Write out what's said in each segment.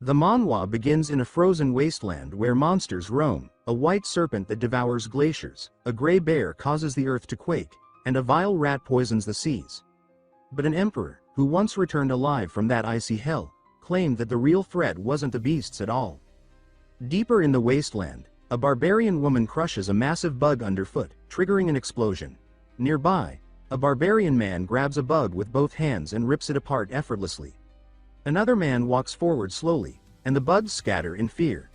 The manhwa begins in a frozen wasteland where monsters roam, a white serpent that devours glaciers, a gray bear causes the earth to quake, and a vile rat poisons the seas. But an emperor, who once returned alive from that icy hell, claimed that the real threat wasn't the beasts at all. Deeper in the wasteland, a barbarian woman crushes a massive bug underfoot, triggering an explosion. Nearby, a barbarian man grabs a bug with both hands and rips it apart effortlessly. Another man walks forward slowly, and the bugs scatter in fear.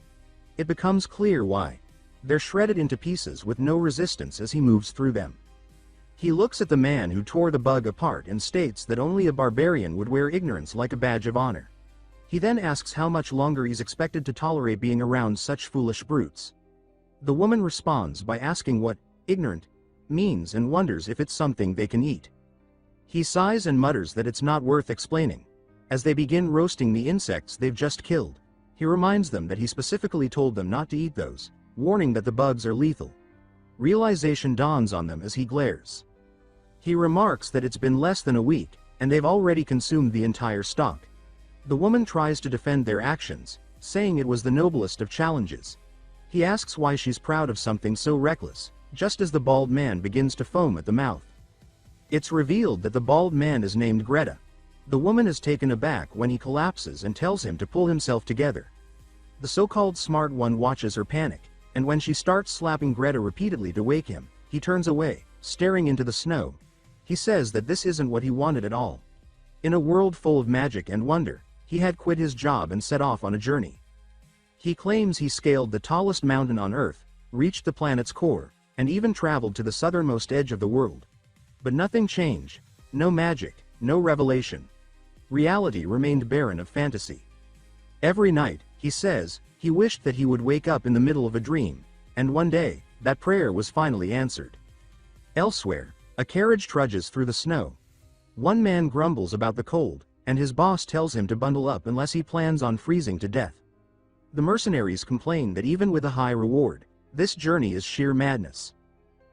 It becomes clear why. They're shredded into pieces with no resistance as he moves through them. He looks at the man who tore the bug apart and states that only a barbarian would wear ignorance like a badge of honor. He then asks how much longer he's expected to tolerate being around such foolish brutes. The woman responds by asking what ignorant means and wonders if it's something they can eat. He sighs and mutters that it's not worth explaining. As they begin roasting the insects they've just killed, he reminds them that he specifically told them not to eat those, warning that the bugs are lethal. Realization dawns on them as he glares. He remarks that it's been less than a week, and they've already consumed the entire stock. The woman tries to defend their actions, saying it was the noblest of challenges. He asks why she's proud of something so reckless, just as the bald man begins to foam at the mouth. It's revealed that the bald man is named Greta. The woman is taken aback when he collapses and tells him to pull himself together. The so-called smart one watches her panic, and when she starts slapping Greta repeatedly to wake him, he turns away, staring into the snow. He says that this isn't what he wanted at all. In a world full of magic and wonder, he had quit his job and set off on a journey. He claims he scaled the tallest mountain on Earth, reached the planet's core, and even traveled to the southernmost edge of the world. But nothing changed, no magic, no revelation. Reality remained barren of fantasy. Every night, he says, he wished that he would wake up in the middle of a dream, and one day, that prayer was finally answered. Elsewhere, a carriage trudges through the snow. One man grumbles about the cold, and his boss tells him to bundle up unless he plans on freezing to death. The mercenaries complain that even with a high reward, this journey is sheer madness.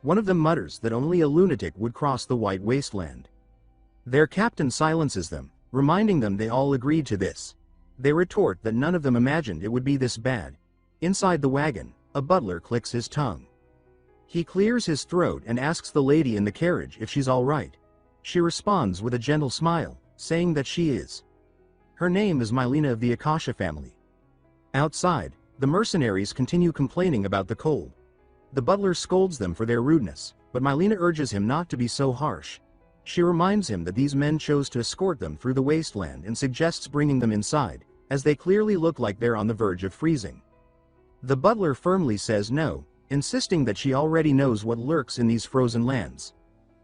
One of them mutters that only a lunatic would cross the white wasteland. Their captain silences them, reminding them they all agreed to this. They retort that none of them imagined it would be this bad. Inside the wagon, a butler clicks his tongue. He clears his throat and asks the lady in the carriage if she's all right. She responds with a gentle smile, saying that she is. Her name is Mylena of the Akasha family. Outside, the mercenaries continue complaining about the cold. The butler scolds them for their rudeness, but Mylena urges him not to be so harsh. She reminds him that these men chose to escort them through the wasteland and suggests bringing them inside, as they clearly look like they're on the verge of freezing. The butler firmly says no, insisting that she already knows what lurks in these frozen lands.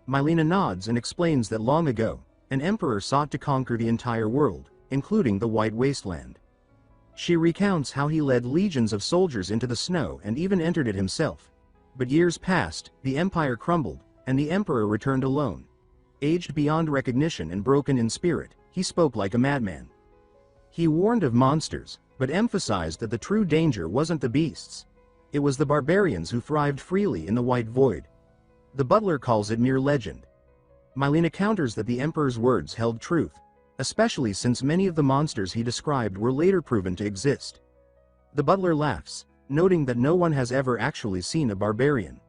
Mylena nods and explains that long ago, an emperor sought to conquer the entire world, including the White Wasteland. She recounts how he led legions of soldiers into the snow and even entered it himself. But years passed, the empire crumbled, and the emperor returned alone. Aged beyond recognition and broken in spirit, he spoke like a madman. He warned of monsters, but emphasized that the true danger wasn't the beasts. It was the barbarians who thrived freely in the White Void. The butler calls it mere legend. Mylena counters that the emperor's words held truth, especially since many of the monsters he described were later proven to exist. The butler laughs, noting that no one has ever actually seen a barbarian.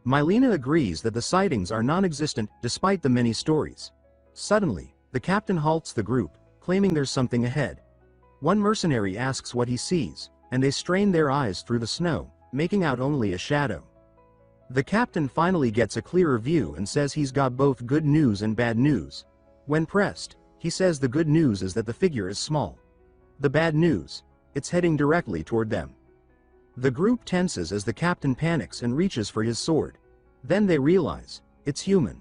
Mylena agrees that the sightings are non-existent despite the many stories. Suddenly, the captain halts the group, claiming there's something ahead. One mercenary asks what he sees, and they strain their eyes through the snow, making out only a shadow. The captain finally gets a clearer view and says he's got both good news and bad news. When pressed, he says the good news is that the figure is small. The bad news, it's heading directly toward them. The group tenses as the captain panics and reaches for his sword. Then they realize, it's human.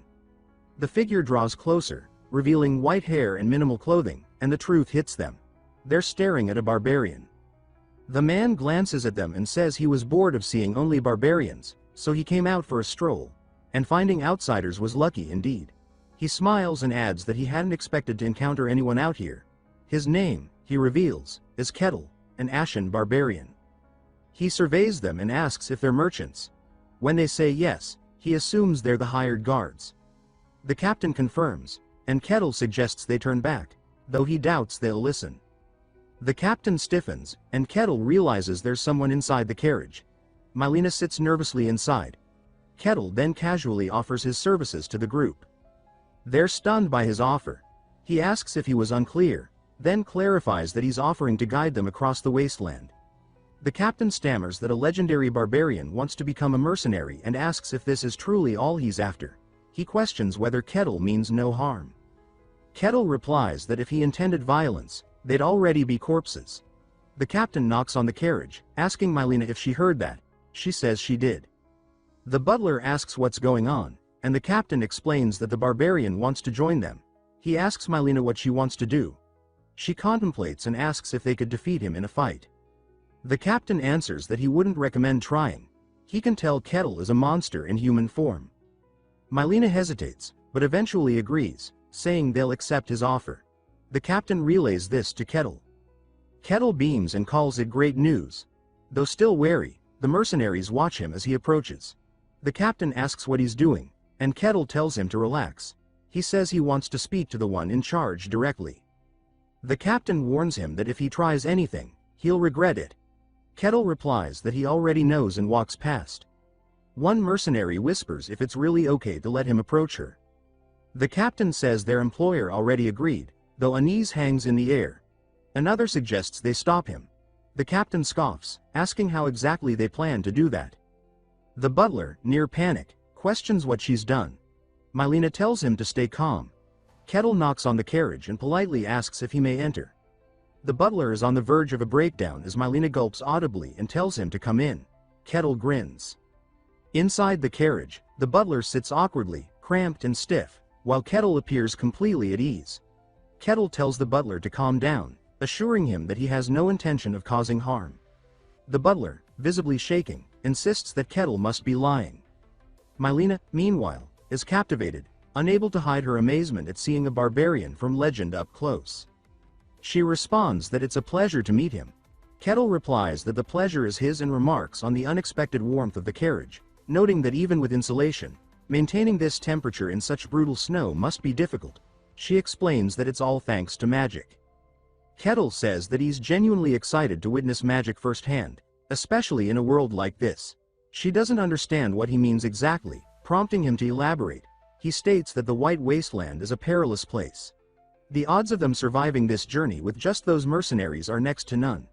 The figure draws closer, revealing white hair and minimal clothing, and the truth hits them. They're staring at a barbarian. The man glances at them and says he was bored of seeing only barbarians, so he came out for a stroll, and finding outsiders was lucky indeed. He smiles and adds that he hadn't expected to encounter anyone out here. His name, he reveals, is Kettle, an Ashen barbarian. He surveys them and asks if they're merchants. When they say yes, he assumes they're the hired guards. The captain confirms, and Kettle suggests they turn back, though he doubts they'll listen. The captain stiffens, and Kettle realizes there's someone inside the carriage. Mylena sits nervously inside. Kettle then casually offers his services to the group. They're stunned by his offer. He asks if he was unclear, then clarifies that he's offering to guide them across the wasteland. The captain stammers that a legendary barbarian wants to become a mercenary and asks if this is truly all he's after. He questions whether Kettle means no harm. Kettle replies that if he intended violence, they'd already be corpses. The captain knocks on the carriage, asking Mylena if she heard that. She says she did. The butler asks what's going on, and the captain explains that the barbarian wants to join them. He asks Mylena what she wants to do. She contemplates and asks if they could defeat him in a fight. The captain answers that he wouldn't recommend trying. He can tell Kettle is a monster in human form. Mylena hesitates, but eventually agrees, saying they'll accept his offer. The captain relays this to Kettle. Kettle beams and calls it great news. Though still wary, the mercenaries watch him as he approaches. The captain asks what he's doing, and Kettle tells him to relax. He says he wants to speak to the one in charge directly. The captain warns him that if he tries anything, he'll regret it. Kettle replies that he already knows and walks past. One mercenary whispers if it's really okay to let him approach her. The captain says their employer already agreed, though unease hangs in the air. Another suggests they stop him. The captain scoffs, asking how exactly they plan to do that. The butler, near panic, questions what she's done. Mylena tells him to stay calm. Kettle knocks on the carriage and politely asks if he may enter. The butler is on the verge of a breakdown as Mylena gulps audibly and tells him to come in. Kettle grins. Inside the carriage, the butler sits awkwardly, cramped and stiff, while Kettle appears completely at ease. Kettle tells the butler to calm down, assuring him that he has no intention of causing harm. The butler, visibly shaking, insists that Kettle must be lying. Mylena, meanwhile, is captivated, unable to hide her amazement at seeing a barbarian from legend up close. She responds that it's a pleasure to meet him. Kettle replies that the pleasure is his and remarks on the unexpected warmth of the carriage, noting that even with insulation, maintaining this temperature in such brutal snow must be difficult. She explains that it's all thanks to magic. Kettle says that he's genuinely excited to witness magic firsthand, especially in a world like this. She doesn't understand what he means exactly, prompting him to elaborate. He states that the White Wasteland is a perilous place. The odds of them surviving this journey with just those mercenaries are next to none.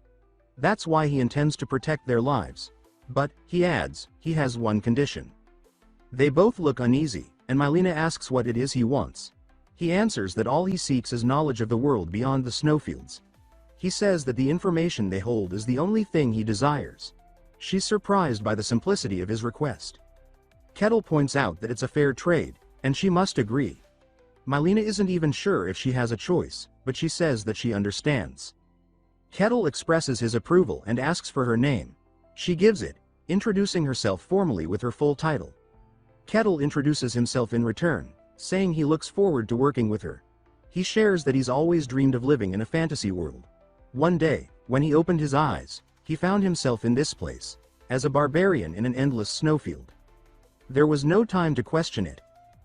That's why he intends to protect their lives. But, he adds, he has one condition. They both look uneasy, and Mylena asks what it is he wants. He answers that all he seeks is knowledge of the world beyond the snowfields. He says that the information they hold is the only thing he desires. She's surprised by the simplicity of his request. Kettle points out that it's a fair trade, and she must agree. Mylena isn't even sure if she has a choice, but she says that she understands. Kettle expresses his approval and asks for her name. She gives it, introducing herself formally with her full title. Kettle introduces himself in return, saying he looks forward to working with her. He shares that he's always dreamed of living in a fantasy world. One day, when he opened his eyes, he found himself in this place, as a barbarian in an endless snowfield. There was no time to question it.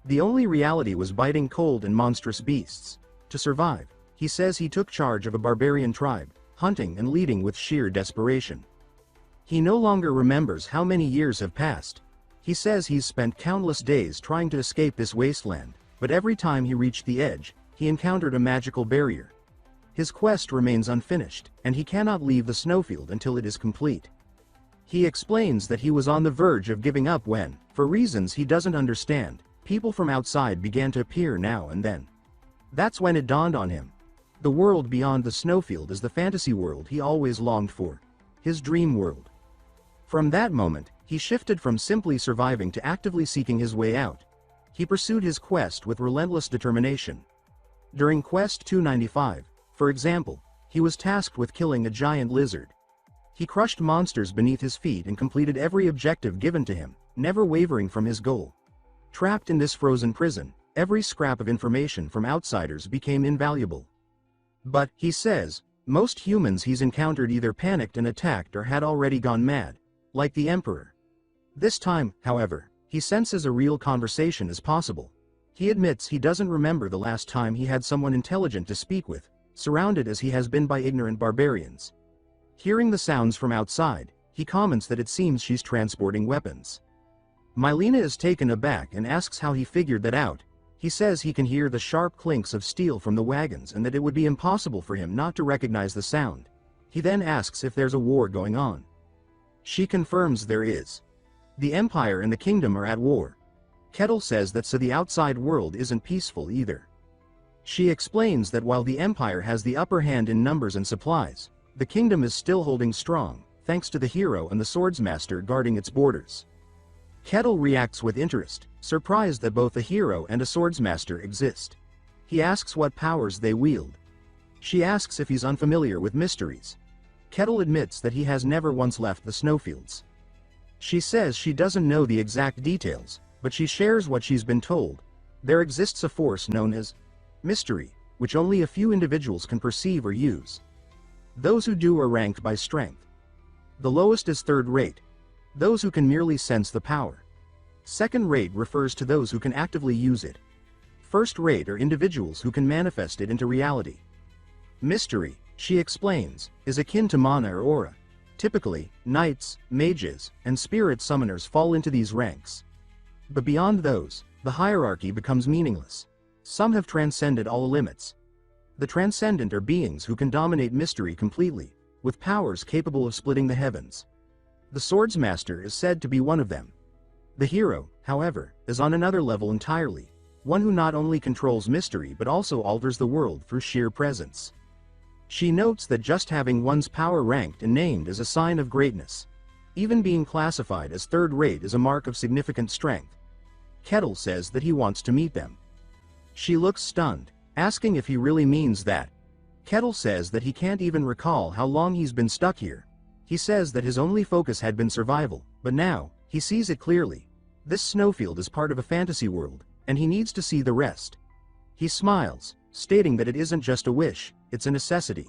The only reality was biting cold and monstrous beasts. To survive, he says he took charge of a barbarian tribe, hunting and leading with sheer desperation. He no longer remembers how many years have passed. He says he's spent countless days trying to escape this wasteland, but every time he reached the edge, he encountered a magical barrier. His quest remains unfinished, and he cannot leave the snowfield until it is complete. He explains that he was on the verge of giving up when, for reasons he doesn't understand, people from outside began to appear now and then. That's when it dawned on him. The world beyond the snowfield is the fantasy world he always longed for. His dream world. From that moment, he shifted from simply surviving to actively seeking his way out. He pursued his quest with relentless determination. During Quest 295, for example, he was tasked with killing a giant lizard. He crushed monsters beneath his feet and completed every objective given to him, never wavering from his goal. Trapped in this frozen prison, every scrap of information from outsiders became invaluable. But, he says, most humans he's encountered either panicked and attacked or had already gone mad, like the Emperor. This time, however, he senses a real conversation is possible. He admits he doesn't remember the last time he had someone intelligent to speak with, surrounded as he has been by ignorant barbarians. Hearing the sounds from outside, he comments that it seems she's transporting weapons. Mylena is taken aback and asks how he figured that out. He says he can hear the sharp clinks of steel from the wagons and that it would be impossible for him not to recognize the sound. He then asks if there's a war going on. She confirms there is. The Empire and the Kingdom are at war. Kettle says that so the outside world isn't peaceful either. She explains that while the Empire has the upper hand in numbers and supplies, the Kingdom is still holding strong, thanks to the hero and the swordsmaster guarding its borders. Kettle reacts with interest, surprised that both a hero and a swordsmaster exist. He asks what powers they wield. She asks if he's unfamiliar with mysteries. Kettle admits that he has never once left the snowfields. She says she doesn't know the exact details, but she shares what she's been told. There exists a force known as mystery, which only a few individuals can perceive or use. Those who do are ranked by strength. The lowest is third rate. Those who can merely sense the power. Second rate refers to those who can actively use it. First rate are individuals who can manifest it into reality. Mystery, she explains, is akin to mana or aura. Typically, knights, mages, and spirit summoners fall into these ranks. But beyond those, the hierarchy becomes meaningless. Some have transcended all limits. The transcendent are beings who can dominate mystery completely, with powers capable of splitting the heavens. The swordsmaster is said to be one of them. The hero, however, is on another level entirely, one who not only controls mystery but also alters the world through sheer presence. She notes that just having one's power ranked and named is a sign of greatness. Even being classified as third rate is a mark of significant strength. Kettle says that he wants to meet them. She looks stunned, asking if he really means that. Kettle says that he can't even recall how long he's been stuck here. He says that his only focus had been survival, but now, he sees it clearly. This snowfield is part of a fantasy world, and he needs to see the rest. He smiles, stating that it isn't just a wish, it's a necessity.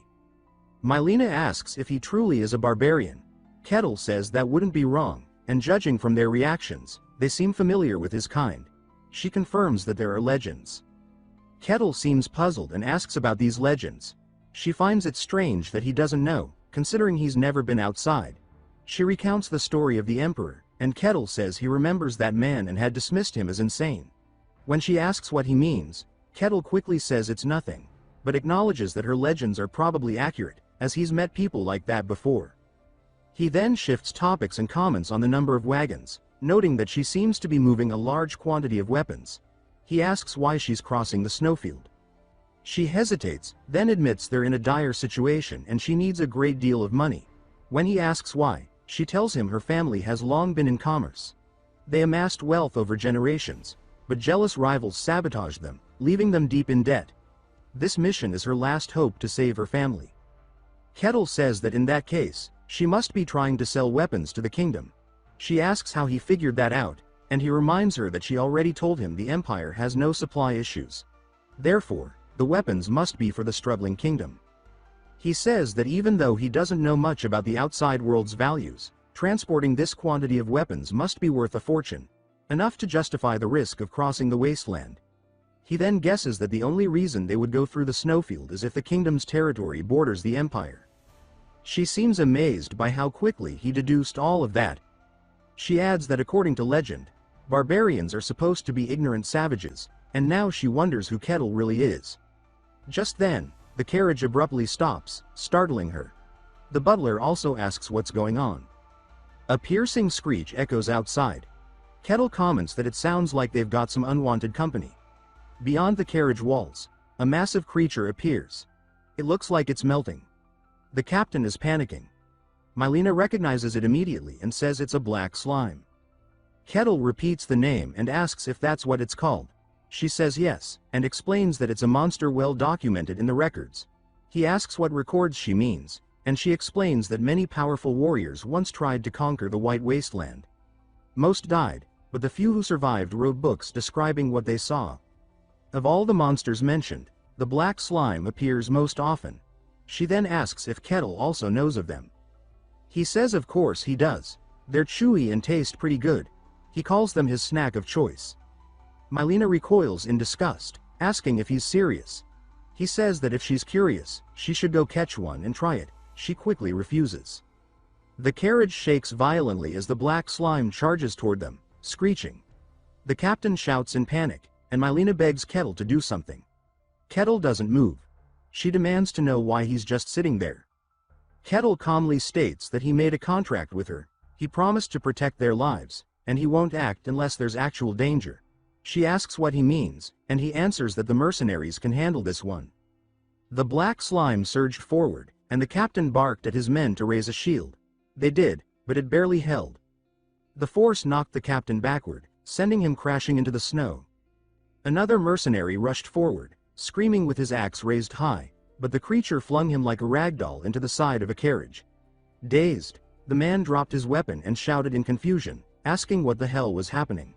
Mylena asks if he truly is a barbarian. Kettle says that wouldn't be wrong, and judging from their reactions, they seem familiar with his kind. She confirms that there are legends. Kettle seems puzzled and asks about these legends. She finds it strange that he doesn't know, considering he's never been outside. She recounts the story of the Emperor, and Kettle says he remembers that man and had dismissed him as insane. When she asks what he means, Kettle quickly says it's nothing, but acknowledges that her legends are probably accurate, as he's met people like that before. He then shifts topics and comments on the number of wagons, noting that she seems to be moving a large quantity of weapons. He asks why she's crossing the snowfield. She hesitates, then admits they're in a dire situation and she needs a great deal of money. When he asks why, she tells him her family has long been in commerce. They amassed wealth over generations, but jealous rivals sabotaged them, leaving them deep in debt. This mission is her last hope to save her family. Kettle says that in that case, she must be trying to sell weapons to the kingdom. She asks how he figured that out, and he reminds her that she already told him the Empire has no supply issues. Therefore, the weapons must be for the struggling kingdom. He says that even though he doesn't know much about the outside world's values, transporting this quantity of weapons must be worth a fortune, enough to justify the risk of crossing the wasteland. He then guesses that the only reason they would go through the snowfield is if the kingdom's territory borders the Empire. She seems amazed by how quickly he deduced all of that. She adds that according to legend, barbarians are supposed to be ignorant savages, and now she wonders who Kettle really is. Just then, the carriage abruptly stops, startling her. The butler also asks what's going on. A piercing screech echoes outside. Kettle comments that it sounds like they've got some unwanted company. Beyond the carriage walls, a massive creature appears. It looks like it's melting. The captain is panicking. Mylena recognizes it immediately and says it's a black slime. Kettle repeats the name and asks if that's what it's called. She says yes, and explains that it's a monster well documented in the records. He asks what records she means, and she explains that many powerful warriors once tried to conquer the White Wasteland. Most died, but the few who survived wrote books describing what they saw. Of all the monsters mentioned, the black slime appears most often. She then asks if Kettle also knows of them. He says of course he does. They're chewy and taste pretty good. He calls them his snack of choice. Mylena recoils in disgust, asking if he's serious. He says that if she's curious, she should go catch one and try it. She quickly refuses. The carriage shakes violently as the black slime charges toward them, screeching. The captain shouts in panic, and Mylena begs Kettle to do something. Kettle doesn't move. She demands to know why he's just sitting there. Kettle calmly states that he made a contract with her. He promised to protect their lives, and he won't act unless there's actual danger. She asks what he means, and he answers that the mercenaries can handle this one. The black slime surged forward, and the captain barked at his men to raise a shield. They did, but it barely held. The force knocked the captain backward, sending him crashing into the snow. Another mercenary rushed forward, screaming with his axe raised high, but the creature flung him like a ragdoll into the side of a carriage. Dazed, the man dropped his weapon and shouted in confusion, asking what the hell was happening.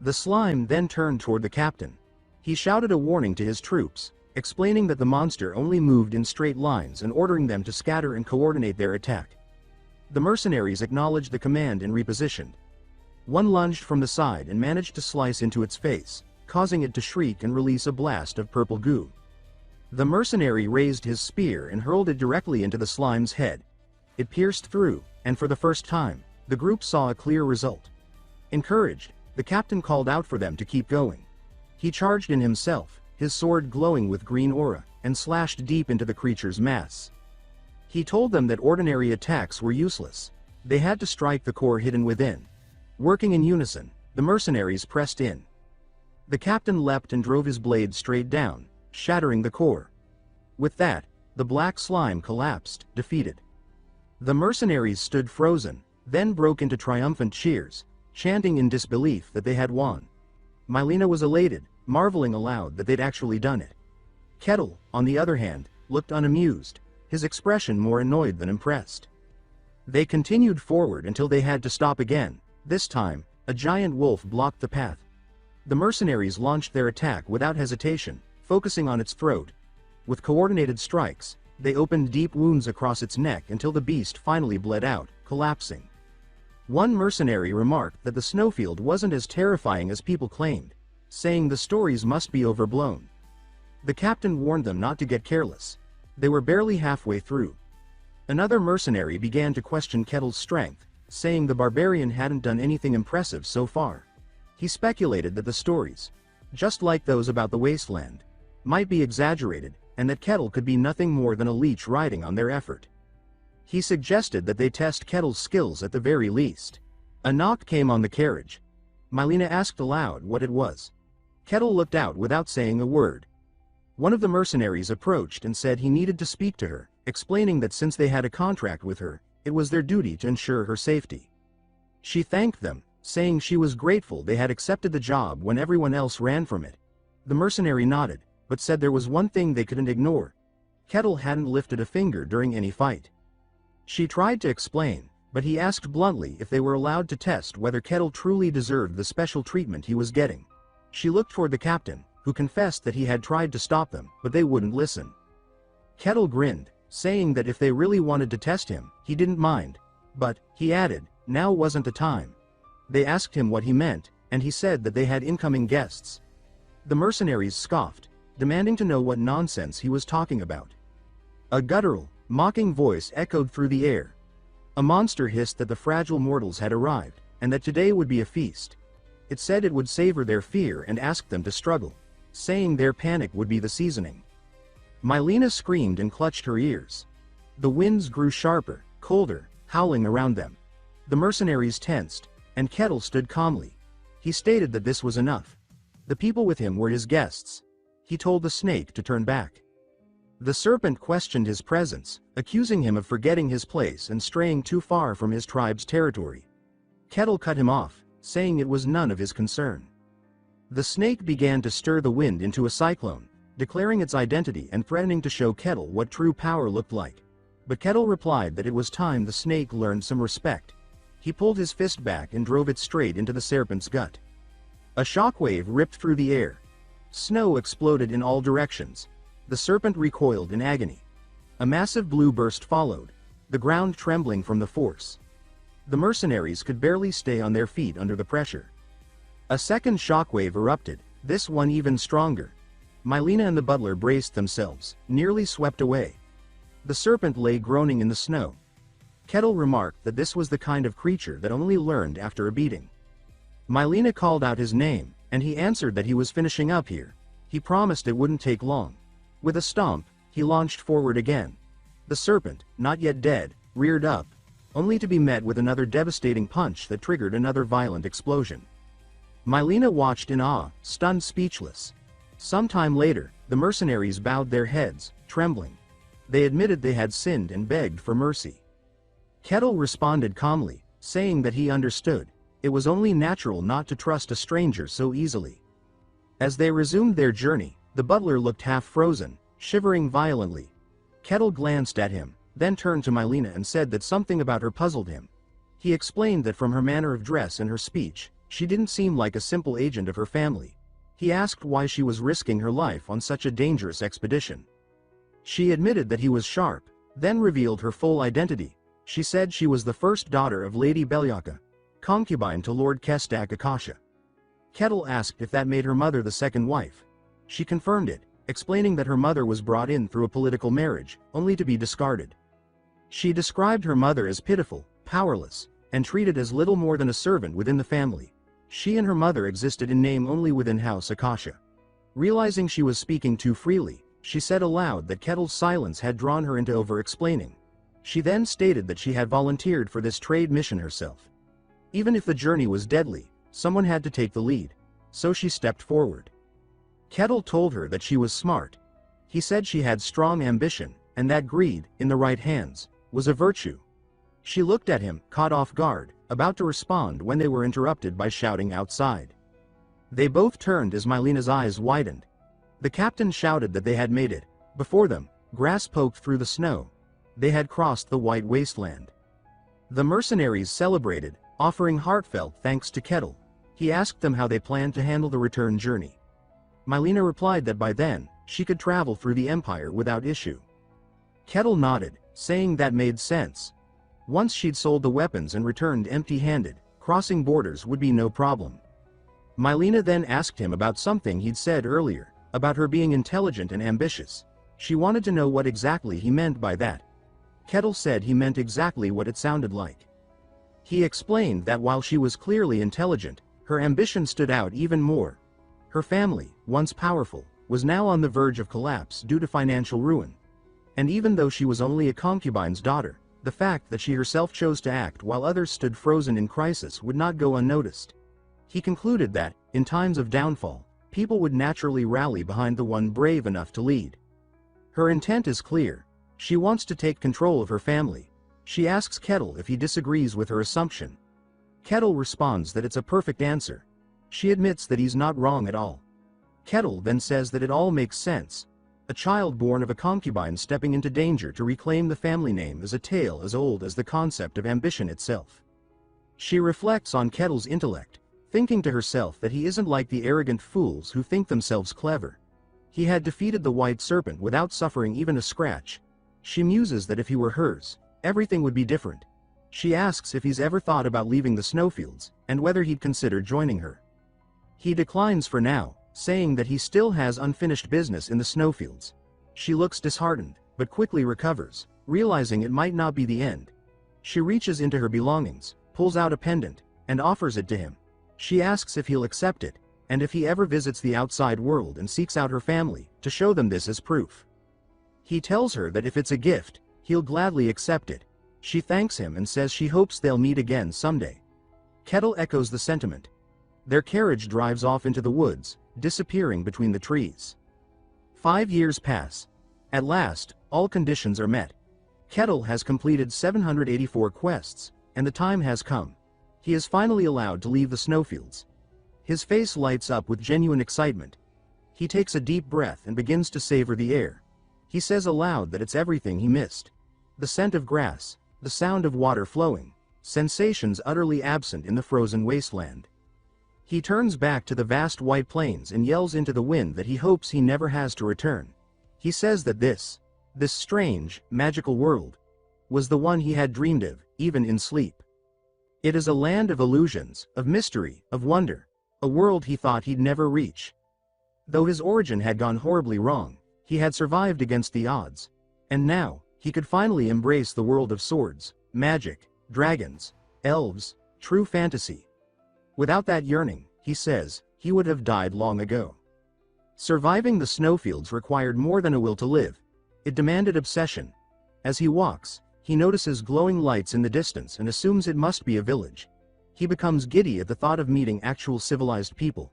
The slime then turned toward the captain. He shouted a warning to his troops, explaining that the monster only moved in straight lines and ordering them to scatter and coordinate their attack. The mercenaries acknowledged the command and repositioned. One lunged from the side and managed to slice into its face, causing it to shriek and release a blast of purple goo. The mercenary raised his spear and hurled it directly into the slime's head. It pierced through, and for the first time, the group saw a clear result. Encouraged, the captain called out for them to keep going. He charged in himself, his sword glowing with green aura, and slashed deep into the creature's mass. He told them that ordinary attacks were useless. They had to strike the core hidden within. Working in unison, the mercenaries pressed in. The captain leapt and drove his blade straight down, shattering the core. With that, the black slime collapsed, defeated. The mercenaries stood frozen, then broke into triumphant cheers, chanting in disbelief that they had won. Mylena was elated, marveling aloud that they'd actually done it. Kettle, on the other hand, looked unamused, his expression more annoyed than impressed. They continued forward until they had to stop again. This time, a giant wolf blocked the path. The mercenaries launched their attack without hesitation, focusing on its throat. With coordinated strikes, they opened deep wounds across its neck until the beast finally bled out, collapsing. One mercenary remarked that the snowfield wasn't as terrifying as people claimed, saying the stories must be overblown. The captain warned them not to get careless. They were barely halfway through. Another mercenary began to question Kettle's strength, saying the barbarian hadn't done anything impressive so far. He speculated that the stories, just like those about the wasteland, might be exaggerated, and that Kettle could be nothing more than a leech riding on their effort. He suggested that they test Kettle's skills at the very least. A knock came on the carriage. Mylena asked aloud what it was. Kettle looked out without saying a word. One of the mercenaries approached and said he needed to speak to her, explaining that since they had a contract with her, it was their duty to ensure her safety. She thanked them, saying she was grateful they had accepted the job when everyone else ran from it. The mercenary nodded, but said there was one thing they couldn't ignore. Kettle hadn't lifted a finger during any fight. She tried to explain, but he asked bluntly if they were allowed to test whether Kettle truly deserved the special treatment he was getting. She looked toward the captain, who confessed that he had tried to stop them, but they wouldn't listen. Kettle grinned, saying that if they really wanted to test him, he didn't mind. But, he added, now wasn't the time. They asked him what he meant, and he said that they had incoming guests. The mercenaries scoffed, demanding to know what nonsense he was talking about. A guttural, mocking voice echoed through the air. A monster hissed that the fragile mortals had arrived, and that today would be a feast. It said it would savor their fear and asked them to struggle, saying their panic would be the seasoning. Mylena screamed and clutched her ears. The winds grew sharper, colder, howling around them. The mercenaries tensed, and Kettle stood calmly. He stated that this was enough. The people with him were his guests. He told the snake to turn back. The serpent questioned his presence, accusing him of forgetting his place and straying too far from his tribe's territory. Kettle cut him off, saying it was none of his concern. The snake began to stir the wind into a cyclone, declaring its identity and threatening to show Kettle what true power looked like. But Kettle replied that it was time the snake learned some respect. He pulled his fist back and drove it straight into the serpent's gut. A shockwave ripped through the air. Snow exploded in all directions. The serpent recoiled in agony. A massive blue burst followed, the ground trembling from the force. The mercenaries could barely stay on their feet under the pressure. A second shockwave erupted, this one even stronger. Mylena and the butler braced themselves, nearly swept away. The serpent lay groaning in the snow. Kettle remarked that this was the kind of creature that only learned after a beating. Mylena called out his name, and he answered that he was finishing up here. He promised it wouldn't take long. With a stomp, he launched forward again. The serpent, not yet dead, reared up, only to be met with another devastating punch that triggered another violent explosion. Mylena watched in awe, stunned speechless. Some time later, the mercenaries bowed their heads, trembling. They admitted they had sinned and begged for mercy. Kettle responded calmly, saying that he understood. It was only natural not to trust a stranger so easily. As they resumed their journey, the butler looked half frozen, shivering violently. Kettle glanced at him, then turned to Mylena and said that something about her puzzled him. He explained that from her manner of dress and her speech, she didn't seem like a simple agent of her family. He asked why she was risking her life on such a dangerous expedition. She admitted that he was sharp, then revealed her full identity. She said she was the first daughter of Lady Belyaka, concubine to Lord Kestak Akasha. Kettle asked if that made her mother the second wife. She confirmed it, explaining that her mother was brought in through a political marriage, only to be discarded. She described her mother as pitiful, powerless, and treated as little more than a servant within the family. She and her mother existed in name only within House Akasha. Realizing she was speaking too freely, she said aloud that Kettle's silence had drawn her into over-explaining. She then stated that she had volunteered for this trade mission herself. Even if the journey was deadly, someone had to take the lead, so she stepped forward. Kettle told her that she was smart. He said she had strong ambition, and that greed, in the right hands, was a virtue. She looked at him, caught off guard, about to respond when they were interrupted by shouting outside. They both turned as Mylena's eyes widened. The captain shouted that they had made it. Before them, grass poked through the snow. They had crossed the white wasteland. The mercenaries celebrated, offering heartfelt thanks to Kettle. He asked them how they planned to handle the return journey. Mylena replied that by then, she could travel through the Empire without issue. Kettle nodded, saying that made sense. Once she'd sold the weapons and returned empty-handed, crossing borders would be no problem. Mylena then asked him about something he'd said earlier, about her being intelligent and ambitious. She wanted to know what exactly he meant by that. Kettle said he meant exactly what it sounded like. He explained that while she was clearly intelligent, her ambition stood out even more. Her family, once powerful, was now on the verge of collapse due to financial ruin. And even though she was only a concubine's daughter, the fact that she herself chose to act while others stood frozen in crisis would not go unnoticed. He concluded that, in times of downfall, people would naturally rally behind the one brave enough to lead. Her intent is clear. She wants to take control of her family. She asks Kettle if he disagrees with her assumption. Kettle responds that it's a perfect answer. She admits that he's not wrong at all. Kettle then says that it all makes sense. A child born of a concubine stepping into danger to reclaim the family name is a tale as old as the concept of ambition itself. She reflects on Kettle's intellect, thinking to herself that he isn't like the arrogant fools who think themselves clever. He had defeated the white serpent without suffering even a scratch. She muses that if he were hers, everything would be different. She asks if he's ever thought about leaving the snowfields, and whether he'd consider joining her. He declines for now, saying that he still has unfinished business in the snowfields. She looks disheartened, but quickly recovers, realizing it might not be the end. She reaches into her belongings, pulls out a pendant, and offers it to him. She asks if he'll accept it, and if he ever visits the outside world and seeks out her family, to show them this as proof. He tells her that if it's a gift, he'll gladly accept it. She thanks him and says she hopes they'll meet again someday. Kettle echoes the sentiment. Their carriage drives off into the woods, disappearing between the trees. 5 years pass. At last, all conditions are met. Kettle has completed 784 quests, and the time has come. He is finally allowed to leave the snowfields. His face lights up with genuine excitement. He takes a deep breath and begins to savor the air. He says aloud that it's everything he missed. The scent of grass, the sound of water flowing, sensations utterly absent in the frozen wasteland. He turns back to the vast white plains and yells into the wind that he hopes he never has to return. He says that this strange, magical world, was the one he had dreamed of, even in sleep. It is a land of illusions, of mystery, of wonder, a world he thought he'd never reach. Though his origin had gone horribly wrong, he had survived against the odds. And now, he could finally embrace the world of swords, magic, dragons, elves, true fantasy. Without that yearning, he says, he would have died long ago. Surviving the snowfields required more than a will to live. It demanded obsession. As he walks, he notices glowing lights in the distance and assumes it must be a village. He becomes giddy at the thought of meeting actual civilized people.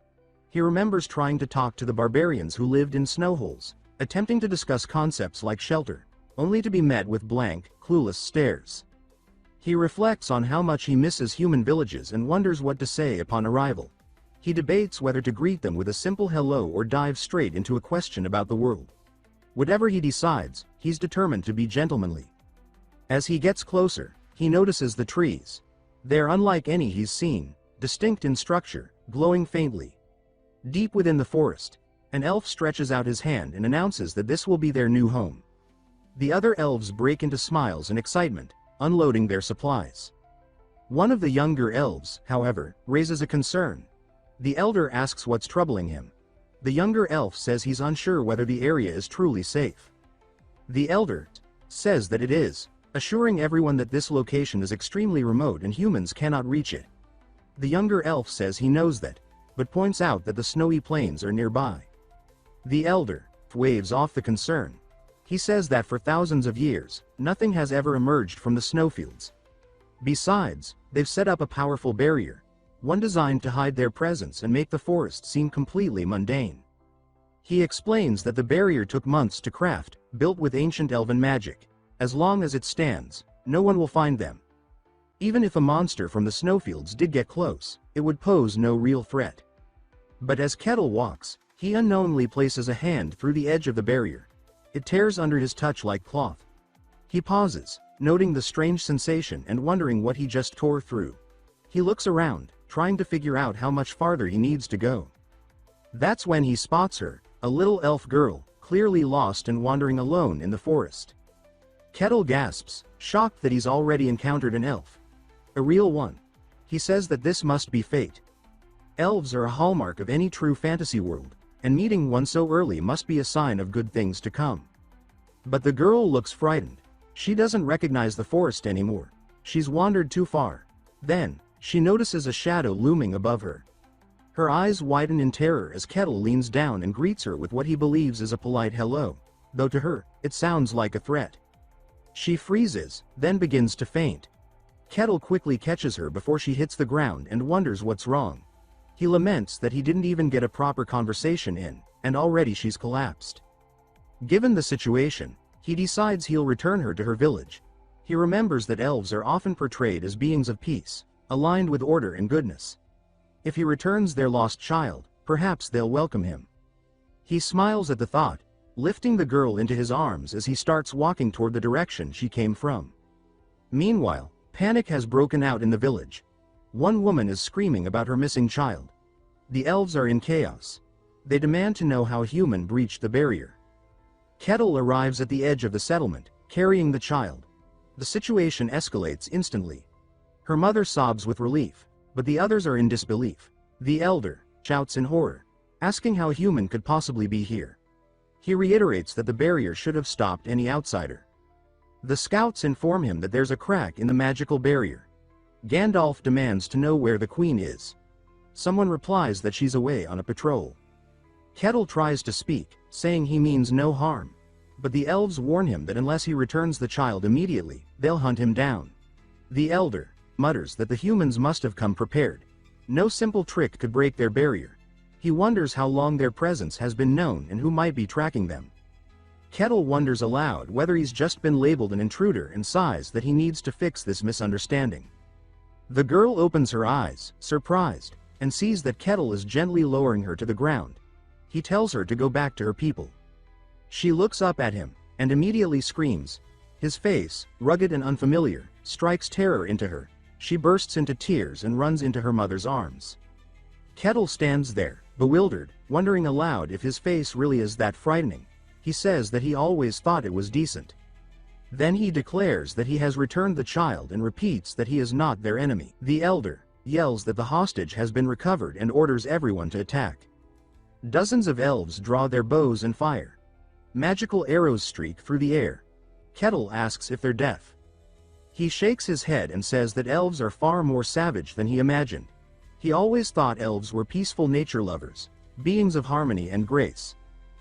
He remembers trying to talk to the barbarians who lived in snowholes, attempting to discuss concepts like shelter, only to be met with blank, clueless stares. He reflects on how much he misses human villages and wonders what to say upon arrival. He debates whether to greet them with a simple hello or dive straight into a question about the world. Whatever he decides, he's determined to be gentlemanly. As he gets closer, he notices the trees. They're unlike any he's seen, distinct in structure, glowing faintly. Deep within the forest, an elf stretches out his hand and announces that this will be their new home. The other elves break into smiles and excitement, unloading their supplies. One of the younger elves, however, raises a concern. The elder asks what's troubling him. The younger elf says he's unsure whether the area is truly safe. The elder says that it is, assuring everyone that this location is extremely remote and humans cannot reach it. The younger elf says he knows that, but points out that the snowy plains are nearby. The elder waves off the concern. He says that for thousands of years, nothing has ever emerged from the snowfields. Besides, they've set up a powerful barrier, one designed to hide their presence and make the forest seem completely mundane. He explains that the barrier took months to craft, built with ancient elven magic. As long as it stands, no one will find them. Even if a monster from the snowfields did get close, it would pose no real threat. But as Kettle walks, he unknowingly places a hand through the edge of the barrier. It tears under his touch like cloth. He pauses, noting the strange sensation and wondering what he just tore through. He looks around, trying to figure out how much farther he needs to go. That's when he spots her, a little elf girl, clearly lost and wandering alone in the forest. Kettle gasps, shocked that he's already encountered an elf. A real one. He says that this must be fate. Elves are a hallmark of any true fantasy world, and meeting one so early must be a sign of good things to come. But the girl looks frightened. She doesn't recognize the forest anymore. She's wandered too far. Then, she notices a shadow looming above her. Her eyes widen in terror as Kettle leans down and greets her with what he believes is a polite hello, though to her, it sounds like a threat. She freezes, then begins to faint. Kettle quickly catches her before she hits the ground and wonders what's wrong. He laments that he didn't even get a proper conversation in, and already she's collapsed. Given the situation, he decides he'll return her to her village. He remembers that elves are often portrayed as beings of peace, aligned with order and goodness. If he returns their lost child, perhaps they'll welcome him. He smiles at the thought, lifting the girl into his arms as he starts walking toward the direction she came from. Meanwhile, panic has broken out in the village. One woman is screaming about her missing child. The elves are in chaos. They demand to know how a human breached the barrier. Kettle arrives at the edge of the settlement, carrying the child. The situation escalates instantly. Her mother sobs with relief, but the others are in disbelief. The elder shouts in horror, asking how a human could possibly be here. He reiterates that the barrier should have stopped any outsider. The scouts inform him that there's a crack in the magical barrier. Gandalf demands to know where the queen is. Someone replies that she's away on a patrol. Kettle tries to speak, saying he means no harm. But the elves warn him that unless he returns the child immediately, they'll hunt him down. The elder mutters that the humans must have come prepared. No simple trick could break their barrier. He wonders how long their presence has been known and who might be tracking them. Kettle wonders aloud whether he's just been labeled an intruder and sighs that he needs to fix this misunderstanding. The girl opens her eyes, surprised, and sees that Kettle is gently lowering her to the ground. He tells her to go back to her people. She looks up at him, and immediately screams. His face, rugged and unfamiliar, strikes terror into her. She bursts into tears and runs into her mother's arms. Kettle stands there, bewildered, wondering aloud if his face really is that frightening. He says that he always thought it was decent. Then he declares that he has returned the child and repeats that he is not their enemy. The elder yells that the hostage has been recovered and orders everyone to attack. Dozens of elves draw their bows and fire. Magical arrows streak through the air. Kettle asks if they're deaf. He shakes his head and says that elves are far more savage than he imagined. He always thought elves were peaceful nature lovers, beings of harmony and grace.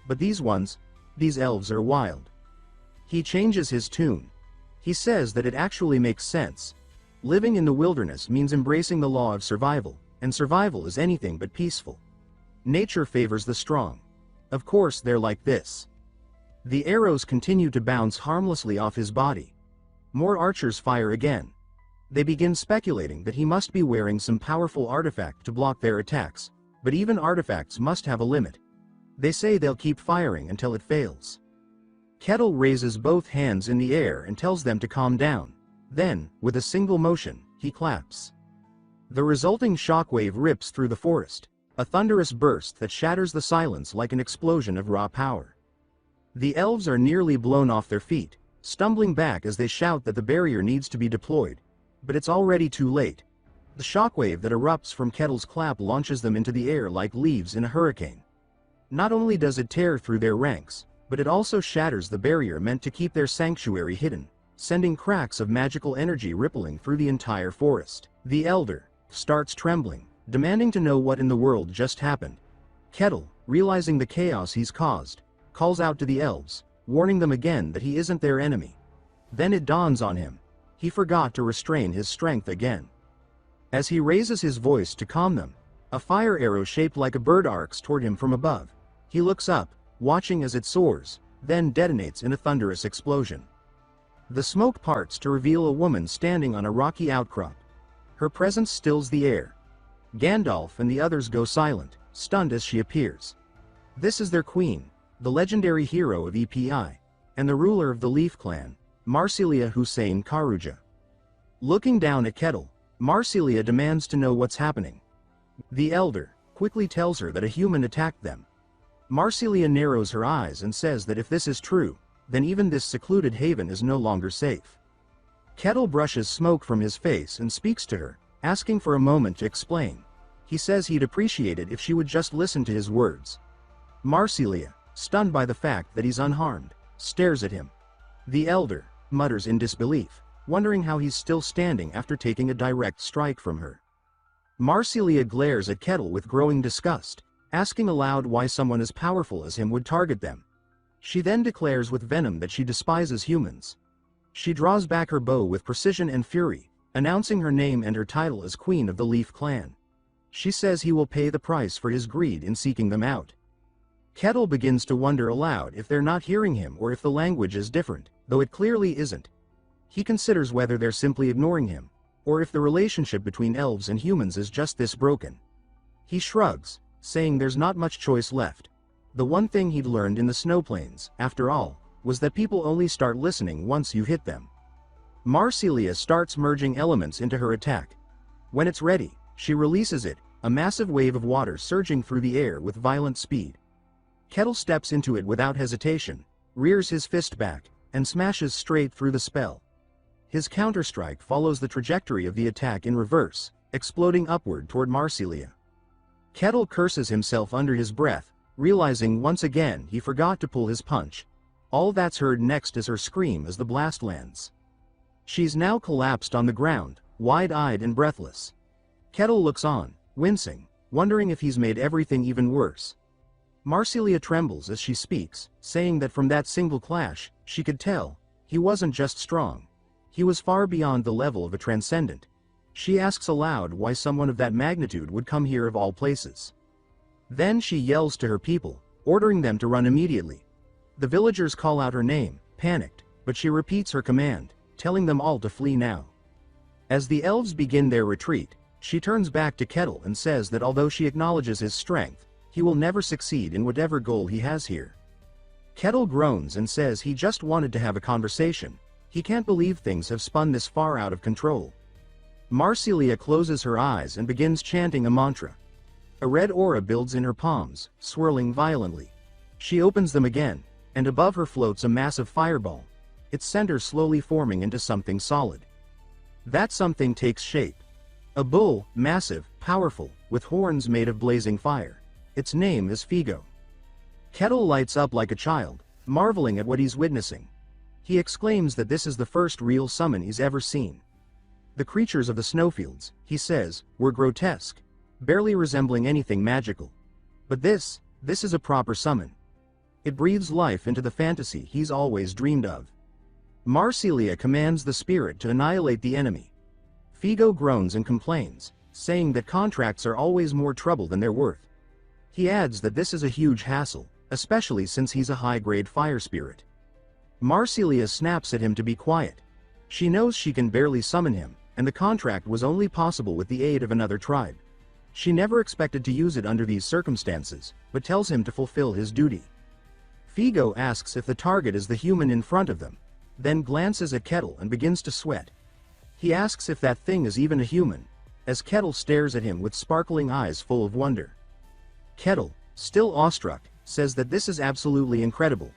But these elves are wild. He changes his tune. He says that it actually makes sense. Living in the wilderness means embracing the law of survival, and survival is anything but peaceful. Nature favors the strong. Of course they're like this. The arrows continue to bounce harmlessly off his body. More archers fire again. They begin speculating that he must be wearing some powerful artifact to block their attacks, but even artifacts must have a limit. They say they'll keep firing until it fails. Kettle raises both hands in the air and tells them to calm down. Then, with a single motion, he claps. The resulting shockwave rips through the forest, a thunderous burst that shatters the silence like an explosion of raw power. The elves are nearly blown off their feet, stumbling back as they shout that the barrier needs to be deployed. But it's already too late. The shockwave that erupts from Kettle's clap launches them into the air like leaves in a hurricane. Not only does it tear through their ranks, but it also shatters the barrier meant to keep their sanctuary hidden, sending cracks of magical energy rippling through the entire forest. The elder starts trembling, demanding to know what in the world just happened. Kettle, realizing the chaos he's caused, calls out to the elves, warning them again that he isn't their enemy. Then it dawns on him. He forgot to restrain his strength again. As he raises his voice to calm them, a fire arrow shaped like a bird arcs toward him from above. He looks up, watching as it soars, then detonates in a thunderous explosion. The smoke parts to reveal a woman standing on a rocky outcrop. Her presence stills the air. Gandalf and the others go silent, stunned as she appears. This is their queen, the legendary hero of EPI, and the ruler of the Leaf Clan, Marsilia Hussein Karuja. Looking down at Kettle, Marsilia demands to know what's happening. The elder quickly tells her that a human attacked them. Marsilia narrows her eyes and says that if this is true, then even this secluded haven is no longer safe. Kettle brushes smoke from his face and speaks to her, asking for a moment to explain. He says he'd appreciate it if she would just listen to his words. Marsilia, stunned by the fact that he's unharmed, stares at him. The elder mutters in disbelief, wondering how he's still standing after taking a direct strike from her. Marsilia glares at Kettle with growing disgust, asking aloud why someone as powerful as him would target them. She then declares with venom that she despises humans. She draws back her bow with precision and fury, announcing her name and her title as Queen of the Leaf Clan. She says he will pay the price for his greed in seeking them out. Kettle begins to wonder aloud if they're not hearing him or if the language is different, though it clearly isn't. He considers whether they're simply ignoring him, or if the relationship between elves and humans is just this broken. He shrugs, saying there's not much choice left. The one thing he'd learned in the snow plains, after all, was that people only start listening once you hit them. Marsilia starts merging elements into her attack. When it's ready, she releases it, a massive wave of water surging through the air with violent speed. Kettle steps into it without hesitation, rears his fist back, and smashes straight through the spell. His counterstrike follows the trajectory of the attack in reverse, exploding upward toward Marsilia. Kettle curses himself under his breath, realizing once again he forgot to pull his punch. All that's heard next is her scream as the blast lands. She's now collapsed on the ground, wide-eyed and breathless. Kettle looks on, wincing, wondering if he's made everything even worse. Marsilia trembles as she speaks, saying that from that single clash, she could tell, he wasn't just strong. He was far beyond the level of a transcendent. She asks aloud why someone of that magnitude would come here of all places. Then she yells to her people, ordering them to run immediately. The villagers call out her name, panicked, but she repeats her command, telling them all to flee now. As the elves begin their retreat, she turns back to Kettle and says that although she acknowledges his strength, he will never succeed in whatever goal he has here. Kettle groans and says he just wanted to have a conversation. He can't believe things have spun this far out of control. Marsilia closes her eyes and begins chanting a mantra. A red aura builds in her palms, swirling violently. She opens them again, and above her floats a massive fireball, its center slowly forming into something solid. That something takes shape. A bull, massive, powerful, with horns made of blazing fire. Its name is Figo. Kettle lights up like a child, marveling at what he's witnessing. He exclaims that this is the first real summon he's ever seen. The creatures of the snowfields, he says, were grotesque, barely resembling anything magical. But this is a proper summon. It breathes life into the fantasy he's always dreamed of. Marsilia commands the spirit to annihilate the enemy. Figo groans and complains, saying that contracts are always more trouble than they're worth. He adds that this is a huge hassle, especially since he's a high-grade fire spirit. Marsilia snaps at him to be quiet. She knows she can barely summon him, and the contract was only possible with the aid of another tribe. She never expected to use it under these circumstances, but tells him to fulfill his duty. Figo asks if the target is the human in front of them, then glances at Kettle and begins to sweat. He asks if that thing is even a human, as Kettle stares at him with sparkling eyes full of wonder. Kettle, still awestruck, says that this is absolutely incredible.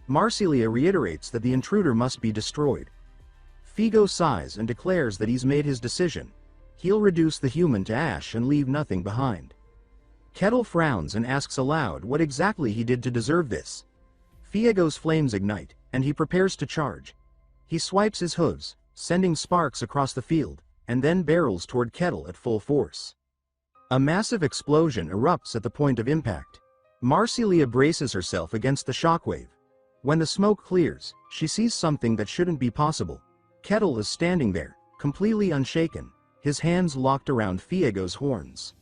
Marsilia reiterates that the intruder must be destroyed. Figo sighs and declares that he's made his decision. He'll reduce the human to ash and leave nothing behind. Kettle frowns and asks aloud what exactly he did to deserve this. Figo's flames ignite, and he prepares to charge. He swipes his hooves, sending sparks across the field, and then barrels toward Kettle at full force. A massive explosion erupts at the point of impact. Marsilia braces herself against the shockwave. When the smoke clears, she sees something that shouldn't be possible. Kettle is standing there, completely unshaken, his hands locked around Figo's horns.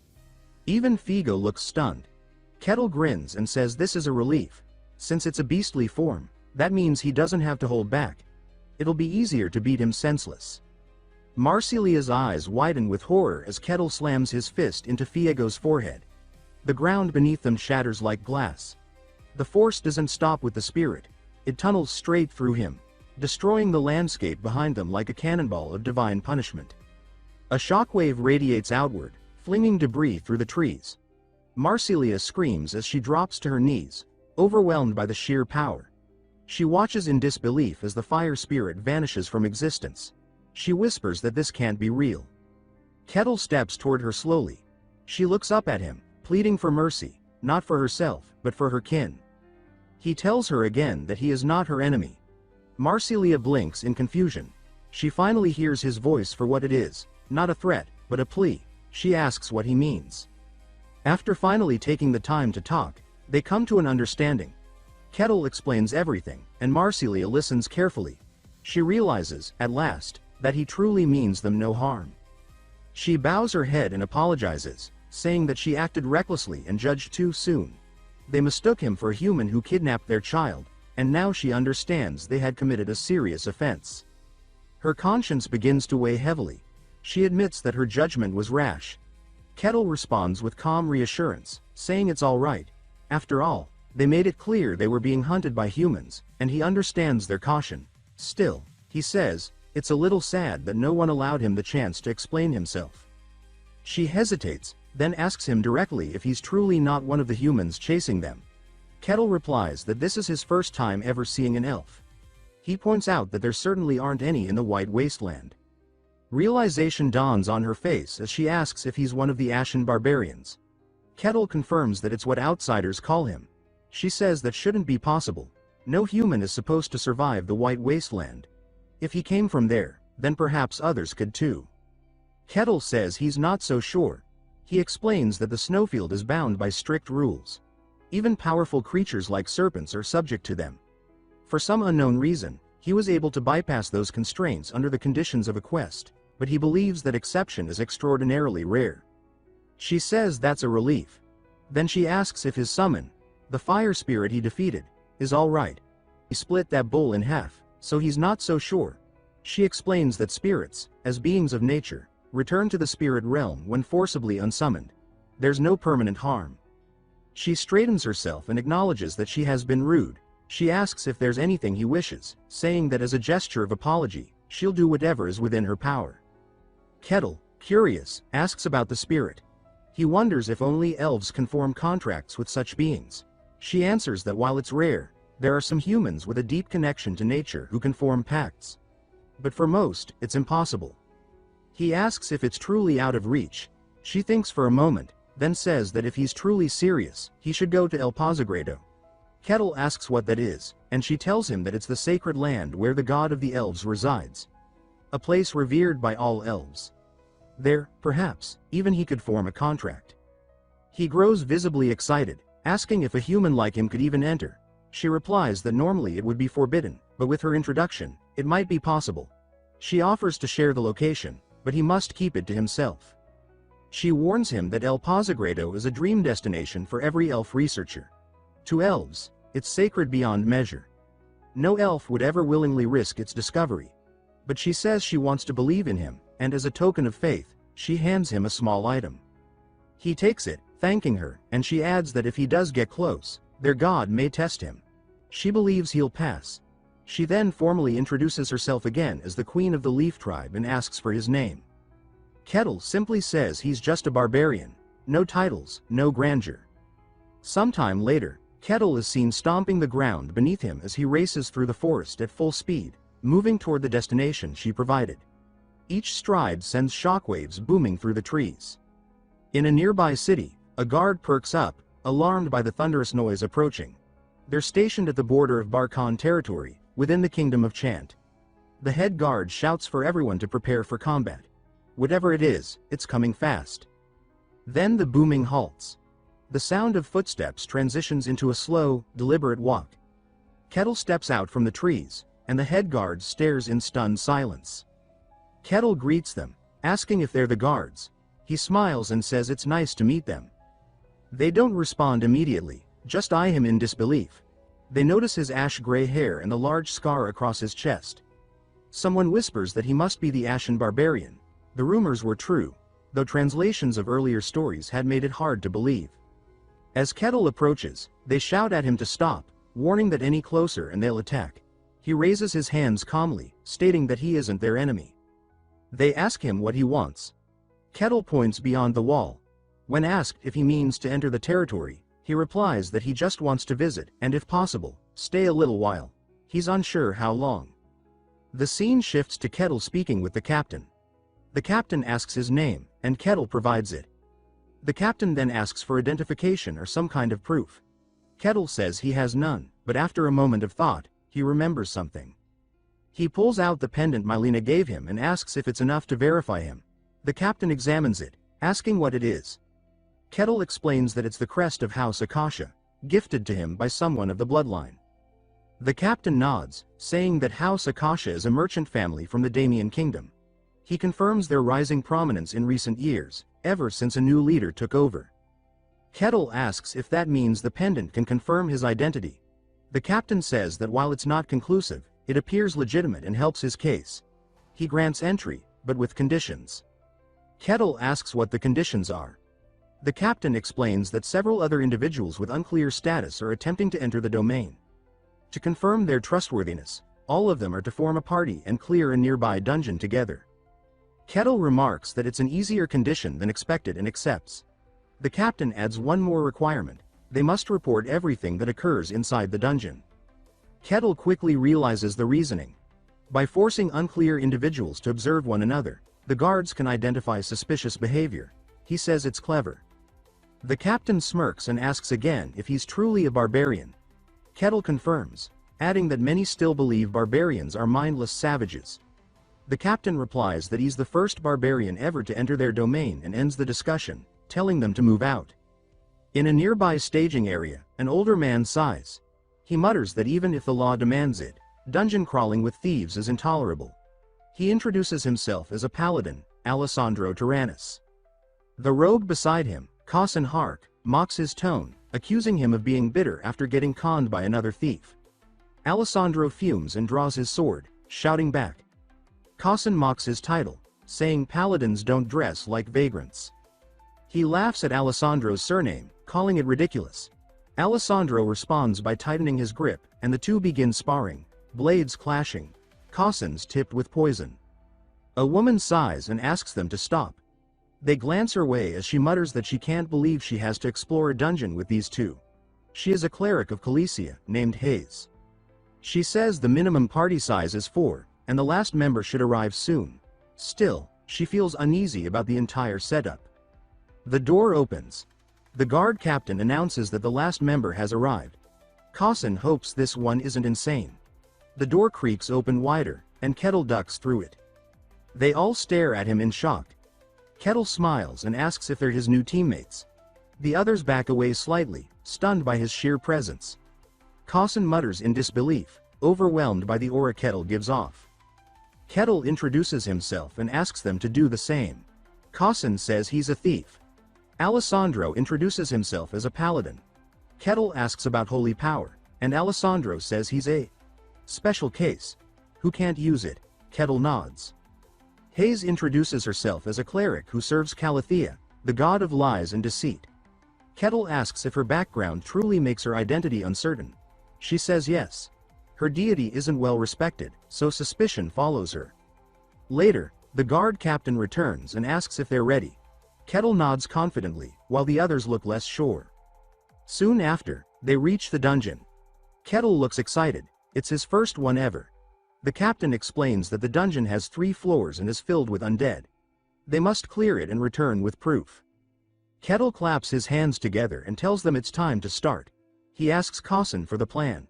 Even Figo looks stunned. Kettle grins and says this is a relief. Since it's a beastly form, that means he doesn't have to hold back. It'll be easier to beat him senseless. Marsilia's eyes widen with horror as Kettle slams his fist into Figo's forehead. The ground beneath them shatters like glass. The force doesn't stop with the spirit. It tunnels straight through him, destroying the landscape behind them like a cannonball of divine punishment. A shockwave radiates outward, flinging debris through the trees. Marsilia screams as she drops to her knees, overwhelmed by the sheer power. She watches in disbelief as the fire spirit vanishes from existence. She whispers that this can't be real. Kettle steps toward her slowly. She looks up at him, pleading for mercy, not for herself, but for her kin. He tells her again that he is not her enemy. Marsilia blinks in confusion. She finally hears his voice for what it is, not a threat, but a plea. She asks what he means. After finally taking the time to talk, they come to an understanding. Kettle explains everything, and Marsilia listens carefully. She realizes, at last, that he truly means them no harm. She bows her head and apologizes, saying that she acted recklessly and judged too soon. They mistook him for a human who kidnapped their child, and now she understands they had committed a serious offense. Her conscience begins to weigh heavily. She admits that her judgment was rash. Kettle responds with calm reassurance, saying it's all right. After all, they made it clear they were being hunted by humans, and he understands their caution. Still, he says, it's a little sad that no one allowed him the chance to explain himself. She hesitates, then asks him directly if he's truly not one of the humans chasing them. Kettle replies that this is his first time ever seeing an elf. He points out that there certainly aren't any in the White Wasteland. Realization dawns on her face as she asks if he's one of the Ashen Barbarians. Kettle confirms that it's what outsiders call him. She says that shouldn't be possible. No human is supposed to survive the White Wasteland. If he came from there, then perhaps others could too. Kettle says he's not so sure. He explains that the snowfield is bound by strict rules. Even powerful creatures like serpents are subject to them. For some unknown reason, he was able to bypass those constraints under the conditions of a quest, but he believes that exception is extraordinarily rare. She says that's a relief. Then she asks if his summon, the fire spirit he defeated, is all right. He split that bull in half, so he's not so sure. She explains that spirits, as beings of nature, return to the spirit realm when forcibly unsummoned. There's no permanent harm. She straightens herself and acknowledges that she has been rude. She asks if there's anything he wishes, saying that as a gesture of apology, she'll do whatever is within her power. Kettle, curious, asks about the spirit. He wonders if only elves can form contracts with such beings. She answers that while it's rare, there are some humans with a deep connection to nature who can form pacts. But for most, it's impossible. He asks if it's truly out of reach. She thinks for a moment, then says that if he's truly serious, he should go to El Pazagrado. Kettle asks what that is, and she tells him that it's the sacred land where the god of the elves resides. A place revered by all elves. There, perhaps, even he could form a contract. He grows visibly excited, asking if a human like him could even enter. She replies that normally it would be forbidden, but with her introduction, it might be possible. She offers to share the location, but he must keep it to himself. She warns him that El Pazagrado is a dream destination for every elf researcher. To elves, it's sacred beyond measure. No elf would ever willingly risk its discovery. But she says she wants to believe in him, and as a token of faith, she hands him a small item. He takes it, thanking her, and she adds that if he does get close, their god may test him. She believes he'll pass. She then formally introduces herself again as the queen of the Leaf Tribe and asks for his name. Kettle simply says he's just a barbarian. No titles, no grandeur. Sometime later, Kettle is seen stomping the ground beneath him as he races through the forest at full speed, moving toward the destination she provided. Each stride sends shockwaves booming through the trees. In a nearby city, a guard perks up, alarmed by the thunderous noise approaching. They're stationed at the border of Barkan territory, within the Kingdom of Chant. The head guard shouts for everyone to prepare for combat. Whatever it is, it's coming fast. Then the booming halts. The sound of footsteps transitions into a slow, deliberate walk. Kettle steps out from the trees, and the head guard stares in stunned silence. Kettle greets them, asking if they're the guards. He smiles and says it's nice to meet them. They don't respond immediately, just eye him in disbelief. They notice his ash-gray hair and the large scar across his chest. Someone whispers that he must be the Ashen Barbarian. The rumors were true, though translations of earlier stories had made it hard to believe. As Kettle approaches, they shout at him to stop, warning that any closer and they'll attack. He raises his hands calmly, stating that he isn't their enemy. They ask him what he wants. Kettle points beyond the wall. When asked if he means to enter the territory, he replies that he just wants to visit, and if possible, stay a little while. He's unsure how long. The scene shifts to Kettle speaking with the captain. The captain asks his name, and Kettle provides it. The captain then asks for identification or some kind of proof. Kettle says he has none, but after a moment of thought, he remembers something. He pulls out the pendant Mylena gave him and asks if it's enough to verify him. The captain examines it, asking what it is. Kettle explains that it's the crest of House Akasha, gifted to him by someone of the bloodline. The captain nods, saying that House Akasha is a merchant family from the Damian Kingdom. He confirms their rising prominence in recent years, ever since a new leader took over. Kettle asks if that means the pendant can confirm his identity. The captain says that while it's not conclusive, it appears legitimate and helps his case. He grants entry, but with conditions. Kettle asks what the conditions are. The captain explains that several other individuals with unclear status are attempting to enter the domain. To confirm their trustworthiness, all of them are to form a party and clear a nearby dungeon together. Kettle remarks that it's an easier condition than expected and accepts. The captain adds one more requirement: they must report everything that occurs inside the dungeon. Kettle quickly realizes the reasoning. By forcing unclear individuals to observe one another, the guards can identify suspicious behavior. He says it's clever. The captain smirks and asks again if he's truly a barbarian. Kettle confirms, adding that many still believe barbarians are mindless savages. The captain replies that he's the first barbarian ever to enter their domain and ends the discussion, telling them to move out. In a nearby staging area, an older man sighs. He mutters that even if the law demands it, dungeon crawling with thieves is intolerable. He introduces himself as a paladin, Alessandro Tyrannus. The rogue beside him, Cossin Hark, mocks his tone, accusing him of being bitter after getting conned by another thief. Alessandro fumes and draws his sword, shouting back. Cossin mocks his title, saying paladins don't dress like vagrants. He laughs at Alessandro's surname, calling it ridiculous. Alessandro responds by tightening his grip, and the two begin sparring, blades clashing, Cossin's tipped with poison. A woman sighs and asks them to stop. They glance her way as she mutters that she can't believe she has to explore a dungeon with these two. She is a cleric of Calesia, named Hayes. She says the minimum party size is 4, and the last member should arrive soon. Still, she feels uneasy about the entire setup. The door opens. The guard captain announces that the last member has arrived. Kausen hopes this one isn't insane. The door creaks open wider, and Kettle ducks through it. They all stare at him in shock. Kettle smiles and asks if they're his new teammates. The others back away slightly, stunned by his sheer presence. Kausen mutters in disbelief, overwhelmed by the aura Kettle gives off. Kettle introduces himself and asks them to do the same. Kausen says he's a thief. Alessandro introduces himself as a paladin. Kettle asks about holy power, and Alessandro says he's a special case. Who can't use it? Kettle nods. Hayes introduces herself as a cleric who serves Calathea, the god of lies and deceit. Kettle asks if her background truly makes her identity uncertain. She says yes. Her deity isn't well respected, so suspicion follows her. Later, the guard captain returns and asks if they're ready. Kettle nods confidently, while the others look less sure. Soon after, they reach the dungeon. Kettle looks excited. It's his first one ever. The captain explains that the dungeon has 3 floors and is filled with undead. They must clear it and return with proof. Kettle claps his hands together and tells them it's time to start. He asks Kausen for the plan.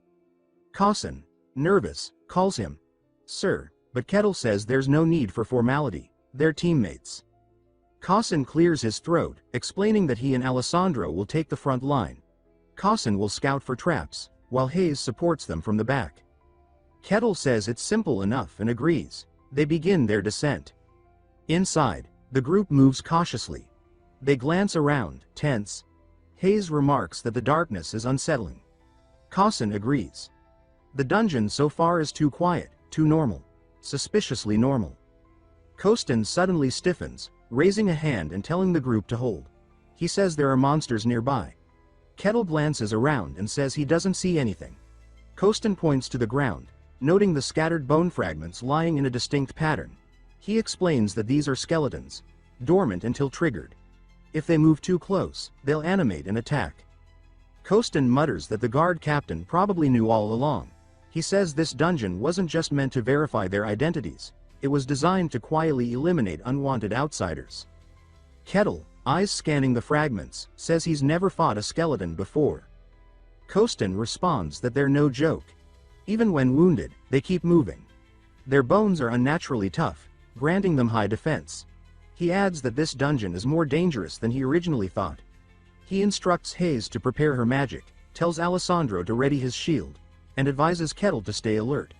Kausen, nervous, calls him Sir, but Kettle says there's no need for formality, they're teammates. Kausen clears his throat, explaining that he and Alessandro will take the front line. Kausen will scout for traps, while Hayes supports them from the back. Kettle says it's simple enough and agrees. They begin their descent. Inside, the group moves cautiously. They glance around, tense. Hayes remarks that the darkness is unsettling. Kausen agrees. The dungeon so far is too quiet, too normal. Suspiciously normal. Kostin suddenly stiffens, raising a hand and telling the group to hold. He says there are monsters nearby. Kettle glances around and says he doesn't see anything. Kostin points to the ground, noting the scattered bone fragments lying in a distinct pattern. He explains that these are skeletons, dormant until triggered. If they move too close, they'll animate and attack. Kostin mutters that the guard captain probably knew all along. He says this dungeon wasn't just meant to verify their identities, it was designed to quietly eliminate unwanted outsiders. Kettle, eyes scanning the fragments, says he's never fought a skeleton before. Kostin responds that they're no joke. Even when wounded, they keep moving. Their bones are unnaturally tough, granting them high defense. He adds that this dungeon is more dangerous than he originally thought. He instructs Hayes to prepare her magic, tells Alessandro to ready his shield, and advises Kettle to stay alert.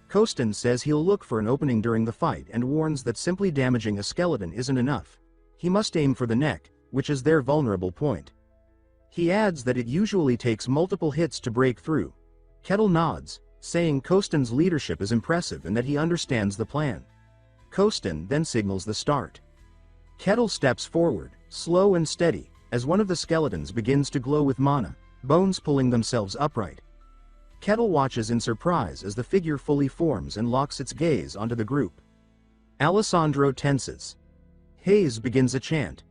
Kostin says he'll look for an opening during the fight and warns that simply damaging a skeleton isn't enough. He must aim for the neck, which is their vulnerable point. He adds that it usually takes multiple hits to break through. Kettle nods, saying Kostin's leadership is impressive and that he understands the plan. Kostin then signals the start. Kettle steps forward, slow and steady, as one of the skeletons begins to glow with mana, bones pulling themselves upright. Kettle watches in surprise as the figure fully forms and locks its gaze onto the group. Alessandro tenses. Hayes begins a chant.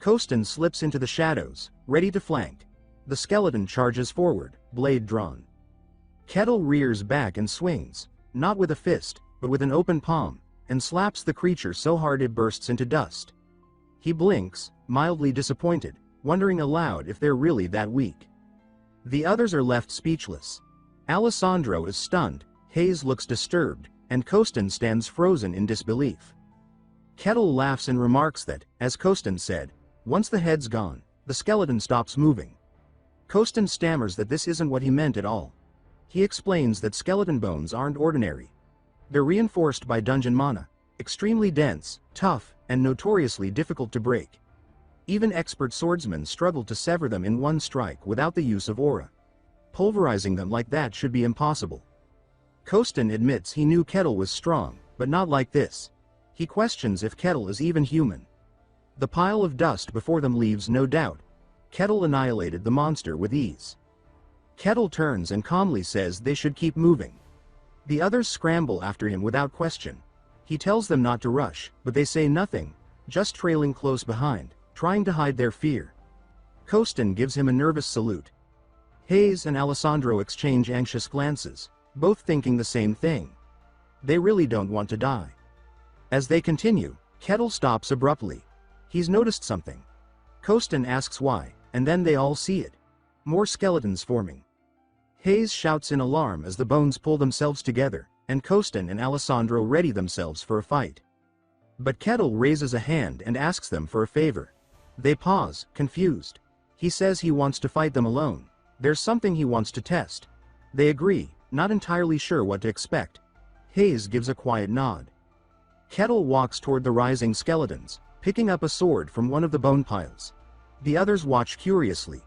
Kostin slips into the shadows, ready to flank. The skeleton charges forward, blade drawn. Kettle rears back and swings, not with a fist, but with an open palm, and slaps the creature so hard it bursts into dust. He blinks, mildly disappointed, wondering aloud if they're really that weak. The others are left speechless. Alessandro is stunned, Hayes looks disturbed, and Kostin stands frozen in disbelief. Kettle laughs and remarks that, as Kostin said, once the head's gone, the skeleton stops moving. Kostin stammers that this isn't what he meant at all. He explains that skeleton bones aren't ordinary. They're reinforced by dungeon mana, extremely dense, tough, and notoriously difficult to break. Even expert swordsmen struggle to sever them in one strike without the use of aura. Pulverizing them like that should be impossible. Kostin admits he knew Kettle was strong, but not like this. He questions if Kettle is even human. The pile of dust before them leaves no doubt. Kettle annihilated the monster with ease. Kettle turns and calmly says they should keep moving. The others scramble after him without question. He tells them not to rush, but they say nothing, just trailing close behind, trying to hide their fear. Kostin gives him a nervous salute. Hayes and Alessandro exchange anxious glances, both thinking the same thing. They really don't want to die. As they continue, Kettle stops abruptly. He's noticed something. Kostin asks why, and then they all see it. More skeletons forming. Hayes shouts in alarm as the bones pull themselves together, and Kostin and Alessandro ready themselves for a fight. But Kettle raises a hand and asks them for a favor. They pause, confused. He says he wants to fight them alone. There's something he wants to test. They agree, not entirely sure what to expect. Hayes gives a quiet nod. Kettle walks toward the rising skeletons, picking up a sword from one of the bone piles. The others watch curiously.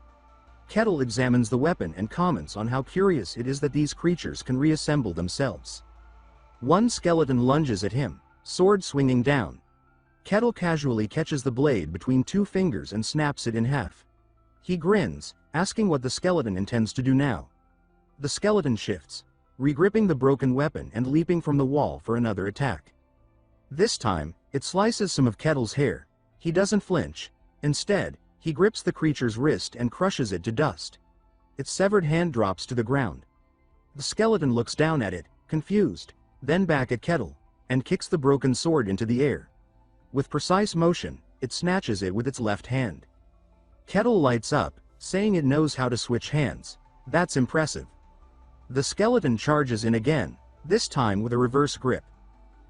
Kettle examines the weapon and comments on how curious it is that these creatures can reassemble themselves. One skeleton lunges at him, sword swinging down. Kettle casually catches the blade between two fingers and snaps it in half. He grins, asking what the skeleton intends to do now. The skeleton shifts, regripping the broken weapon and leaping from the wall for another attack. This time, it slices some of Kettle's hair. He doesn't flinch. Instead, he grips the creature's wrist and crushes it to dust. Its severed hand drops to the ground. The skeleton looks down at it, confused, then back at Kettle, and kicks the broken sword into the air. With precise motion, it snatches it with its left hand. Kettle lights up, saying it knows how to switch hands. That's impressive. The skeleton charges in again, this time with a reverse grip.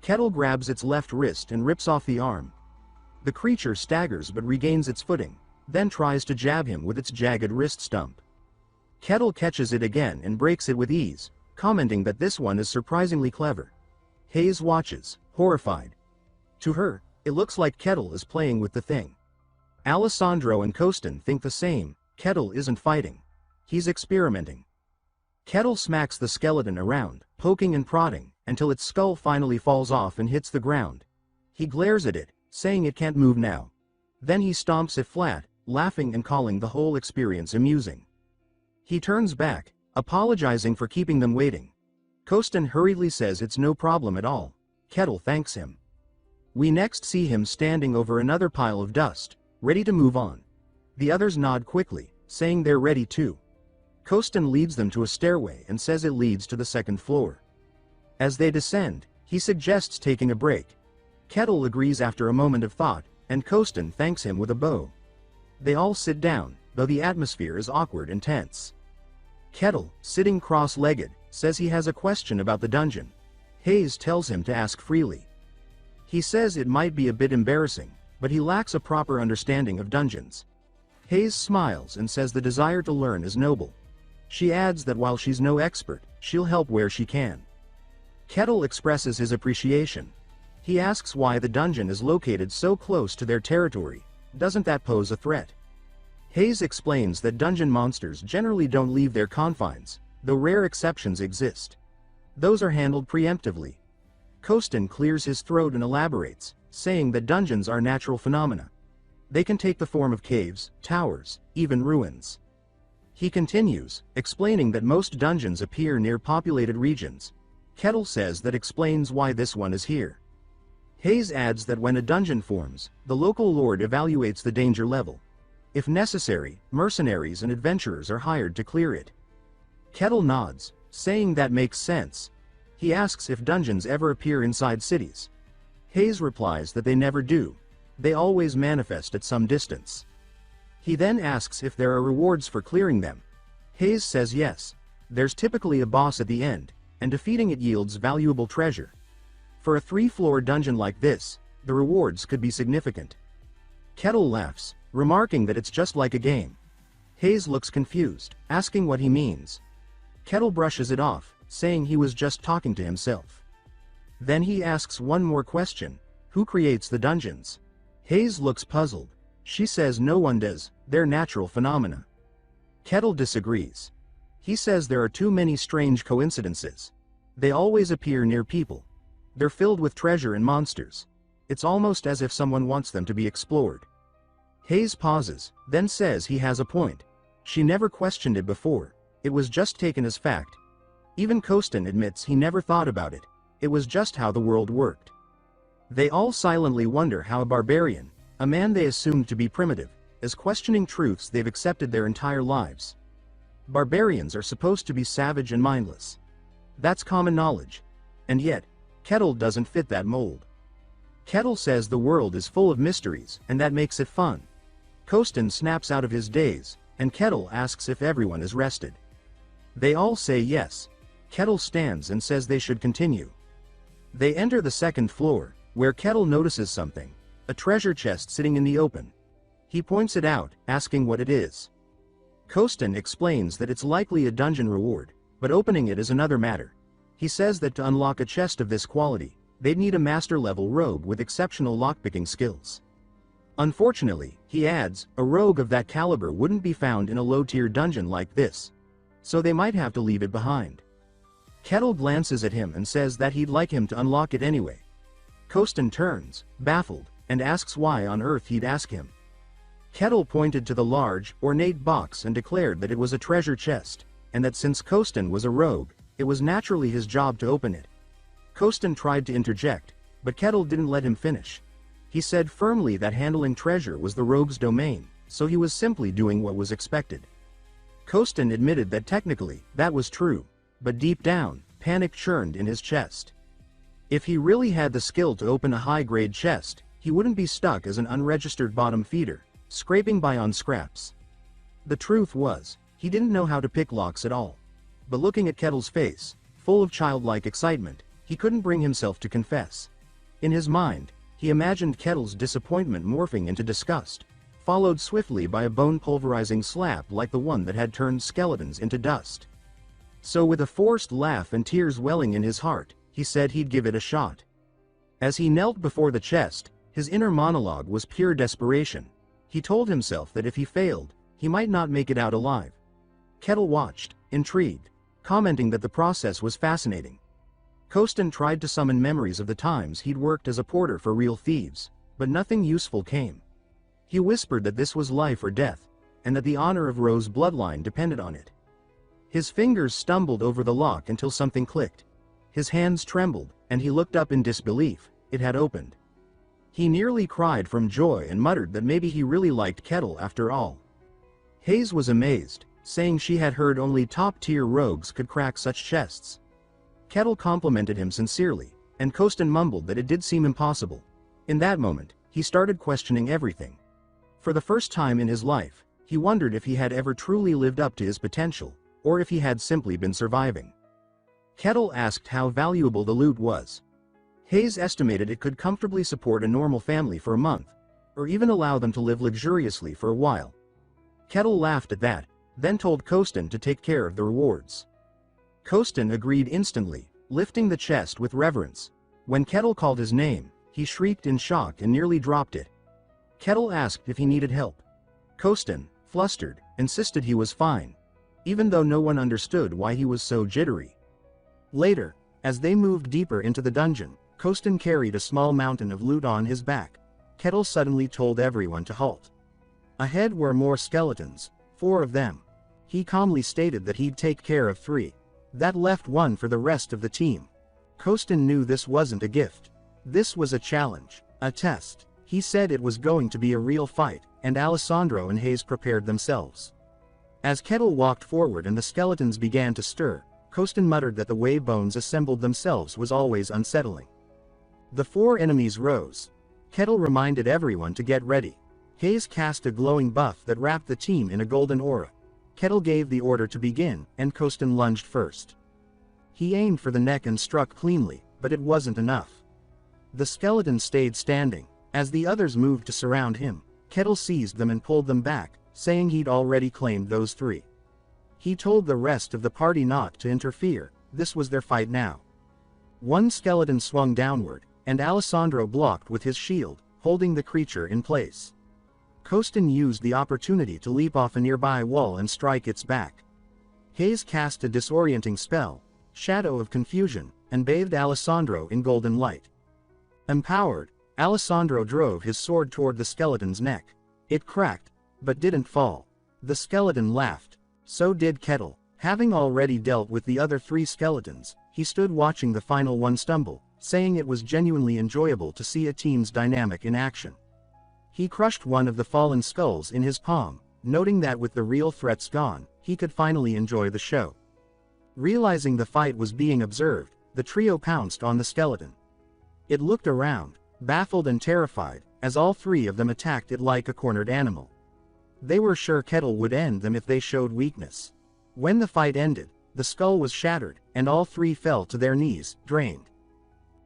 Kettle grabs its left wrist and rips off the arm. The creature staggers but regains its footing, then tries to jab him with its jagged wrist stump. Kettle catches it again and breaks it with ease, commenting that this one is surprisingly clever. Hayes watches, horrified. To her, it looks like Kettle is playing with the thing. Alessandro and Kostin think the same. Kettle isn't fighting. He's experimenting. Kettle smacks the skeleton around, poking and prodding, until its skull finally falls off and hits the ground. He glares at it, saying it can't move now. Then he stomps it flat, laughing and calling the whole experience amusing. He turns back, apologizing for keeping them waiting. Kostin hurriedly says it's no problem at all. Kettle thanks him. We next see him standing over another pile of dust, ready to move on. The others nod quickly, saying they're ready too. Kostin leads them to a stairway and says it leads to the second floor. As they descend, he suggests taking a break. Kettle agrees after a moment of thought, and Kostin thanks him with a bow. They all sit down, though the atmosphere is awkward and tense. Kettle, sitting cross-legged, says he has a question about the dungeon. Hayes tells him to ask freely. He says it might be a bit embarrassing, but he lacks a proper understanding of dungeons. Hayes smiles and says the desire to learn is noble. She adds that while she's no expert, she'll help where she can. Kettle expresses his appreciation. He asks why the dungeon is located so close to their territory. Doesn't that pose a threat? Hayes explains that dungeon monsters generally don't leave their confines, though rare exceptions exist. Those are handled preemptively. Kostin clears his throat and elaborates, saying that dungeons are natural phenomena. They can take the form of caves, towers, even ruins. He continues, explaining that most dungeons appear near populated regions. Kettle says that explains why this one is here. Hayes adds that when a dungeon forms, the local lord evaluates the danger level. If necessary, mercenaries and adventurers are hired to clear it. Kettle nods, saying that makes sense. He asks if dungeons ever appear inside cities. Hayes replies that they never do. They always manifest at some distance. He then asks if there are rewards for clearing them. Hayes says yes. There's typically a boss at the end, and defeating it yields valuable treasure. For a 3-floor dungeon like this, the rewards could be significant. Kettle laughs, remarking that it's just like a game. Hayes looks confused, asking what he means. Kettle brushes it off, saying he was just talking to himself. Then he asks one more question: who creates the dungeons? Hayes looks puzzled. She says no one does, they're natural phenomena. Kettle disagrees. He says there are too many strange coincidences. They always appear near people. They're filled with treasure and monsters. It's almost as if someone wants them to be explored. Hayes pauses, then says he has a point. She never questioned it before. It was just taken as fact. Even Kostin admits he never thought about it. It was just how the world worked. They all silently wonder how a barbarian, a man they assumed to be primitive, is questioning truths they've accepted their entire lives. Barbarians are supposed to be savage and mindless. That's common knowledge. And yet, Kettle doesn't fit that mold. Kettle says the world is full of mysteries, and that makes it fun. Kostin snaps out of his daze, and Kettle asks if everyone is rested. They all say yes. Kettle stands and says they should continue. They enter the second floor, where Kettle notices something, a treasure chest sitting in the open. He points it out, asking what it is. Kostin explains that it's likely a dungeon reward, but opening it is another matter. He says that to unlock a chest of this quality, they'd need a master-level rogue with exceptional lockpicking skills. Unfortunately, he adds, a rogue of that caliber wouldn't be found in a low-tier dungeon like this, so they might have to leave it behind. Kettle glances at him and says that he'd like him to unlock it anyway. Kostin turns, baffled, and asks why on earth he'd ask him. Kettle pointed to the large, ornate box and declared that it was a treasure chest, and that since Kostin was a rogue, it was naturally his job to open it. Kostin tried to interject, but Kettle didn't let him finish. He said firmly that handling treasure was the rogue's domain, so he was simply doing what was expected. Kostin admitted that technically, that was true, but deep down, panic churned in his chest. If he really had the skill to open a high-grade chest, he wouldn't be stuck as an unregistered bottom feeder, scraping by on scraps. The truth was, he didn't know how to pick locks at all. But looking at Kettle's face, full of childlike excitement, he couldn't bring himself to confess. In his mind, he imagined Kettle's disappointment morphing into disgust, followed swiftly by a bone-pulverizing slap like the one that had turned skeletons into dust. So with a forced laugh and tears welling in his heart, he said he'd give it a shot. As he knelt before the chest, his inner monologue was pure desperation. He told himself that if he failed, he might not make it out alive. Kettle watched, intrigued, commenting that the process was fascinating. Kostin tried to summon memories of the times he'd worked as a porter for real thieves, but nothing useful came. He whispered that this was life or death, and that the honor of Rose's bloodline depended on it. His fingers stumbled over the lock until something clicked. His hands trembled, and he looked up in disbelief. It had opened. He nearly cried from joy and muttered that maybe he really liked Kettle after all. Hayes was amazed, saying she had heard only top-tier rogues could crack such chests. Kettle complimented him sincerely, and Kostin mumbled that it did seem impossible. In that moment, he started questioning everything. For the first time in his life, he wondered if he had ever truly lived up to his potential, or if he had simply been surviving. Kettle asked how valuable the loot was. Hayes estimated it could comfortably support a normal family for a month, or even allow them to live luxuriously for a while. Kettle laughed at that, then told Kostin to take care of the rewards. Kostin agreed instantly, lifting the chest with reverence. When Kettle called his name, he shrieked in shock and nearly dropped it. Kettle asked if he needed help. Kostin, flustered, insisted he was fine, even though no one understood why he was so jittery. Later, as they moved deeper into the dungeon, Kostin carried a small mountain of loot on his back. Kettle suddenly told everyone to halt. Ahead were more skeletons, 4 of them. He calmly stated that he'd take care of 3. That left 1 for the rest of the team. Kostin knew this wasn't a gift. This was a challenge, a test. He said it was going to be a real fight, and Alessandro and Hayes prepared themselves. As Kettle walked forward and the skeletons began to stir, Kostin muttered that the way bones assembled themselves was always unsettling. The 4 enemies rose. Kettle reminded everyone to get ready. Hayes cast a glowing buff that wrapped the team in a golden aura. Kettle gave the order to begin, and Kostin lunged first. He aimed for the neck and struck cleanly, but it wasn't enough. The skeletons stayed standing. As the others moved to surround him, Kettle seized them and pulled them back, saying he'd already claimed those 3. He told the rest of the party not to interfere, this was their fight now. 1 skeleton swung downward, and Alessandro blocked with his shield, holding the creature in place. Kostin used the opportunity to leap off a nearby wall and strike its back. Hayes cast a disorienting spell, Shadow of Confusion, and bathed Alessandro in golden light. Empowered, Alessandro drove his sword toward the skeleton's neck. It cracked, but didn't fall. The skeleton laughed. So did Kettle. Having already dealt with the other 3 skeletons, he stood watching the final one stumble, saying it was genuinely enjoyable to see a team's dynamic in action. He crushed one of the fallen skulls in his palm, noting that with the real threats gone, he could finally enjoy the show. Realizing the fight was being observed, the trio pounced on the skeleton. It looked around, baffled and terrified, as all 3 of them attacked it like a cornered animal. They were sure Kettle would end them if they showed weakness. When the fight ended, the skull was shattered, and all three fell to their knees, drained.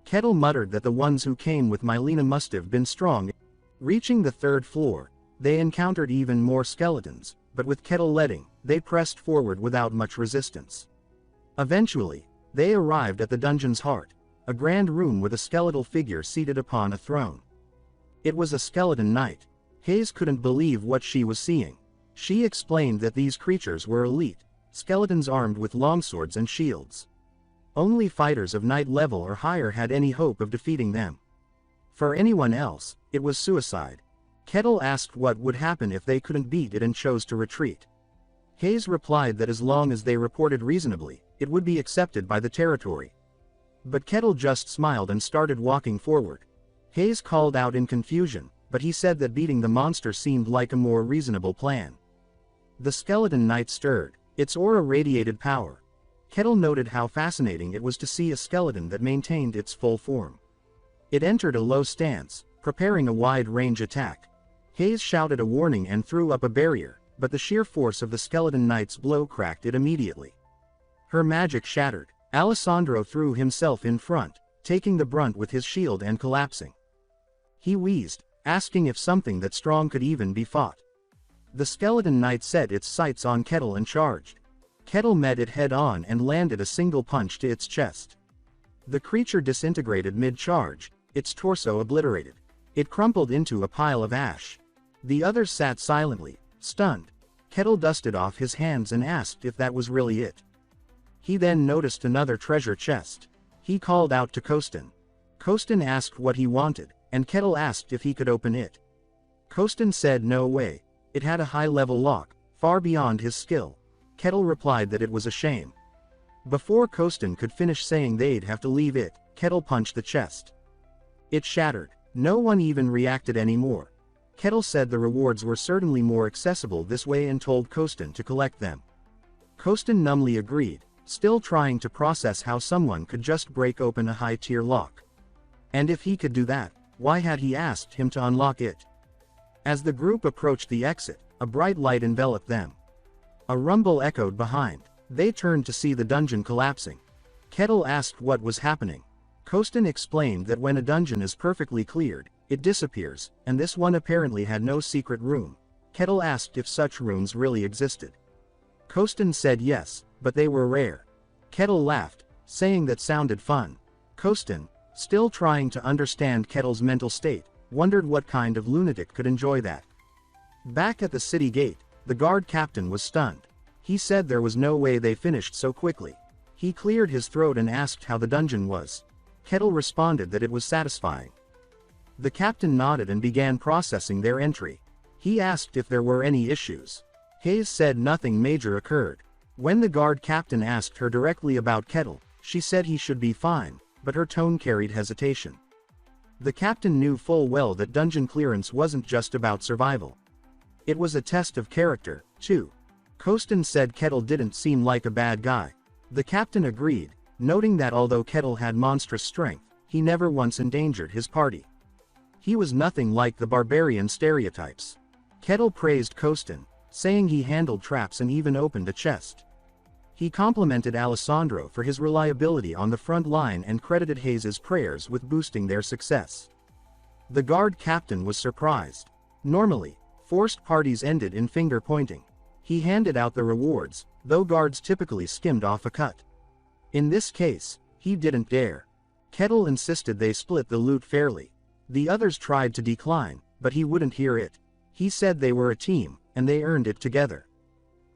Kettle muttered that the ones who came with Mylena must have been strong. Reaching the third floor, they encountered even more skeletons, but with Kettle leading, they pressed forward without much resistance. Eventually, they arrived at the dungeon's heart, a grand room with a skeletal figure seated upon a throne. It was a skeleton knight. Hayes couldn't believe what she was seeing. She explained that these creatures were elite, skeletons armed with longswords and shields. Only fighters of knight level or higher had any hope of defeating them. For anyone else, it was suicide. Kettle asked what would happen if they couldn't beat it and chose to retreat. Hayes replied that as long as they reported reasonably, it would be accepted by the territory. But Kettle just smiled and started walking forward. Hayes called out in confusion, but he said that beating the monster seemed like a more reasonable plan. The skeleton knight stirred. Its aura radiated power. Kettle noted how fascinating it was to see a skeleton that maintained its full form. It entered a low stance, preparing a wide-range attack. Hayes shouted a warning and threw up a barrier, but the sheer force of the skeleton knight's blow cracked it immediately. Her magic shattered. Alessandro threw himself in front, taking the brunt with his shield and collapsing. He wheezed, asking if something that strong could even be fought. The skeleton knight set its sights on Kettle and charged. Kettle met it head-on and landed a single punch to its chest. The creature disintegrated mid-charge, its torso obliterated. It crumpled into a pile of ash. The others sat silently, stunned. Kettle dusted off his hands and asked if that was really it. He then noticed another treasure chest. He called out to Kostin. Kostin asked what he wanted, and Kettle asked if he could open it. Kostin said no way. It had a high-level lock, far beyond his skill. Kettle replied that it was a shame. Before Kostin could finish saying they'd have to leave it, Kettle punched the chest. It shattered. No one even reacted anymore. Kettle said the rewards were certainly more accessible this way and told Kostin to collect them. Kostin numbly agreed, still trying to process how someone could just break open a high-tier lock. And if he could do that, why had he asked him to unlock it? As the group approached the exit, a bright light enveloped them. A rumble echoed behind. They turned to see the dungeon collapsing. Kettle asked what was happening. Kostin explained that when a dungeon is perfectly cleared, it disappears, and this one apparently had no secret room. Kettle asked if such rooms really existed. Kostin said yes, but they were rare. Kettle laughed, saying that sounded fun. Kostin, still trying to understand Kettle's mental state, wondered what kind of lunatic could enjoy that. Back at the city gate, the guard captain was stunned. He said there was no way they finished so quickly. He cleared his throat and asked how the dungeon was. Kettle responded that it was satisfying. The captain nodded and began processing their entry. He asked if there were any issues. Hayes said nothing major occurred. When the guard captain asked her directly about Kettle, she said he should be fine, but her tone carried hesitation. The captain knew full well that dungeon clearance wasn't just about survival. It was a test of character, too. Kostin said Kettle didn't seem like a bad guy. The captain agreed, noting that although Kettle had monstrous strength, he never once endangered his party. He was nothing like the barbarian stereotypes. Kettle praised Kostin, saying he handled traps and even opened a chest. He complimented Alessandro for his reliability on the front line and credited Hayes's prayers with boosting their success. The guard captain was surprised. Normally, forced parties ended in finger-pointing. He handed out the rewards, though guards typically skimmed off a cut. In this case, he didn't dare. Kettle insisted they split the loot fairly. The others tried to decline, but he wouldn't hear it. He said they were a team, and they earned it together.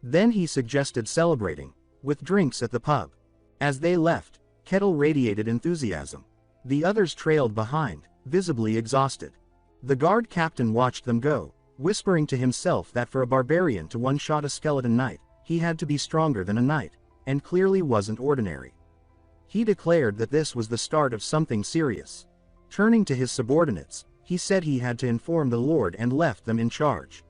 Then he suggested celebrating, with drinks at the pub. As they left, Kettle radiated enthusiasm. The others trailed behind, visibly exhausted. The guard captain watched them go, whispering to himself that for a barbarian to one-shot a skeleton knight, he had to be stronger than a knight, and clearly wasn't ordinary. He declared that this was the start of something serious. Turning to his subordinates, he said he had to inform the Lord and left them in charge.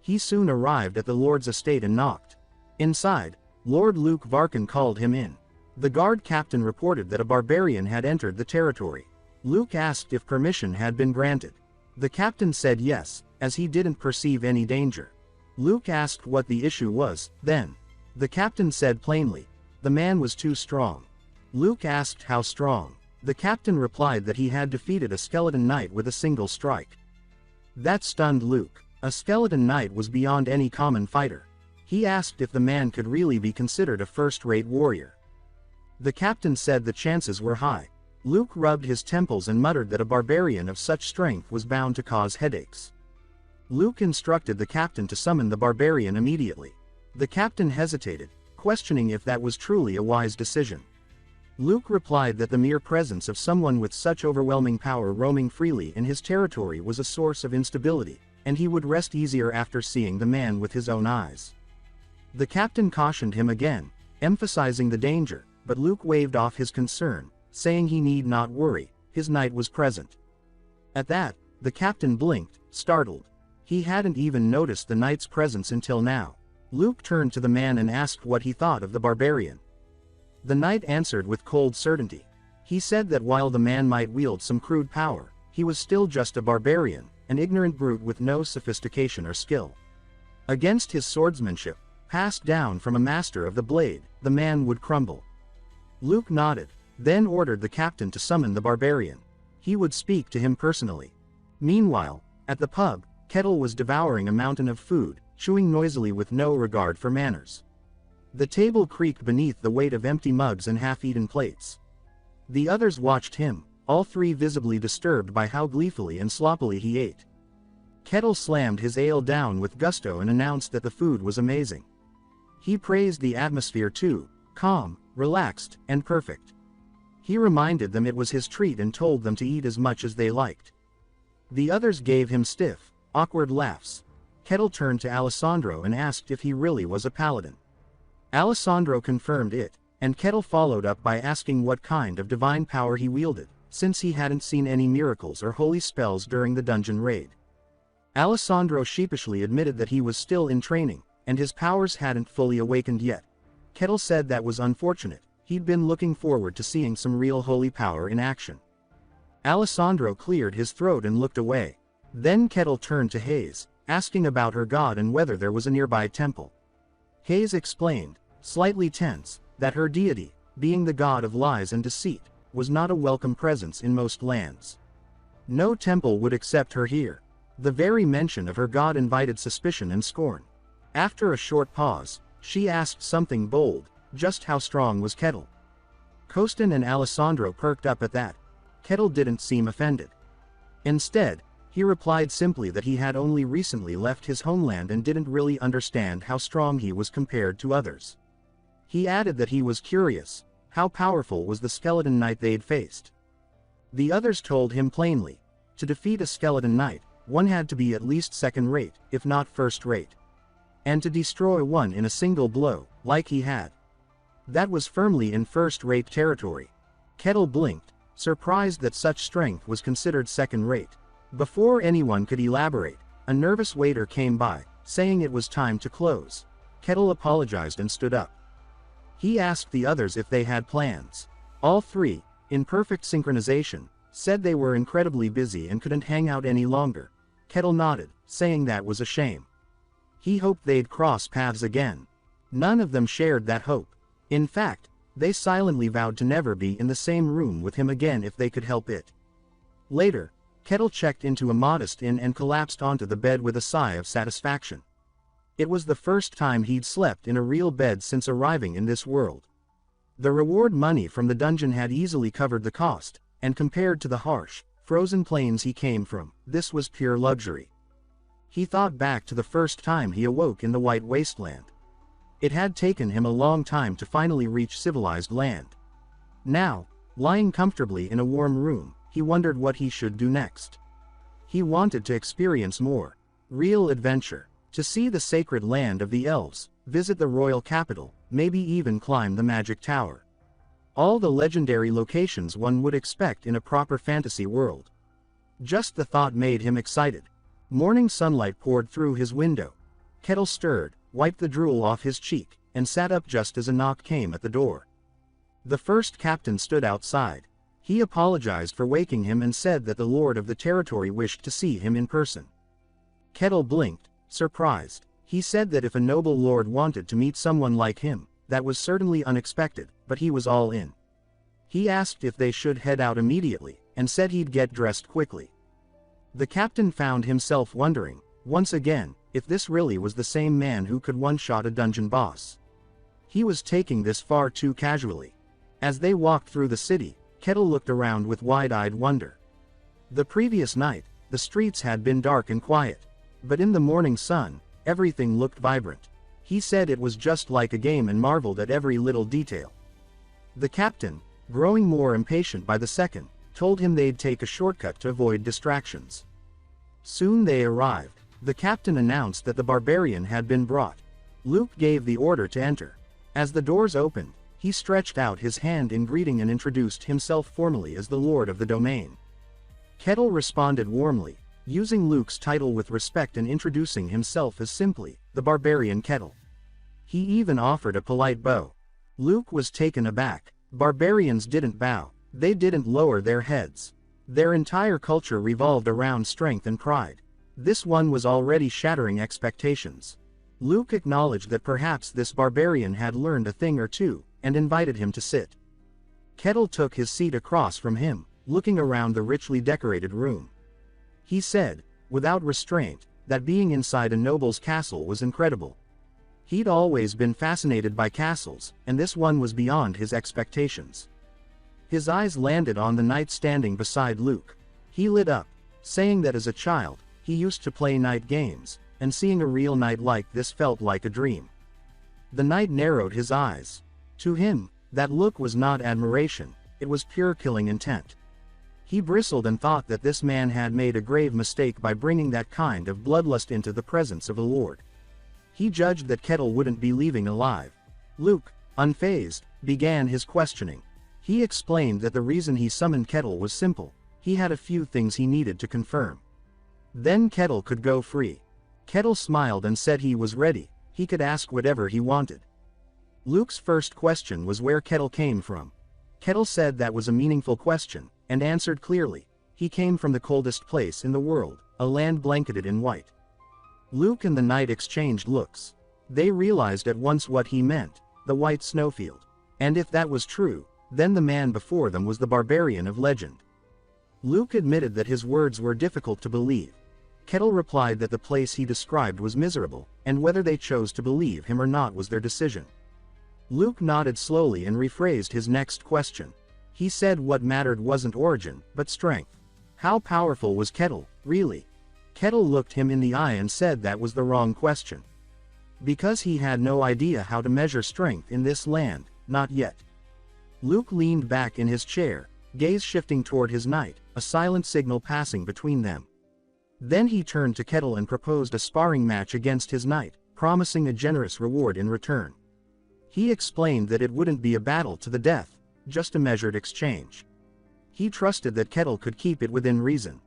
He soon arrived at the Lord's estate and knocked. Inside, Lord Luke Varkin called him in. The guard captain reported that a barbarian had entered the territory. Luke asked if permission had been granted. The captain said yes, as he didn't perceive any danger. Luke asked what the issue was, then. The captain said plainly, the man was too strong. Luke asked how strong. The captain replied that he had defeated a skeleton knight with a single strike. That stunned Luke. A skeleton knight was beyond any common fighter. He asked if the man could really be considered a first-rate warrior. The captain said the chances were high. Luke rubbed his temples and muttered that a barbarian of such strength was bound to cause headaches. Luke instructed the captain to summon the barbarian immediately. The captain hesitated, questioning if that was truly a wise decision. Luke replied that the mere presence of someone with such overwhelming power roaming freely in his territory was a source of instability, and he would rest easier after seeing the man with his own eyes. The captain cautioned him again, emphasizing the danger, but Luke waved off his concern, saying he need not worry, his knight was present. At that, the captain blinked, startled. He hadn't even noticed the knight's presence until now. Luke turned to the man and asked what he thought of the barbarian. The knight answered with cold certainty. He said that while the man might wield some crude power, he was still just a barbarian, an ignorant brute with no sophistication or skill. Against his swordsmanship, passed down from a master of the blade, the man would crumble. Luke nodded, then ordered the captain to summon the barbarian. He would speak to him personally. Meanwhile, at the pub, Kettle was devouring a mountain of food, chewing noisily with no regard for manners. The table creaked beneath the weight of empty mugs and half-eaten plates. The others watched him, all three visibly disturbed by how gleefully and sloppily he ate. Kettle slammed his ale down with gusto and announced that the food was amazing. He praised the atmosphere too, calm, relaxed, and perfect. He reminded them it was his treat and told them to eat as much as they liked. The others gave him stiff, awkward laughs. Kettle turned to Alessandro and asked if he really was a paladin. Alessandro confirmed it, and Kettle followed up by asking what kind of divine power he wielded, since he hadn't seen any miracles or holy spells during the dungeon raid. Alessandro sheepishly admitted that he was still in training, and his powers hadn't fully awakened yet. Kettle said that was unfortunate. He'd been looking forward to seeing some real holy power in action. Alessandro cleared his throat and looked away. Then Kettle turned to Hayes, asking about her god and whether there was a nearby temple. Hayes explained, slightly tense, that her deity, being the god of lies and deceit, was not a welcome presence in most lands. No temple would accept her here. The very mention of her god invited suspicion and scorn. After a short pause, she asked something bold, just how strong was Kettle? Kostin and Alessandro perked up at that. Kettle didn't seem offended. Instead, he replied simply that he had only recently left his homeland and didn't really understand how strong he was compared to others. He added that he was curious, how powerful was the skeleton knight they'd faced? The others told him plainly, to defeat a skeleton knight, one had to be at least second-rate, if not first-rate. And to destroy one in a single blow, like he had. That was firmly in first-rate territory. Kettle blinked, surprised that such strength was considered second-rate. Before anyone could elaborate, a nervous waiter came by, saying it was time to close. Kettle apologized and stood up. He asked the others if they had plans. All three, in perfect synchronization, said they were incredibly busy and couldn't hang out any longer. Kettle nodded, saying that was a shame. He hoped they'd cross paths again. None of them shared that hope. In fact, they silently vowed to never be in the same room with him again if they could help it. Later, Kettle checked into a modest inn and collapsed onto the bed with a sigh of satisfaction. It was the first time he'd slept in a real bed since arriving in this world. The reward money from the dungeon had easily covered the cost, and compared to the harsh, frozen plains he came from, this was pure luxury. He thought back to the first time he awoke in the White Wasteland. It had taken him a long time to finally reach civilized land. Now, lying comfortably in a warm room, he wondered what he should do next. He wanted to experience more real adventure, to see the sacred land of the elves, visit the royal capital, maybe even climb the magic tower. All the legendary locations one would expect in a proper fantasy world. Just the thought made him excited. Morning sunlight poured through his window. Kettle stirred, wiped the drool off his cheek, and sat up just as a knock came at the door. The first captain stood outside. He apologized for waking him and said that the lord of the territory wished to see him in person. Kettle blinked, surprised. He said that if a noble lord wanted to meet someone like him, that was certainly unexpected, but he was all in. He asked if they should head out immediately, and said he'd get dressed quickly. The captain found himself wondering, once again, if this really was the same man who could one-shot a dungeon boss. He was taking this far too casually. As they walked through the city, Kettle looked around with wide-eyed wonder. The previous night, the streets had been dark and quiet. But in the morning sun, everything looked vibrant. He said it was just like a game and marveled at every little detail. The captain, growing more impatient by the second, told him they'd take a shortcut to avoid distractions. Soon they arrived. The captain announced that the barbarian had been brought. Luke gave the order to enter. As the doors opened, he stretched out his hand in greeting and introduced himself formally as the lord of the domain. Kettle responded warmly, using Luke's title with respect and introducing himself as simply, the Barbarian Kettle. He even offered a polite bow. Luke was taken aback. Barbarians didn't bow. They didn't lower their heads. Their entire culture revolved around strength and pride. This one was already shattering expectations. Luke acknowledged that perhaps this barbarian had learned a thing or two, and invited him to sit. Kettle took his seat across from him, looking around the richly decorated room. He said, without restraint, that being inside a noble's castle was incredible. He'd always been fascinated by castles, and this one was beyond his expectations. His eyes landed on the knight standing beside Luke. He lit up, saying that as a child, he used to play knight games, and seeing a real knight like this felt like a dream. The knight narrowed his eyes. To him, that look was not admiration, it was pure killing intent. He bristled and thought that this man had made a grave mistake by bringing that kind of bloodlust into the presence of a lord. He judged that Kettle wouldn't be leaving alive. Luke, unfazed, began his questioning. He explained that the reason he summoned Kettle was simple. He had a few things he needed to confirm. Then Kettle could go free. Kettle smiled and said he was ready. He could ask whatever he wanted. Luke's first question was where Kettle came from. Kettle said that was a meaningful question, and answered clearly. He came from the coldest place in the world, a land blanketed in white. Luke and the knight exchanged looks. They realized at once what he meant, the white snowfield. And if that was true, then the man before them was the barbarian of legend. Luke admitted that his words were difficult to believe. Kettle replied that the place he described was miserable, and whether they chose to believe him or not was their decision. Luke nodded slowly and rephrased his next question. He said what mattered wasn't origin, but strength. How powerful was Kettle, really? Kettle looked him in the eye and said that was the wrong question. Because he had no idea how to measure strength in this land, not yet. Luke leaned back in his chair, gaze shifting toward his knight, a silent signal passing between them. Then he turned to Kettle and proposed a sparring match against his knight, promising a generous reward in return. He explained that it wouldn't be a battle to the death, just a measured exchange. He trusted that Kettle could keep it within reason.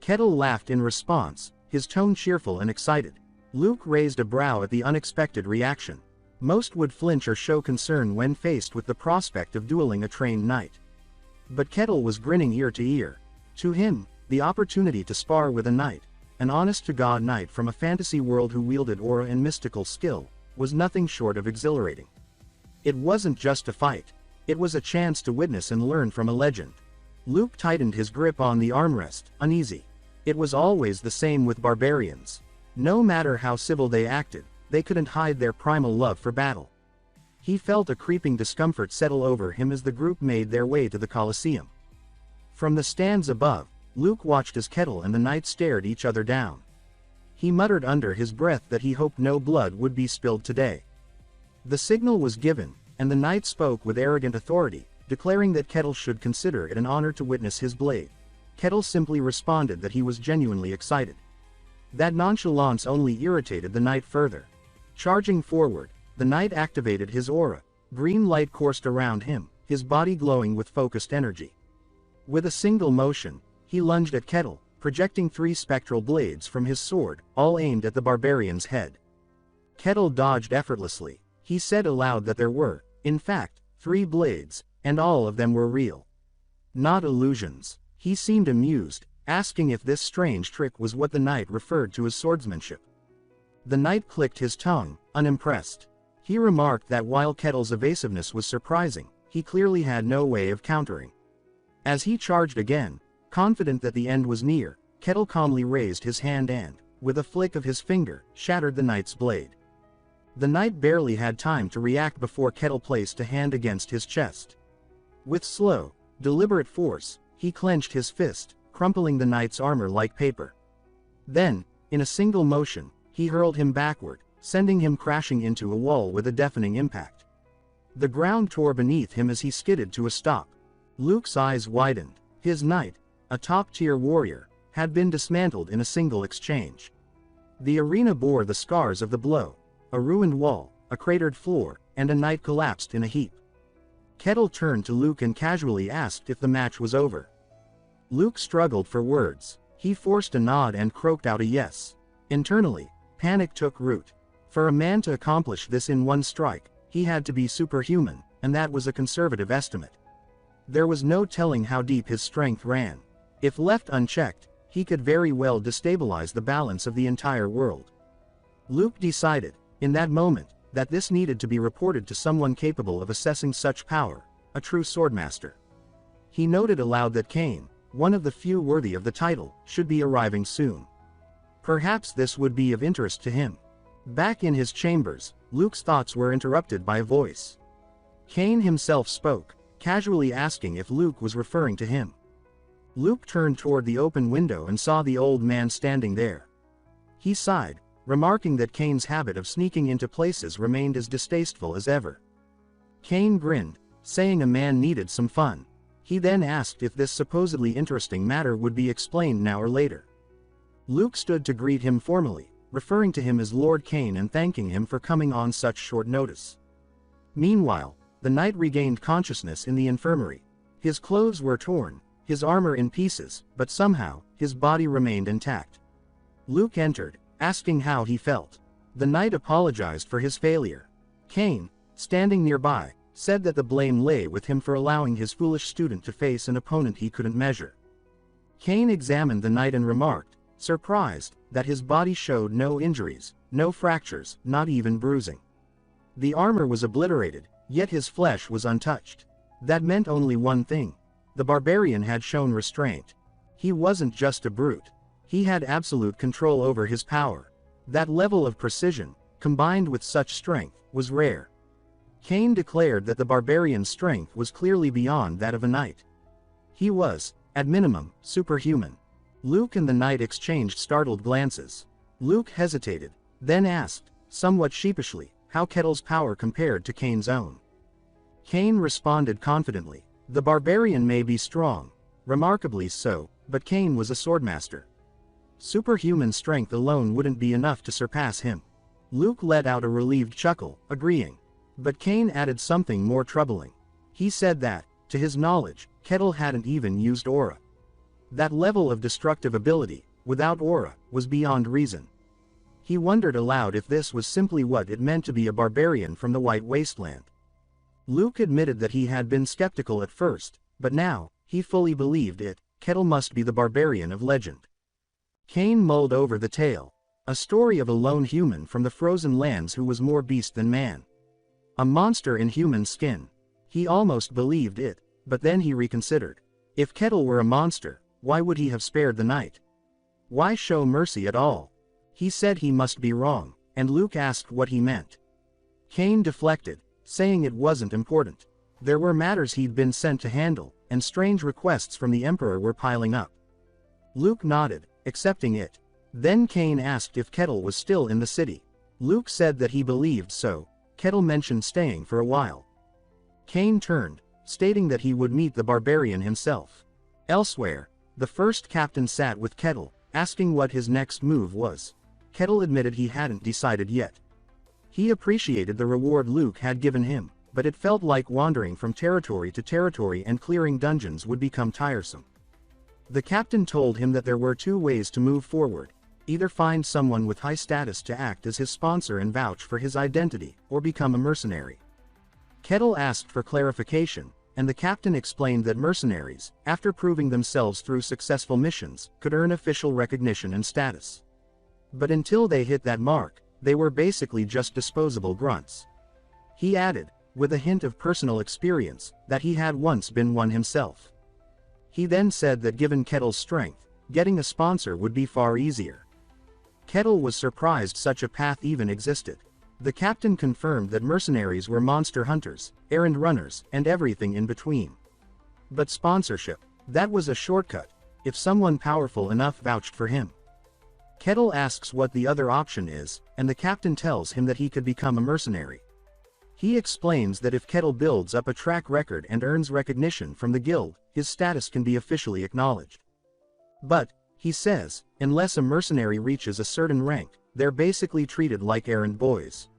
Kettle laughed in response, his tone cheerful and excited. Luke raised a brow at the unexpected reaction. Most would flinch or show concern when faced with the prospect of dueling a trained knight. But Kettle was grinning ear to ear. To him, the opportunity to spar with a knight, an honest-to-God knight from a fantasy world who wielded aura and mystical skill, was nothing short of exhilarating. It wasn't just a fight. It was a chance to witness and learn from a legend. Luke tightened his grip on the armrest, uneasy. It was always the same with barbarians. No matter how civil they acted, they couldn't hide their primal love for battle. He felt a creeping discomfort settle over him as the group made their way to the Colosseum. From the stands above, Luke watched as Kettle and the knight stared each other down. He muttered under his breath that he hoped no blood would be spilled today. The signal was given, and the knight spoke with arrogant authority, declaring that Kettle should consider it an honor to witness his blade. Kettle simply responded that he was genuinely excited. That nonchalance only irritated the knight further. Charging forward, the knight activated his aura. Green light coursed around him, his body glowing with focused energy. With a single motion, he lunged at Kettle, projecting 3 spectral blades from his sword, all aimed at the barbarian's head. Kettle dodged effortlessly. He said aloud that there were, in fact, 3 blades, and all of them were real. Not illusions. He seemed amused, asking if this strange trick was what the knight referred to as swordsmanship. The knight clicked his tongue, unimpressed. He remarked that while Kettle's evasiveness was surprising, he clearly had no way of countering. As he charged again, confident that the end was near, Kettle calmly raised his hand and, with a flick of his finger, shattered the knight's blade. The knight barely had time to react before Kettle placed a hand against his chest. With slow, deliberate force, he clenched his fist, crumpling the knight's armor like paper. Then, in a single motion, he hurled him backward, sending him crashing into a wall with a deafening impact. The ground tore beneath him as he skidded to a stop. Luke's eyes widened. His knight, a top-tier warrior, had been dismantled in a single exchange. The arena bore the scars of the blow: a ruined wall, a cratered floor, and a knight collapsed in a heap. Kettle turned to Luke and casually asked if the match was over. Luke struggled for words. He forced a nod and croaked out a yes. Internally, panic took root. For a man to accomplish this in one strike, he had to be superhuman, and that was a conservative estimate. There was no telling how deep his strength ran. If left unchecked, he could very well destabilize the balance of the entire world. Luke decided, in that moment, that this needed to be reported to someone capable of assessing such power, a true swordmaster. He noted aloud that Cain, one of the few worthy of the title, should be arriving soon. Perhaps this would be of interest to him. Back in his chambers, Luke's thoughts were interrupted by a voice. Cain himself spoke, casually asking if Luke was referring to him. Luke turned toward the open window and saw the old man standing there. He sighed, remarking that Cain's habit of sneaking into places remained as distasteful as ever. Cain grinned, saying a man needed some fun. He then asked if this supposedly interesting matter would be explained now or later. Luke stood to greet him formally, referring to him as Lord Cain and thanking him for coming on such short notice. Meanwhile, the knight regained consciousness in the infirmary. His clothes were torn, his armor in pieces, but somehow, his body remained intact. Luke entered, asking how he felt. The knight apologized for his failure. Cain, standing nearby, said that the blame lay with him for allowing his foolish student to face an opponent he couldn't measure. Cain examined the knight and remarked, surprised, that his body showed no injuries, no fractures, not even bruising. The armor was obliterated, yet his flesh was untouched. That meant only one thing. The barbarian had shown restraint. He wasn't just a brute. He had absolute control over his power. That level of precision, combined with such strength, was rare. Cain declared that the barbarian's strength was clearly beyond that of a knight. He was, at minimum, superhuman. Luke and the knight exchanged startled glances. Luke hesitated, then asked, somewhat sheepishly, how Kettle's power compared to Cain's own. Cain responded confidently, the barbarian may be strong, remarkably so, but Cain was a swordmaster. Superhuman strength alone wouldn't be enough to surpass him. Luke let out a relieved chuckle, agreeing. But Cain added something more troubling. He said that, to his knowledge, Kettle hadn't even used aura. That level of destructive ability, without aura, was beyond reason. He wondered aloud if this was simply what it meant to be a barbarian from the White Wasteland. Luke admitted that he had been skeptical at first, but now, he fully believed it. Kettle must be the barbarian of legend. Cain mulled over the tale. A story of a lone human from the frozen lands who was more beast than man. A monster in human skin. He almost believed it, but then he reconsidered. If Kettle were a monster, why would he have spared the knight? Why show mercy at all? He said he must be wrong, and Luke asked what he meant. Cain deflected, saying it wasn't important. There were matters he'd been sent to handle, and strange requests from the Emperor were piling up. Luke nodded, accepting it. Then Cain asked if Kettle was still in the city. Luke said that he believed so. Kettle mentioned staying for a while. Cain turned, stating that he would meet the barbarian himself. Elsewhere, the first captain sat with Kettle, asking what his next move was. Kettle admitted he hadn't decided yet. He appreciated the reward Luke had given him, but it felt like wandering from territory to territory and clearing dungeons would become tiresome. The captain told him that there were two ways to move forward. Either find someone with high status to act as his sponsor and vouch for his identity, or become a mercenary. Kettle asked for clarification, and the captain explained that mercenaries, after proving themselves through successful missions, could earn official recognition and status. But until they hit that mark, they were basically just disposable grunts. He added, with a hint of personal experience, that he had once been one himself. He then said that given Kettle's strength, getting a sponsor would be far easier. Kettle was surprised such a path even existed. The captain confirmed that mercenaries were monster hunters, errand runners, and everything in between. But sponsorship, that was a shortcut, if someone powerful enough vouched for him. Kettle asks what the other option is, and the captain tells him that he could become a mercenary. He explains that if Kettle builds up a track record and earns recognition from the guild, his status can be officially acknowledged. But, he says, unless a mercenary reaches a certain rank, they're basically treated like errand boys.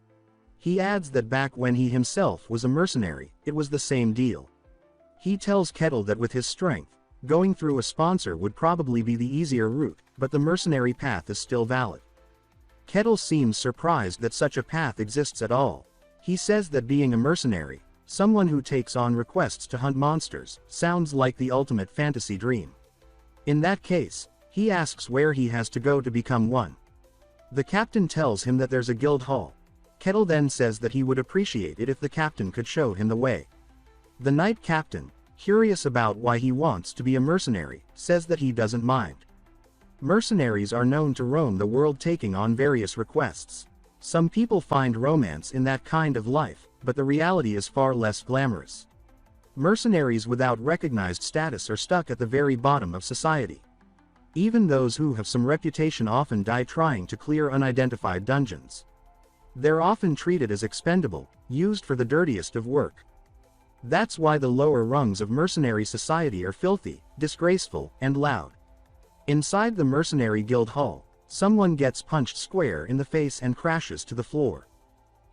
He adds that back when he himself was a mercenary, it was the same deal. He tells Kettle that with his strength, going through a sponsor would probably be the easier route, but the mercenary path is still valid. Kettle seems surprised that such a path exists at all. He says that being a mercenary, someone who takes on requests to hunt monsters, sounds like the ultimate fantasy dream. In that case, he asks where he has to go to become one. The captain tells him that there's a guild hall. Kettle then says that he would appreciate it if the captain could show him the way. The knight captain, curious about why he wants to be a mercenary, says that he doesn't mind. Mercenaries are known to roam the world taking on various requests. Some people find romance in that kind of life, but the reality is far less glamorous. Mercenaries without recognized status are stuck at the very bottom of society. Even those who have some reputation often die trying to clear unidentified dungeons. They're often treated as expendable, used for the dirtiest of work. That's why the lower rungs of mercenary society are filthy, disgraceful, and loud. Inside the mercenary guild hall, someone gets punched square in the face and crashes to the floor.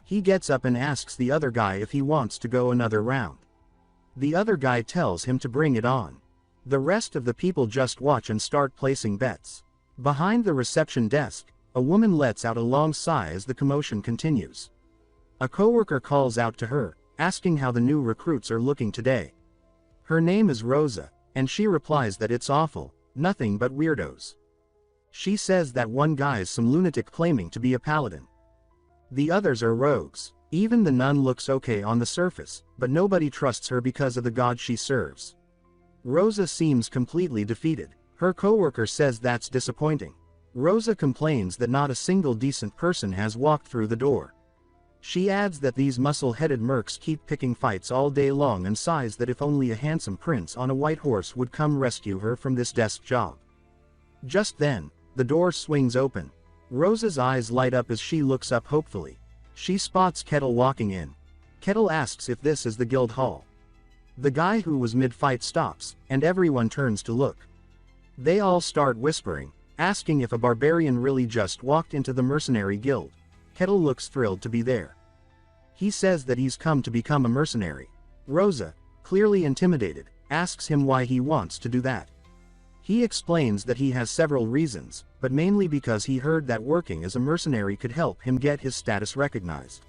He gets up and asks the other guy if he wants to go another round. The other guy tells him to bring it on. The rest of the people just watch and start placing bets. Behind the reception desk, a woman lets out a long sigh as the commotion continues. A coworker calls out to her, asking how the new recruits are looking today. Her name is Rosa, and she replies that it's awful, nothing but weirdos. She says that one guy's some lunatic claiming to be a paladin. The others are rogues. Even the nun looks okay on the surface, but nobody trusts her because of the god she serves. Rosa seems completely defeated. Her coworker says that's disappointing. Rosa complains that not a single decent person has walked through the door. She adds that these muscle-headed mercs keep picking fights all day long and sighs that if only a handsome prince on a white horse would come rescue her from this desk job. Just then, the door swings open. Rosa's eyes light up as she looks up hopefully. She spots Kettle walking in. Kettle asks if this is the guild hall. The guy who was mid-fight stops, and everyone turns to look. They all start whispering, asking if a barbarian really just walked into the mercenary guild. Kettle looks thrilled to be there. He says that he's come to become a mercenary. Rosa, clearly intimidated, asks him why he wants to do that. He explains that he has several reasons, but mainly because he heard that working as a mercenary could help him get his status recognized.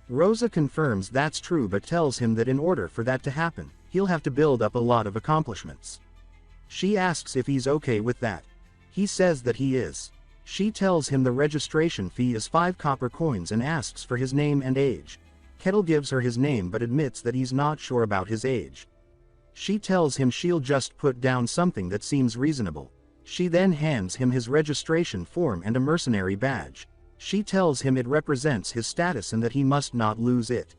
Rosa confirms that's true but tells him that in order for that to happen, he'll have to build up a lot of accomplishments. She asks if he's okay with that. He says that he is. She tells him the registration fee is 5 copper coins and asks for his name and age. Kettle gives her his name but admits that he's not sure about his age. She tells him she'll just put down something that seems reasonable. She then hands him his registration form and a mercenary badge. She tells him it represents his status and that he must not lose it.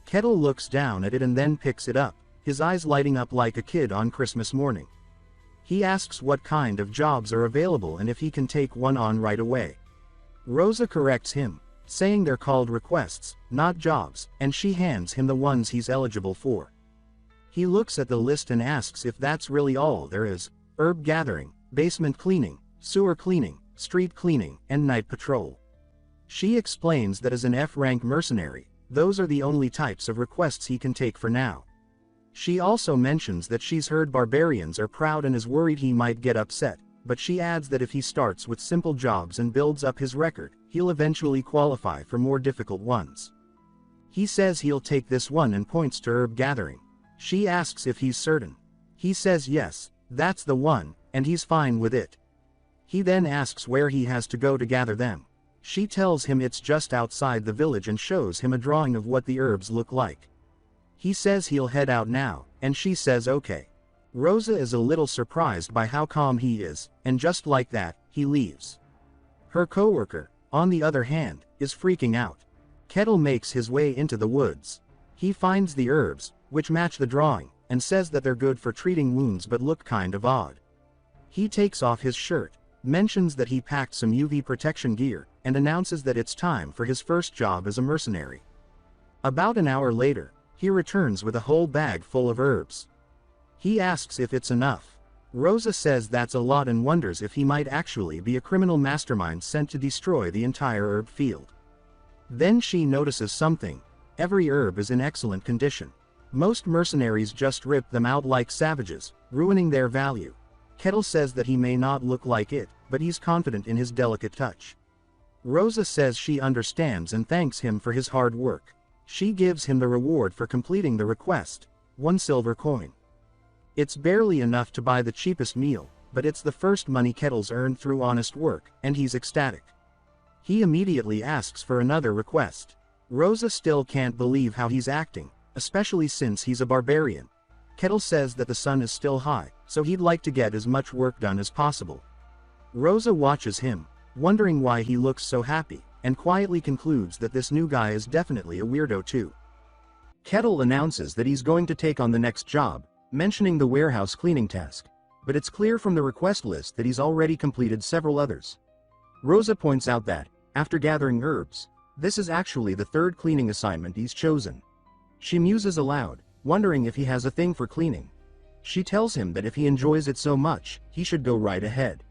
Kettle looks down at it and then picks it up, his eyes lighting up like a kid on Christmas morning. He asks what kind of jobs are available and if he can take one on right away. Rosa corrects him, saying they're called requests, not jobs, and she hands him the ones he's eligible for. He looks at the list and asks if that's really all there is: herb gathering, basement cleaning, sewer cleaning, street cleaning, and night patrol. She explains that as an F-rank mercenary, those are the only types of requests he can take for now. She also mentions that she's heard barbarians are proud and is worried he might get upset, but she adds that if he starts with simple jobs and builds up his record, he'll eventually qualify for more difficult ones. He says he'll take this one and points to herb gathering. She asks if he's certain. He says yes, that's the one, and he's fine with it. He then asks where he has to go to gather them. She tells him it's just outside the village and shows him a drawing of what the herbs look like. He says he'll head out now, and she says okay. Rosa is a little surprised by how calm he is, and just like that, he leaves. Her coworker, on the other hand, is freaking out. Kettle makes his way into the woods. He finds the herbs, which match the drawing, and says that they're good for treating wounds but look kind of odd. He takes off his shirt, mentions that he packed some UV protection gear, and announces that it's time for his first job as a mercenary. About an hour later, he returns with a whole bag full of herbs. He asks if it's enough. Rosa says that's a lot and wonders if he might actually be a criminal mastermind sent to destroy the entire herb field. Then she notices something. Every herb is in excellent condition. Most mercenaries just rip them out like savages, ruining their value. Kettle says that he may not look like it, but he's confident in his delicate touch. Rosa says she understands and thanks him for his hard work. She gives him the reward for completing the request, 1 silver coin. It's barely enough to buy the cheapest meal, but it's the first money Kettle's earned through honest work, and he's ecstatic. He immediately asks for another request. Rosa still can't believe how he's acting, especially since he's a barbarian. Kettle says that the sun is still high, so he'd like to get as much work done as possible. Rosa watches him, wondering why he looks so happy, and quietly concludes that this new guy is definitely a weirdo too. Kettle announces that he's going to take on the next job, mentioning the warehouse cleaning task, but it's clear from the request list that he's already completed several others. Rosa points out that, after gathering herbs, this is actually the third cleaning assignment he's chosen. She muses aloud, wondering if he has a thing for cleaning. She tells him that if he enjoys it so much, he should go right ahead.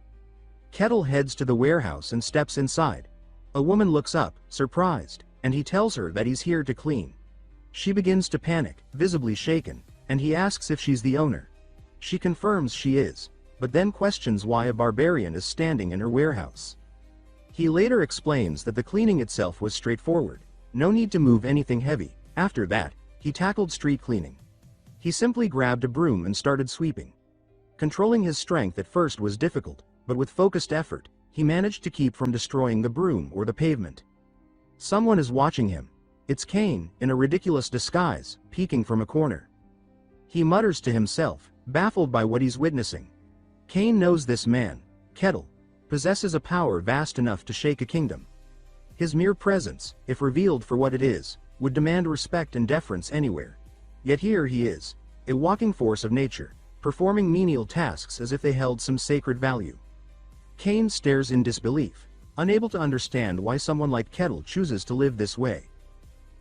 Kettle heads to the warehouse and steps inside. A woman looks up, surprised, and he tells her that he's here to clean. She begins to panic, visibly shaken, and he asks if she's the owner. She confirms she is, but then questions why a barbarian is standing in her warehouse. He later explains that the cleaning itself was straightforward, no need to move anything heavy. After that, he tackled street cleaning. He simply grabbed a broom and started sweeping. Controlling his strength at first was difficult, but with focused effort, he managed to keep from destroying the broom or the pavement. Someone is watching him. It's Kane, in a ridiculous disguise, peeking from a corner. He mutters to himself, baffled by what he's witnessing. Kane knows this man, Kettle, possesses a power vast enough to shake a kingdom. His mere presence, if revealed for what it is, would demand respect and deference anywhere. Yet here he is, a walking force of nature, performing menial tasks as if they held some sacred value. Kane stares in disbelief, unable to understand why someone like Kettle chooses to live this way.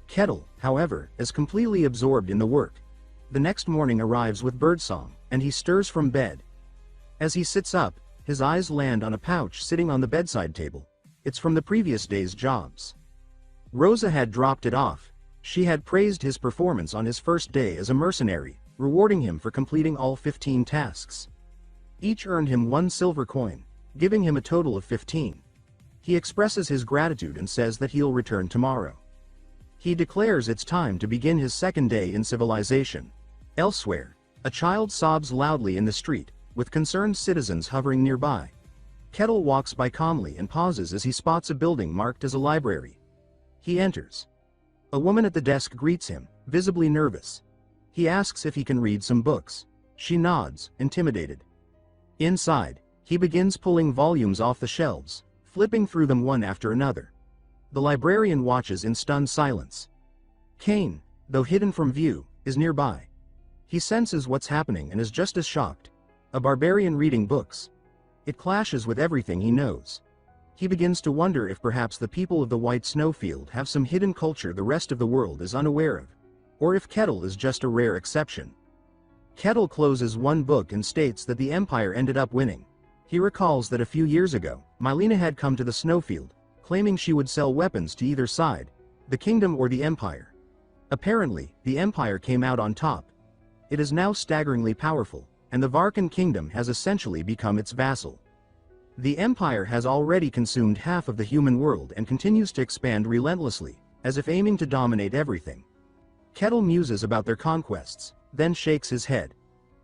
Kettle, however, is completely absorbed in the work. The next morning arrives with birdsong, and he stirs from bed. As he sits up, his eyes land on a pouch sitting on the bedside table. It's from the previous day's jobs. Rosa had dropped it off. She had praised his performance on his first day as a mercenary, rewarding him for completing all 15 tasks. Each earned him 1 silver coin, giving him a total of 15. He expresses his gratitude and says that he'll return tomorrow. He declares it's time to begin his second day in civilization. Elsewhere, a child sobs loudly in the street, with concerned citizens hovering nearby. Kettle walks by calmly and pauses as he spots a building marked as a library. He enters. A woman at the desk greets him, visibly nervous. He asks if he can read some books. She nods, intimidated. Inside, he begins pulling volumes off the shelves, flipping through them one after another. The librarian watches in stunned silence. Kane, though hidden from view, is nearby. He senses what's happening and is just as shocked. A barbarian reading books. It clashes with everything he knows. He begins to wonder if perhaps the people of the White Snowfield have some hidden culture the rest of the world is unaware of, or if Kettle is just a rare exception. Kettle closes one book and states that the Empire ended up winning. He recalls that a few years ago, Mylena had come to the Snowfield, claiming she would sell weapons to either side, the kingdom or the Empire. Apparently, the Empire came out on top. It is now staggeringly powerful, and the Varkan kingdom has essentially become its vassal. The Empire has already consumed half of the human world and continues to expand relentlessly, as if aiming to dominate everything. Kettle muses about their conquests, then shakes his head.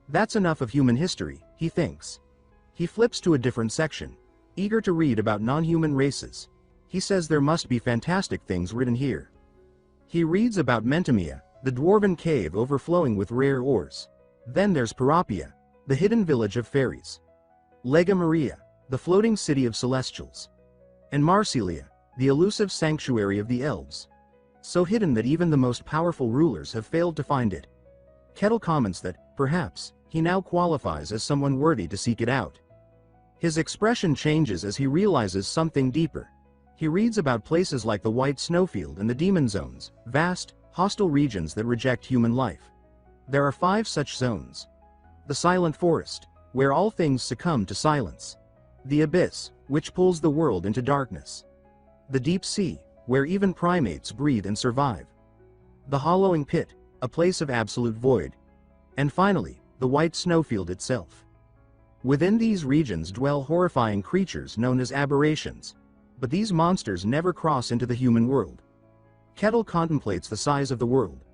That's enough of human history, he thinks. He flips to a different section, eager to read about non-human races. He says there must be fantastic things written here. He reads about Mentamia, the dwarven cave overflowing with rare ores. Then there's Parapia, the hidden village of fairies. Lega Maria, the floating city of celestials. And Marsilia, the elusive sanctuary of the elves. So hidden that even the most powerful rulers have failed to find it. Kettle comments that, perhaps, he now qualifies as someone worthy to seek it out. His expression changes as he realizes something deeper. He reads about places like the White Snowfield and the Demon Zones, vast, hostile regions that reject human life. There are 5 such zones. The Silent Forest, where all things succumb to silence. The Abyss, which pulls the world into darkness. The Deep Sea, where even primates breathe and survive. The Hollowing Pit, a place of absolute void. And finally, the White Snowfield itself. Within these regions dwell horrifying creatures known as aberrations. But these monsters never cross into the human world. Kettle contemplates the size of the world.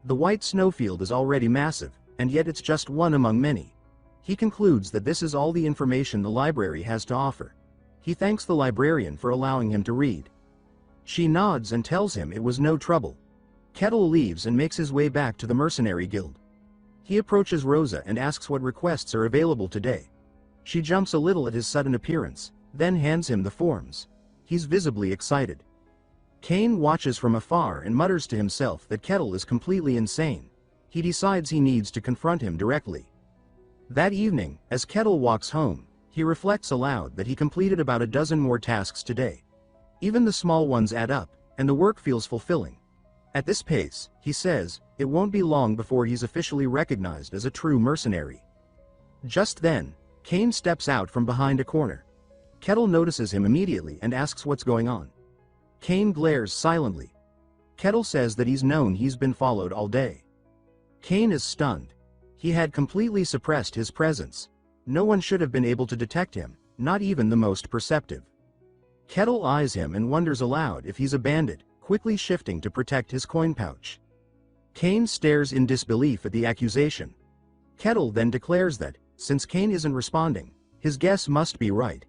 The White Snowfield is already massive, and yet it's just one among many. He concludes that this is all the information the library has to offer. He thanks the librarian for allowing him to read. She nods and tells him it was no trouble. Kettle leaves and makes his way back to the Mercenary Guild. He approaches Rosa and asks what requests are available today. She jumps a little at his sudden appearance, then hands him the forms. He's visibly excited. Kane watches from afar and mutters to himself that Kettle is completely insane. He decides he needs to confront him directly. That evening, as Kettle walks home, he reflects aloud that he completed about a dozen more tasks today. Even the small ones add up, and the work feels fulfilling. At this pace, he says, it won't be long before he's officially recognized as a true mercenary. Just then, Kane steps out from behind a corner. Kettle notices him immediately and asks what's going on. Kane glares silently. Kettle says that he's known he's been followed all day. Kane is stunned. He had completely suppressed his presence. No one should have been able to detect him, not even the most perceptive. Kettle eyes him and wonders aloud if he's a bandit, quickly shifting to protect his coin pouch. Kane stares in disbelief at the accusation. Kettle then declares that, since Kane isn't responding, his guess must be right.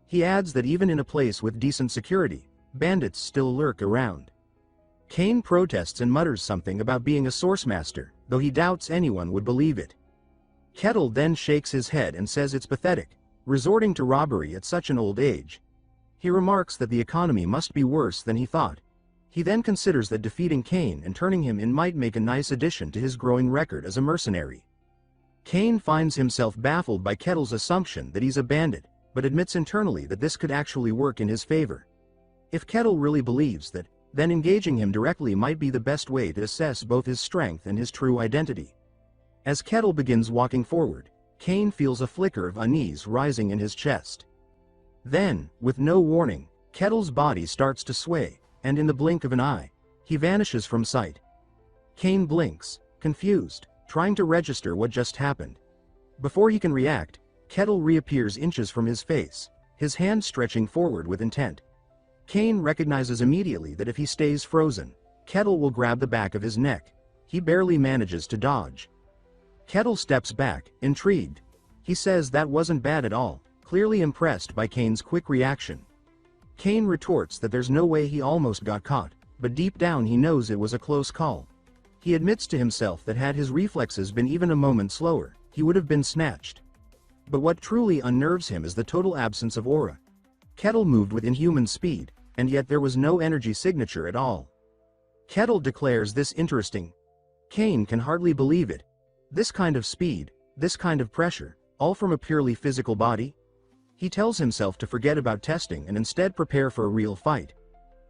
He adds that even in a place with decent security, bandits still lurk around. Kane protests and mutters something about being a source master, though he doubts anyone would believe it. Kettle then shakes his head and says it's pathetic, resorting to robbery at such an old age. He remarks that the economy must be worse than he thought. He then considers that defeating Kane and turning him in might make a nice addition to his growing record as a mercenary. Kane finds himself baffled by Kettle's assumption that he's a bandit, but admits internally that this could actually work in his favor. If Kettle really believes that, then engaging him directly might be the best way to assess both his strength and his true identity. As Kettle begins walking forward, Kane feels a flicker of unease rising in his chest. Then, with no warning, Kettle's body starts to sway, and in the blink of an eye, he vanishes from sight. Kane blinks, confused, trying to register what just happened. Before he can react, Kettle reappears inches from his face, his hand stretching forward with intent. Kane recognizes immediately that if he stays frozen, Kettle will grab the back of his neck. He barely manages to dodge. Kettle steps back, intrigued. He says that wasn't bad at all, clearly impressed by Kane's quick reaction. Kane retorts that there's no way he almost got caught, but deep down he knows it was a close call. He admits to himself that had his reflexes been even a moment slower, he would have been snatched. But what truly unnerves him is the total absence of aura. Kettle moved with inhuman speed, and yet there was no energy signature at all. Kettle declares this interesting. Kane can hardly believe it. This kind of speed, this kind of pressure, all from a purely physical body? He tells himself to forget about testing and instead prepare for a real fight.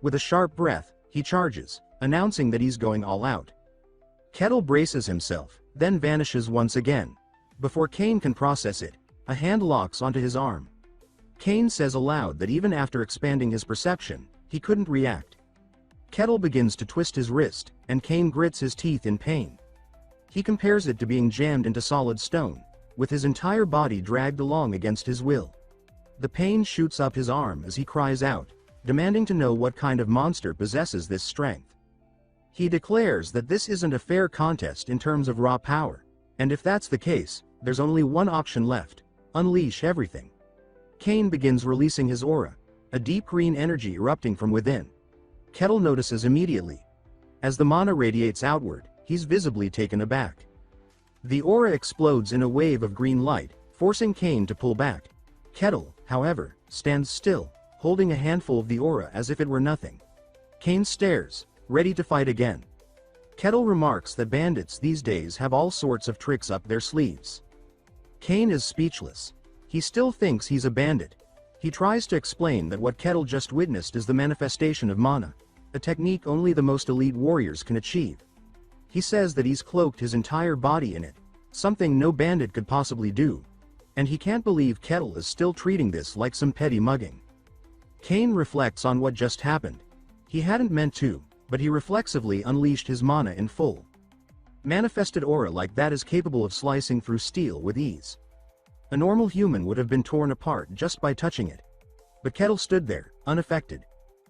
With a sharp breath, he charges, announcing that he's going all out. Kettle braces himself, then vanishes once again. Before Kane can process it, a hand locks onto his arm. Kane says aloud that even after expanding his perception, he couldn't react. Kettle begins to twist his wrist, and Kane grits his teeth in pain. He compares it to being jammed into solid stone, with his entire body dragged along against his will. The pain shoots up his arm as he cries out, demanding to know what kind of monster possesses this strength. He declares that this isn't a fair contest in terms of raw power, and if that's the case, there's only one option left: unleash everything. Kane begins releasing his aura. a deep green energy erupting from within. Kettle notices immediately. As the mana radiates outward, he's visibly taken aback. The aura explodes in a wave of green light, forcing Kane to pull back. Kettle, however, stands still, holding a handful of the aura as if it were nothing. Kane stares, ready to fight again. Kettle remarks that bandits these days have all sorts of tricks up their sleeves. Kane is speechless. He still thinks he's a bandit. He tries to explain that what Kettle just witnessed is the manifestation of mana, a technique only the most elite warriors can achieve. He says that he's cloaked his entire body in it, something no bandit could possibly do, and he can't believe Kettle is still treating this like some petty mugging. Kane reflects on what just happened. He hadn't meant to, but he reflexively unleashed his mana in full. Manifested aura like that is capable of slicing through steel with ease. A normal human would have been torn apart just by touching it. But Kettle stood there, unaffected.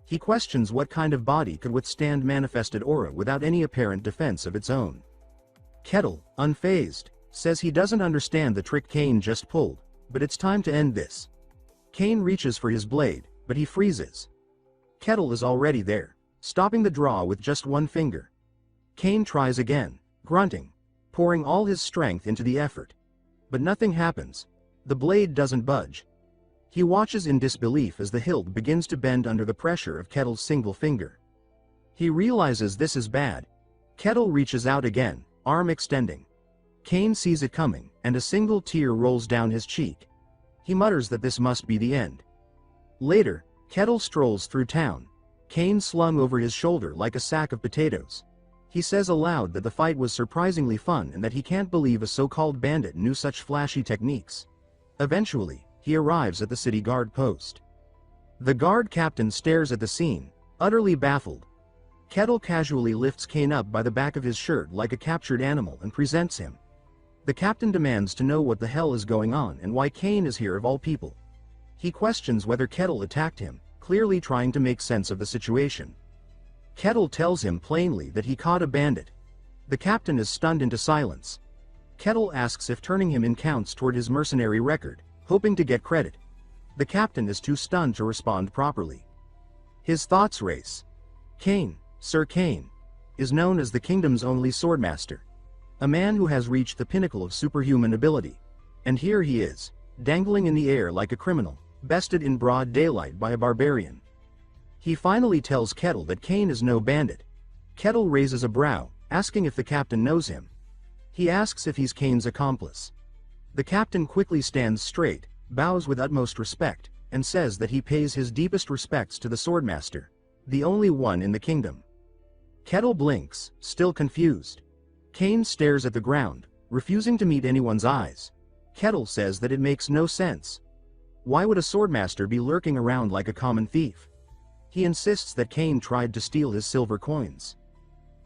He questions what kind of body could withstand manifested aura without any apparent defense of its own. Kettle, unfazed, says he doesn't understand the trick Kane just pulled, but it's time to end this. Kane reaches for his blade, but he freezes. Kettle is already there, stopping the draw with just one finger. Kane tries again, grunting, pouring all his strength into the effort. But nothing happens. The blade doesn't budge. He watches in disbelief as the hilt begins to bend under the pressure of Kettle's single finger. He realizes this is bad. Kettle reaches out again, arm extending. Kane sees it coming, and a single tear rolls down his cheek. He mutters that this must be the end. Later, Kettle strolls through town, Kane slung over his shoulder like a sack of potatoes. He says aloud that the fight was surprisingly fun and that he can't believe a so-called bandit knew such flashy techniques. Eventually, he arrives at the city guard post. The guard captain stares at the scene, utterly baffled. Kettle casually lifts Kane up by the back of his shirt like a captured animal and presents him. The captain demands to know what the hell is going on and why Kane is here of all people. He questions whether Kettle attacked him, clearly trying to make sense of the situation. Kettle tells him plainly that he caught a bandit. The captain is stunned into silence. Kettle asks if turning him in counts toward his mercenary record, hoping to get credit. The captain is too stunned to respond properly. His thoughts race. Kane, Sir Kane, is known as the kingdom's only swordmaster. A man who has reached the pinnacle of superhuman ability. And here he is, dangling in the air like a criminal, bested in broad daylight by a barbarian. He finally tells Kettle that Kane is no bandit. Kettle raises a brow, asking if the captain knows him. He asks if he's Kane's accomplice. The captain quickly stands straight, bows with utmost respect, and says that he pays his deepest respects to the swordmaster, the only one in the kingdom. Kettle blinks, still confused. Kane stares at the ground, refusing to meet anyone's eyes. Kettle says that it makes no sense. Why would a swordmaster be lurking around like a common thief? He insists that Kane tried to steal his silver coins.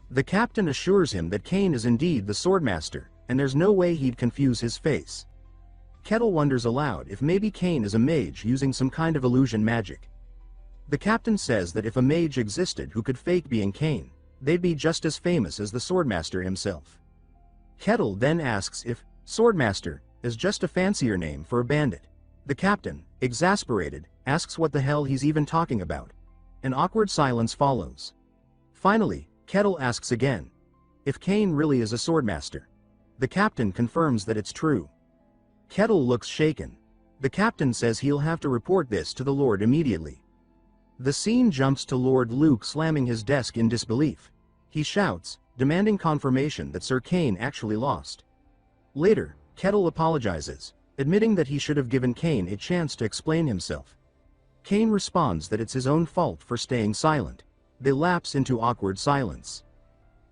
The captain assures him that Kane is indeed the swordmaster, and there's no way he'd confuse his face. Kettle wonders aloud if maybe Kane is a mage using some kind of illusion magic. The captain says that if a mage existed who could fake being Kane, they'd be just as famous as the swordmaster himself. Kettle then asks if swordmaster is just a fancier name for a bandit. The captain, exasperated, asks what the hell he's even talking about. An awkward silence follows. Finally, Kettle asks again if Kane really is a swordmaster. The captain confirms that it's true. Kettle looks shaken. The captain says he'll have to report this to the Lord immediately. The scene jumps to Lord Luke slamming his desk in disbelief. He shouts, demanding confirmation that Sir Kane actually lost. Later, Kettle apologizes, admitting that he should have given Kane a chance to explain himself. Kane responds that it's his own fault for staying silent. They lapse into awkward silence.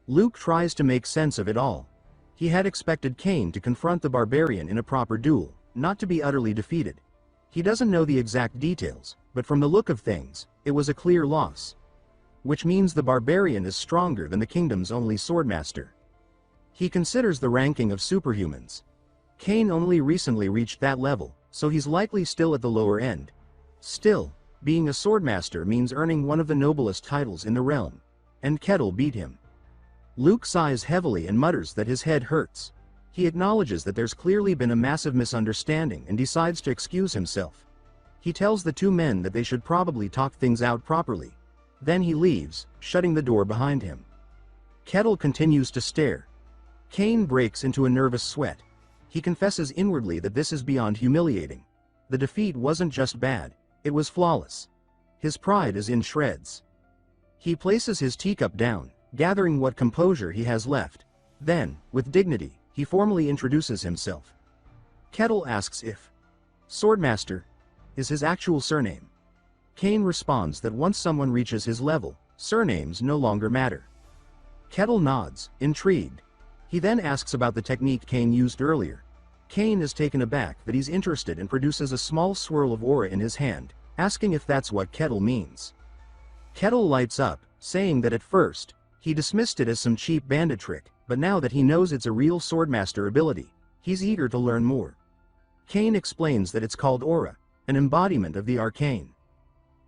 Luke tries to make sense of it all. He had expected Kane to confront the barbarian in a proper duel, not to be utterly defeated. He doesn't know the exact details, but from the look of things, it was a clear loss. Which means the barbarian is stronger than the kingdom's only swordmaster. He considers the ranking of superhumans. Kane only recently reached that level, so he's likely still at the lower end. Still, being a swordmaster means earning one of the noblest titles in the realm, and Kettle beat him. Luke sighs heavily and mutters that his head hurts. He acknowledges that there's clearly been a massive misunderstanding and decides to excuse himself. He tells the two men that they should probably talk things out properly. Then he leaves, shutting the door behind him. Kettle continues to stare. Kane breaks into a nervous sweat. He confesses inwardly that this is beyond humiliating. The defeat wasn't just bad, it was flawless. His pride is in shreds. He places his teacup down, gathering what composure he has left. Then, with dignity, he formally introduces himself. Kettle asks if Swordmaster is his actual surname. Kane responds that once someone reaches his level, surnames no longer matter. Kettle nods, intrigued. He then asks about the technique Kane used earlier. Kane is taken aback that he's interested and produces a small swirl of aura in his hand, asking if that's what Kettle means. Kettle lights up, saying that at first, he dismissed it as some cheap bandit trick, but now that he knows it's a real Swordmaster ability, he's eager to learn more. Kane explains that it's called aura, an embodiment of the arcane.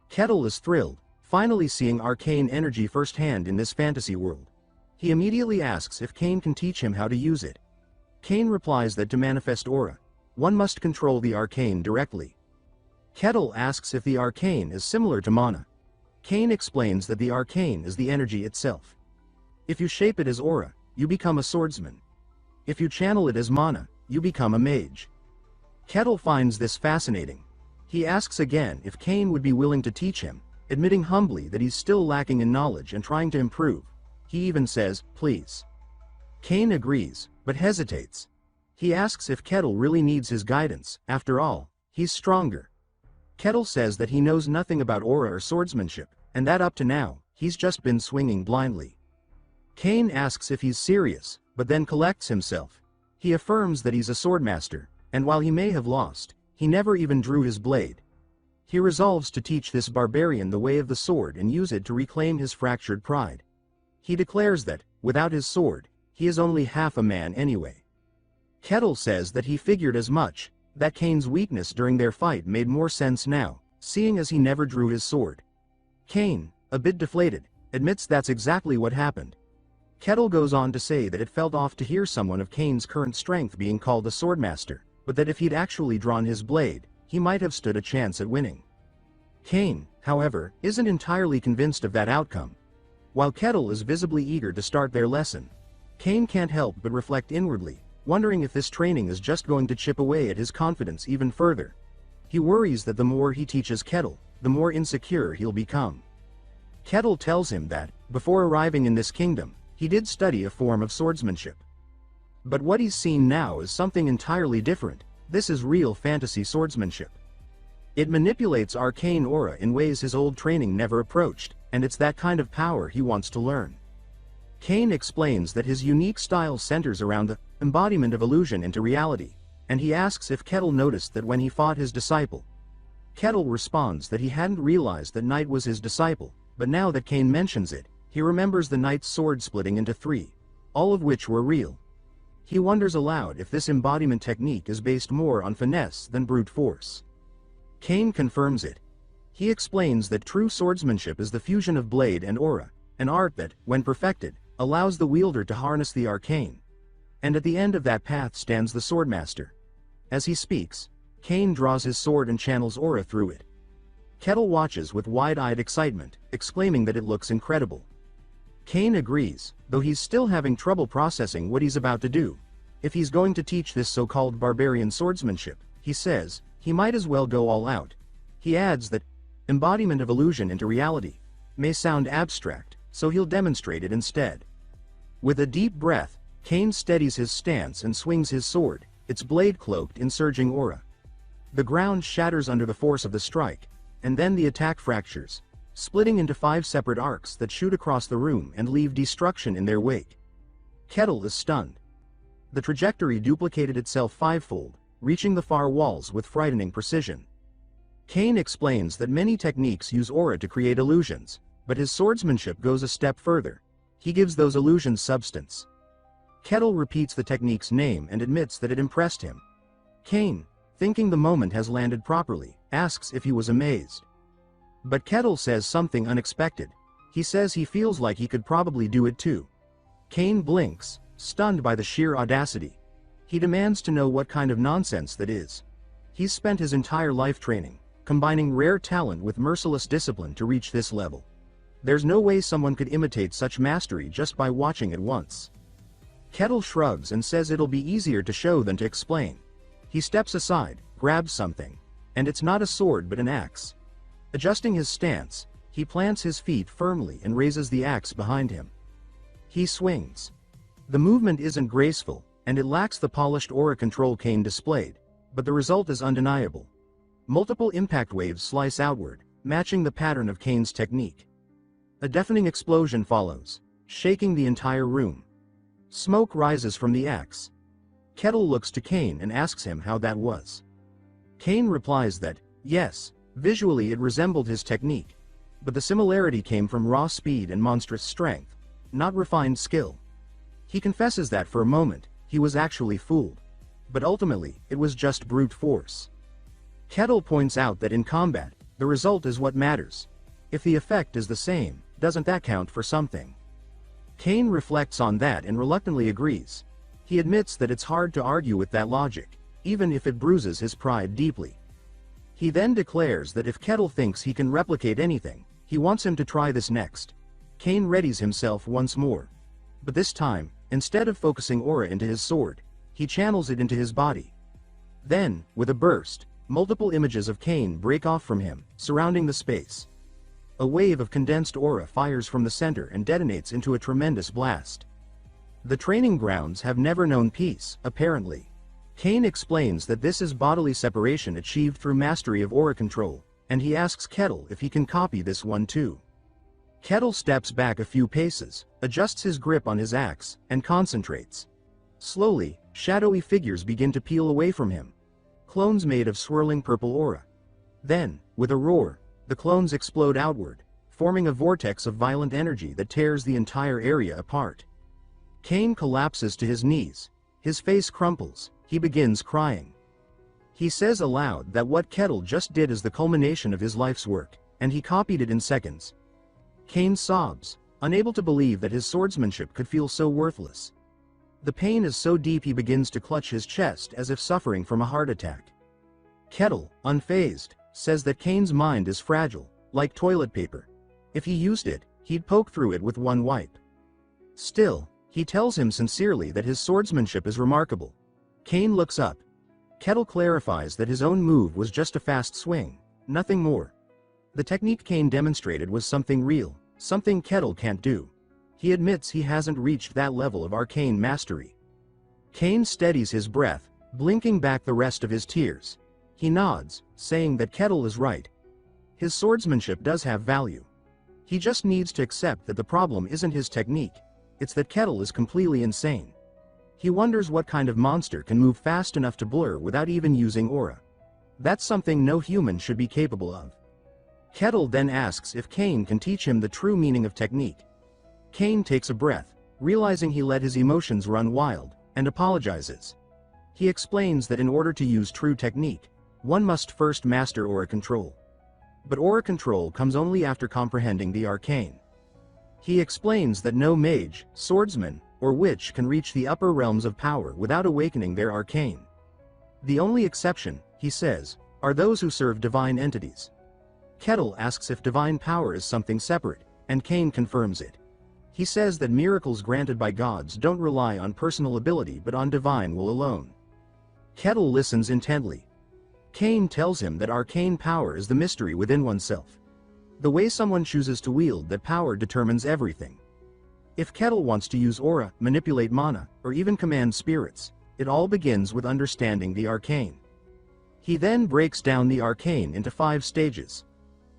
Kettle is thrilled, finally seeing arcane energy firsthand in this fantasy world. He immediately asks if Kane can teach him how to use it. Kane replies that to manifest aura, one must control the arcane directly. Kettle asks if the arcane is similar to mana. Kane explains that the arcane is the energy itself. If you shape it as aura, you become a swordsman. If you channel it as mana, you become a mage. Kettle finds this fascinating. He asks again if Kane would be willing to teach him, admitting humbly that he's still lacking in knowledge and trying to improve. He even says, please. Kane agrees, but hesitates. He asks if Kettle really needs his guidance. After all, he's stronger. Kettle says that he knows nothing about aura or swordsmanship, and that up to now, he's just been swinging blindly. Kane asks if he's serious, but then collects himself. He affirms that he's a swordmaster, and while he may have lost, he never even drew his blade. He resolves to teach this barbarian the way of the sword and use it to reclaim his fractured pride. He declares that, without his sword, he is only half a man anyway. Kettle says that he figured as much, that Kane's weakness during their fight made more sense now, seeing as he never drew his sword. Kane, a bit deflated, admits that's exactly what happened. Kettle goes on to say that it felt off to hear someone of Kane's current strength being called a swordmaster, but that if he'd actually drawn his blade, he might have stood a chance at winning. Kane, however, isn't entirely convinced of that outcome. While Kettle is visibly eager to start their lesson, Kane can't help but reflect inwardly, wondering if this training is just going to chip away at his confidence even further. He worries that the more he teaches Kettle, the more insecure he'll become. Kettle tells him that, before arriving in this kingdom, he did study a form of swordsmanship. But what he's seen now is something entirely different. This is real fantasy swordsmanship. It manipulates arcane aura in ways his old training never approached, and it's that kind of power he wants to learn. Kane explains that his unique style centers around the embodiment of illusion into reality, and he asks if Kettle noticed that when he fought his disciple. Kettle responds that he hadn't realized that Knight was his disciple, but now that Kane mentions it, he remembers the Knight's sword splitting into three, all of which were real. He wonders aloud if this embodiment technique is based more on finesse than brute force. Kane confirms it. He explains that true swordsmanship is the fusion of blade and aura, an art that, when perfected, allows the wielder to harness the arcane. And at the end of that path stands the swordmaster. As he speaks, Kane draws his sword and channels aura through it. Kettle watches with wide-eyed excitement, exclaiming that it looks incredible. Kane agrees, though he's still having trouble processing what he's about to do. If he's going to teach this so-called barbarian swordsmanship, he says, he might as well go all out. He adds that embodiment of illusion into reality may sound abstract, so he'll demonstrate it instead. With a deep breath, Kane steadies his stance and swings his sword, its blade cloaked in surging aura. The ground shatters under the force of the strike, and then the attack fractures, splitting into 5 separate arcs that shoot across the room and leave destruction in their wake. Kettle is stunned. The trajectory duplicated itself 5-fold, reaching the far walls with frightening precision. Kane explains that many techniques use aura to create illusions, but his swordsmanship goes a step further. He gives those illusions substance. Kettle repeats the technique's name and admits that it impressed him. Kane, thinking the moment has landed properly, asks if he was amazed. But Kettle says something unexpected. He says he feels like he could probably do it too. Kane blinks, stunned by the sheer audacity. He demands to know what kind of nonsense that is. He's spent his entire life training, combining rare talent with merciless discipline to reach this level. There's no way someone could imitate such mastery just by watching it once. Kettle shrugs and says it'll be easier to show than to explain. He steps aside, grabs something. And it's not a sword but an axe. Adjusting his stance, he plants his feet firmly and raises the axe behind him. He swings. The movement isn't graceful, and it lacks the polished aura control Cain displayed, but the result is undeniable. Multiple impact waves slice outward, matching the pattern of Cain's technique. A deafening explosion follows, shaking the entire room. Smoke rises from the axe. Kettle looks to Cain and asks him how that was. Cain replies that, yes, visually it resembled his technique, but the similarity came from raw speed and monstrous strength, not refined skill. He confesses that for a moment, he was actually fooled, but ultimately, it was just brute force. Kettle points out that in combat, the result is what matters. If the effect is the same, doesn't that count for something? Cain reflects on that and reluctantly agrees. He admits that it's hard to argue with that logic, even if it bruises his pride deeply. He then declares that if Kettle thinks he can replicate anything, he wants him to try this next. Cain readies himself once more. But this time, instead of focusing aura into his sword, he channels it into his body. Then, with a burst, multiple images of Cain break off from him, surrounding the space. A wave of condensed aura fires from the center and detonates into a tremendous blast. The training grounds have never known peace, apparently. Cain explains that this is bodily separation achieved through mastery of aura control, and he asks Kettle if he can copy this one too. Kettle steps back a few paces, adjusts his grip on his axe, and concentrates. Slowly, shadowy figures begin to peel away from him. Clones made of swirling purple aura. Then, with a roar, the clones explode outward, forming a vortex of violent energy that tears the entire area apart. Cain collapses to his knees. His face crumples. He begins crying. He says aloud that what Kettle just did is the culmination of his life's work, and he copied it in seconds. Cain sobs, unable to believe that his swordsmanship could feel so worthless. The pain is so deep he begins to clutch his chest as if suffering from a heart attack. Kettle, unfazed, says that Cain's mind is fragile, like toilet paper. If he used it, he'd poke through it with one wipe. Still, he tells him sincerely that his swordsmanship is remarkable. Cain looks up. Kettle clarifies that his own move was just a fast swing, nothing more. The technique Cain demonstrated was something real, something Kettle can't do. He admits he hasn't reached that level of arcane mastery. Cain steadies his breath, blinking back the rest of his tears. He nods, saying that Kettle is right. His swordsmanship does have value. He just needs to accept that the problem isn't his technique, it's that Kettle is completely insane. He wonders what kind of monster can move fast enough to blur without even using aura. That's something no human should be capable of. Kettle then asks if Cain can teach him the true meaning of technique. Cain takes a breath, realizing he let his emotions run wild, and apologizes. He explains that in order to use true technique, one must first master aura control. But aura control comes only after comprehending the arcane. He explains that no mage, swordsman, or witch can reach the upper realms of power without awakening their arcane. The only exception, he says, are those who serve divine entities. Kettle asks if divine power is something separate, and Cain confirms it. He says that miracles granted by gods don't rely on personal ability but on divine will alone. Kettle listens intently. Cain tells him that arcane power is the mystery within oneself. The way someone chooses to wield that power determines everything. If Kettle wants to use aura, manipulate mana, or even command spirits, it all begins with understanding the arcane. He then breaks down the arcane into 5 stages.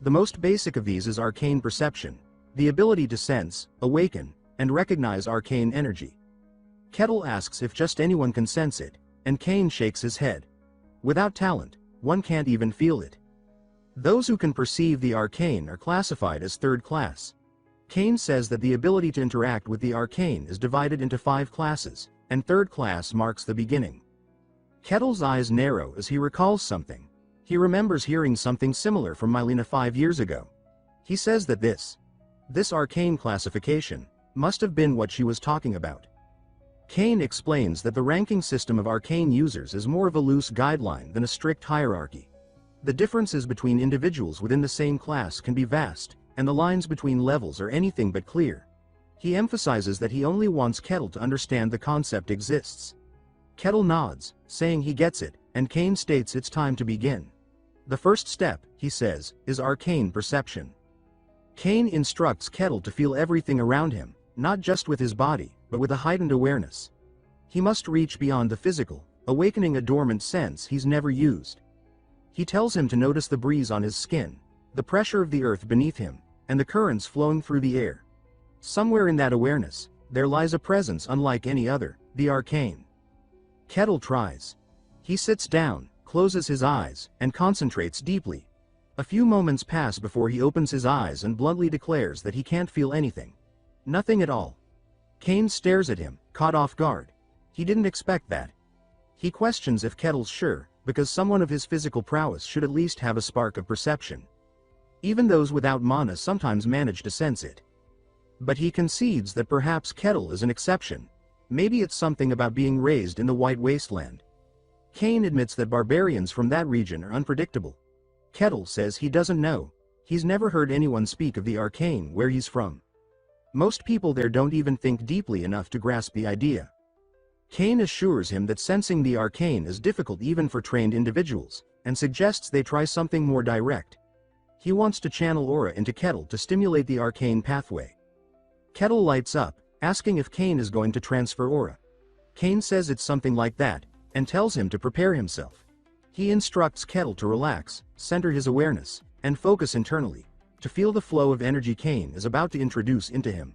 The most basic of these is arcane perception, the ability to sense, awaken, and recognize arcane energy. Kettle asks if just anyone can sense it, and Cain shakes his head. Without talent, one can't even feel it. Those who can perceive the arcane are classified as third class. Cain says that the ability to interact with the arcane is divided into 5 classes, and third class marks the beginning. Kettle's eyes narrow as he recalls something. He remembers hearing something similar from Mylena 5 years ago. He says that this arcane classification must have been what she was talking about. Cain explains that the ranking system of arcane users is more of a loose guideline than a strict hierarchy. The differences between individuals within the same class can be vast, and the lines between levels are anything but clear. He emphasizes that he only wants Kettle to understand the concept exists. Kettle nods, saying he gets it, and Kane states it's time to begin. The first step, he says, is arcane perception. Kane instructs Kettle to feel everything around him, not just with his body, but with a heightened awareness. He must reach beyond the physical, awakening a dormant sense he's never used. He tells him to notice the breeze on his skin, the pressure of the earth beneath him, and the currents flowing through the air. Somewhere in that awareness, there lies a presence unlike any other, the arcane. Kettle tries. He sits down, closes his eyes, and concentrates deeply. A few moments pass before he opens his eyes and bluntly declares that he can't feel anything. Nothing at all. Kane stares at him, caught off guard. He didn't expect that. He questions if Kettle's sure, because someone of his physical prowess should at least have a spark of perception. Even those without mana sometimes manage to sense it. But he concedes that perhaps Kettle is an exception. Maybe it's something about being raised in the White Wasteland. Kane admits that barbarians from that region are unpredictable. Kettle says he doesn't know. He's never heard anyone speak of the arcane where he's from. Most people there don't even think deeply enough to grasp the idea. Kane assures him that sensing the arcane is difficult even for trained individuals, and suggests they try something more direct. He wants to channel aura into Kettle to stimulate the arcane pathway. Kettle lights up, asking if Kane is going to transfer aura. Kane says it's something like that, and tells him to prepare himself. He instructs Kettle to relax, center his awareness, and focus internally, to feel the flow of energy Kane is about to introduce into him.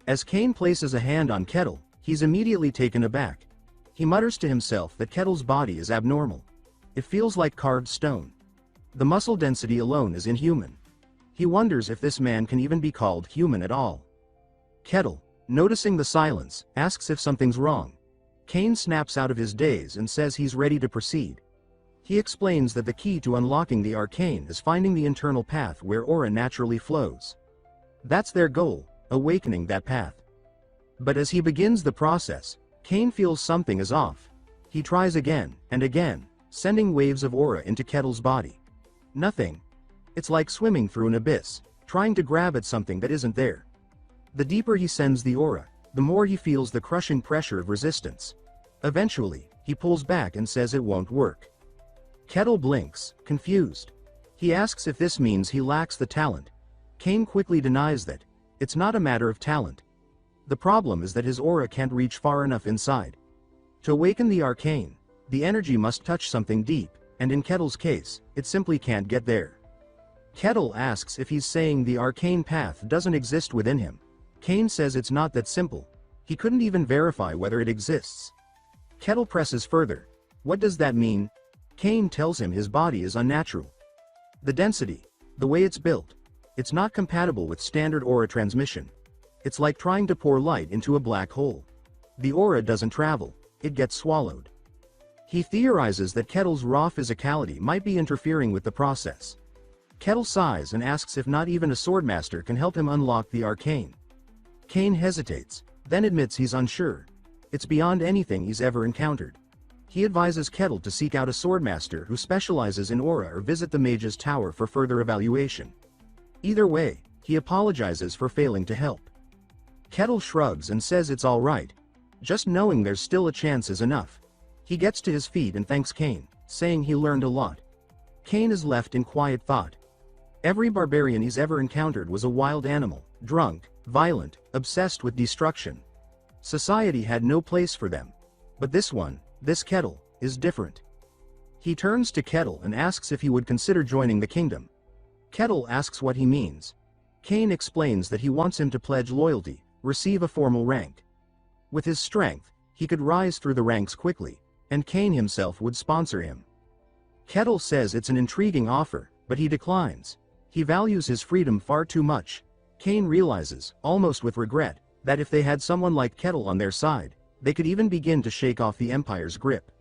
As Kane places a hand on Kettle, he's immediately taken aback. He mutters to himself that Kettle's body is abnormal. It feels like carved stone. The muscle density alone is inhuman. He wonders if this man can even be called human at all. Kettle, noticing the silence, asks if something's wrong. Kane snaps out of his daze and says he's ready to proceed. He explains that the key to unlocking the arcane is finding the internal path where aura naturally flows. That's their goal, awakening that path. But as he begins the process, Kane feels something is off. He tries again and again, sending waves of aura into Kettle's body. Nothing. It's like swimming through an abyss, trying to grab at something that isn't there. The deeper he sends the aura, the more he feels the crushing pressure of resistance. Eventually, he pulls back and says it won't work. Kettle blinks, confused. He asks if this means he lacks the talent. Kane quickly denies that. It's not a matter of talent. The problem is that his aura can't reach far enough inside. To awaken the arcane, the energy must touch something deep, and in Kettle's case, it simply can't get there. Kettle asks if he's saying the arcane path doesn't exist within him. Kane says it's not that simple. He couldn't even verify whether it exists. Kettle presses further. What does that mean? Kane tells him his body is unnatural. The density, the way it's built, it's not compatible with standard aura transmission. It's like trying to pour light into a black hole. The aura doesn't travel, it gets swallowed. He theorizes that Kettle's raw physicality might be interfering with the process. Kettle sighs and asks if not even a swordmaster can help him unlock the arcane. Kane hesitates, then admits he's unsure. It's beyond anything he's ever encountered. He advises Kettle to seek out a swordmaster who specializes in aura or visit the mage's tower for further evaluation. Either way, he apologizes for failing to help. Kettle shrugs and says it's all right. Just knowing there's still a chance is enough. He gets to his feet and thanks Kane, saying he learned a lot. Kane is left in quiet thought. Every barbarian he's ever encountered was a wild animal, drunk, violent, obsessed with destruction. Society had no place for them. But this one, this Kettle, is different. He turns to Kettle and asks if he would consider joining the kingdom. Kettle asks what he means. Kane explains that he wants him to pledge loyalty, receive a formal rank. With his strength, he could rise through the ranks quickly, and Kane himself would sponsor him. Kettle says it's an intriguing offer, but he declines. He values his freedom far too much. Kane realizes, almost with regret, that if they had someone like Kettle on their side, they could even begin to shake off the Empire's grip.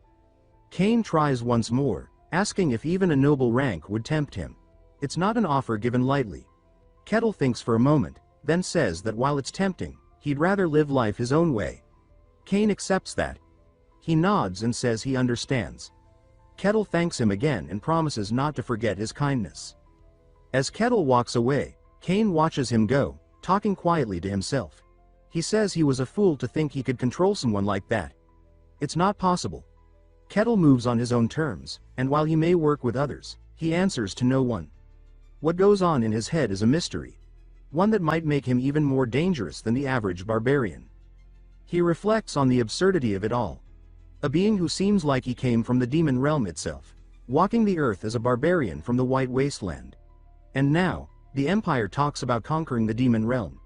Kane tries once more, asking if even a noble rank would tempt him. It's not an offer given lightly. Kettle thinks for a moment, then says that while it's tempting, he'd rather live life his own way. Kane accepts that. He nods and says he understands. Kettle thanks him again and promises not to forget his kindness. As Kettle walks away, Cain watches him go, talking quietly to himself. He says he was a fool to think he could control someone like that. It's not possible. Kettle moves on his own terms, and while he may work with others, he answers to no one. What goes on in his head is a mystery, one that might make him even more dangerous than the average barbarian. He reflects on the absurdity of it all. A being who seems like he came from the demon realm itself, walking the earth as a barbarian from the White Wasteland. And now, the Empire talks about conquering the demon realm.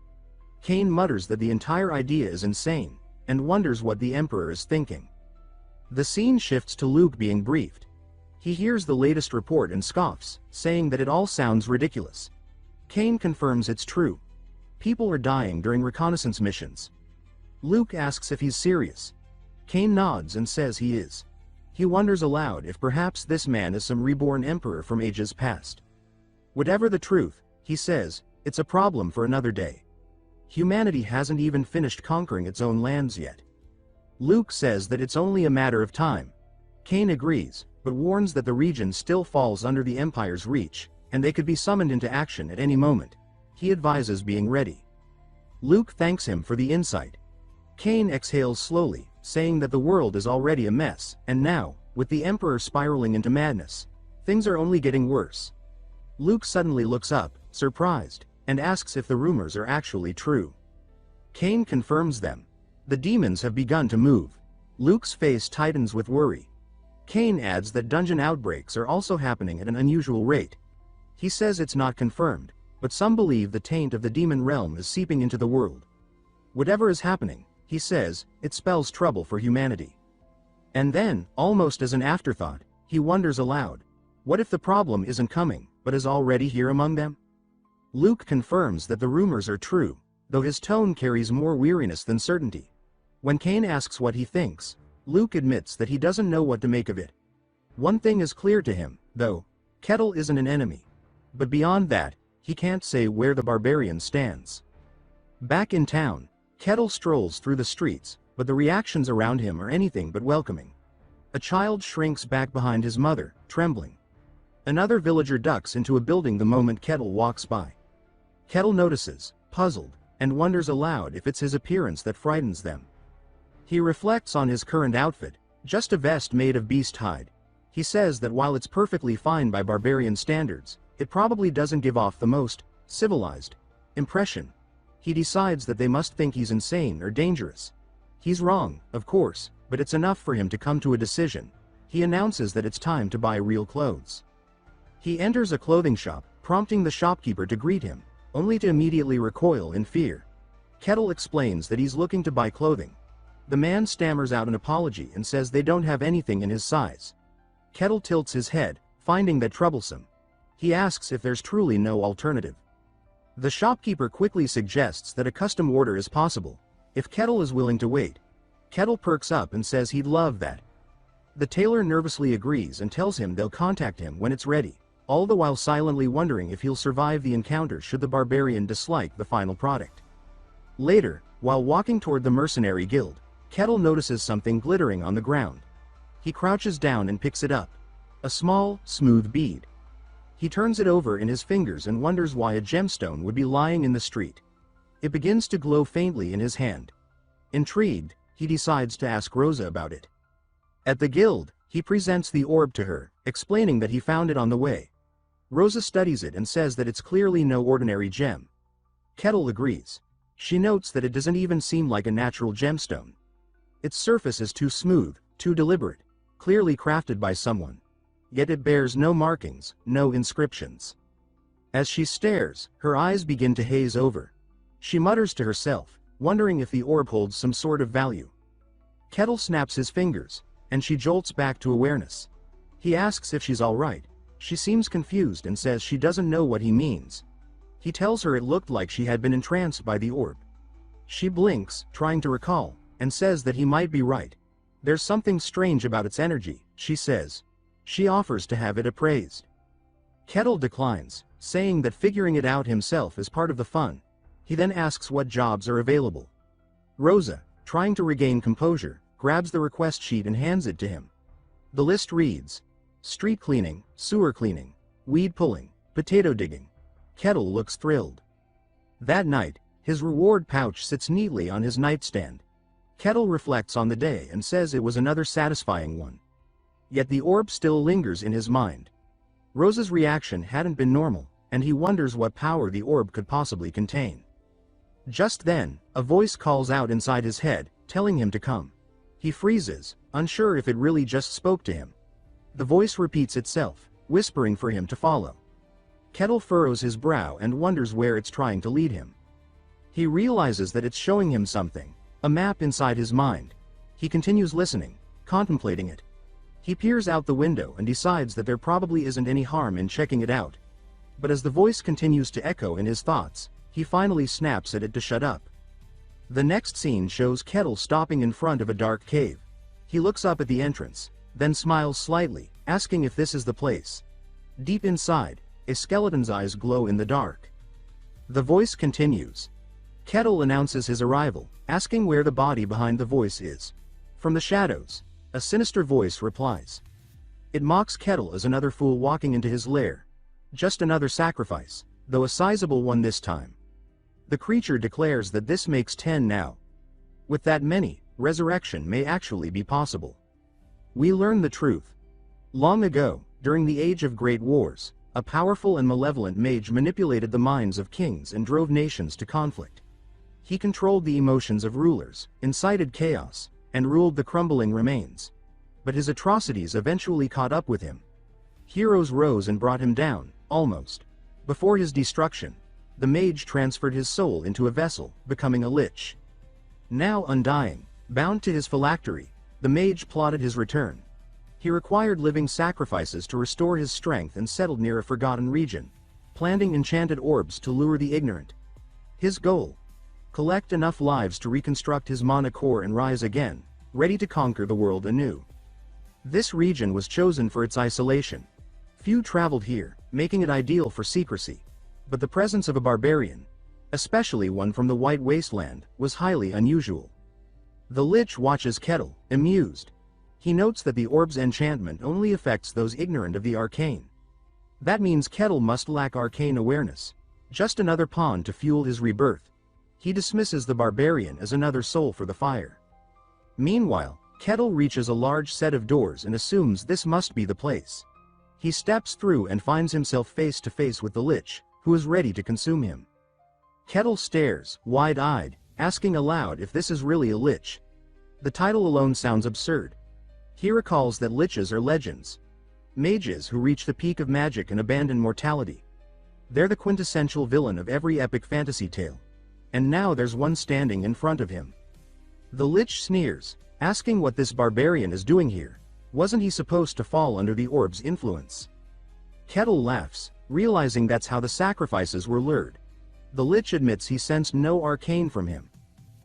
Cain mutters that the entire idea is insane, and wonders what the Emperor is thinking. The scene shifts to Luke being briefed. He hears the latest report and scoffs, saying that it all sounds ridiculous. Cain confirms it's true. People are dying during reconnaissance missions. Luke asks if he's serious. Cain nods and says he is. He wonders aloud if perhaps this man is some reborn emperor from ages past. Whatever the truth, he says, it's a problem for another day. Humanity hasn't even finished conquering its own lands yet. Luke says that it's only a matter of time. Cain agrees, but warns that the region still falls under the Empire's reach, and they could be summoned into action at any moment. He advises being ready. Luke thanks him for the insight. Cain exhales slowly, saying that the world is already a mess, and now, with the Emperor spiraling into madness, things are only getting worse. Luke suddenly looks up, surprised, and asks if the rumors are actually true. Cain confirms them. The demons have begun to move. Luke's face tightens with worry. Cain adds that dungeon outbreaks are also happening at an unusual rate. He says it's not confirmed, but some believe the taint of the demon realm is seeping into the world. Whatever is happening, he says, it spells trouble for humanity. And then, almost as an afterthought, he wonders aloud, what if the problem isn't coming, but is already here among them? Luke confirms that the rumors are true, though his tone carries more weariness than certainty. When Cain asks what he thinks, Luke admits that he doesn't know what to make of it. One thing is clear to him, though: Kettle isn't an enemy. But beyond that, he can't say where the barbarian stands. Back in town, Kettle strolls through the streets, but the reactions around him are anything but welcoming. A child shrinks back behind his mother, trembling. Another villager ducks into a building the moment Kettle walks by. Kettle notices, puzzled, and wonders aloud if it's his appearance that frightens them. He reflects on his current outfit, just a vest made of beast hide. He says that while it's perfectly fine by barbarian standards, it probably doesn't give off the most civilized impression. He decides that they must think he's insane or dangerous. He's wrong, of course, but it's enough for him to come to a decision. He announces that it's time to buy real clothes. He enters a clothing shop, prompting the shopkeeper to greet him, only to immediately recoil in fear. Kettle explains that he's looking to buy clothing. The man stammers out an apology and says they don't have anything in his size. Kettle tilts his head, finding that troublesome. He asks if there's truly no alternative. The shopkeeper quickly suggests that a custom order is possible, if Kettle is willing to wait. Kettle perks up and says he'd love that. The tailor nervously agrees and tells him they'll contact him when it's ready, all the while silently wondering if he'll survive the encounter should the barbarian dislike the final product. Later, while walking toward the mercenary guild, Kettle notices something glittering on the ground. He crouches down and picks it up. A small, smooth bead. He turns it over in his fingers and wonders why a gemstone would be lying in the street. It begins to glow faintly in his hand. Intrigued, he decides to ask Rosa about it. At the guild, he presents the orb to her, explaining that he found it on the way. Rosa studies it and says that it's clearly no ordinary gem. Kettle agrees. She notes that it doesn't even seem like a natural gemstone. Its surface is too smooth, too deliberate, clearly crafted by someone. Yet it bears no markings, no inscriptions. As she stares, her eyes begin to haze over. She mutters to herself, wondering if the orb holds some sort of value. Kettle snaps his fingers, and she jolts back to awareness. He asks if she's all right. She seems confused and says she doesn't know what he means. He tells her it looked like she had been entranced by the orb. She blinks, trying to recall, and says that he might be right. There's something strange about its energy, she says. She offers to have it appraised. Kettle declines, saying that figuring it out himself is part of the fun. He then asks what jobs are available. Rosa, trying to regain composure, grabs the request sheet and hands it to him. The list reads: Street cleaning, sewer cleaning, weed pulling, potato digging. Kettle looks thrilled. That night, his reward pouch sits neatly on his nightstand. Kettle reflects on the day and says it was another satisfying one. Yet the orb still lingers in his mind. Rose's reaction hadn't been normal, and he wonders what power the orb could possibly contain. Just then, a voice calls out inside his head, telling him to come. He freezes, unsure if it really just spoke to him. The voice repeats itself, whispering for him to follow. Kettle furrows his brow and wonders where it's trying to lead him. He realizes that it's showing him something, a map inside his mind. He continues listening, contemplating it. He peers out the window and decides that there probably isn't any harm in checking it out. But as the voice continues to echo in his thoughts, he finally snaps at it to shut up. The next scene shows Kettle stopping in front of a dark cave. He looks up at the entrance, then smiles slightly, asking if this is the place. Deep inside, a skeleton's eyes glow in the dark. The voice continues. Kettle announces his arrival, asking where the body behind the voice is. From the shadows, a sinister voice replies. It mocks Kettle as another fool walking into his lair. Just another sacrifice, though a sizable one this time. The creature declares that this makes 10 now. With that many, resurrection may actually be possible. We learn the truth. Long ago, during the Age of Great Wars, a powerful and malevolent mage manipulated the minds of kings and drove nations to conflict. He controlled the emotions of rulers, incited chaos, and ruled the crumbling remains. But his atrocities eventually caught up with him. Heroes rose and brought him down, almost. Before his destruction, the mage transferred his soul into a vessel, becoming a lich. Now undying, bound to his phylactery, the mage plotted his return. He required living sacrifices to restore his strength and settled near a forgotten region, planting enchanted orbs to lure the ignorant. His goal? Collect enough lives to reconstruct his mana core and rise again, ready to conquer the world anew. This region was chosen for its isolation. Few traveled here, making it ideal for secrecy. But the presence of a barbarian, especially one from the White Wasteland, was highly unusual. The lich watches Kettle, amused. He notes that the orb's enchantment only affects those ignorant of the arcane. That means Kettle must lack arcane awareness. Just another pawn to fuel his rebirth. He dismisses the barbarian as another soul for the fire. Meanwhile, Kettle reaches a large set of doors and assumes this must be the place. He steps through and finds himself face to face with the lich, who is ready to consume him. Kettle stares, wide-eyed, asking aloud if this is really a lich. The title alone sounds absurd. He recalls that liches are legends. Mages who reach the peak of magic and abandon mortality. They're the quintessential villain of every epic fantasy tale. And now there's one standing in front of him. The lich sneers, asking what this barbarian is doing here. Wasn't he supposed to fall under the orb's influence? Kettle laughs, realizing that's how the sacrifices were lured. The lich admits he sensed no arcane from him.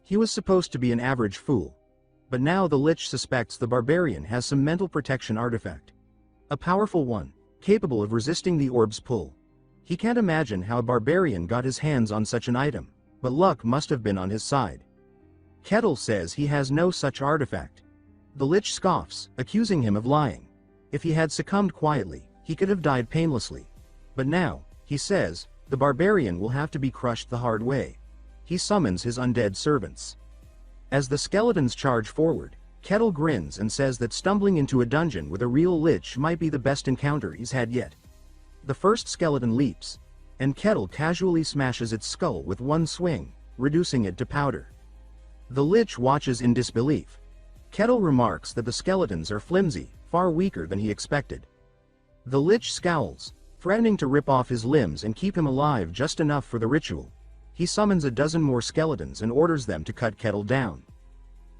He was supposed to be an average fool. But now the lich suspects the barbarian has some mental protection artifact. A powerful one, capable of resisting the orb's pull. He can't imagine how a barbarian got his hands on such an item, but luck must have been on his side. Kettle says he has no such artifact. The lich scoffs, accusing him of lying. If he had succumbed quietly, he could have died painlessly. But now, he says, the barbarian will have to be crushed the hard way. He summons his undead servants. As the skeletons charge forward, Kettle grins and says that stumbling into a dungeon with a real lich might be the best encounter he's had yet. The first skeleton leaps, and Kettle casually smashes its skull with one swing, reducing it to powder. The lich watches in disbelief. Kettle remarks that the skeletons are flimsy, far weaker than he expected. The lich scowls, threatening to rip off his limbs and keep him alive just enough for the ritual. He summons a dozen more skeletons and orders them to cut Kettle down.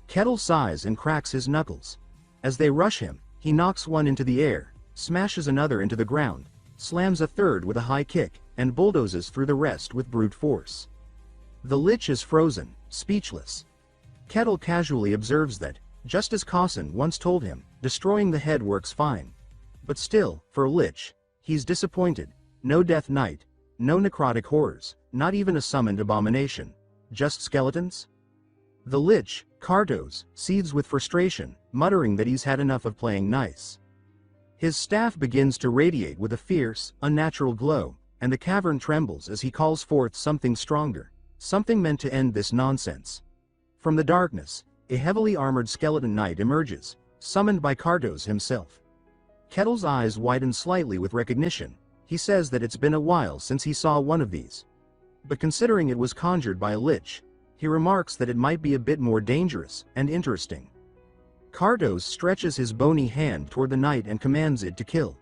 Kettle sighs and cracks his knuckles. As they rush him, he knocks one into the air, smashes another into the ground, slams a third with a high kick, and bulldozes through the rest with brute force. The lich is frozen, speechless. Kettle casually observes that, just as Cawson once told him, destroying the head works fine. But still, for a lich, he's disappointed. No Death Knight, no necrotic horrors, not even a summoned abomination. Just skeletons? The lich, Kartos, seethes with frustration, muttering that he's had enough of playing nice. His staff begins to radiate with a fierce, unnatural glow, and the cavern trembles as he calls forth something stronger, something meant to end this nonsense. From the darkness, a heavily armored skeleton knight emerges, summoned by Cardos himself. Kettle's eyes widen slightly with recognition. He says that it's been a while since he saw one of these. But considering it was conjured by a lich, he remarks that it might be a bit more dangerous and interesting. Cardos stretches his bony hand toward the knight and commands it to kill.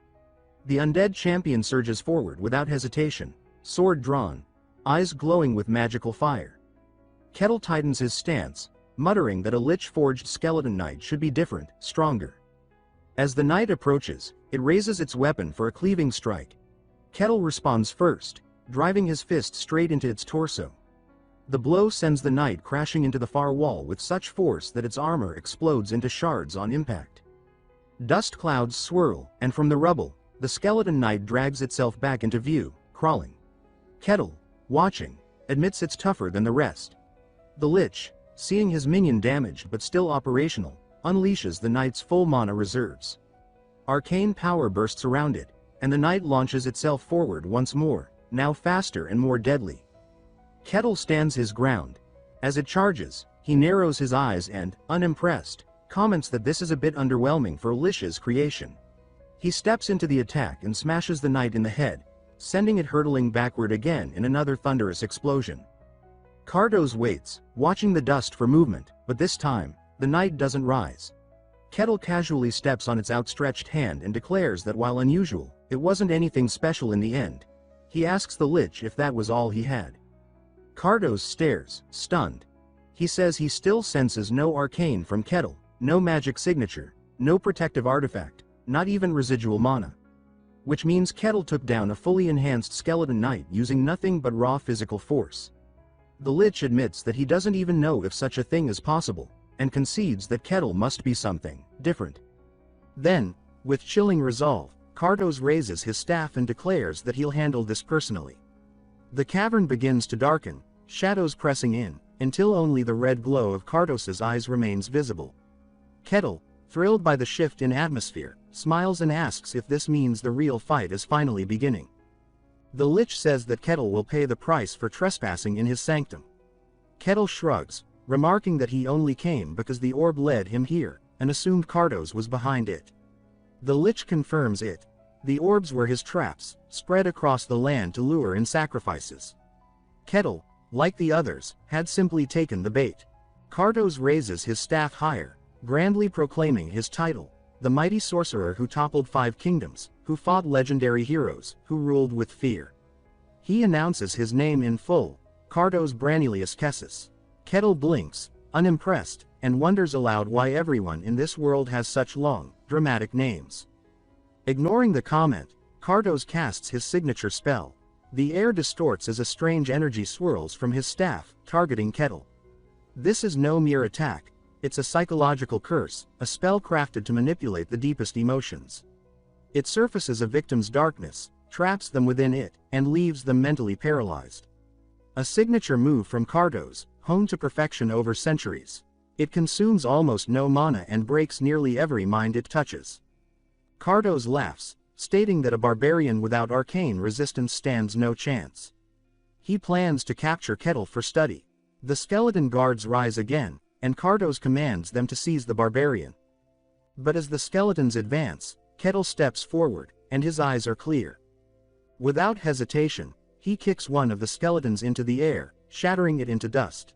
The undead champion surges forward without hesitation, sword drawn, eyes glowing with magical fire. Kettle tightens his stance, muttering that a lich-forged skeleton knight should be different, stronger. As the knight approaches, it raises its weapon for a cleaving strike. Kettle responds first, driving his fist straight into its torso. The blow sends the knight crashing into the far wall with such force that its armor explodes into shards on impact. Dust clouds swirl, and from the rubble, the skeleton knight drags itself back into view, crawling. Kettle, watching, admits it's tougher than the rest. The lich, seeing his minion damaged but still operational, unleashes the knight's full mana reserves. Arcane power bursts around it, and the knight launches itself forward once more, now faster and more deadly. Kettle stands his ground. As it charges, he narrows his eyes and, unimpressed, comments that this is a bit underwhelming for Lich's creation. He steps into the attack and smashes the knight in the head, sending it hurtling backward again in another thunderous explosion. Cardos waits, watching the dust for movement, but this time, the knight doesn't rise. Kettle casually steps on its outstretched hand and declares that while unusual, it wasn't anything special in the end. He asks the lich if that was all he had. Cardos stares, stunned. He says he still senses no arcane from Kettle, no magic signature, no protective artifact, not even residual mana. Which means Kettle took down a fully enhanced skeleton knight using nothing but raw physical force. The lich admits that he doesn't even know if such a thing is possible, and concedes that Kettle must be something different. Then, with chilling resolve, Cardos raises his staff and declares that he'll handle this personally. The cavern begins to darken, shadows pressing in, until only the red glow of Cardos's eyes remains visible. Kettle, thrilled by the shift in atmosphere, smiles and asks if this means the real fight is finally beginning. The lich says that Kettle will pay the price for trespassing in his sanctum. Kettle shrugs, remarking that he only came because the orb led him here, and assumed Cardos was behind it. The lich confirms it. The orbs were his traps, spread across the land to lure in sacrifices. Kettle, like the others, had simply taken the bait. Cardos raises his staff higher, grandly proclaiming his title, the mighty sorcerer who toppled 5 kingdoms, who fought legendary heroes, who ruled with fear. He announces his name in full, Cardos Branilius Kessis. Kettle blinks, unimpressed, and wonders aloud why everyone in this world has such long, dramatic names. Ignoring the comment, Cardos casts his signature spell. The air distorts as a strange energy swirls from his staff, targeting Kettle. This is no mere attack, it's a psychological curse, a spell crafted to manipulate the deepest emotions. It surfaces a victim's darkness, traps them within it, and leaves them mentally paralyzed. A signature move from Cardos, honed to perfection over centuries. It consumes almost no mana and breaks nearly every mind it touches. Cardos laughs, stating that a barbarian without arcane resistance stands no chance. He plans to capture Kettle for study. The skeleton guards rise again, and Cardos commands them to seize the barbarian. But as the skeletons advance, Kettle steps forward, and his eyes are clear. Without hesitation, he kicks one of the skeletons into the air, shattering it into dust.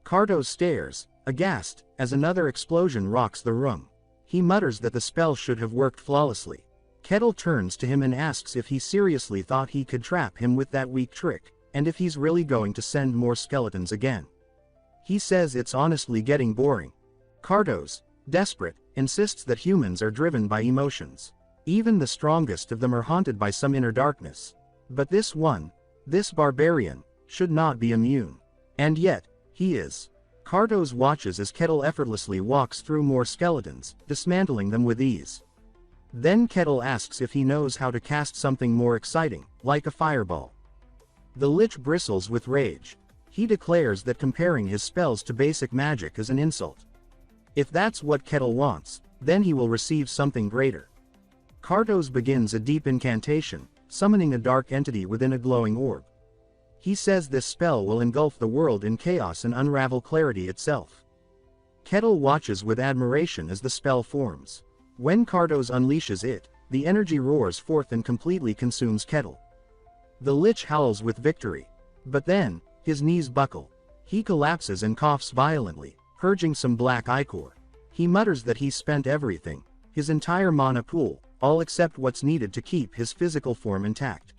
Cardos stares, aghast, as another explosion rocks the room. He mutters that the spell should have worked flawlessly. Kettle turns to him and asks if he seriously thought he could trap him with that weak trick, and if he's really going to send more skeletons again. He says it's honestly getting boring. Cardos, desperate, insists that humans are driven by emotions. Even the strongest of them are haunted by some inner darkness. But this one, this barbarian, should not be immune. And yet, he is. Cardos watches as Kettle effortlessly walks through more skeletons, dismantling them with ease. Then Kettle asks if he knows how to cast something more exciting, like a fireball. The lich bristles with rage. He declares that comparing his spells to basic magic is an insult. If that's what Kettle wants, then he will receive something greater. Kartos begins a deep incantation, summoning a dark entity within a glowing orb. He says this spell will engulf the world in chaos and unravel clarity itself. Kettle watches with admiration as the spell forms. When Kartos unleashes it, the energy roars forth and completely consumes Kettle. The Lich howls with victory. But then, his knees buckle. He collapses and coughs violently, purging some black ichor. He mutters that he's spent everything, his entire mana pool, all except what's needed to keep his physical form intact.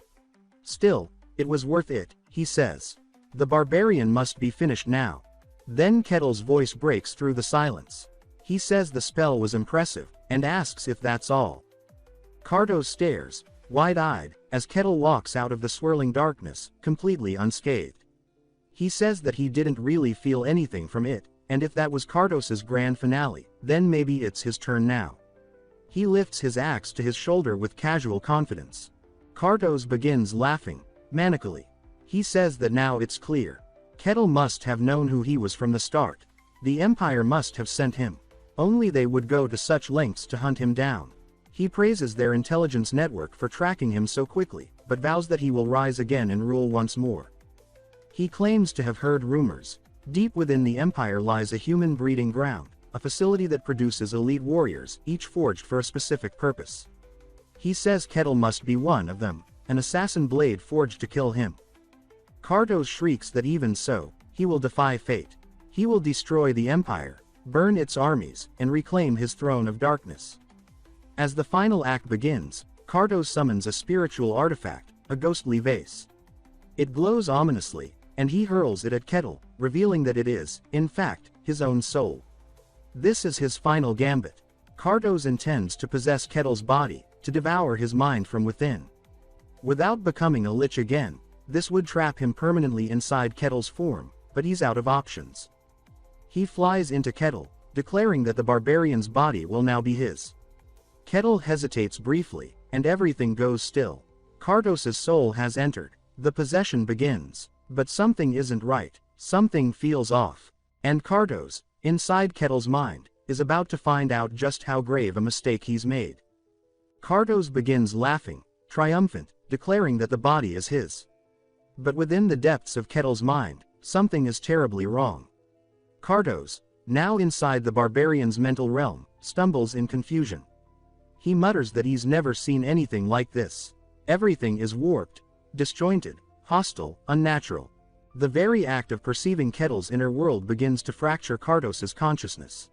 Still, it was worth it, he says. The Barbarian must be finished now. Then Kettle's voice breaks through the silence. He says the spell was impressive, and asks if that's all. Kartos stares, wide-eyed, as Kettle walks out of the swirling darkness, completely unscathed. He says that he didn't really feel anything from it, and if that was Kartos's grand finale, then maybe it's his turn now. He lifts his axe to his shoulder with casual confidence. Kartos begins laughing, manically. He says that now it's clear. Kettle must have known who he was from the start. The Empire must have sent him. Only they would go to such lengths to hunt him down. He praises their intelligence network for tracking him so quickly, but vows that he will rise again and rule once more. He claims to have heard rumors. Deep within the Empire lies a human breeding ground, a facility that produces elite warriors, each forged for a specific purpose. He says Kettle must be one of them, an assassin blade forged to kill him. Kartos shrieks that even so, he will defy fate. He will destroy the Empire, burn its armies, and reclaim his throne of darkness. As the final act begins, Kartos summons a spiritual artifact, a ghostly vase. It glows ominously, and he hurls it at Kettle, revealing that it is, in fact, his own soul. This is his final gambit. Kartos intends to possess Kettle's body, to devour his mind from within. Without becoming a lich again, this would trap him permanently inside Kettle's form, but he's out of options. He flies into Kettle, declaring that the Barbarian's body will now be his. Kettle hesitates briefly, and everything goes still. Kartos's soul has entered. The possession begins. But something isn't right, something feels off. And Kartos, inside Kettle's mind, is about to find out just how grave a mistake he's made. Kartos begins laughing, triumphant, declaring that the body is his. But within the depths of Kettle's mind, something is terribly wrong. Kartos, now inside the Barbarian's mental realm, stumbles in confusion. He mutters that he's never seen anything like this. Everything is warped, disjointed, hostile, unnatural. The very act of perceiving Kettle's inner world begins to fracture Kartos's consciousness.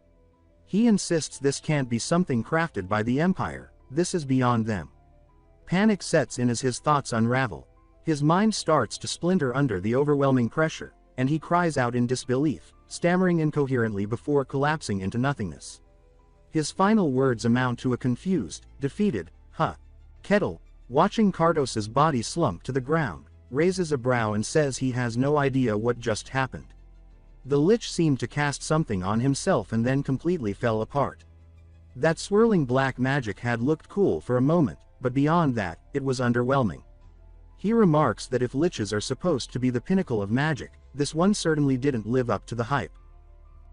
He insists this can't be something crafted by the Empire, this is beyond them. Panic sets in as his thoughts unravel. His mind starts to splinter under the overwhelming pressure, and he cries out in disbelief, stammering incoherently before collapsing into nothingness. His final words amount to a confused, defeated, "Huh." Kettle, watching Kartos's body slump to the ground, raises a brow and says he has no idea what just happened. The Lich seemed to cast something on himself and then completely fell apart. That swirling black magic had looked cool for a moment, but beyond that, it was underwhelming. He remarks that if liches are supposed to be the pinnacle of magic, this one certainly didn't live up to the hype.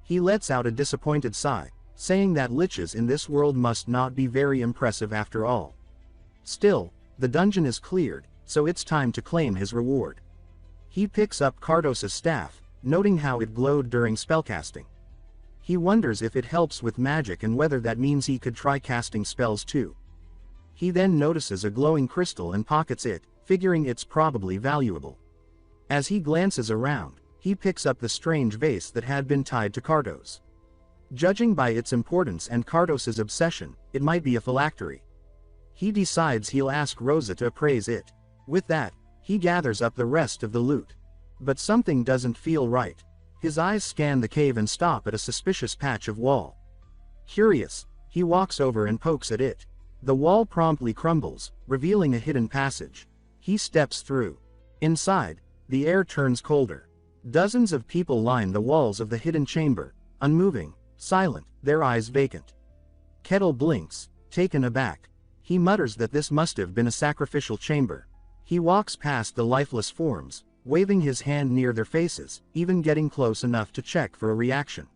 He lets out a disappointed sigh, saying that liches in this world must not be very impressive after all. Still, the dungeon is cleared, so it's time to claim his reward. He picks up Kartos's staff, noting how it glowed during spellcasting. He wonders if it helps with magic and whether that means he could try casting spells too. He then notices a glowing crystal and pockets it, figuring it's probably valuable. As he glances around, he picks up the strange vase that had been tied to Kartos. Judging by its importance and Kartos's obsession, it might be a phylactery. He decides he'll ask Rosa to appraise it. With that, he gathers up the rest of the loot. But something doesn't feel right. His eyes scan the cave and stop at a suspicious patch of wall. Curious, he walks over and pokes at it. The wall promptly crumbles, revealing a hidden passage. He steps through. Inside, the air turns colder. Dozens of people line the walls of the hidden chamber, unmoving, silent, their eyes vacant. Kettle blinks, taken aback. He mutters that this must have been a sacrificial chamber. He walks past the lifeless forms, waving his hand near their faces, even getting close enough to check for a reaction.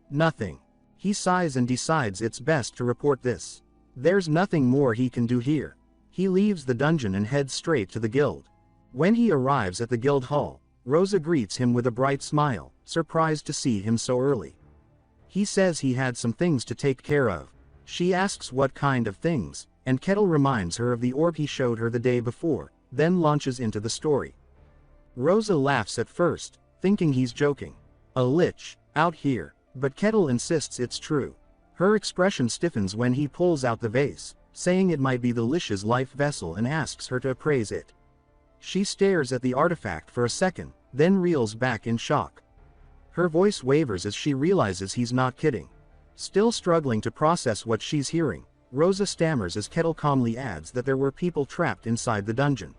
Nothing. He sighs and decides it's best to report this. There's nothing more he can do here. He leaves the dungeon and heads straight to the guild. When he arrives at the guild hall, Rosa greets him with a bright smile, surprised to see him so early. He says he had some things to take care of. She asks what kind of things, and Kettle reminds her of the orb he showed her the day before, then launches into the story. Rosa laughs at first, thinking he's joking. A lich, out here, but Kettle insists it's true. Her expression stiffens when he pulls out the vase, saying it might be the lich's life vessel, and asks her to appraise it. She stares at the artifact for a second, then reels back in shock. Her voice wavers as she realizes he's not kidding. Still struggling to process what she's hearing, Rosa stammers as Kettle calmly adds that there were people trapped inside the dungeon.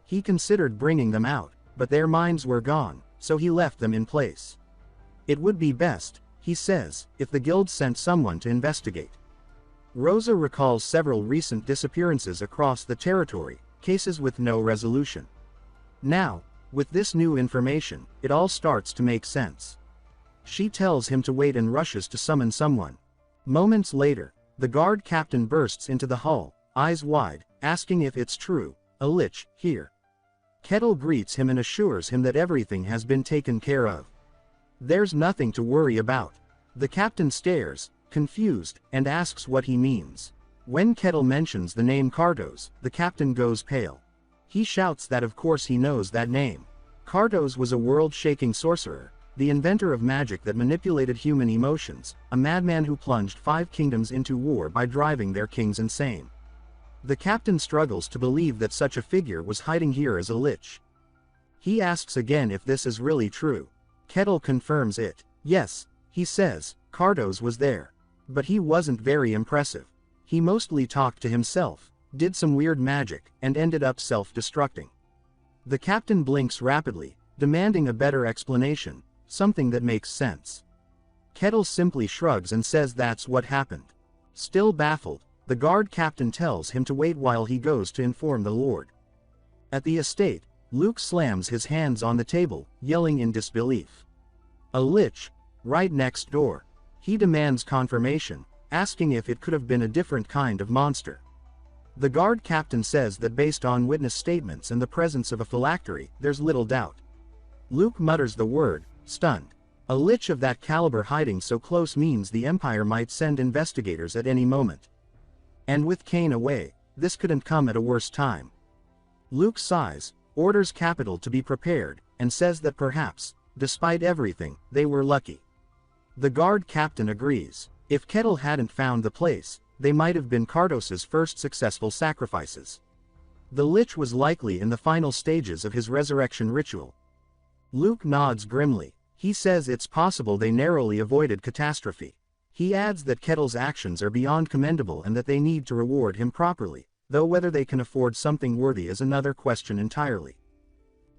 He considered bringing them out, but their minds were gone, so he left them in place. It would be best, he says, if the guild sent someone to investigate. Rosa recalls several recent disappearances across the territory, cases with no resolution. Now, with this new information, it all starts to make sense. She tells him to wait and rushes to summon someone. Moments later, the guard captain bursts into the hall, eyes wide, asking if it's true, a lich here. Kettle greets him and assures him that everything has been taken care of. There's nothing to worry about. The captain stares, confused, and asks what he means. When Kettle mentions the name Cardos, the captain goes pale. He shouts that of course he knows that name. Cardos was a world-shaking sorcerer, the inventor of magic that manipulated human emotions, a madman who plunged 5 kingdoms into war by driving their kings insane. The captain struggles to believe that such a figure was hiding here as a lich. He asks again if this is really true. Kettle confirms it. Yes, he says, Cardos was there. But he wasn't very impressive. He mostly talked to himself, did some weird magic, and ended up self-destructing. The captain blinks rapidly, demanding a better explanation, something that makes sense. Kettle simply shrugs and says that's what happened. Still baffled, the guard captain tells him to wait while he goes to inform the lord. At the estate, Luke slams his hands on the table, yelling in disbelief. A lich, right next door. He demands confirmation, asking if it could have been a different kind of monster. The guard captain says that based on witness statements and the presence of a phylactery, there's little doubt. Luke mutters the word, stunned. A lich of that caliber hiding so close means the Empire might send investigators at any moment. And with Kane away, this couldn't come at a worse time. Luke sighs, orders Capital to be prepared, and says that perhaps, despite everything, they were lucky. The guard captain agrees. If Kettle hadn't found the place, they might have been Cardos's first successful sacrifices. The lich was likely in the final stages of his resurrection ritual. Luke nods grimly. He says it's possible they narrowly avoided catastrophe. He adds that Kettle's actions are beyond commendable and that they need to reward him properly, though whether they can afford something worthy is another question entirely.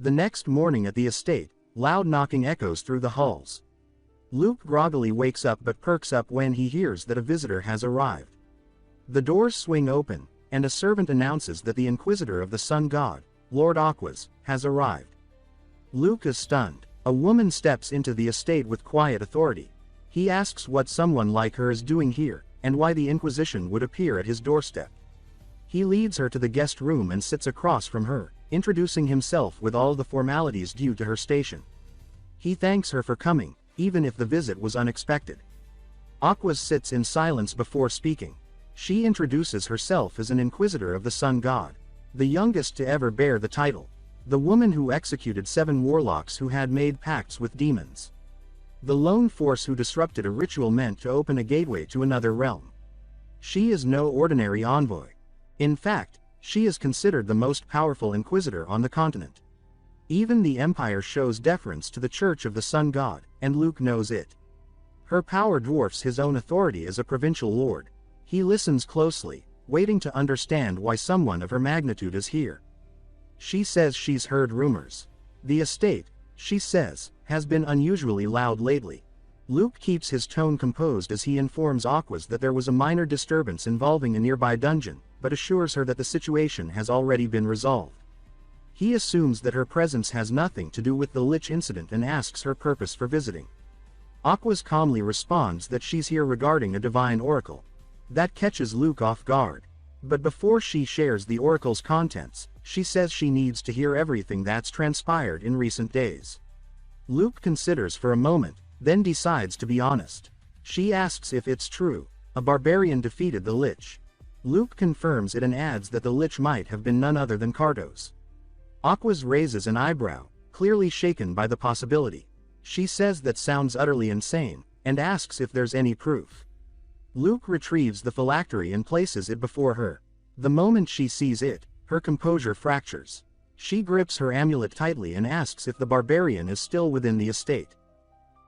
The next morning at the estate, loud knocking echoes through the halls. Luke groggily wakes up but perks up when he hears that a visitor has arrived. The doors swing open, and a servant announces that the Inquisitor of the Sun God, Lord Aquas, has arrived. Luke is stunned. A woman steps into the estate with quiet authority. He asks what someone like her is doing here, and why the Inquisition would appear at his doorstep. He leads her to the guest room and sits across from her, introducing himself with all the formalities due to her station. He thanks her for coming, even if the visit was unexpected. Aquas sits in silence before speaking. She introduces herself as an Inquisitor of the Sun God, the youngest to ever bear the title, the woman who executed 7 warlocks who had made pacts with demons, the lone force who disrupted a ritual meant to open a gateway to another realm. She is no ordinary envoy. In fact, she is considered the most powerful Inquisitor on the continent. Even the Empire shows deference to the Church of the Sun God, and Luke knows it. Her power dwarfs his own authority as a provincial lord. He listens closely, waiting to understand why someone of her magnitude is here. She says she's heard rumors. The estate, she says, has been unusually loud lately. Luke keeps his tone composed as he informs Aquas that there was a minor disturbance involving a nearby dungeon, but assures her that the situation has already been resolved. He assumes that her presence has nothing to do with the lich incident and asks her purpose for visiting. Aquas calmly responds that she's here regarding a divine oracle. That catches Luke off guard. But before she shares the oracle's contents, she says she needs to hear everything that's transpired in recent days. Luke considers for a moment, then decides to be honest. She asks if it's true. A barbarian defeated the Lich. Luke confirms it and adds that the Lich might have been none other than Kartos. Aquas raises an eyebrow, clearly shaken by the possibility. She says that sounds utterly insane, and asks if there's any proof. Luke retrieves the phylactery and places it before her. The moment she sees it, her composure fractures. She grips her amulet tightly and asks if the barbarian is still within the estate.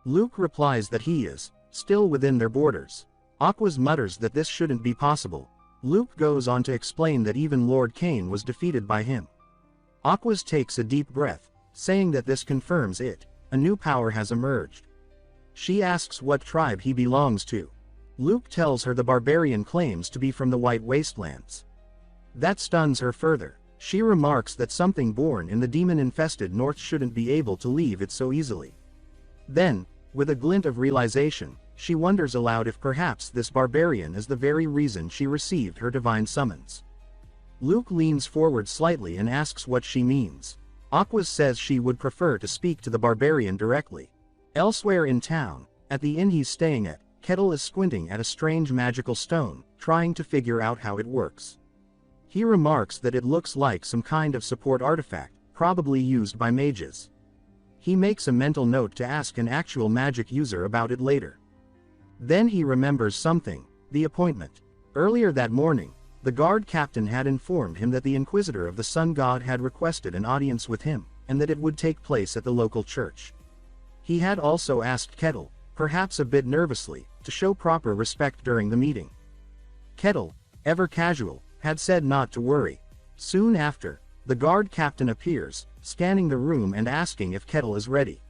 Luke replies that he is, still within their borders. Aquas mutters that this shouldn't be possible. Luke goes on to explain that even Lord Cain was defeated by him. Aquas takes a deep breath, saying that this confirms it. A new power has emerged. She asks what tribe he belongs to. Luke tells her the barbarian claims to be from the White Wastelands. That stuns her further. She remarks that something born in the demon-infested north shouldn't be able to leave it so easily. Then, with a glint of realization, she wonders aloud if perhaps this barbarian is the very reason she received her divine summons. Luke leans forward slightly and asks what she means. Aquas says she would prefer to speak to the barbarian directly. Elsewhere in town, at the inn he's staying at, Kettle is squinting at a strange magical stone, trying to figure out how it works. He remarks that it looks like some kind of support artifact, probably used by mages. He makes a mental note to ask an actual magic user about it later. Then he remembers something, the appointment. Earlier that morning, the guard captain had informed him that the Inquisitor of the Sun God had requested an audience with him, and that it would take place at the local church. He had also asked Kettle, perhaps a bit nervously, to show proper respect during the meeting. Kettle, ever casual, had said not to worry. Soon after, the guard captain appears, scanning the room and asking if Kettle is ready.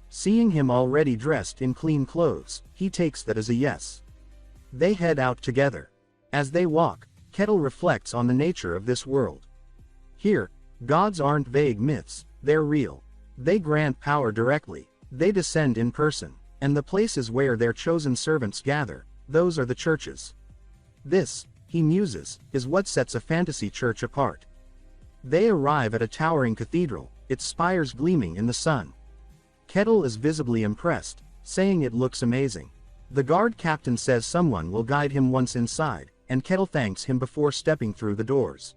Seeing him already dressed in clean clothes, he takes that as a yes. They head out together. As they walk, Kettle reflects on the nature of this world. Here, gods aren't vague myths, they're real. They grant power directly, they descend in person, and the places where their chosen servants gather, those are the churches. This, he muses, is what sets a fantasy church apart. They arrive at a towering cathedral, its spires gleaming in the sun. Kettle is visibly impressed, saying it looks amazing. The guard captain says someone will guide him once inside, and Kettle thanks him before stepping through the doors.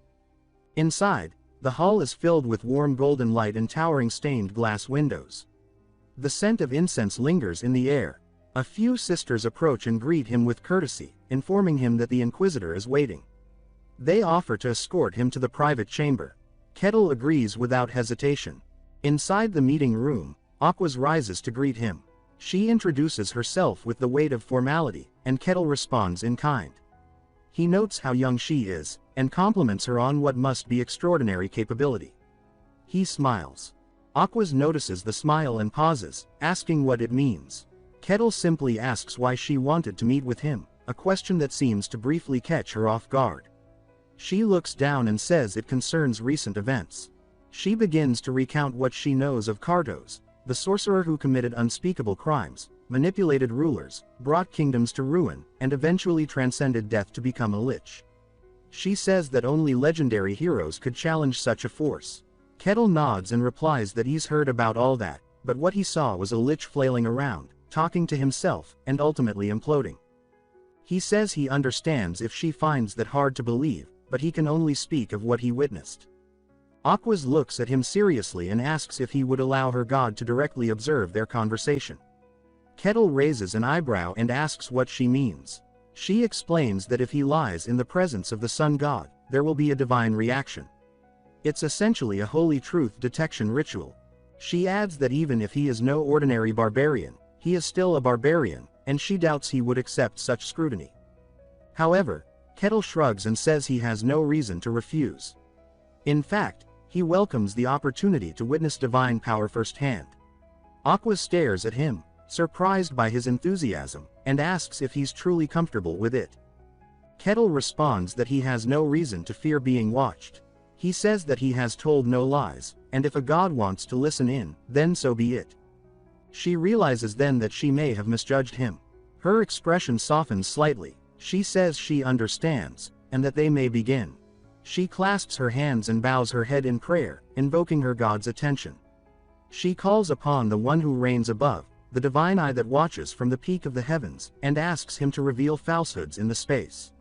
Inside, the hall is filled with warm golden light and towering stained glass windows. The scent of incense lingers in the air. A few sisters approach and greet him with courtesy, informing him that the Inquisitor is waiting. They offer to escort him to the private chamber. Kettle agrees without hesitation. Inside the meeting room, Aquas rises to greet him. She introduces herself with the weight of formality, and Kettle responds in kind. He notes how young she is, and compliments her on what must be extraordinary capability. He smiles. Aquas notices the smile and pauses, asking what it means. Kettle simply asks why she wanted to meet with him, a question that seems to briefly catch her off guard. She looks down and says it concerns recent events. She begins to recount what she knows of Kartos, the sorcerer who committed unspeakable crimes, manipulated rulers, brought kingdoms to ruin, and eventually transcended death to become a lich. She says that only legendary heroes could challenge such a force. Kettle nods and replies that he's heard about all that, but what he saw was a lich flailing around, talking to himself, and ultimately imploding. He says he understands if she finds that hard to believe, but he can only speak of what he witnessed. Aquas looks at him seriously and asks if he would allow her god to directly observe their conversation. Kettle raises an eyebrow and asks what she means. She explains that if he lies in the presence of the sun god, there will be a divine reaction. It's essentially a holy truth detection ritual. She adds that even if he is no ordinary barbarian, he is still a barbarian, and she doubts he would accept such scrutiny. However, Kettle shrugs and says he has no reason to refuse. In fact, he welcomes the opportunity to witness divine power firsthand. Aquas stares at him, surprised by his enthusiasm, and asks if he's truly comfortable with it. Kettle responds that he has no reason to fear being watched. He says that he has told no lies, and if a god wants to listen in, then so be it. She realizes then that she may have misjudged him. Her expression softens slightly. She says she understands, and that they may begin. She clasps her hands and bows her head in prayer, invoking her god's attention. She calls upon the one who reigns above, the divine eye that watches from the peak of the heavens, and asks him to reveal falsehoods in the space.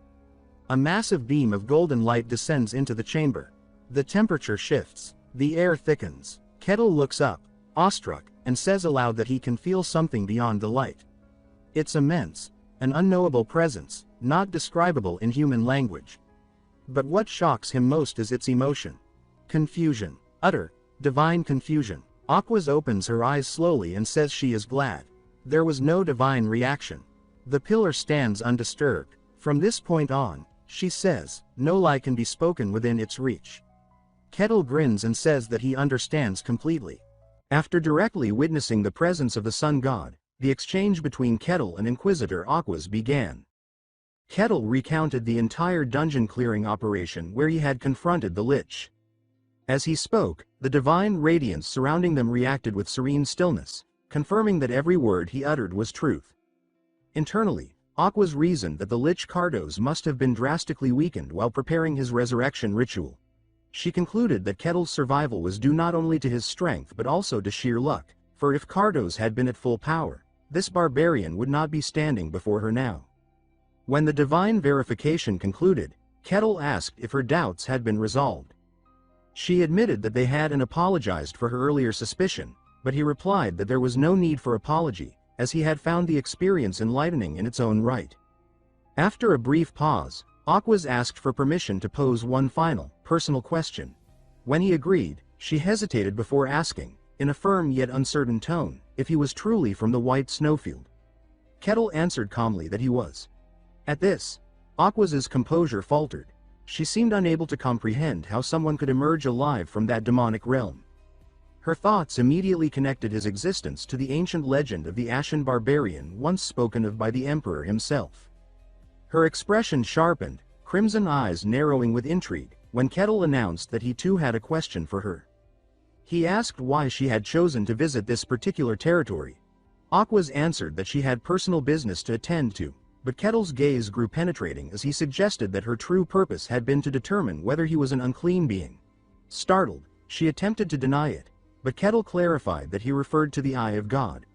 A massive beam of golden light descends into the chamber. The temperature shifts. The air thickens. Kettle looks up, awestruck, and says aloud that he can feel something beyond the light. It's immense, an unknowable presence, not describable in human language. But what shocks him most is its emotion. Confusion. Utter, divine confusion. Aquas opens her eyes slowly and says she is glad. There was no divine reaction. The pillar stands undisturbed. From this point on, she says, no lie can be spoken within its reach. Kettle grins and says that he understands completely. After directly witnessing the presence of the sun god, the exchange between Kettle and Inquisitor Aquas began. Kettle recounted the entire dungeon clearing operation where he had confronted the Lich. As he spoke, the divine radiance surrounding them reacted with serene stillness, confirming that every word he uttered was truth. Internally, Aquas reasoned that the Lich Cardos must have been drastically weakened while preparing his resurrection ritual. She concluded that Kettle's survival was due not only to his strength but also to sheer luck, for if Cardos had been at full power, this barbarian would not be standing before her now. When the divine verification concluded, Kettle asked if her doubts had been resolved. She admitted that they had and apologized for her earlier suspicion, but he replied that there was no need for apology, as he had found the experience enlightening in its own right. After a brief pause, Aquas asked for permission to pose one final, personal question. When he agreed, she hesitated before asking, in a firm yet uncertain tone, if he was truly from the White Snowfield. Kettle answered calmly that he was. At this, Aquas's composure faltered. She seemed unable to comprehend how someone could emerge alive from that demonic realm. Her thoughts immediately connected his existence to the ancient legend of the Ashen Barbarian once spoken of by the Emperor himself. Her expression sharpened, crimson eyes narrowing with intrigue, when Kettle announced that he too had a question for her. He asked why she had chosen to visit this particular territory. Aquas answered that she had personal business to attend to, but Kettle's gaze grew penetrating as he suggested that her true purpose had been to determine whether he was an unclean being. Startled, she attempted to deny it, but Kettle clarified that he referred to the Eye of God,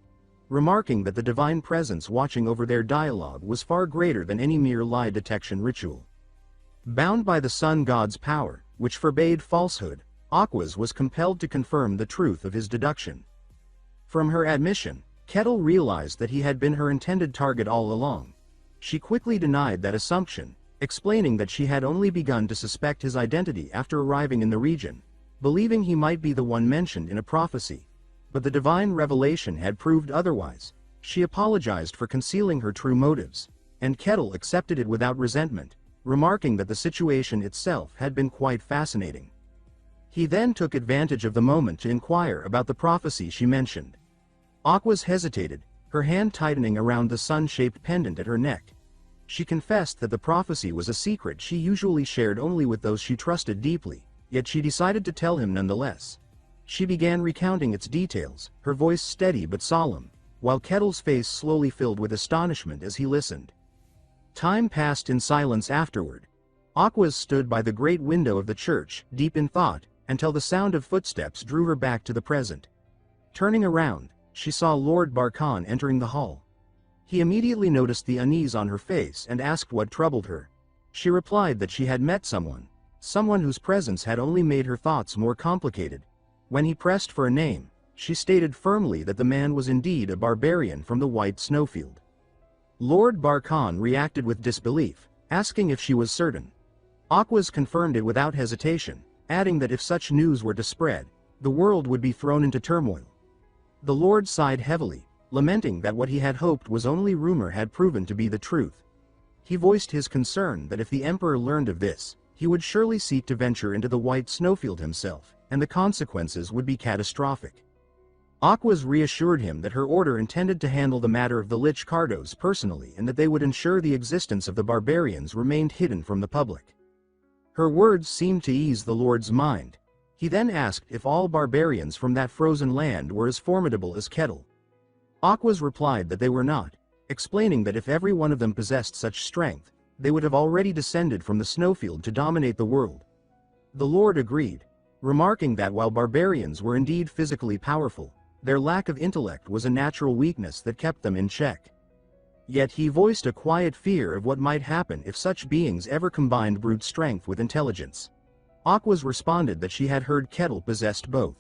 remarking that the divine presence watching over their dialogue was far greater than any mere lie detection ritual. Bound by the sun god's power, which forbade falsehood, Aquas was compelled to confirm the truth of his deduction. From her admission, Kettle realized that he had been her intended target all along. She quickly denied that assumption, explaining that she had only begun to suspect his identity after arriving in the region, believing he might be the one mentioned in a prophecy. But the divine revelation had proved otherwise. She apologized for concealing her true motives, and Kettle accepted it without resentment, remarking that the situation itself had been quite fascinating. He then took advantage of the moment to inquire about the prophecy she mentioned. Aquas hesitated, her hand tightening around the sun-shaped pendant at her neck. She confessed that the prophecy was a secret she usually shared only with those she trusted deeply, yet she decided to tell him nonetheless. She began recounting its details, her voice steady but solemn, while Kettle's face slowly filled with astonishment as he listened. Time passed in silence afterward. Aquas stood by the great window of the church, deep in thought, until the sound of footsteps drew her back to the present. Turning around, she saw Lord Barkan entering the hall. He immediately noticed the unease on her face and asked what troubled her. She replied that she had met someone whose presence had only made her thoughts more complicated. When he pressed for a name, she stated firmly that the man was indeed a barbarian from the White Snowfield. Lord Barkan reacted with disbelief, asking if she was certain. Aquas confirmed it without hesitation, adding that if such news were to spread, the world would be thrown into turmoil. The Lord sighed heavily, lamenting that what he had hoped was only rumor had proven to be the truth. He voiced his concern that if the Emperor learned of this, he would surely seek to venture into the White Snowfield himself, and the consequences would be catastrophic. Aquas reassured him that her order intended to handle the matter of the Lich Cardos personally and that they would ensure the existence of the barbarians remained hidden from the public. Her words seemed to ease the Lord's mind. He then asked if all barbarians from that frozen land were as formidable as Kettle. Aquas replied that they were not, explaining that if every one of them possessed such strength, they would have already descended from the snowfield to dominate the world. The Lord agreed, remarking that while barbarians were indeed physically powerful, their lack of intellect was a natural weakness that kept them in check. Yet he voiced a quiet fear of what might happen if such beings ever combined brute strength with intelligence. Aquas responded that she had heard Kettle possessed both.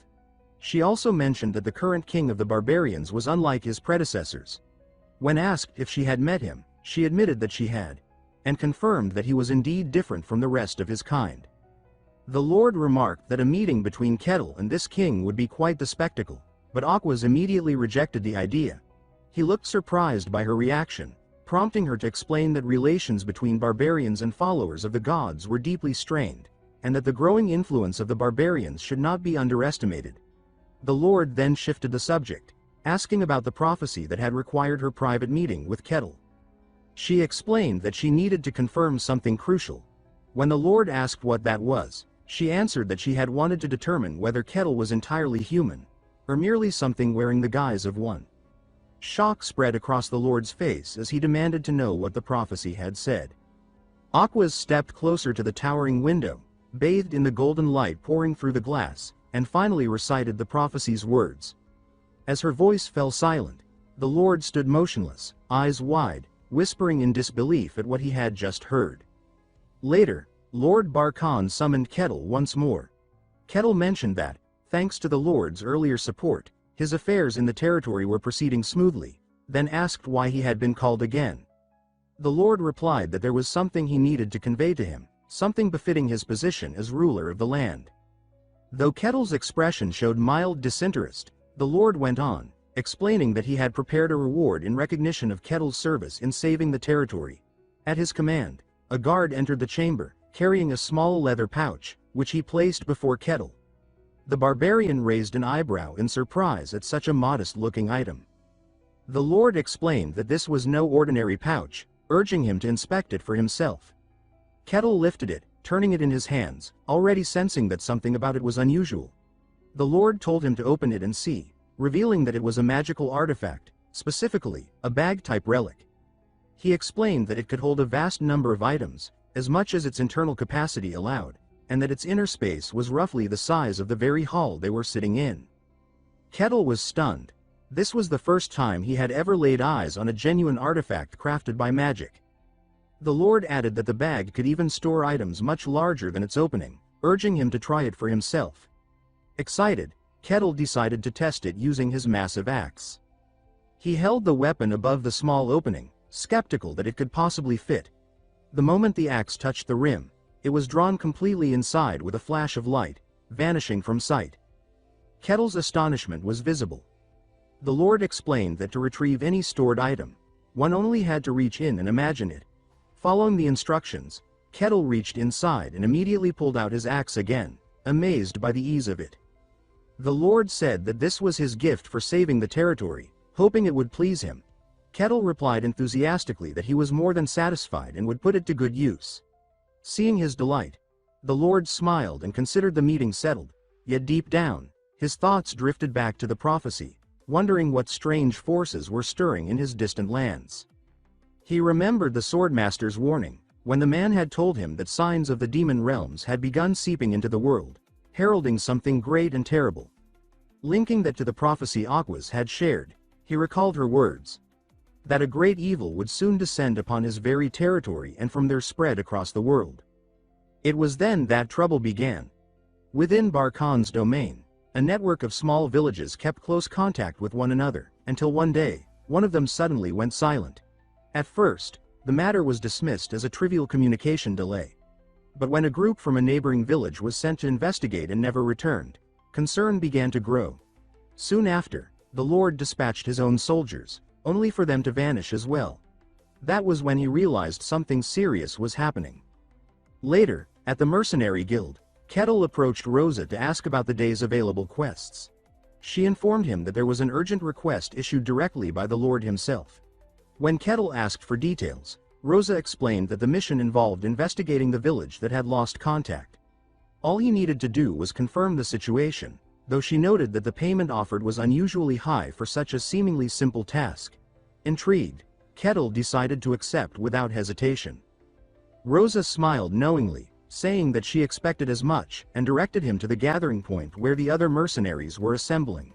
She also mentioned that the current king of the barbarians was unlike his predecessors. When asked if she had met him, she admitted that she had, and confirmed that he was indeed different from the rest of his kind. The Lord remarked that a meeting between Kettle and this king would be quite the spectacle, but Aquas immediately rejected the idea. He looked surprised by her reaction, prompting her to explain that relations between barbarians and followers of the gods were deeply strained, and that the growing influence of the barbarians should not be underestimated. The Lord then shifted the subject, asking about the prophecy that had required her private meeting with Kettle. She explained that she needed to confirm something crucial. When the Lord asked what that was, she answered that she had wanted to determine whether Kettle was entirely human, or merely something wearing the guise of one. Shock spread across the Lord's face as he demanded to know what the prophecy had said. Aquas stepped closer to the towering window, bathed in the golden light pouring through the glass, and finally recited the prophecy's words. As her voice fell silent, the Lord stood motionless, eyes wide, whispering in disbelief at what he had just heard. Later, Lord Barkhan summoned Kettle once more. Kettle mentioned that, thanks to the Lord's earlier support, his affairs in the territory were proceeding smoothly, then asked why he had been called again. The Lord replied that there was something he needed to convey to him, something befitting his position as ruler of the land. Though Kettle's expression showed mild disinterest, the Lord went on, explaining that he had prepared a reward in recognition of Kettle's service in saving the territory. At his command, a guard entered the chamber, carrying a small leather pouch, which he placed before Kettle. The barbarian raised an eyebrow in surprise at such a modest-looking item. The Lord explained that this was no ordinary pouch, urging him to inspect it for himself. Kettle lifted it, turning it in his hands, already sensing that something about it was unusual. The Lord told him to open it and see, revealing that it was a magical artifact, specifically, a bag-type relic. He explained that it could hold a vast number of items, as much as its internal capacity allowed, and that its inner space was roughly the size of the very hall they were sitting in. Kettle was stunned. This was the first time he had ever laid eyes on a genuine artifact crafted by magic. The Lord added that the bag could even store items much larger than its opening, urging him to try it for himself. Excited, Kettle decided to test it using his massive axe. He held the weapon above the small opening, skeptical that it could possibly fit. The moment the axe touched the rim, it was drawn completely inside with a flash of light, vanishing from sight. Kettle's astonishment was visible. The Lord explained that to retrieve any stored item, one only had to reach in and imagine it. Following the instructions, Kettle reached inside and immediately pulled out his axe again, amazed by the ease of it. The Lord said that this was his gift for saving the territory, hoping it would please him. Kettle replied enthusiastically that he was more than satisfied and would put it to good use. Seeing his delight, the Lord smiled and considered the meeting settled, yet deep down, his thoughts drifted back to the prophecy, wondering what strange forces were stirring in his distant lands. He remembered the Swordmaster's warning, when the man had told him that signs of the demon realms had begun seeping into the world, heralding something great and terrible. Linking that to the prophecy Aquas had shared, he recalled her words, that a great evil would soon descend upon his very territory and from there spread across the world. It was then that trouble began. Within Barkhan's domain, a network of small villages kept close contact with one another, until one day, one of them suddenly went silent. At first, the matter was dismissed as a trivial communication delay. But when a group from a neighboring village was sent to investigate and never returned, concern began to grow. Soon after, the Lord dispatched his own soldiers, only for them to vanish as well. That was when he realized something serious was happening. Later, at the mercenary guild, Kettle approached Rosa to ask about the day's available quests. She informed him that there was an urgent request issued directly by the Lord himself. When Kettle asked for details, Rosa explained that the mission involved investigating the village that had lost contact. All he needed to do was confirm the situation, though she noted that the payment offered was unusually high for such a seemingly simple task. Intrigued, Kettle decided to accept without hesitation. Rosa smiled knowingly, saying that she expected as much, and directed him to the gathering point where the other mercenaries were assembling.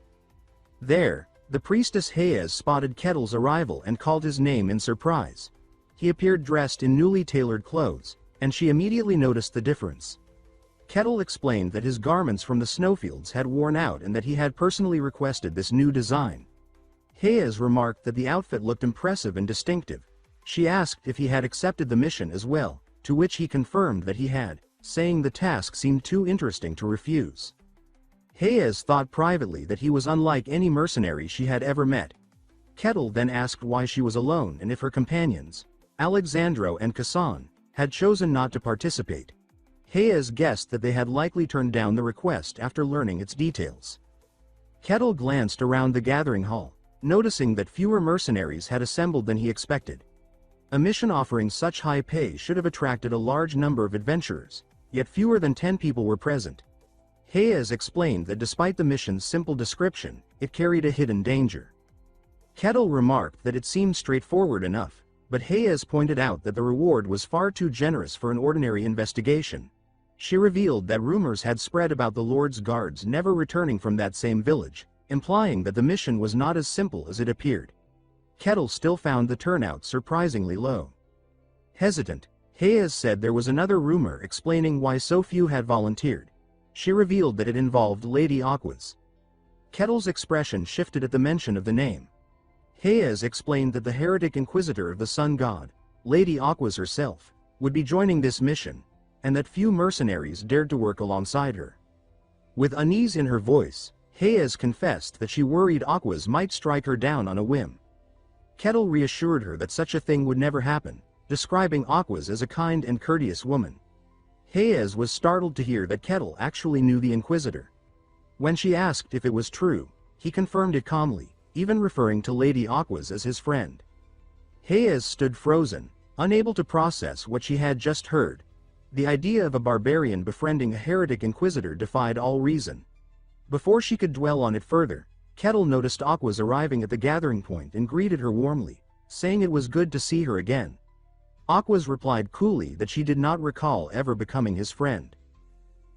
There, the priestess Hayes spotted Kettle's arrival and called his name in surprise. He appeared dressed in newly tailored clothes, and she immediately noticed the difference. Kettle explained that his garments from the snowfields had worn out and that he had personally requested this new design. Hayes remarked that the outfit looked impressive and distinctive. She asked if he had accepted the mission as well, to which he confirmed that he had, saying the task seemed too interesting to refuse. Hayes thought privately that he was unlike any mercenary she had ever met. Kettle then asked why she was alone and if her companions, Alexandro and Kassan, had chosen not to participate. Hayes guessed that they had likely turned down the request after learning its details. Kettle glanced around the gathering hall, noticing that fewer mercenaries had assembled than he expected. A mission offering such high pay should have attracted a large number of adventurers, yet fewer than 10 people were present. Hayes explained that despite the mission's simple description, it carried a hidden danger. Kettle remarked that it seemed straightforward enough, but Hayes pointed out that the reward was far too generous for an ordinary investigation. She revealed that rumors had spread about the Lord's guards never returning from that same village, implying that the mission was not as simple as it appeared. Kettle still found the turnout surprisingly low. Hesitant, Hayes said there was another rumor explaining why so few had volunteered. She revealed that it involved Lady Aquas. Kettle's expression shifted at the mention of the name. Hayes explained that the heretic inquisitor of the sun god, Lady Aquas herself, would be joining this mission, and that few mercenaries dared to work alongside her. With unease in her voice, Hayes confessed that she worried Aquas might strike her down on a whim. Kettle reassured her that such a thing would never happen, describing Aquas as a kind and courteous woman. Hayes was startled to hear that Kettle actually knew the Inquisitor. When she asked if it was true, he confirmed it calmly, even referring to Lady Aquas as his friend. Hayes stood frozen, unable to process what she had just heard. The idea of a barbarian befriending a heretic inquisitor defied all reason. Before she could dwell on it further, Kettle noticed Aquas arriving at the gathering point and greeted her warmly, saying it was good to see her again. Aquas replied coolly that she did not recall ever becoming his friend.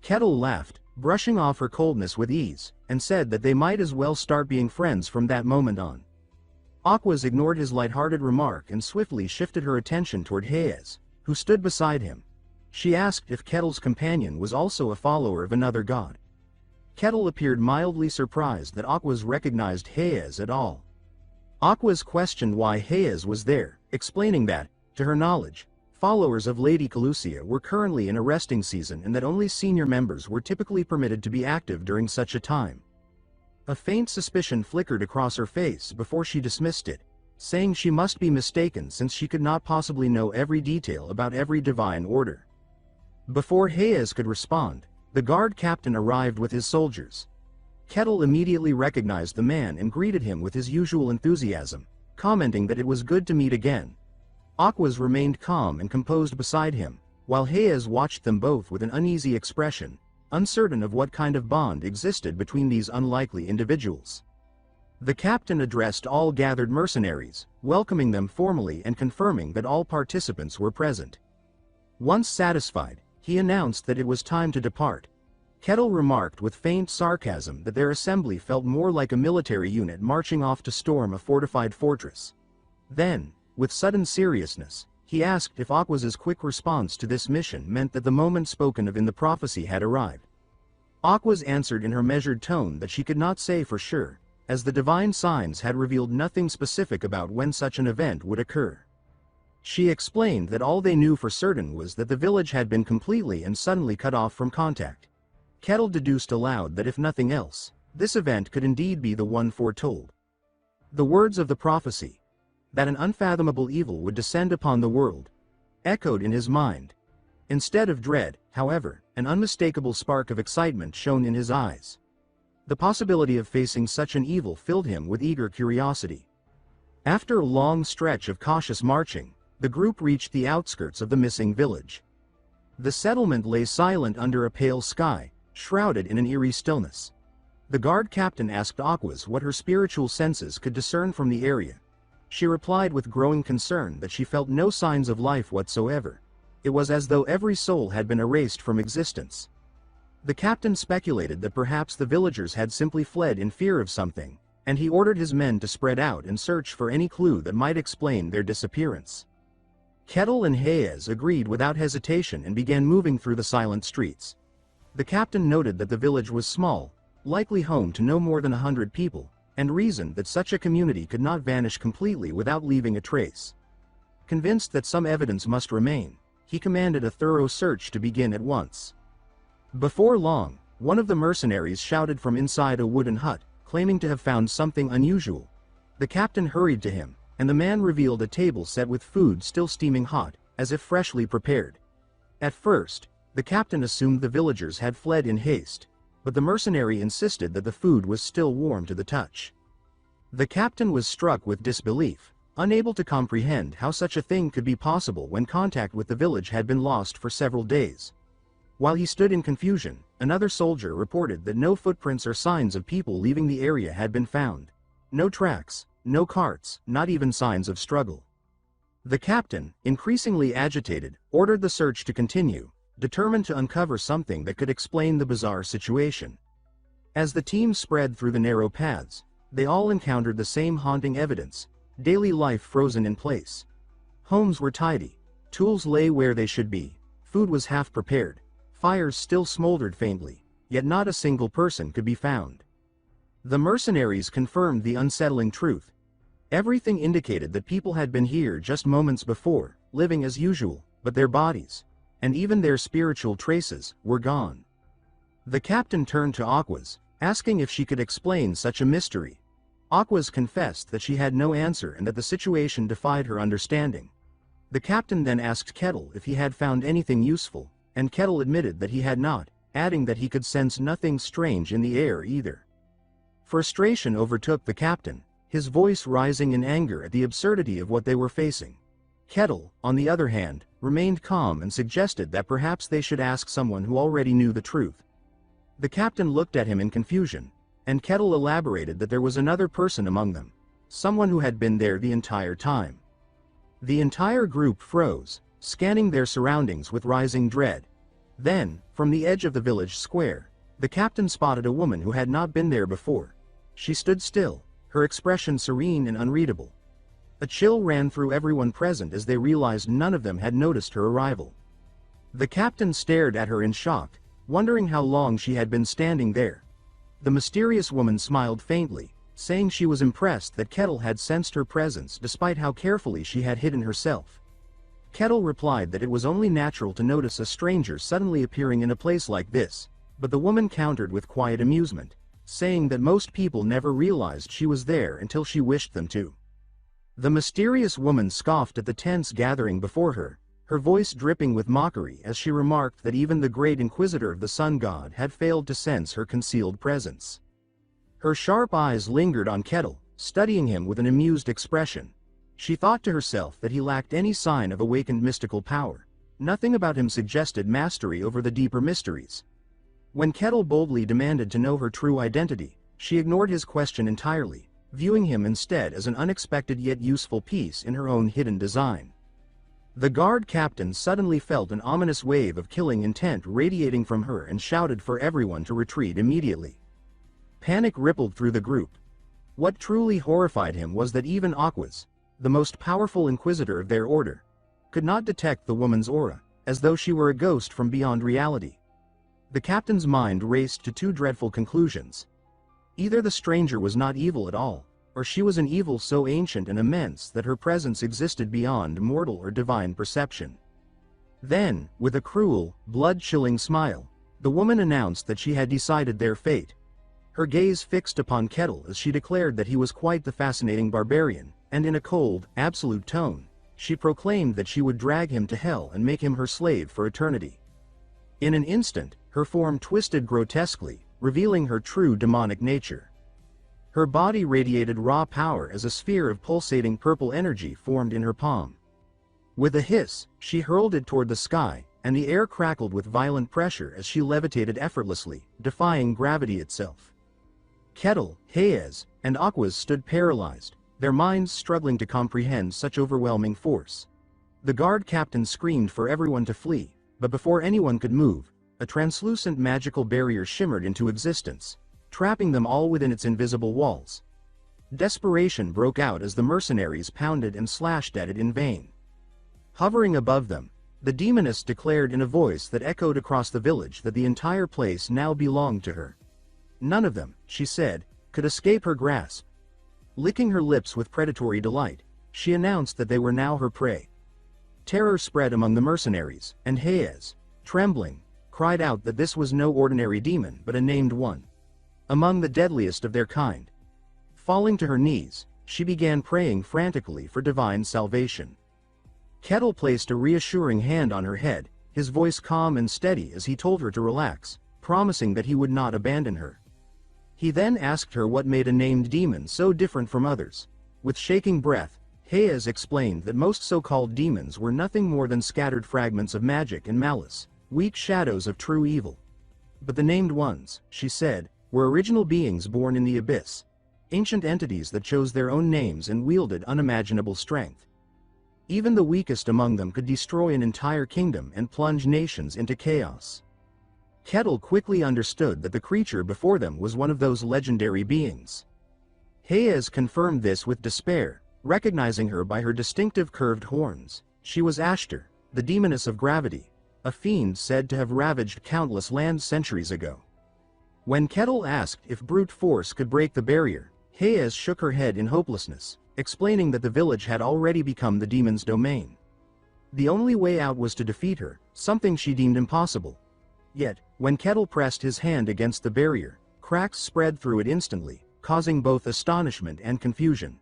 Kettle laughed, brushing off her coldness with ease, and said that they might as well start being friends from that moment on. Aquas ignored his light-hearted remark and swiftly shifted her attention toward Hayes, who stood beside him. She asked if Kettle's companion was also a follower of another god. Kettle appeared mildly surprised that Aquas recognized Hayes at all. Aquas questioned why Hayes was there, explaining that, to her knowledge, followers of Lady Calusia were currently in a resting season and that only senior members were typically permitted to be active during such a time. A faint suspicion flickered across her face before she dismissed it, saying she must be mistaken since she could not possibly know every detail about every divine order. Before Hayes could respond, the guard captain arrived with his soldiers. Kettle immediately recognized the man and greeted him with his usual enthusiasm, commenting that it was good to meet again. Aquas remained calm and composed beside him, while Hayes watched them both with an uneasy expression, uncertain of what kind of bond existed between these unlikely individuals. The captain addressed all gathered mercenaries, welcoming them formally and confirming that all participants were present. Once satisfied, he announced that it was time to depart. Kettle remarked with faint sarcasm that their assembly felt more like a military unit marching off to storm a fortified fortress. Then, with sudden seriousness, he asked if Aquas's quick response to this mission meant that the moment spoken of in the prophecy had arrived. Aquas answered in her measured tone that she could not say for sure, as the divine signs had revealed nothing specific about when such an event would occur. She explained that all they knew for certain was that the village had been completely and suddenly cut off from contact. Kettle deduced aloud that if nothing else, this event could indeed be the one foretold. The words of the prophecy, that an unfathomable evil would descend upon the world, echoed in his mind. Instead of dread, however, an unmistakable spark of excitement shone in his eyes. The possibility of facing such an evil filled him with eager curiosity. After a long stretch of cautious marching, the group reached the outskirts of the missing village. The settlement lay silent under a pale sky, shrouded in an eerie stillness. The guard captain asked Aquas what her spiritual senses could discern from the area. She replied with growing concern that she felt no signs of life whatsoever. It was as though every soul had been erased from existence. The captain speculated that perhaps the villagers had simply fled in fear of something, and he ordered his men to spread out and search for any clue that might explain their disappearance. Kettle and Hayes agreed without hesitation and began moving through the silent streets. The captain noted that the village was small, likely home to no more than 100 people, and reasoned that such a community could not vanish completely without leaving a trace. Convinced that some evidence must remain, he commanded a thorough search to begin at once. Before long, one of the mercenaries shouted from inside a wooden hut, claiming to have found something unusual. The captain hurried to him, and the man revealed a table set with food still steaming hot, as if freshly prepared. At first, the captain assumed the villagers had fled in haste, but the mercenary insisted that the food was still warm to the touch. The captain was struck with disbelief, unable to comprehend how such a thing could be possible when contact with the village had been lost for several days. While he stood in confusion, another soldier reported that no footprints or signs of people leaving the area had been found. No tracks, no carts, not even signs of struggle. The captain, increasingly agitated, ordered the search to continue, determined to uncover something that could explain the bizarre situation. As the team spread through the narrow paths, they all encountered the same haunting evidence: daily life frozen in place. Homes were tidy, tools lay where they should be, food was half prepared, fires still smoldered faintly, yet not a single person could be found. The mercenaries confirmed the unsettling truth. Everything indicated that people had been here just moments before, living as usual, but their bodies, and even their spiritual traces, were gone. The captain turned to Aquas, asking if she could explain such a mystery. Aquas confessed that she had no answer and that the situation defied her understanding. The captain then asked Kettle if he had found anything useful, and Kettle admitted that he had not, adding that he could sense nothing strange in the air either. Frustration overtook the captain, his voice rising in anger at the absurdity of what they were facing. Kettle, on the other hand, remained calm and suggested that perhaps they should ask someone who already knew the truth. The captain looked at him in confusion, and Kettle elaborated that there was another person among them, someone who had been there the entire time. The entire group froze, scanning their surroundings with rising dread. Then, from the edge of the village square, the captain spotted a woman who had not been there before. She stood still, her expression serene and unreadable. A chill ran through everyone present as they realized none of them had noticed her arrival. The captain stared at her in shock, wondering how long she had been standing there. The mysterious woman smiled faintly, saying she was impressed that Kettle had sensed her presence despite how carefully she had hidden herself. Kettle replied that it was only natural to notice a stranger suddenly appearing in a place like this, but the woman countered with quiet amusement, saying that most people never realized she was there until she wished them to. The mysterious woman scoffed at the tense gathering before her, her voice dripping with mockery as she remarked that even the great inquisitor of the sun god had failed to sense her concealed presence. Her sharp eyes lingered on Kettle, studying him with an amused expression. She thought to herself that he lacked any sign of awakened mystical power. Nothing about him suggested mastery over the deeper mysteries. When Kettle boldly demanded to know her true identity, she ignored his question entirely, viewing him instead as an unexpected yet useful piece in her own hidden design. The guard captain suddenly felt an ominous wave of killing intent radiating from her and shouted for everyone to retreat immediately. Panic rippled through the group. What truly horrified him was that even Aquas, the most powerful inquisitor of their order, could not detect the woman's aura, as though she were a ghost from beyond reality. The captain's mind raced to two dreadful conclusions. Either the stranger was not evil at all, or she was an evil so ancient and immense that her presence existed beyond mortal or divine perception. Then, with a cruel, blood-chilling smile, the woman announced that she had decided their fate. Her gaze fixed upon Kettle as she declared that he was quite the fascinating barbarian, and in a cold, absolute tone, she proclaimed that she would drag him to hell and make him her slave for eternity. In an instant, her form twisted grotesquely, revealing her true demonic nature. Her body radiated raw power as a sphere of pulsating purple energy formed in her palm. With a hiss, she hurled it toward the sky, and the air crackled with violent pressure as she levitated effortlessly, defying gravity itself. Kettle, Hayes, and Aquas stood paralyzed, their minds struggling to comprehend such overwhelming force. The guard captain screamed for everyone to flee, but before anyone could move, a translucent magical barrier shimmered into existence, trapping them all within its invisible walls. Desperation broke out as the mercenaries pounded and slashed at it in vain. Hovering above them, the demoness declared in a voice that echoed across the village that the entire place now belonged to her. None of them, she said, could escape her grasp. Licking her lips with predatory delight, she announced that they were now her prey. Terror spread among the mercenaries, and Hayes, trembling, cried out that this was no ordinary demon but a named one, among the deadliest of their kind. Falling to her knees, she began praying frantically for divine salvation. Kettle placed a reassuring hand on her head, his voice calm and steady as he told her to relax, promising that he would not abandon her. He then asked her what made a named demon so different from others. With shaking breath, Hayes explained that most so-called demons were nothing more than scattered fragments of magic and malice, weak shadows of true evil. But the named ones, she said, were original beings born in the abyss, ancient entities that chose their own names and wielded unimaginable strength. Even the weakest among them could destroy an entire kingdom and plunge nations into chaos. Kettle quickly understood that the creature before them was one of those legendary beings. Hayes confirmed this with despair, recognizing her by her distinctive curved horns. She was Ashtar, the demoness of gravity, a fiend said to have ravaged countless lands centuries ago. When Kettle asked if brute force could break the barrier, Hayes shook her head in hopelessness, explaining that the village had already become the demon's domain. The only way out was to defeat her, something she deemed impossible. Yet, when Kettle pressed his hand against the barrier, cracks spread through it instantly, causing both astonishment and confusion.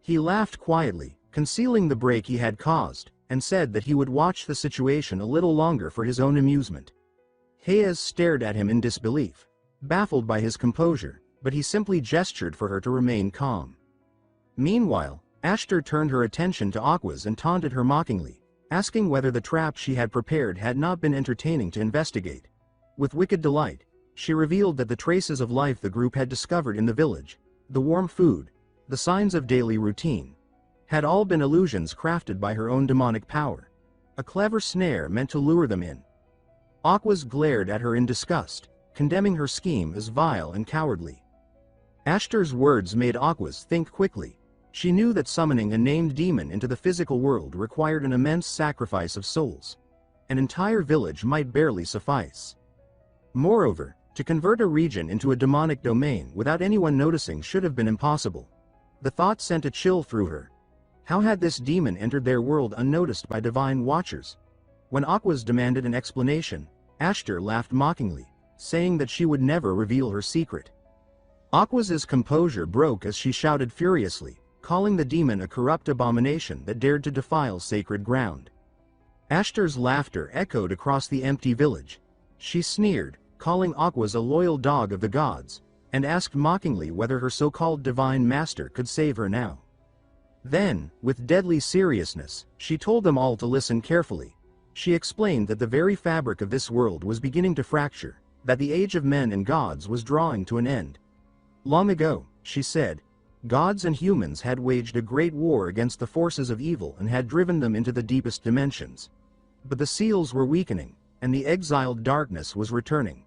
He laughed quietly, concealing the break he had caused, and said that he would watch the situation a little longer for his own amusement. Hayes stared at him in disbelief, baffled by his composure, but he simply gestured for her to remain calm. Meanwhile, Ashtar turned her attention to Aquas and taunted her mockingly, asking whether the trap she had prepared had not been entertaining to investigate. With wicked delight, she revealed that the traces of life the group had discovered in the village, the warm food, the signs of daily routine, had all been illusions crafted by her own demonic power, a clever snare meant to lure them in. Aquas glared at her in disgust, condemning her scheme as vile and cowardly. Ashtar's words made Aquas think quickly. She knew that summoning a named demon into the physical world required an immense sacrifice of souls. An entire village might barely suffice. Moreover, to convert a region into a demonic domain without anyone noticing should have been impossible. The thought sent a chill through her. How had this demon entered their world unnoticed by divine watchers? When Aquas demanded an explanation, Ashtar laughed mockingly, saying that she would never reveal her secret. Aquas's composure broke as she shouted furiously, calling the demon a corrupt abomination that dared to defile sacred ground. Ashtar's laughter echoed across the empty village. She sneered, calling Aquas a loyal dog of the gods, and asked mockingly whether her so-called divine master could save her now. Then, with deadly seriousness, she told them all to listen carefully. She explained that the very fabric of this world was beginning to fracture, that the age of men and gods was drawing to an end. Long ago, she said, gods and humans had waged a great war against the forces of evil and had driven them into the deepest dimensions. But the seals were weakening, and the exiled darkness was returning.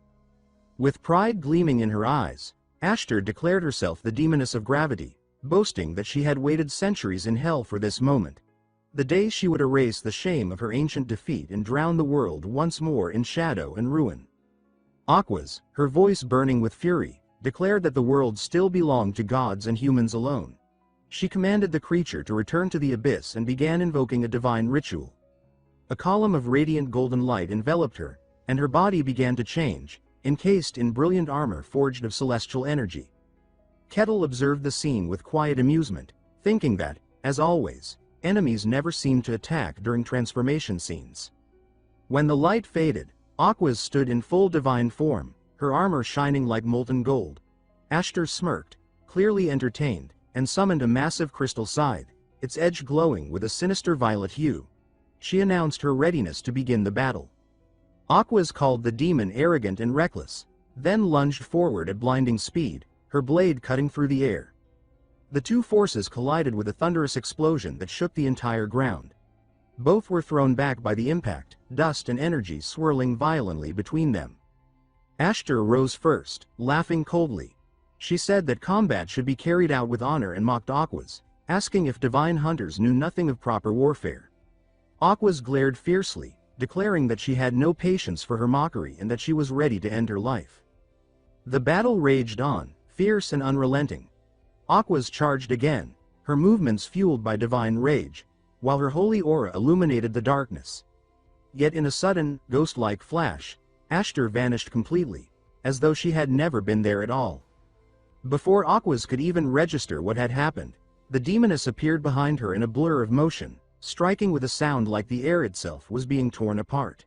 With pride gleaming in her eyes, Ashtar declared herself the demoness of gravity, boasting that she had waited centuries in hell for this moment. The day she would erase the shame of her ancient defeat and drown the world once more in shadow and ruin. Aquas, her voice burning with fury, declared that the world still belonged to gods and humans alone. She commanded the creature to return to the abyss and began invoking a divine ritual. A column of radiant golden light enveloped her, and her body began to change, encased in brilliant armor forged of celestial energy. Kettle observed the scene with quiet amusement, thinking that, as always, enemies never seemed to attack during transformation scenes. When the light faded, Aquas stood in full divine form, her armor shining like molten gold. Ashtar smirked, clearly entertained, and summoned a massive crystal scythe, its edge glowing with a sinister violet hue. She announced her readiness to begin the battle. Aquas called the demon arrogant and reckless, then lunged forward at blinding speed, her blade cutting through the air. The two forces collided with a thunderous explosion that shook the entire ground. Both were thrown back by the impact, dust and energy swirling violently between them. Ashtar rose first, laughing coldly. She said that combat should be carried out with honor and mocked Aquas, asking if divine hunters knew nothing of proper warfare. Aquas glared fiercely, declaring that she had no patience for her mockery and that she was ready to end her life. The battle raged on, fierce and unrelenting. Aquas charged again, her movements fueled by divine rage, while her holy aura illuminated the darkness. Yet in a sudden, ghost-like flash, Ashtar vanished completely, as though she had never been there at all. Before Aquas could even register what had happened, the demoness appeared behind her in a blur of motion, striking with a sound like the air itself was being torn apart.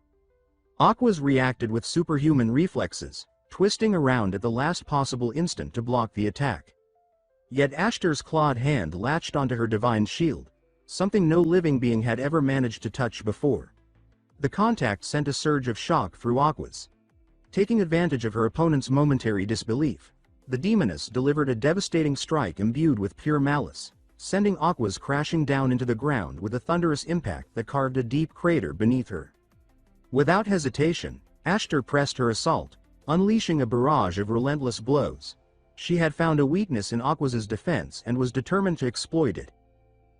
Aquas reacted with superhuman reflexes, twisting around at the last possible instant to block the attack. Yet Ashtar's clawed hand latched onto her divine shield, something no living being had ever managed to touch before. The contact sent a surge of shock through Aquas. Taking advantage of her opponent's momentary disbelief, the demoness delivered a devastating strike imbued with pure malice, sending Aquas crashing down into the ground with a thunderous impact that carved a deep crater beneath her. Without hesitation, Ashtar pressed her assault, unleashing a barrage of relentless blows. She had found a weakness in Aquas's defense and was determined to exploit it.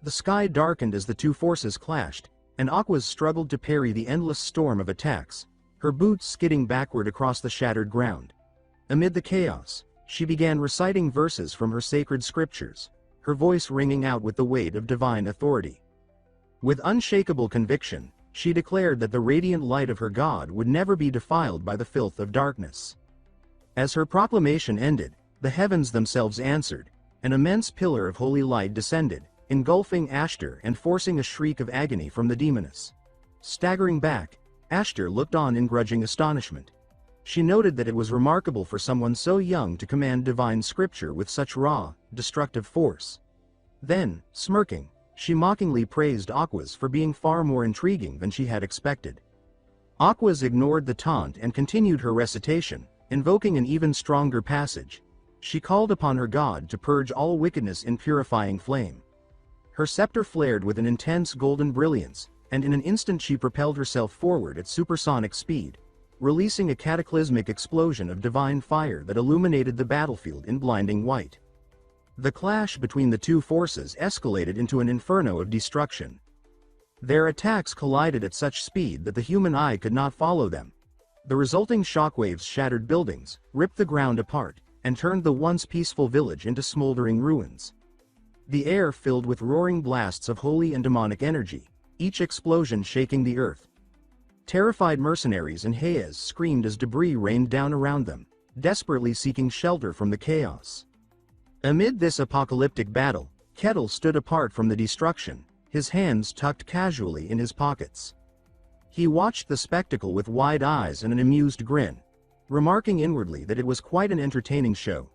The sky darkened as the two forces clashed, and Aquas struggled to parry the endless storm of attacks, her boots skidding backward across the shattered ground. Amid the chaos, she began reciting verses from her sacred scriptures, her voice ringing out with the weight of divine authority. With unshakable conviction, she declared that the radiant light of her God would never be defiled by the filth of darkness. As her proclamation ended, the heavens themselves answered, an immense pillar of holy light descended, engulfing Ashtar and forcing a shriek of agony from the demoness. Staggering back, Ashtar looked on in grudging astonishment. She noted that it was remarkable for someone so young to command divine scripture with such raw, destructive force. Then, smirking, she mockingly praised Aquas for being far more intriguing than she had expected. Aquas ignored the taunt and continued her recitation, invoking an even stronger passage. She called upon her God to purge all wickedness in purifying flame. Her scepter flared with an intense golden brilliance, and in an instant she propelled herself forward at supersonic speed, releasing a cataclysmic explosion of divine fire that illuminated the battlefield in blinding white. The clash between the two forces escalated into an inferno of destruction. Their attacks collided at such speed that the human eye could not follow them. The resulting shockwaves shattered buildings, ripped the ground apart, and turned the once peaceful village into smoldering ruins. The air filled with roaring blasts of holy and demonic energy, each explosion shaking the earth. Terrified mercenaries and Hayes screamed as debris rained down around them, desperately seeking shelter from the chaos. Amid this apocalyptic battle, Kettle stood apart from the destruction, his hands tucked casually in his pockets. He watched the spectacle with wide eyes and an amused grin, remarking inwardly that it was quite an entertaining show.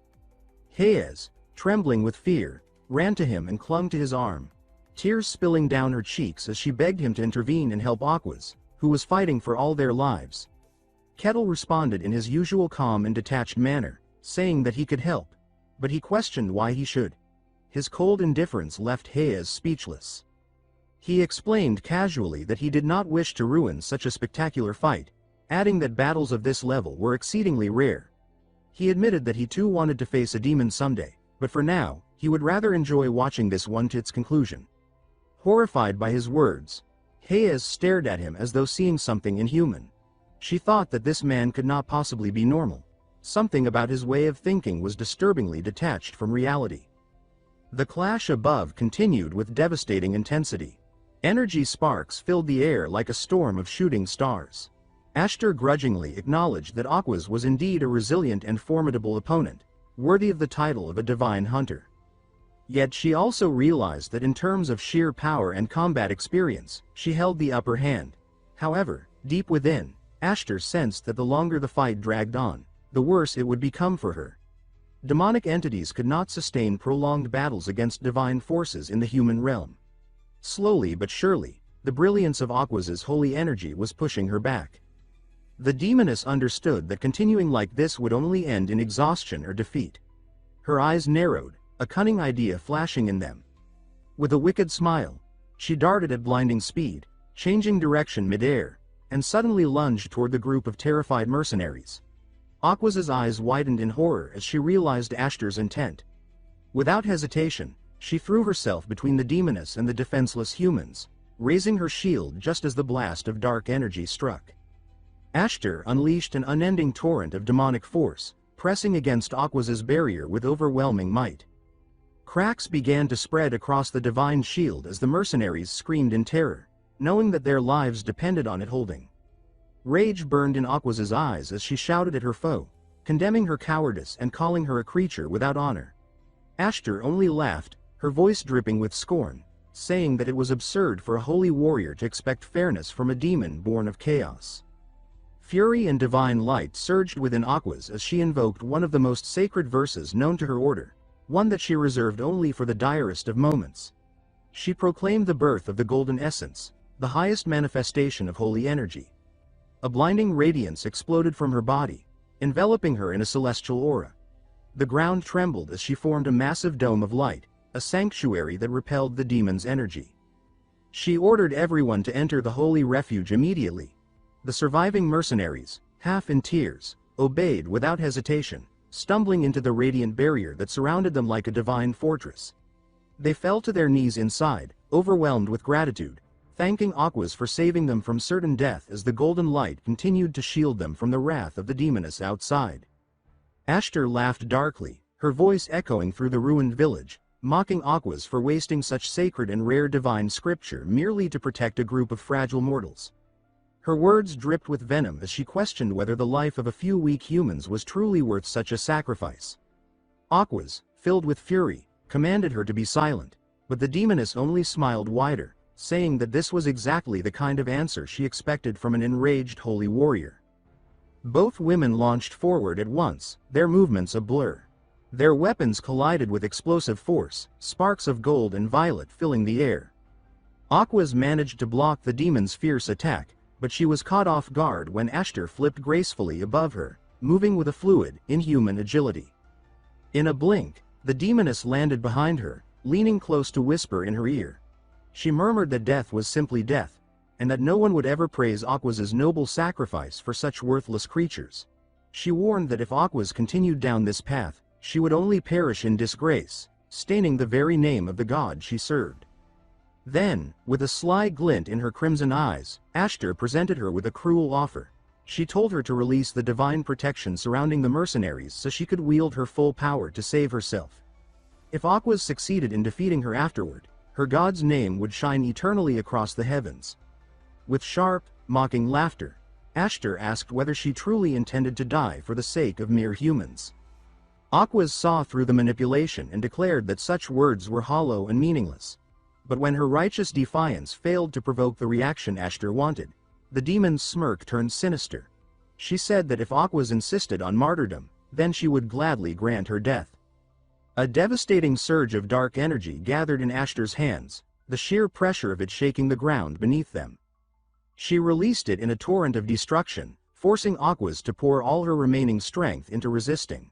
Hayes, trembling with fear, ran to him and clung to his arm, tears spilling down her cheeks as she begged him to intervene and help Aquas, who was fighting for all their lives. Kettle responded in his usual calm and detached manner, saying that he could help, but he questioned why he should. His cold indifference left Hayes speechless. He explained casually that he did not wish to ruin such a spectacular fight, adding that battles of this level were exceedingly rare. He admitted that he too wanted to face a demon someday, but for now, he would rather enjoy watching this one to its conclusion. Horrified by his words, Hayes stared at him as though seeing something inhuman. She thought that this man could not possibly be normal. Something about his way of thinking was disturbingly detached from reality. The clash above continued with devastating intensity. Energy sparks filled the air like a storm of shooting stars. Ashtar grudgingly acknowledged that Aquas was indeed a resilient and formidable opponent, worthy of the title of a divine hunter. Yet she also realized that in terms of sheer power and combat experience, she held the upper hand. However, deep within, Ashtar sensed that the longer the fight dragged on, the worse it would become for her. Demonic entities could not sustain prolonged battles against divine forces in the human realm. Slowly but surely, the brilliance of Aquas's holy energy was pushing her back. The demoness understood that continuing like this would only end in exhaustion or defeat. Her eyes narrowed, a cunning idea flashing in them. With a wicked smile, she darted at blinding speed, changing direction mid-air, and suddenly lunged toward the group of terrified mercenaries. Aqua's eyes widened in horror as she realized Ashtar's intent. Without hesitation, she threw herself between the demoness and the defenseless humans, raising her shield just as the blast of dark energy struck. Ashtar unleashed an unending torrent of demonic force, pressing against Aqua's barrier with overwhelming might. Cracks began to spread across the divine shield as the mercenaries screamed in terror, knowing that their lives depended on it holding. Rage burned in Aqua's eyes as she shouted at her foe, condemning her cowardice and calling her a creature without honor. Ashtar only laughed, her voice dripping with scorn, saying that it was absurd for a holy warrior to expect fairness from a demon born of chaos. Fury and divine light surged within Aqua's as she invoked one of the most sacred verses known to her order, one that she reserved only for the direst of moments. She proclaimed the birth of the golden essence, the highest manifestation of holy energy. A blinding radiance exploded from her body, enveloping her in a celestial aura. The ground trembled as she formed a massive dome of light, a sanctuary that repelled the demon's energy. She ordered everyone to enter the holy refuge immediately. The surviving mercenaries, half in tears, obeyed without hesitation, stumbling into the radiant barrier that surrounded them like a divine fortress. They fell to their knees inside, overwhelmed with gratitude, thanking Aquas for saving them from certain death as the golden light continued to shield them from the wrath of the demoness outside. Ashtar laughed darkly, her voice echoing through the ruined village, mocking Aquas for wasting such sacred and rare divine scripture merely to protect a group of fragile mortals. Her words dripped with venom as she questioned whether the life of a few weak humans was truly worth such a sacrifice. Aquas, filled with fury, commanded her to be silent, but the demoness only smiled wider, saying that this was exactly the kind of answer she expected from an enraged holy warrior. Both women launched forward at once, their movements a blur. Their weapons collided with explosive force, sparks of gold and violet filling the air. Aquas managed to block the demon's fierce attack, but she was caught off guard when Ashtar flipped gracefully above her, moving with a fluid, inhuman agility. In a blink, the demoness landed behind her, leaning close to whisper in her ear. She murmured that death was simply death, and that no one would ever praise Aqua's noble sacrifice for such worthless creatures. She warned that if Aquas continued down this path, she would only perish in disgrace, staining the very name of the god she served. Then, with a sly glint in her crimson eyes, Ashtar presented her with a cruel offer. She told her to release the divine protection surrounding the mercenaries so she could wield her full power to save herself. If Aquas succeeded in defeating her afterward, her god's name would shine eternally across the heavens. With sharp, mocking laughter, Ashtar asked whether she truly intended to die for the sake of mere humans. Aquas saw through the manipulation and declared that such words were hollow and meaningless. But when her righteous defiance failed to provoke the reaction Ashtar wanted, the demon's smirk turned sinister. She said that if Aquas insisted on martyrdom, then she would gladly grant her death. A devastating surge of dark energy gathered in Ashtar's hands, the sheer pressure of it shaking the ground beneath them. She released it in a torrent of destruction, forcing Aquas to pour all her remaining strength into resisting.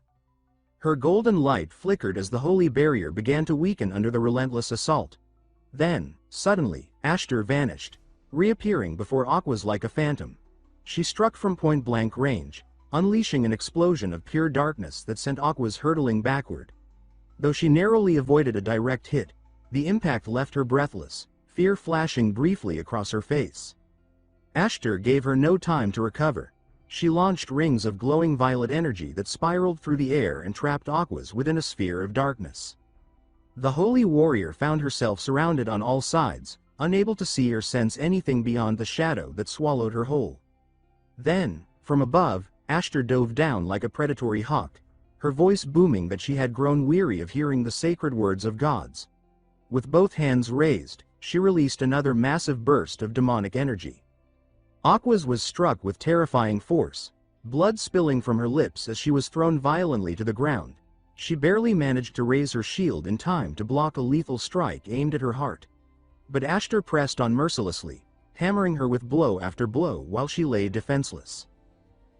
Her golden light flickered as the holy barrier began to weaken under the relentless assault. Then, suddenly, Ashtar vanished, reappearing before Aquas like a phantom. She struck from point-blank range, unleashing an explosion of pure darkness that sent Aquas hurtling backward. Though she narrowly avoided a direct hit, the impact left her breathless, fear flashing briefly across her face. Ashtar gave her no time to recover. She launched rings of glowing violet energy that spiraled through the air and trapped Aquas within a sphere of darkness. The holy warrior found herself surrounded on all sides, unable to see or sense anything beyond the shadow that swallowed her whole. Then, from above, Ashtar dove down like a predatory hawk, her voice booming that she had grown weary of hearing the sacred words of gods. With both hands raised, she released another massive burst of demonic energy. Aquas was struck with terrifying force, blood spilling from her lips as she was thrown violently to the ground. She barely managed to raise her shield in time to block a lethal strike aimed at her heart. But Ashtar pressed on mercilessly, hammering her with blow after blow while she lay defenseless.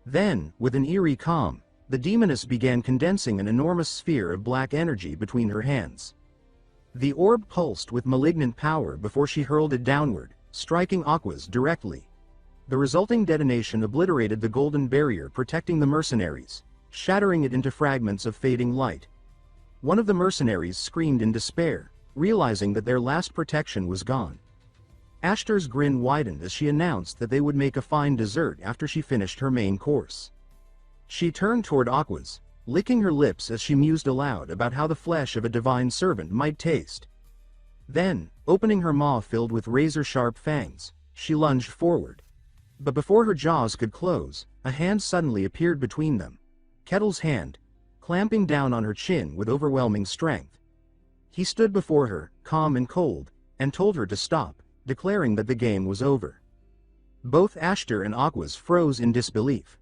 Then, with an eerie calm, The demoness began condensing an enormous sphere of black energy between her hands. The orb pulsed with malignant power before she hurled it downward, striking Aquas directly. The resulting detonation obliterated the golden barrier protecting the mercenaries, shattering it into fragments of fading light. One of the mercenaries screamed in despair, realizing that their last protection was gone. Ashtar's grin widened as she announced that they would make a fine dessert after she finished her main course. She turned toward Aquas, licking her lips as she mused aloud about how the flesh of a divine servant might taste. Then, opening her maw filled with razor-sharp fangs, she lunged forward. But before her jaws could close, a hand suddenly appeared between them. Kettle's hand, clamping down on her chin with overwhelming strength. He stood before her, calm and cold, and told her to stop, declaring that the game was over. Both Ashtar and Aquas froze in disbelief.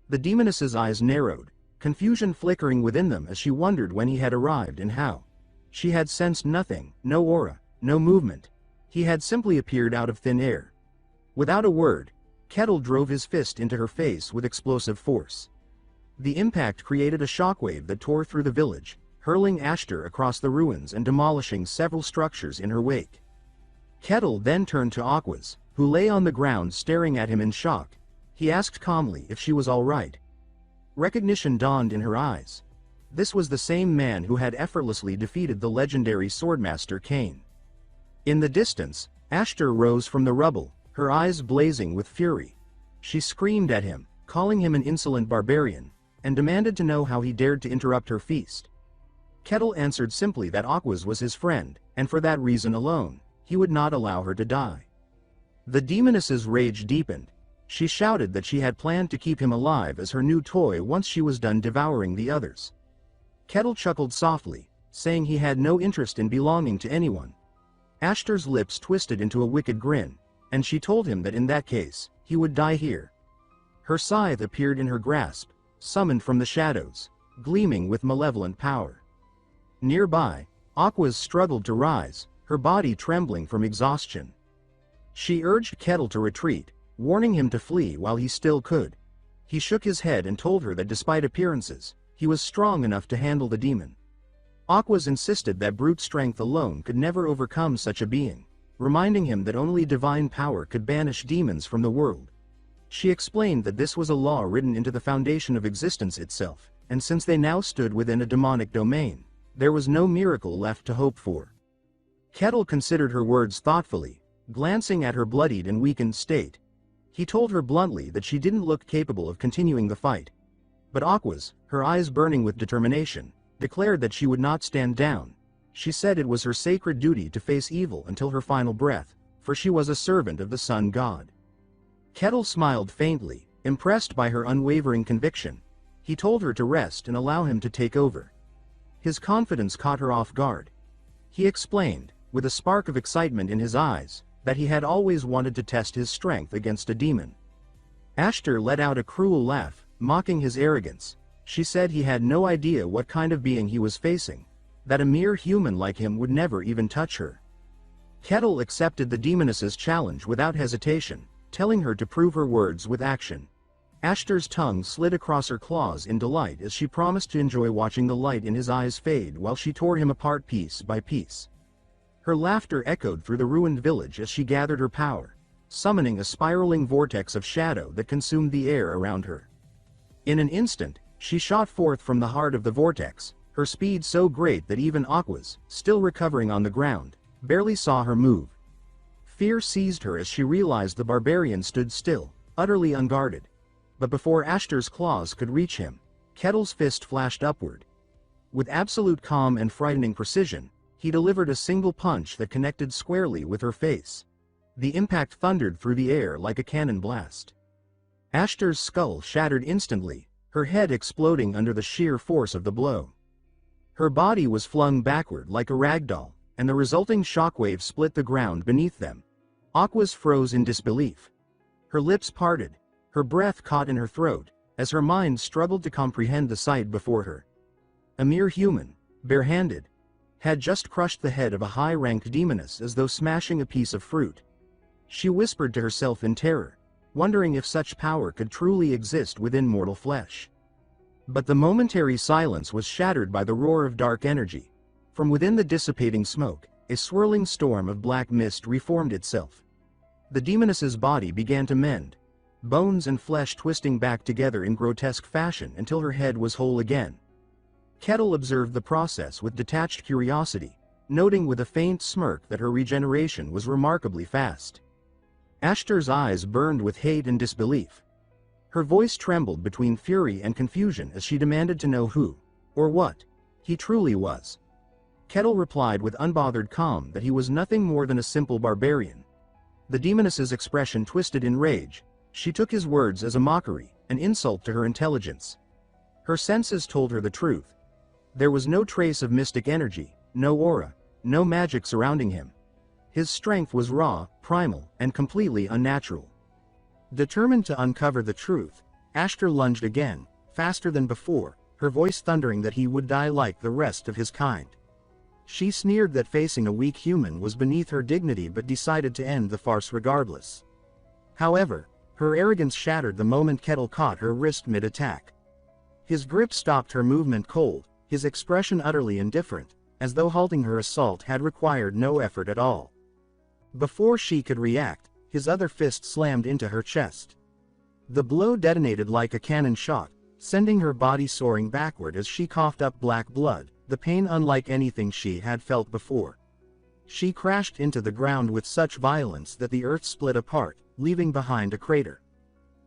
The demoness's eyes narrowed, confusion flickering within them as she wondered when he had arrived and how. She had sensed nothing, no aura, no movement. He had simply appeared out of thin air. Without a word, Kettle drove his fist into her face with explosive force. The impact created a shockwave that tore through the village, hurling Ashtar across the ruins and demolishing several structures in her wake. Kettle then turned to Aquas, who lay on the ground staring at him in shock. He asked calmly if she was all right. Recognition dawned in her eyes. This was the same man who had effortlessly defeated the legendary swordmaster Cain. In the distance, Ashtar rose from the rubble, her eyes blazing with fury. She screamed at him, calling him an insolent barbarian, and demanded to know how he dared to interrupt her feast. Kettle answered simply that Aquas was his friend, and for that reason alone, he would not allow her to die. The demoness's rage deepened. She shouted that she had planned to keep him alive as her new toy once she was done devouring the others. Kettle chuckled softly, saying he had no interest in belonging to anyone. Ashtar's lips twisted into a wicked grin, and she told him that in that case, he would die here. Her scythe appeared in her grasp, summoned from the shadows, gleaming with malevolent power. Nearby, Aquas struggled to rise, her body trembling from exhaustion. She urged Kettle to retreat, warning him to flee while he still could. He shook his head and told her that despite appearances, he was strong enough to handle the demon. Aquas insisted that brute strength alone could never overcome such a being, reminding him that only divine power could banish demons from the world. She explained that this was a law written into the foundation of existence itself, and since they now stood within a demonic domain, there was no miracle left to hope for. Kettle considered her words thoughtfully, glancing at her bloodied and weakened state. He told her bluntly that she didn't look capable of continuing the fight. But Aquas, her eyes burning with determination, declared that she would not stand down. She said it was her sacred duty to face evil until her final breath, for she was a servant of the sun god. Kettle smiled faintly, impressed by her unwavering conviction. He told her to rest and allow him to take over. His confidence caught her off guard. He explained, with a spark of excitement in his eyes, that he had always wanted to test his strength against a demon. Ashtar let out a cruel laugh, mocking his arrogance. She said he had no idea what kind of being he was facing, that a mere human like him would never even touch her. Kettle accepted the demoness's challenge without hesitation, telling her to prove her words with action. Ashtar's tongue slid across her claws in delight as she promised to enjoy watching the light in his eyes fade while she tore him apart piece by piece. Her laughter echoed through the ruined village as she gathered her power, summoning a spiraling vortex of shadow that consumed the air around her. In an instant, she shot forth from the heart of the vortex, her speed so great that even Aquas, still recovering on the ground, barely saw her move. Fear seized her as she realized the barbarian stood still, utterly unguarded. But before Ashtar's claws could reach him, Kettle's fist flashed upward. With absolute calm and frightening precision, he delivered a single punch that connected squarely with her face. The impact thundered through the air like a cannon blast. Ashtar's skull shattered instantly, her head exploding under the sheer force of the blow. Her body was flung backward like a ragdoll, and the resulting shockwave split the ground beneath them. Aquas froze in disbelief. Her lips parted, her breath caught in her throat, as her mind struggled to comprehend the sight before her. A mere human, barehanded, had just crushed the head of a high-ranked demoness as though smashing a piece of fruit. She whispered to herself in terror, wondering if such power could truly exist within mortal flesh. But the momentary silence was shattered by the roar of dark energy. From within the dissipating smoke, a swirling storm of black mist reformed itself. The demoness's body began to mend, bones and flesh twisting back together in grotesque fashion until her head was whole again. Kettle observed the process with detached curiosity, noting with a faint smirk that her regeneration was remarkably fast. Ashtar's eyes burned with hate and disbelief. Her voice trembled between fury and confusion as she demanded to know who, or what, he truly was. Kettle replied with unbothered calm that he was nothing more than a simple barbarian. The demoness's expression twisted in rage. She took his words as a mockery, an insult to her intelligence. Her senses told her the truth. There was no trace of mystic energy, no aura, no magic surrounding him. His strength was raw, primal, and completely unnatural. Determined to uncover the truth, Ashtar lunged again, faster than before, her voice thundering that he would die like the rest of his kind. She sneered that facing a weak human was beneath her dignity but decided to end the farce regardless. However, her arrogance shattered the moment Kettle caught her wrist mid-attack. His grip stopped her movement cold, his expression utterly indifferent, as though halting her assault had required no effort at all. Before she could react, his other fist slammed into her chest. The blow detonated like a cannon shot, sending her body soaring backward as she coughed up black blood, the pain unlike anything she had felt before. She crashed into the ground with such violence that the earth split apart, leaving behind a crater.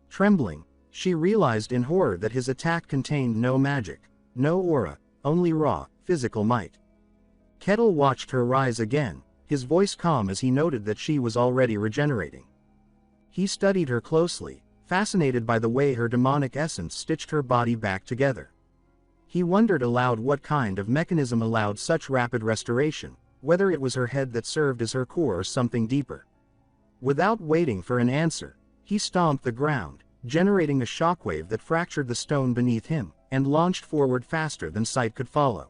Trembling, she realized in horror that his attack contained no magic, no aura, only raw, physical might. Kettle watched her rise again, his voice calm as he noted that she was already regenerating. He studied her closely, fascinated by the way her demonic essence stitched her body back together. He wondered aloud what kind of mechanism allowed such rapid restoration, whether it was her head that served as her core or something deeper. Without waiting for an answer, he stomped the ground, generating a shockwave that fractured the stone beneath him, and launched forward faster than sight could follow.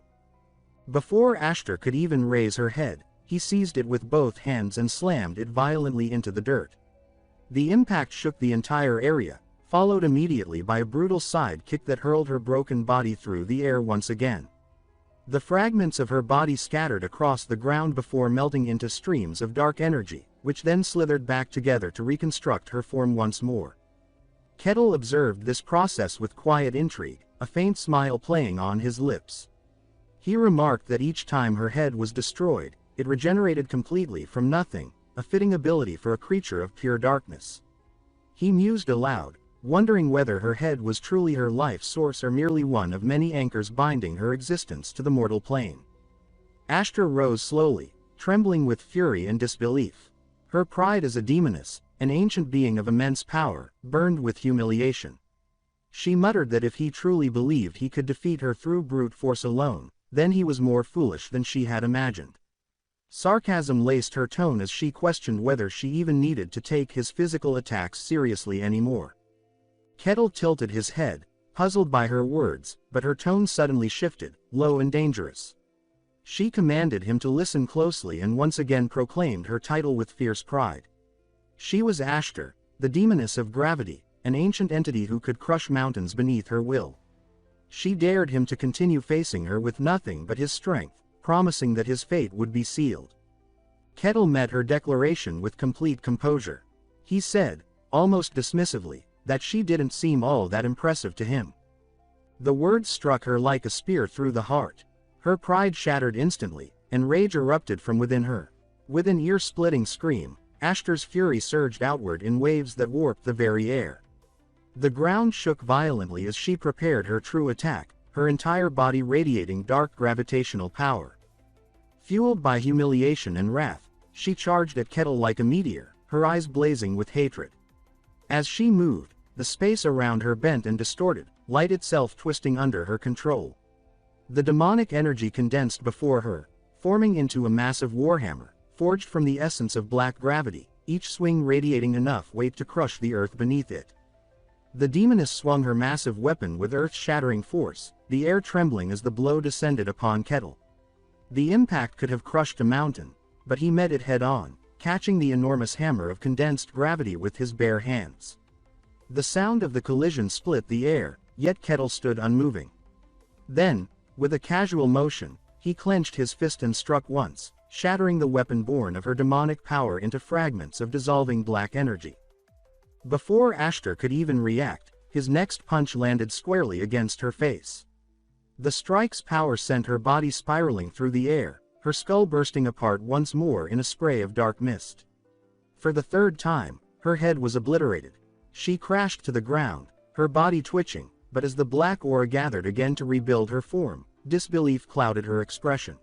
Before Ashtar could even raise her head, he seized it with both hands and slammed it violently into the dirt. The impact shook the entire area, followed immediately by a brutal side kick that hurled her broken body through the air once again. The fragments of her body scattered across the ground before melting into streams of dark energy, which then slithered back together to reconstruct her form once more. Kettle observed this process with quiet intrigue, a faint smile playing on his lips. He remarked that each time her head was destroyed, it regenerated completely from nothing, a fitting ability for a creature of pure darkness. He mused aloud, wondering whether her head was truly her life source or merely one of many anchors binding her existence to the mortal plane. Ashtar rose slowly, trembling with fury and disbelief. Her pride as a demoness, an ancient being of immense power, burned with humiliation. She muttered that if he truly believed he could defeat her through brute force alone, then he was more foolish than she had imagined. Sarcasm laced her tone as she questioned whether she even needed to take his physical attacks seriously anymore. Kettle tilted his head, puzzled by her words, but her tone suddenly shifted, low and dangerous. She commanded him to listen closely and once again proclaimed her title with fierce pride. She was Ashtar, the demoness of gravity, an ancient entity who could crush mountains beneath her will. She dared him to continue facing her with nothing but his strength, promising that his fate would be sealed. Kettle met her declaration with complete composure. He said, almost dismissively, that she didn't seem all that impressive to him. The words struck her like a spear through the heart. Her pride shattered instantly, and rage erupted from within her. With an ear-splitting scream, Ashtar's fury surged outward in waves that warped the very air. The ground shook violently as she prepared her true attack, her entire body radiating dark gravitational power. Fueled by humiliation and wrath, she charged at Kettle like a meteor, her eyes blazing with hatred. As she moved, the space around her bent and distorted, light itself twisting under her control. The demonic energy condensed before her, forming into a massive warhammer, forged from the essence of black gravity, each swing radiating enough weight to crush the earth beneath it. The demoness swung her massive weapon with earth-shattering force, the air trembling as the blow descended upon Kettle. The impact could have crushed a mountain, but he met it head-on, catching the enormous hammer of condensed gravity with his bare hands. The sound of the collision split the air, yet Kettle stood unmoving. Then, with a casual motion, he clenched his fist and struck once, shattering the weapon born of her demonic power into fragments of dissolving black energy. Before Ashtar could even react, his next punch landed squarely against her face. The strike's power sent her body spiraling through the air, her skull bursting apart once more in a spray of dark mist. For the third time, her head was obliterated. She crashed to the ground, her body twitching, but as the black aura gathered again to rebuild her form, disbelief clouded her expression.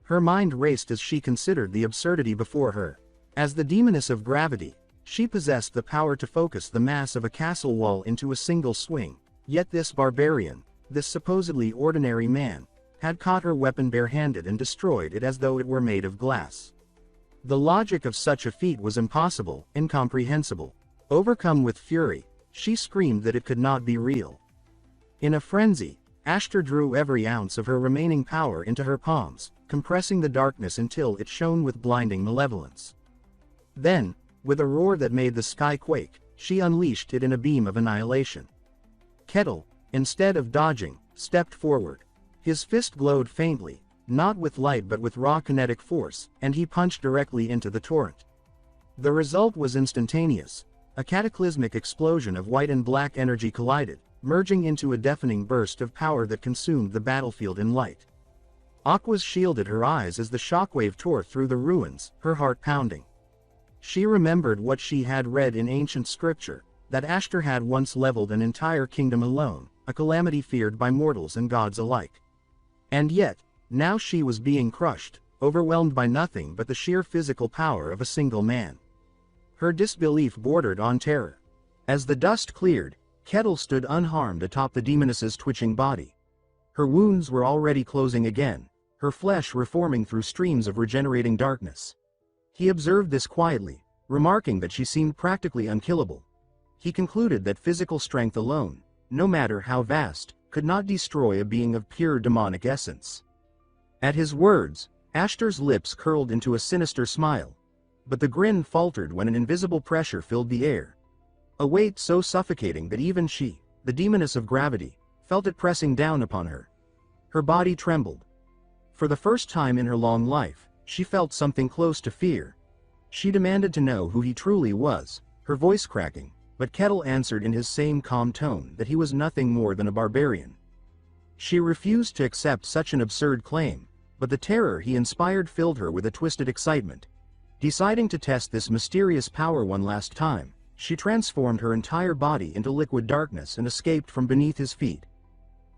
Her mind raced as she considered the absurdity before her. As the demoness of gravity, she possessed the power to focus the mass of a castle wall into a single swing, yet this barbarian, this supposedly ordinary man, had caught her weapon barehanded and destroyed it as though it were made of glass. The logic of such a feat was impossible, incomprehensible. Overcome with fury, she screamed that it could not be real. In a frenzy, Ashtar drew every ounce of her remaining power into her palms, compressing the darkness until it shone with blinding malevolence. Then, with a roar that made the sky quake, she unleashed it in a beam of annihilation. Kettle, instead of dodging, stepped forward. His fist glowed faintly, not with light but with raw kinetic force, and he punched directly into the torrent. The result was instantaneous. A cataclysmic explosion of white and black energy collided, merging into a deafening burst of power that consumed the battlefield in light. Aquas shielded her eyes as the shockwave tore through the ruins, her heart pounding. She remembered what she had read in ancient scripture, that Ashtar had once leveled an entire kingdom alone, a calamity feared by mortals and gods alike. And yet, now she was being crushed, overwhelmed by nothing but the sheer physical power of a single man. Her disbelief bordered on terror. As the dust cleared, Kettle stood unharmed atop the demoness's twitching body. Her wounds were already closing again, her flesh reforming through streams of regenerating darkness. He observed this quietly, remarking that she seemed practically unkillable. He concluded that physical strength alone, no matter how vast, could not destroy a being of pure demonic essence. At his words, Ashtar's lips curled into a sinister smile, but the grin faltered when an invisible pressure filled the air. A weight so suffocating that even she, the demoness of gravity, felt it pressing down upon her. Her body trembled. For the first time in her long life, she felt something close to fear. She demanded to know who he truly was, her voice cracking, but Kettle answered in his same calm tone that he was nothing more than a barbarian. She refused to accept such an absurd claim, but the terror he inspired filled her with a twisted excitement. Deciding to test this mysterious power one last time, she transformed her entire body into liquid darkness and escaped from beneath his feet.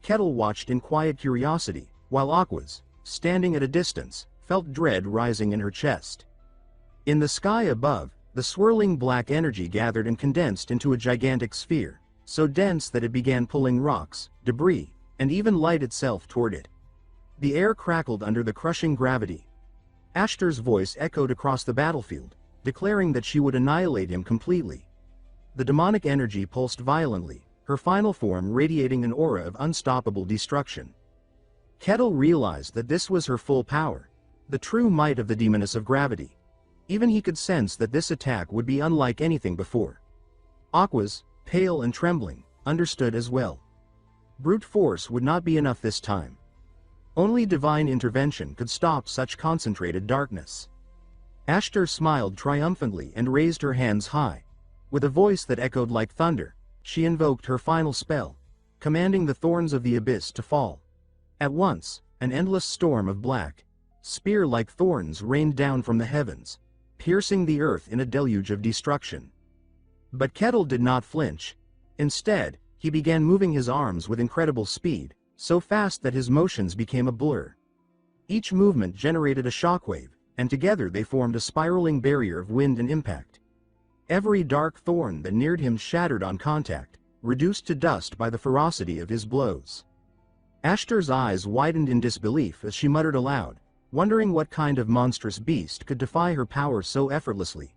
Kettle watched in quiet curiosity, while Aquas, standing at a distance, felt dread rising in her chest. In the sky above, the swirling black energy gathered and condensed into a gigantic sphere, so dense that it began pulling rocks, debris, and even light itself toward it. The air crackled under the crushing gravity. Ashtar's voice echoed across the battlefield, declaring that she would annihilate him completely. The demonic energy pulsed violently, her final form radiating an aura of unstoppable destruction. Kettle realized that this was her full power, the true might of the demoness of gravity. Even he could sense that this attack would be unlike anything before. Aquas, pale and trembling, understood as well. Brute force would not be enough this time. Only divine intervention could stop such concentrated darkness. Ashtar smiled triumphantly and raised her hands high. With a voice that echoed like thunder, she invoked her final spell, commanding the thorns of the abyss to fall. At once, an endless storm of black, spear-like thorns rained down from the heavens, piercing the earth in a deluge of destruction. But Kettle did not flinch. Instead, he began moving his arms with incredible speed, so fast that his motions became a blur. Each movement generated a shockwave, and together they formed a spiraling barrier of wind and impact. Every dark thorn that neared him shattered on contact, reduced to dust by the ferocity of his blows. Ashtar's eyes widened in disbelief as she muttered aloud, wondering what kind of monstrous beast could defy her power so effortlessly.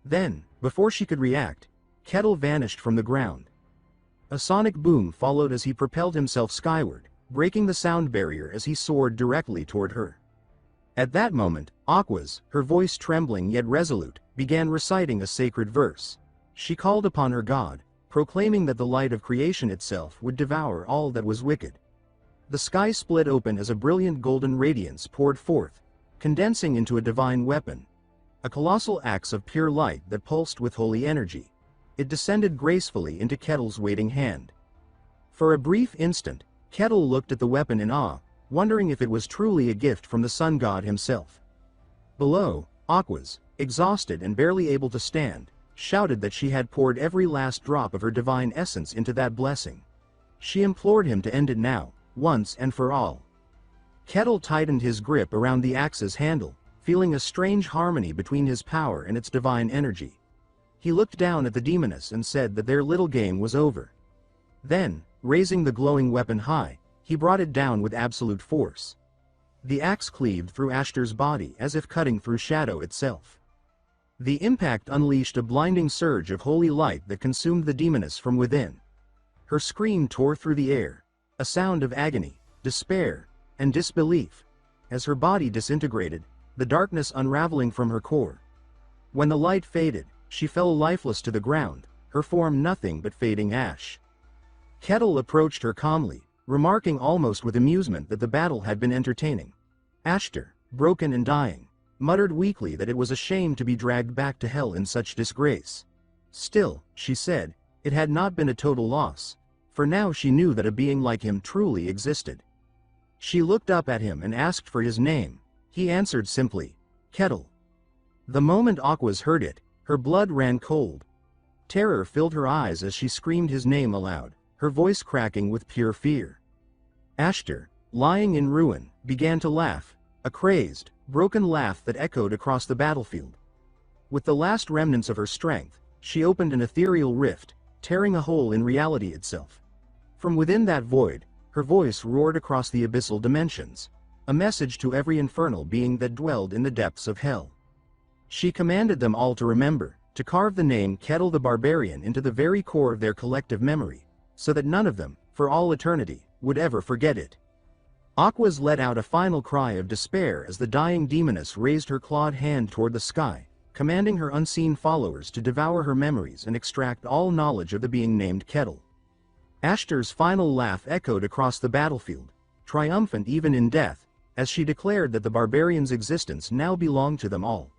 Then, before she could react, Kettle vanished from the ground. A sonic boom followed as he propelled himself skyward, breaking the sound barrier as he soared directly toward her. At that moment, Aquas, her voice trembling yet resolute, began reciting a sacred verse. She called upon her god, proclaiming that the light of creation itself would devour all that was wicked. The sky split open as a brilliant golden radiance poured forth, condensing into a divine weapon. A colossal axe of pure light that pulsed with holy energy. It descended gracefully into Kettle's waiting hand. For a brief instant, Kettle looked at the weapon in awe, wondering if it was truly a gift from the sun god himself. Below, Aquas, exhausted and barely able to stand, shouted that she had poured every last drop of her divine essence into that blessing. She implored him to end it now, once and for all. Kettle tightened his grip around the axe's handle, feeling a strange harmony between his power and its divine energy. He looked down at the demoness and said that their little game was over. Then, raising the glowing weapon high, he brought it down with absolute force. The axe cleaved through Ashtar's body as if cutting through shadow itself. The impact unleashed a blinding surge of holy light that consumed the demoness from within. Her scream tore through the air, a sound of agony, despair, and disbelief, as her body disintegrated, the darkness unraveling from her core. When the light faded, she fell lifeless to the ground, her form nothing but fading ash. Kettle approached her calmly, remarking almost with amusement that the battle had been entertaining. Ashtar, broken and dying, muttered weakly that it was a shame to be dragged back to hell in such disgrace. Still, she said, it had not been a total loss, for now she knew that a being like him truly existed. She looked up at him and asked for his name. He answered simply, Kettle. The moment Aquas heard it, her blood ran cold. Terror filled her eyes as she screamed his name aloud, her voice cracking with pure fear. Ashtar, lying in ruin, began to laugh, a crazed, broken laugh that echoed across the battlefield. With the last remnants of her strength, she opened an ethereal rift, tearing a hole in reality itself. From within that void, her voice roared across the abyssal dimensions, a message to every infernal being that dwelled in the depths of hell. She commanded them all to remember, to carve the name Kettle the Barbarian into the very core of their collective memory, so that none of them, for all eternity, would ever forget it. Aquas let out a final cry of despair as the dying demoness raised her clawed hand toward the sky, commanding her unseen followers to devour her memories and extract all knowledge of the being named Kettle. Ashtar's final laugh echoed across the battlefield, triumphant even in death, as she declared that the barbarian's existence now belonged to them all.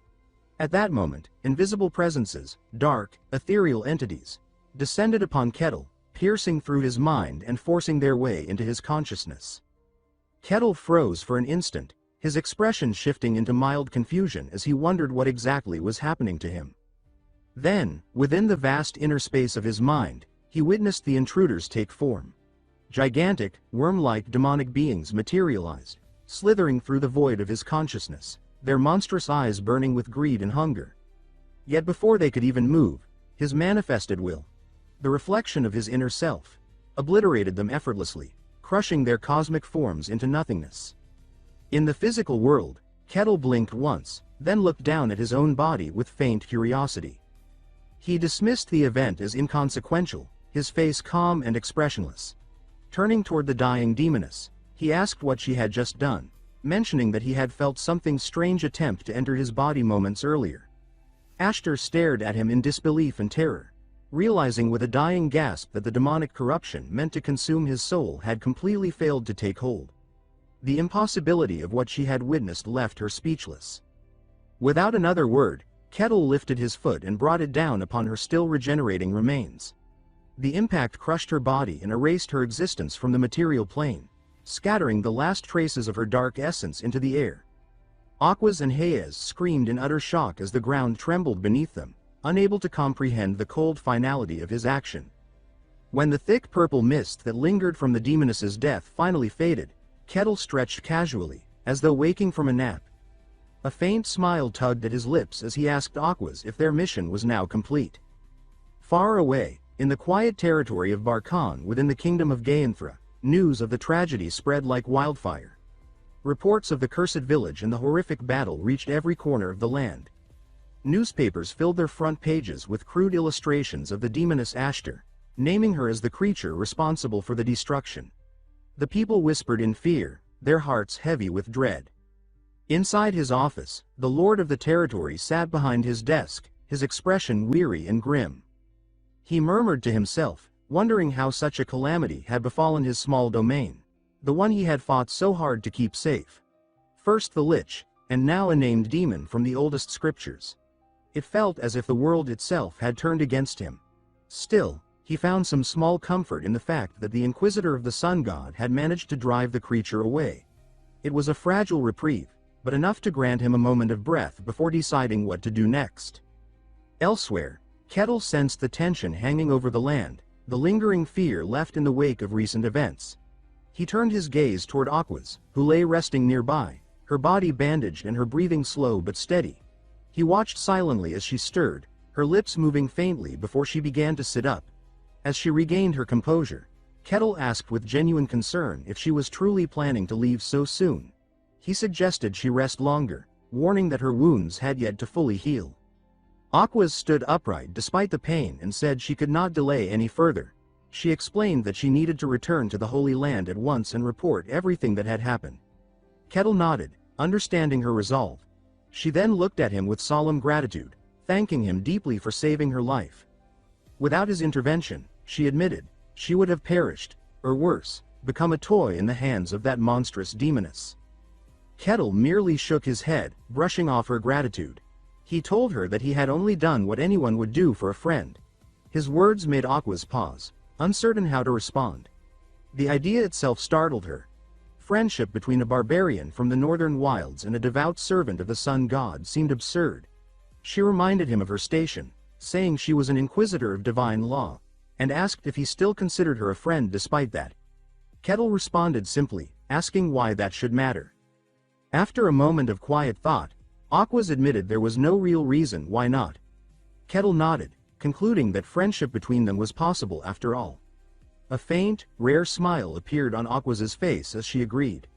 At that moment, invisible presences, dark, ethereal entities, descended upon Kettle, piercing through his mind and forcing their way into his consciousness. Kettle froze for an instant, his expression shifting into mild confusion as he wondered what exactly was happening to him. Then, within the vast inner space of his mind, he witnessed the intruders take form. Gigantic, worm-like demonic beings materialized, slithering through the void of his consciousness, their monstrous eyes burning with greed and hunger. Yet before they could even move, his manifested will, the reflection of his inner self, obliterated them effortlessly, crushing their cosmic forms into nothingness. In the physical world, Kettle blinked once, then looked down at his own body with faint curiosity. He dismissed the event as inconsequential, his face calm and expressionless. Turning toward the dying demoness, he asked what she had just done, mentioning that he had felt something strange attempt to enter his body moments earlier. Ashtar stared at him in disbelief and terror, realizing with a dying gasp that the demonic corruption meant to consume his soul had completely failed to take hold. The impossibility of what she had witnessed left her speechless. Without another word, Kettle lifted his foot and brought it down upon her still regenerating remains. The impact crushed her body and erased her existence from the material plane, scattering the last traces of her dark essence into the air. Aquas and Hayes screamed in utter shock as the ground trembled beneath them, unable to comprehend the cold finality of his action. When the thick purple mist that lingered from the demoness's death finally faded, Kettle stretched casually, as though waking from a nap. A faint smile tugged at his lips as he asked Aquas if their mission was now complete. Far away, in the quiet territory of Barkan within the kingdom of Gaenthra, news of the tragedy spread like wildfire. Reports of the cursed village and the horrific battle reached every corner of the land. Newspapers filled their front pages with crude illustrations of the demoness Ashtar, naming her as the creature responsible for the destruction. The people whispered in fear, their hearts heavy with dread. Inside his office, the lord of the territory sat behind his desk, his expression weary and grim. He murmured to himself, wondering how such a calamity had befallen his small domain, the one he had fought so hard to keep safe. First the Lich, and now a named demon from the oldest scriptures. It felt as if the world itself had turned against him. Still, he found some small comfort in the fact that the Inquisitor of the Sun God had managed to drive the creature away. It was a fragile reprieve, but enough to grant him a moment of breath before deciding what to do next. Elsewhere, Kettle sensed the tension hanging over the land, the lingering fear left in the wake of recent events. He turned his gaze toward Aquas, who lay resting nearby, her body bandaged and her breathing slow but steady. He watched silently as she stirred, her lips moving faintly before she began to sit up. As she regained her composure, Kettle asked with genuine concern if she was truly planning to leave so soon. He suggested she rest longer, warning that her wounds had yet to fully heal. Aquas stood upright despite the pain and said she could not delay any further. She explained that she needed to return to the Holy Land at once and report everything that had happened. Kettle nodded, understanding her resolve. She then looked at him with solemn gratitude, thanking him deeply for saving her life. Without his intervention, she admitted, she would have perished, or worse, become a toy in the hands of that monstrous demoness. Kettle merely shook his head, brushing off her gratitude. He told her that he had only done what anyone would do for a friend. His words made Aquas pause, uncertain how to respond. The idea itself startled her. Friendship between a barbarian from the northern wilds and a devout servant of the sun god seemed absurd. She reminded him of her station, saying she was an inquisitor of divine law, and asked if he still considered her a friend despite that. Kettle responded simply, asking why that should matter. After a moment of quiet thought, Aquas admitted there was no real reason why not. Kettle nodded, concluding that friendship between them was possible after all. A faint, rare smile appeared on Aquas's face as she agreed.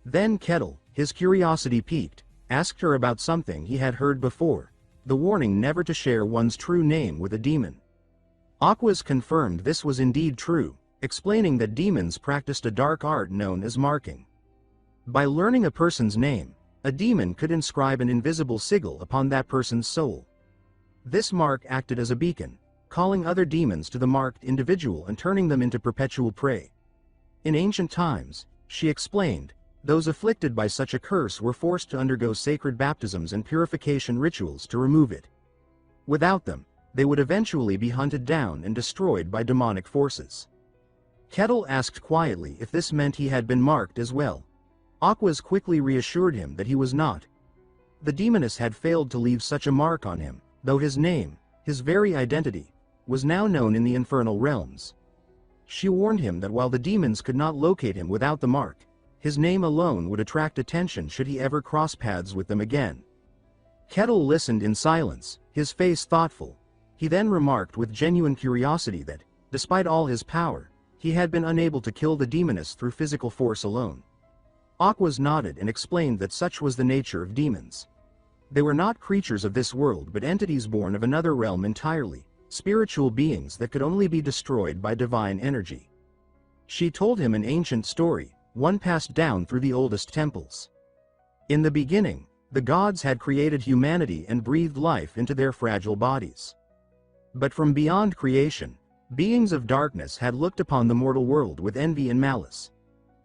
Then Kettle, his curiosity piqued, asked her about something he had heard before, the warning never to share one's true name with a demon. Aquas confirmed this was indeed true, explaining that demons practiced a dark art known as marking. By learning a person's name, a demon could inscribe an invisible sigil upon that person's soul. This mark acted as a beacon, calling other demons to the marked individual and turning them into perpetual prey. In ancient times, she explained, those afflicted by such a curse were forced to undergo sacred baptisms and purification rituals to remove it. Without them, they would eventually be hunted down and destroyed by demonic forces. Kettle asked quietly if this meant he had been marked as well. Aquas quickly reassured him that he was not. The demoness had failed to leave such a mark on him, though his name, his very identity, was now known in the infernal realms. She warned him that while the demons could not locate him without the mark, his name alone would attract attention should he ever cross paths with them again. Kettle listened in silence, his face thoughtful. He then remarked with genuine curiosity that, despite all his power, he had been unable to kill the demoness through physical force alone. Aquas nodded and explained that such was the nature of demons. They were not creatures of this world but entities born of another realm entirely, spiritual beings that could only be destroyed by divine energy. She told him an ancient story, one passed down through the oldest temples. In the beginning, the gods had created humanity and breathed life into their fragile bodies. But from beyond creation, beings of darkness had looked upon the mortal world with envy and malice.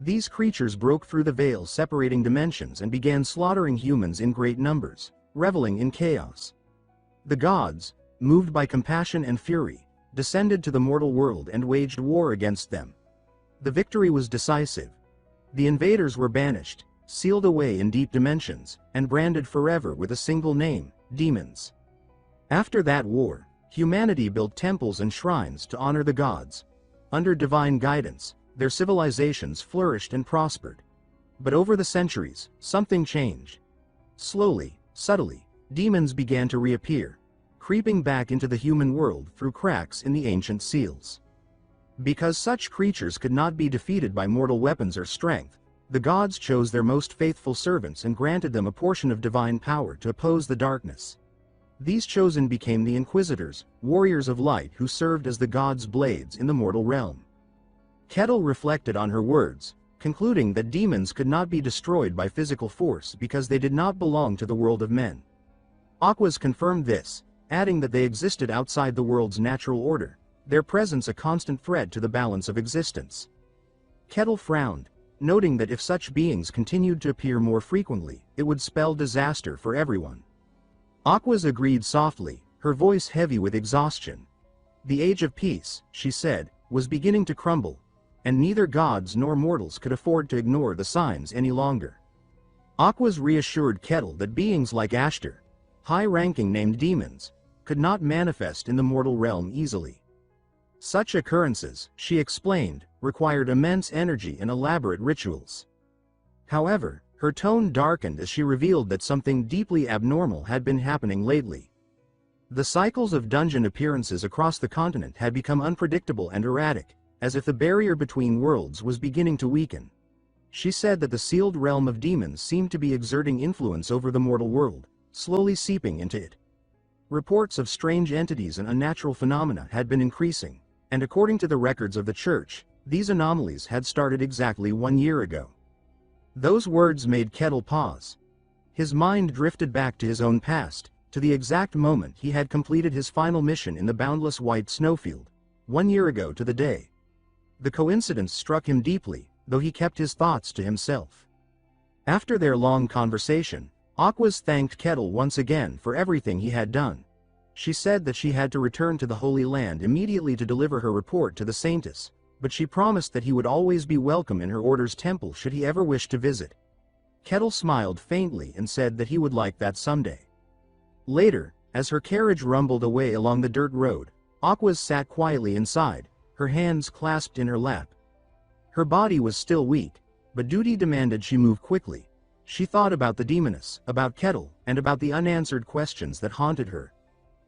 These creatures broke through the veil separating dimensions and began slaughtering humans in great numbers, reveling in chaos. The gods, moved by compassion and fury, descended to the mortal world and waged war against them. The victory was decisive. The invaders were banished, sealed away in deep dimensions, and branded forever with a single name, demons. After that war, humanity built temples and shrines to honor the gods. Under divine guidance, their civilizations flourished and prospered. But over the centuries, something changed. Slowly, subtly, demons began to reappear, creeping back into the human world through cracks in the ancient seals. Because such creatures could not be defeated by mortal weapons or strength, the gods chose their most faithful servants and granted them a portion of divine power to oppose the darkness. These chosen became the Inquisitors, warriors of light who served as the gods' blades in the mortal realm. Kettle reflected on her words, concluding that demons could not be destroyed by physical force because they did not belong to the world of men. Aquas confirmed this, adding that they existed outside the world's natural order, their presence a constant threat to the balance of existence. Kettle frowned, noting that if such beings continued to appear more frequently, it would spell disaster for everyone. Aquas agreed softly, her voice heavy with exhaustion. The age of peace, she said, was beginning to crumble, and neither gods nor mortals could afford to ignore the signs any longer. Aquas reassured Kettle that beings like Ashtar, high-ranking named demons, could not manifest in the mortal realm easily. Such occurrences, she explained, required immense energy and elaborate rituals. However, her tone darkened as she revealed that something deeply abnormal had been happening lately. The cycles of dungeon appearances across the continent had become unpredictable and erratic, as if the barrier between worlds was beginning to weaken. She said that the sealed realm of demons seemed to be exerting influence over the mortal world, slowly seeping into it. Reports of strange entities and unnatural phenomena had been increasing, and according to the records of the church, these anomalies had started exactly 1 year ago. Those words made Kettle pause. His mind drifted back to his own past, to the exact moment he had completed his final mission in the boundless white snowfield, 1 year ago to the day. The coincidence struck him deeply, though he kept his thoughts to himself. After their long conversation, Aquas thanked Kettle once again for everything he had done. She said that she had to return to the Holy Land immediately to deliver her report to the Saintess, but she promised that he would always be welcome in her order's temple should he ever wish to visit. Kettle smiled faintly and said that he would like that someday. Later, as her carriage rumbled away along the dirt road, Aquas sat quietly inside, her hands clasped in her lap. Her body was still weak, but duty demanded she move quickly. She thought about the demoness, about Kettle, and about the unanswered questions that haunted her.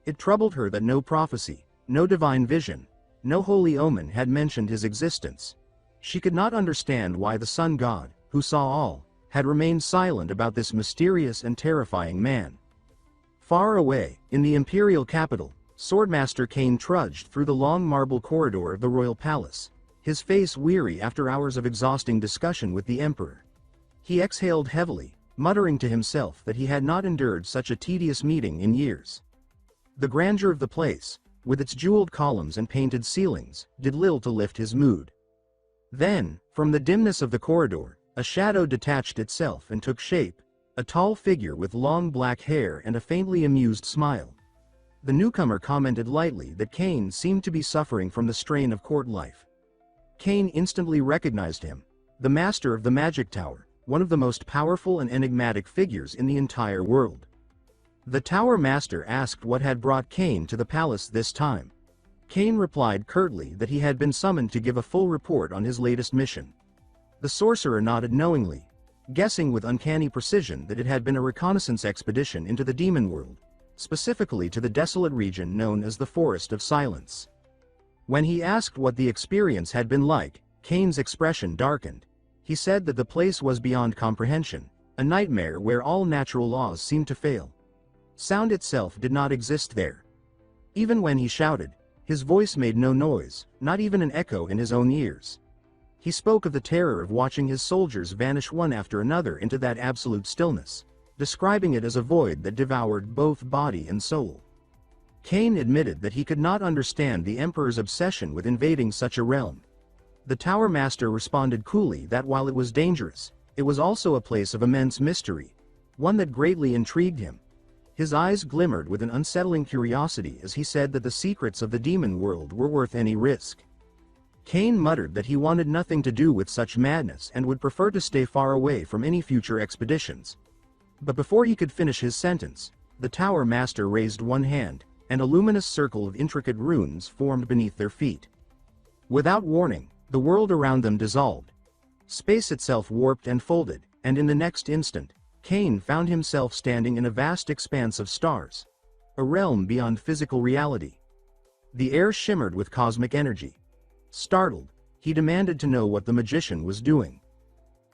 It troubled her that no prophecy, no divine vision, no holy omen had mentioned his existence. She could not understand why the sun god, who saw all, had remained silent about this mysterious and terrifying man. Far away, in the imperial capital, Swordmaster Cain trudged through the long marble corridor of the royal palace, his face weary after hours of exhausting discussion with the emperor. He exhaled heavily, muttering to himself that he had not endured such a tedious meeting in years. The grandeur of the place, with its jeweled columns and painted ceilings, did little to lift his mood. Then, from the dimness of the corridor, a shadow detached itself and took shape, a tall figure with long black hair and a faintly amused smile. The newcomer commented lightly that Cain seemed to be suffering from the strain of court life. Cain instantly recognized him, the master of the magic tower, one of the most powerful and enigmatic figures in the entire world. The tower master asked what had brought Cain to the palace this time. Cain replied curtly that he had been summoned to give a full report on his latest mission. The sorcerer nodded knowingly, guessing with uncanny precision that it had been a reconnaissance expedition into the demon world, specifically to the desolate region known as the Forest of Silence. When he asked what the experience had been like, Cain's expression darkened. He said that the place was beyond comprehension, a nightmare where all natural laws seemed to fail. Sound itself did not exist there. Even when he shouted, his voice made no noise, not even an echo in his own ears. He spoke of the terror of watching his soldiers vanish one after another into that absolute stillness, describing it as a void that devoured both body and soul. Cain admitted that he could not understand the emperor's obsession with invading such a realm. The tower master responded coolly that while it was dangerous, it was also a place of immense mystery, one that greatly intrigued him. His eyes glimmered with an unsettling curiosity as he said that the secrets of the demon world were worth any risk. Cain muttered that he wanted nothing to do with such madness and would prefer to stay far away from any future expeditions. But before he could finish his sentence, the tower master raised one hand, and a luminous circle of intricate runes formed beneath their feet. Without warning, the world around them dissolved. Space itself warped and folded, and in the next instant, Cain found himself standing in a vast expanse of stars, a realm beyond physical reality. The air shimmered with cosmic energy. Startled, he demanded to know what the magician was doing.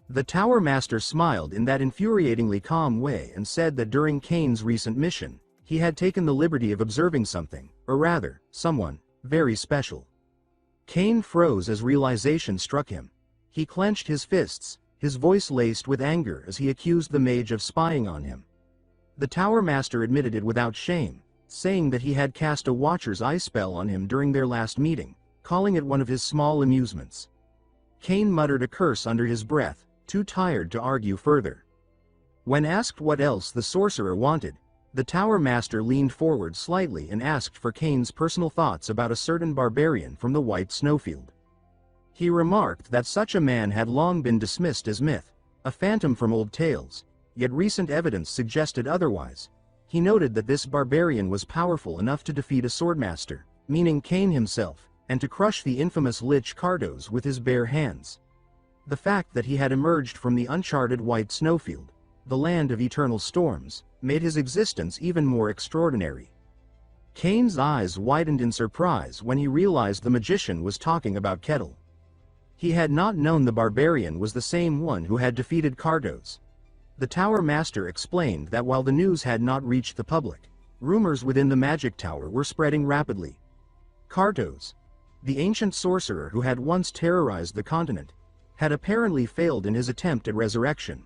The tower master smiled in that infuriatingly calm way and said that during Cain's recent mission, he had taken the liberty of observing something, or rather, someone, very special. Cain froze as realization struck him. He clenched his fists, his voice laced with anger as he accused the mage of spying on him. The tower master admitted it without shame, saying that he had cast a Watcher's Eye spell on him during their last meeting, calling it one of his small amusements. Cain muttered a curse under his breath, too tired to argue further. When asked what else the sorcerer wanted, the Tower Master leaned forward slightly and asked for Cain's personal thoughts about a certain barbarian from the White Snowfield. He remarked that such a man had long been dismissed as myth, a phantom from old tales, yet recent evidence suggested otherwise. He noted that this barbarian was powerful enough to defeat a swordmaster, meaning Cain himself, and to crush the infamous Lich Cardos with his bare hands. The fact that he had emerged from the uncharted White Snowfield, the land of eternal storms, made his existence even more extraordinary. Cain's eyes widened in surprise when he realized the magician was talking about Kettle. He had not known the barbarian was the same one who had defeated Cardos. The Tower Master explained that while the news had not reached the public, rumors within the magic tower were spreading rapidly. Cardos, the ancient sorcerer who had once terrorized the continent, had apparently failed in his attempt at resurrection.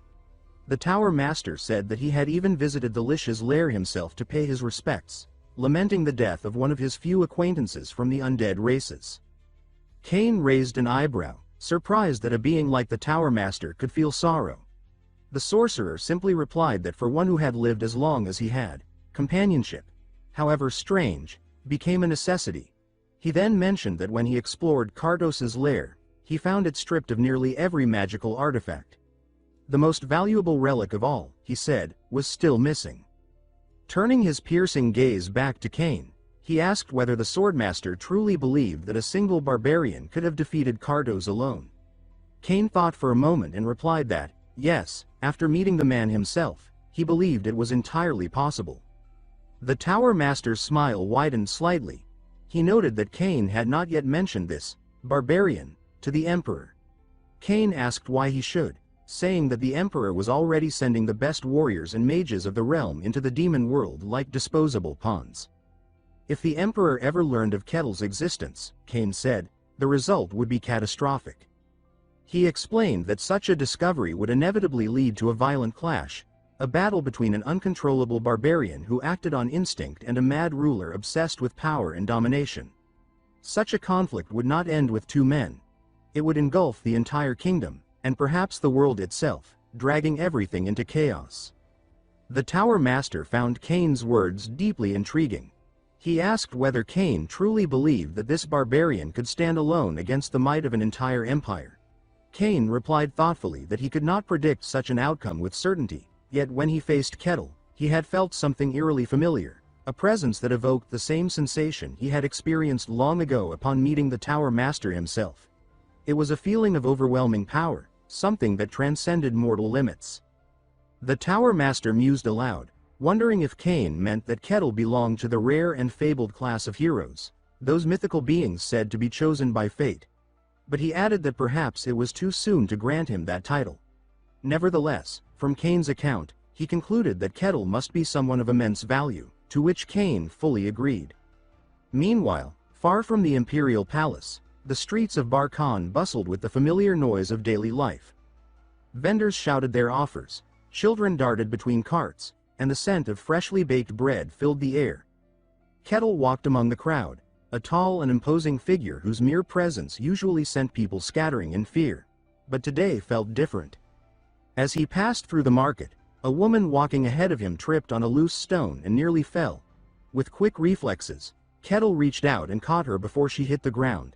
The Tower Master said that he had even visited the Lich's lair himself to pay his respects, lamenting the death of one of his few acquaintances from the undead races. Cain raised an eyebrow, surprised that a being like the Tower Master could feel sorrow. The sorcerer simply replied that for one who had lived as long as he had, companionship, however strange, became a necessity. He then mentioned that when he explored Cardos's lair, he found it stripped of nearly every magical artifact. The most valuable relic of all, he said, was still missing. Turning his piercing gaze back to Cain, he asked whether the Swordmaster truly believed that a single barbarian could have defeated Cardos alone. Cain thought for a moment and replied that, yes, after meeting the man himself, he believed it was entirely possible. The Tower Master's smile widened slightly. He noted that Cain had not yet mentioned this barbarian to the Emperor. Cain asked why he should, saying that the Emperor was already sending the best warriors and mages of the realm into the demon world like disposable pawns. If the Emperor ever learned of Kettle's existence, Cain said, the result would be catastrophic. He explained that such a discovery would inevitably lead to a violent clash, a battle between an uncontrollable barbarian who acted on instinct and a mad ruler obsessed with power and domination. Such a conflict would not end with two men. It would engulf the entire kingdom, and perhaps the world itself, dragging everything into chaos. The Tower Master found Cain's words deeply intriguing. He asked whether Cain truly believed that this barbarian could stand alone against the might of an entire empire. Cain replied thoughtfully that he could not predict such an outcome with certainty, yet when he faced Kettle, he had felt something eerily familiar, a presence that evoked the same sensation he had experienced long ago upon meeting the Tower Master himself. It was a feeling of overwhelming power, something that transcended mortal limits. The Tower Master mused aloud, wondering if Cain meant that Kettle belonged to the rare and fabled class of heroes, those mythical beings said to be chosen by fate. But he added that perhaps it was too soon to grant him that title. Nevertheless, from Cain's account, he concluded that Kettle must be someone of immense value, to which Cain fully agreed. Meanwhile, far from the imperial palace, the streets of Barkhan bustled with the familiar noise of daily life. Vendors shouted their offers, children darted between carts, and the scent of freshly baked bread filled the air. Kettle walked among the crowd, a tall and imposing figure whose mere presence usually sent people scattering in fear, but today felt different. As he passed through the market, a woman walking ahead of him tripped on a loose stone and nearly fell. With quick reflexes, Kettle reached out and caught her before she hit the ground.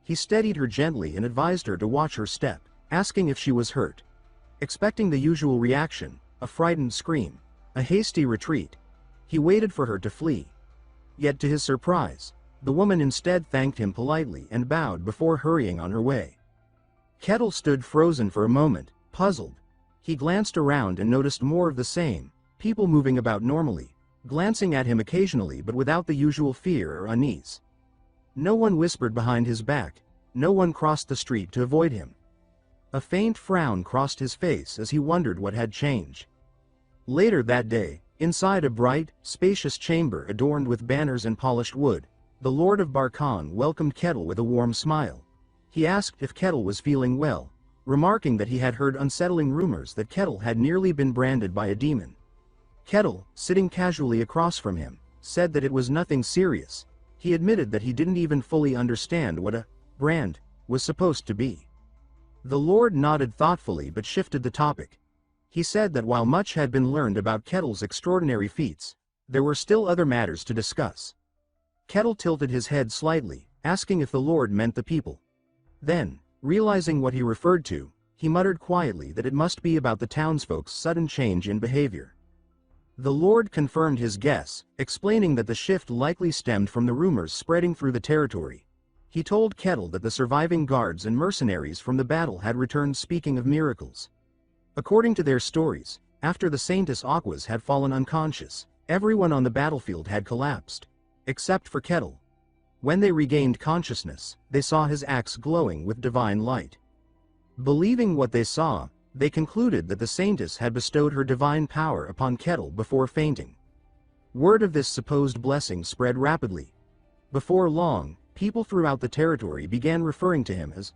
He steadied her gently and advised her to watch her step, asking if she was hurt. Expecting the usual reaction, a frightened scream, a hasty retreat, he waited for her to flee. Yet to his surprise, the woman instead thanked him politely and bowed before hurrying on her way. Kettle stood frozen for a moment, puzzled. He glanced around and noticed more of the same, people moving about normally, glancing at him occasionally but without the usual fear or unease. No one whispered behind his back, no one crossed the street to avoid him. A faint frown crossed his face as he wondered what had changed. Later that day, inside a bright, spacious chamber adorned with banners and polished wood, the Lord of Barkhan welcomed Kettle with a warm smile. He asked if Kettle was feeling well, remarking that he had heard unsettling rumors that Kettle had nearly been branded by a demon. Kettle, sitting casually across from him, said that it was nothing serious. He admitted that he didn't even fully understand what a brand was supposed to be. The Lord nodded thoughtfully but shifted the topic. He said that while much had been learned about Kettle's extraordinary feats, there were still other matters to discuss. Kettle tilted his head slightly, asking if the Lord meant the people. Then, realizing what he referred to, he muttered quietly that it must be about the townsfolk's sudden change in behavior. The Lord confirmed his guess, explaining that the shift likely stemmed from the rumors spreading through the territory. He told Kettle that the surviving guards and mercenaries from the battle had returned speaking of miracles. According to their stories, after the Saintess Aquas had fallen unconscious, everyone on the battlefield had collapsed, except for Kettle. When they regained consciousness, they saw his axe glowing with divine light. Believing what they saw, they concluded that the Saintess had bestowed her divine power upon Kettle before fainting. Word of this supposed blessing spread rapidly. Before long, people throughout the territory began referring to him as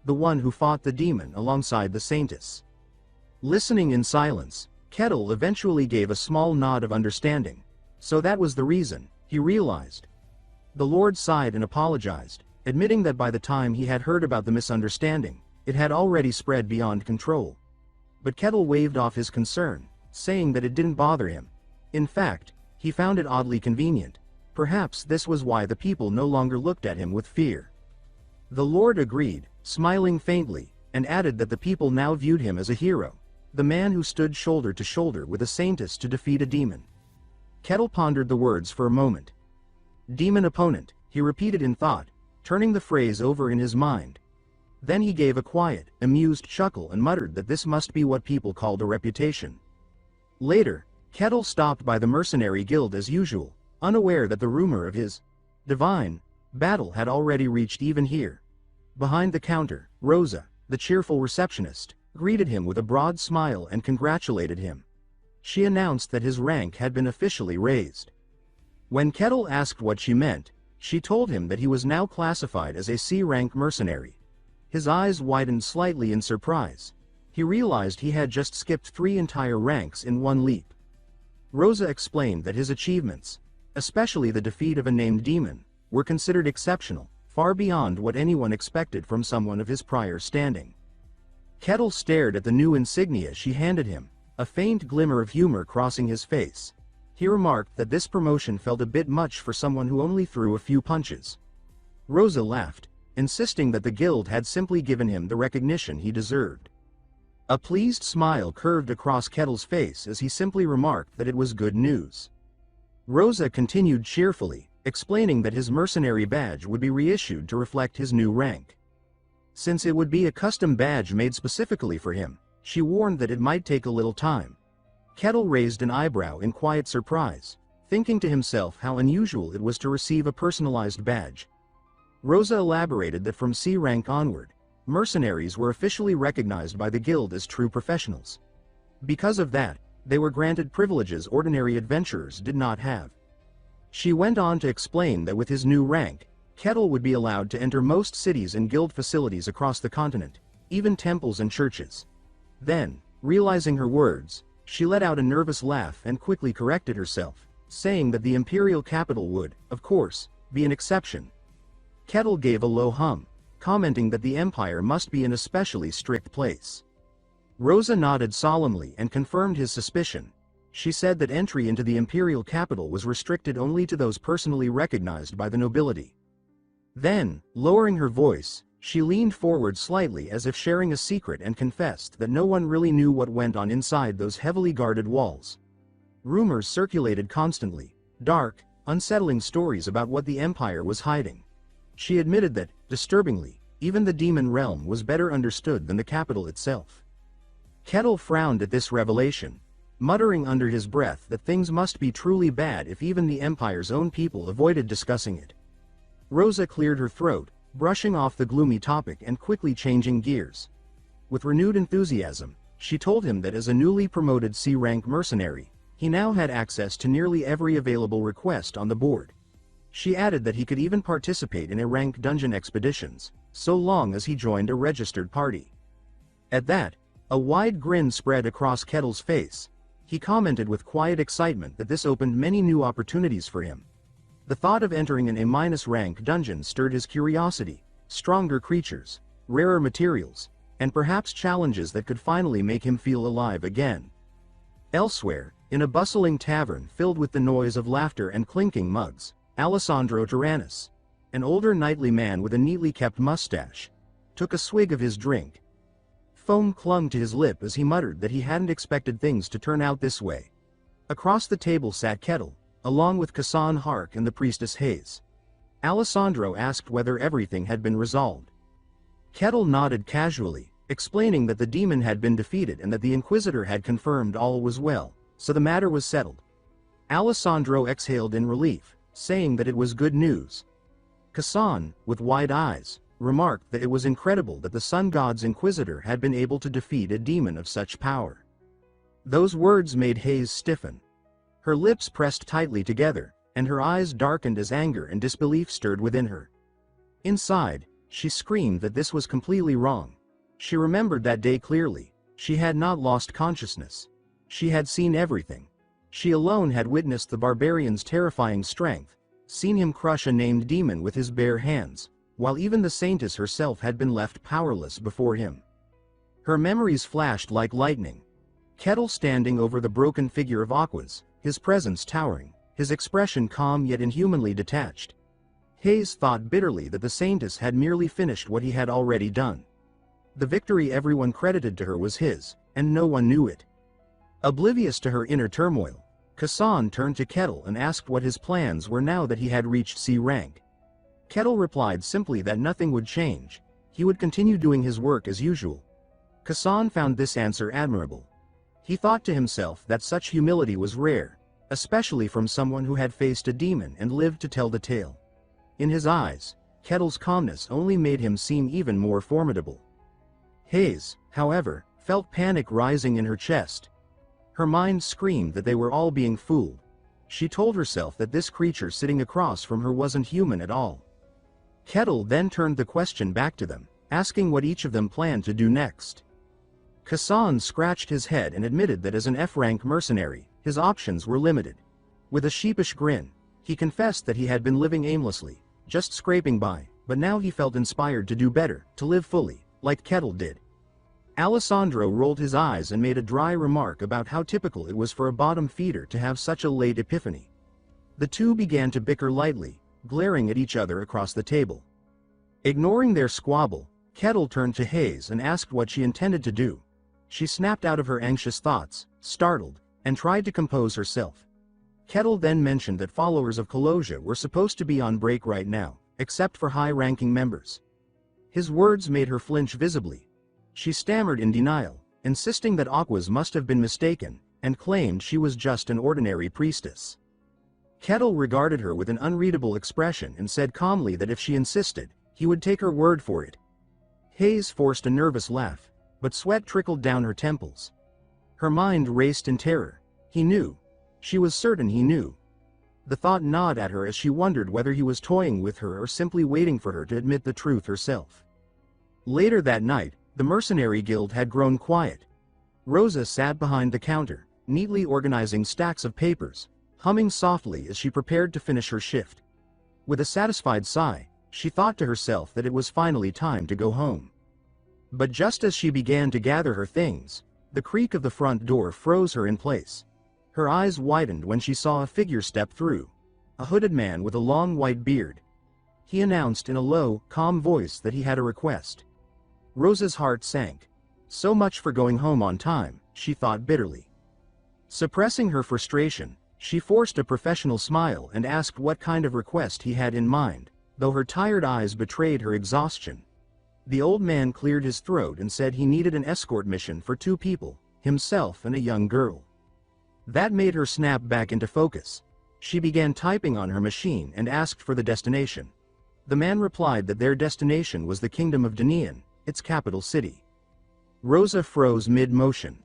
the one who fought the demon alongside the Saintess. Listening in silence, Kettle eventually gave a small nod of understanding. So that was the reason, he realized. The Lord sighed and apologized, admitting that by the time he had heard about the misunderstanding, it had already spread beyond control. But Kettle waved off his concern, saying that it didn't bother him. In fact, he found it oddly convenient. Perhaps this was why the people no longer looked at him with fear. The Lord agreed, smiling faintly, and added that the people now viewed him as a hero, the man who stood shoulder to shoulder with a Saintess to defeat a demon. Kettle pondered the words for a moment. Demon opponent, he repeated in thought, turning the phrase over in his mind. Then he gave a quiet, amused chuckle and muttered that this must be what people called a reputation. Later, Kettle stopped by the mercenary guild as usual, unaware that the rumor of his divine battle had already reached even here. Behind the counter, Rosa, the cheerful receptionist, greeted him with a broad smile and congratulated him. She announced that his rank had been officially raised. When Kettle asked what she meant, she told him that he was now classified as a C-rank mercenary. His eyes widened slightly in surprise. He realized he had just skipped 3 entire ranks in one leap. Rosa explained that his achievements, especially the defeat of a named demon, were considered exceptional, far beyond what anyone expected from someone of his prior standing. Kettle stared at the new insignia she handed him, a faint glimmer of humor crossing his face. He remarked that this promotion felt a bit much for someone who only threw a few punches. Rosa laughed, insisting that the guild had simply given him the recognition he deserved. A pleased smile curved across Kettle's face as he simply remarked that it was good news. Rosa continued cheerfully, explaining that his mercenary badge would be reissued to reflect his new rank. Since it would be a custom badge made specifically for him, she warned that it might take a little time. Kettle raised an eyebrow in quiet surprise, thinking to himself how unusual it was to receive a personalized badge. Rosa elaborated that from C rank onward, mercenaries were officially recognized by the guild as true professionals. Because of that, they were granted privileges ordinary adventurers did not have. She went on to explain that with his new rank, Kettle would be allowed to enter most cities and guild facilities across the continent, even temples and churches. Then, realizing her words, she let out a nervous laugh and quickly corrected herself, saying that the imperial capital would, of course, be an exception. Kettle gave a low hum, commenting that the empire must be an especially strict place. Rosa nodded solemnly and confirmed his suspicion. She said that entry into the imperial capital was restricted only to those personally recognized by the nobility. Then, lowering her voice, she leaned forward slightly as if sharing a secret and confessed that no one really knew what went on inside those heavily guarded walls. Rumors circulated constantly, dark, unsettling stories about what the empire was hiding. She admitted that, disturbingly, even the demon realm was better understood than the capital itself. Kettle frowned at this revelation, muttering under his breath that things must be truly bad if even the empire's own people avoided discussing it. Rosa cleared her throat, brushing off the gloomy topic and quickly changing gears. With renewed enthusiasm, she told him that as a newly promoted C-rank mercenary, he now had access to nearly every available request on the board. She added that he could even participate in rank dungeon expeditions, so long as he joined a registered party. At that, a wide grin spread across Kettle's face. He commented with quiet excitement that this opened many new opportunities for him. The thought of entering an A-rank dungeon stirred his curiosity: stronger creatures, rarer materials, and perhaps challenges that could finally make him feel alive again. Elsewhere, in a bustling tavern filled with the noise of laughter and clinking mugs, Alessandro Tyrannus, an older knightly man with a neatly kept mustache, took a swig of his drink. Foam clung to his lip as he muttered that he hadn't expected things to turn out this way. Across the table sat Kettle, along with Kassan Hark and the priestess Hayes. Alessandro asked whether everything had been resolved. Kettle nodded casually, explaining that the demon had been defeated and that the Inquisitor had confirmed all was well, so the matter was settled. Alessandro exhaled in relief, saying that it was good news. Kassan, with wide eyes, remarked that it was incredible that the Sun God's Inquisitor had been able to defeat a demon of such power. Those words made Hayes stiffen. Her lips pressed tightly together, and her eyes darkened as anger and disbelief stirred within her. Inside, she screamed that this was completely wrong. She remembered that day clearly. She had not lost consciousness. She had seen everything. She alone had witnessed the Barbarian's terrifying strength, seen him crush a named demon with his bare hands, while even the Saintess herself had been left powerless before him. Her memories flashed like lightning. Kettle standing over the broken figure of Aquas, his presence towering, his expression calm yet inhumanly detached. Hayes thought bitterly that the Saintess had merely finished what he had already done. The victory everyone credited to her was his, and no one knew it. Oblivious to her inner turmoil, Kassan turned to Kettle and asked what his plans were now that he had reached C rank. Kettle replied simply that nothing would change. He would continue doing his work as usual. Kassan found this answer admirable. He thought to himself that such humility was rare, especially from someone who had faced a demon and lived to tell the tale. In his eyes, Kettle's calmness only made him seem even more formidable. Hayes, however, felt panic rising in her chest. Her mind screamed that they were all being fooled. She told herself that this creature sitting across from her wasn't human at all. Kettle then turned the question back to them, asking what each of them planned to do next. Kassan scratched his head and admitted that as an F-rank mercenary, his options were limited. With a sheepish grin, he confessed that he had been living aimlessly, just scraping by, but now he felt inspired to do better, to live fully, like Kettle did. Alessandro rolled his eyes and made a dry remark about how typical it was for a bottom feeder to have such a late epiphany. The two began to bicker lightly, glaring at each other across the table. Ignoring their squabble, Kettle turned to Hayes and asked what she intended to do. She snapped out of her anxious thoughts, startled, and tried to compose herself. Kettle then mentioned that followers of Kolosia were supposed to be on break right now, except for high-ranking members. His words made her flinch visibly. She stammered in denial, insisting that Aquas must have been mistaken, and claimed she was just an ordinary priestess. Kettle regarded her with an unreadable expression and said calmly that if she insisted, he would take her word for it. Hayes forced a nervous laugh, but sweat trickled down her temples. Her mind raced in terror. He knew. She was certain he knew. The thought gnawed at her as she wondered whether he was toying with her or simply waiting for her to admit the truth herself. Later that night, the mercenary guild had grown quiet. Rosa sat behind the counter, neatly organizing stacks of papers, humming softly as she prepared to finish her shift. With a satisfied sigh, she thought to herself that it was finally time to go home. But just as she began to gather her things, the creak of the front door froze her in place. Her eyes widened when she saw a figure step through, a hooded man with a long white beard. He announced in a low, calm voice that he had a request. Rosa's heart sank. So much for going home on time, she thought bitterly. Suppressing her frustration, she forced a professional smile and asked what kind of request he had in mind, though her tired eyes betrayed her exhaustion. The old man cleared his throat and said he needed an escort mission for 2 people, himself and a young girl. That made her snap back into focus. She began typing on her machine and asked for the destination. The man replied that their destination was the Kingdom of Danian, its capital city. Rosa froze mid-motion.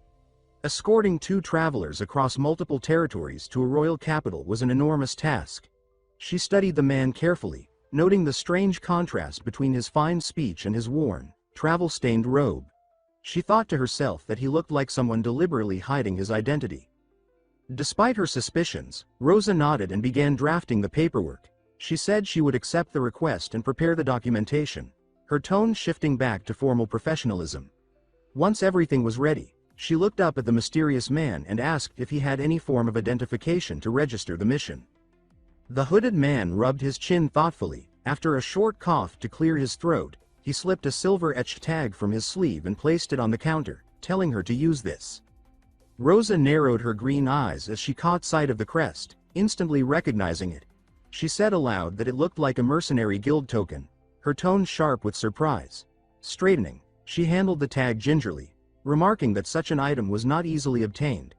Escorting 2 travelers across multiple territories to a royal capital was an enormous task. She studied the man carefully, noting the strange contrast between his fine speech and his worn, travel-stained robe. She thought to herself that he looked like someone deliberately hiding his identity. Despite her suspicions, Rosa nodded and began drafting the paperwork. She said she would accept the request and prepare the documentation, her tone shifting back to formal professionalism. Once everything was ready, she looked up at the mysterious man and asked if he had any form of identification to register the mission. The hooded man rubbed his chin thoughtfully. After a short cough to clear his throat, he slipped a silver-etched tag from his sleeve and placed it on the counter, telling her to use this. Rosa narrowed her green eyes as she caught sight of the crest, instantly recognizing it. She said aloud that it looked like a mercenary guild token, her tone sharp with surprise. Straightening, she handled the tag gingerly, remarking that such an item was not easily obtained.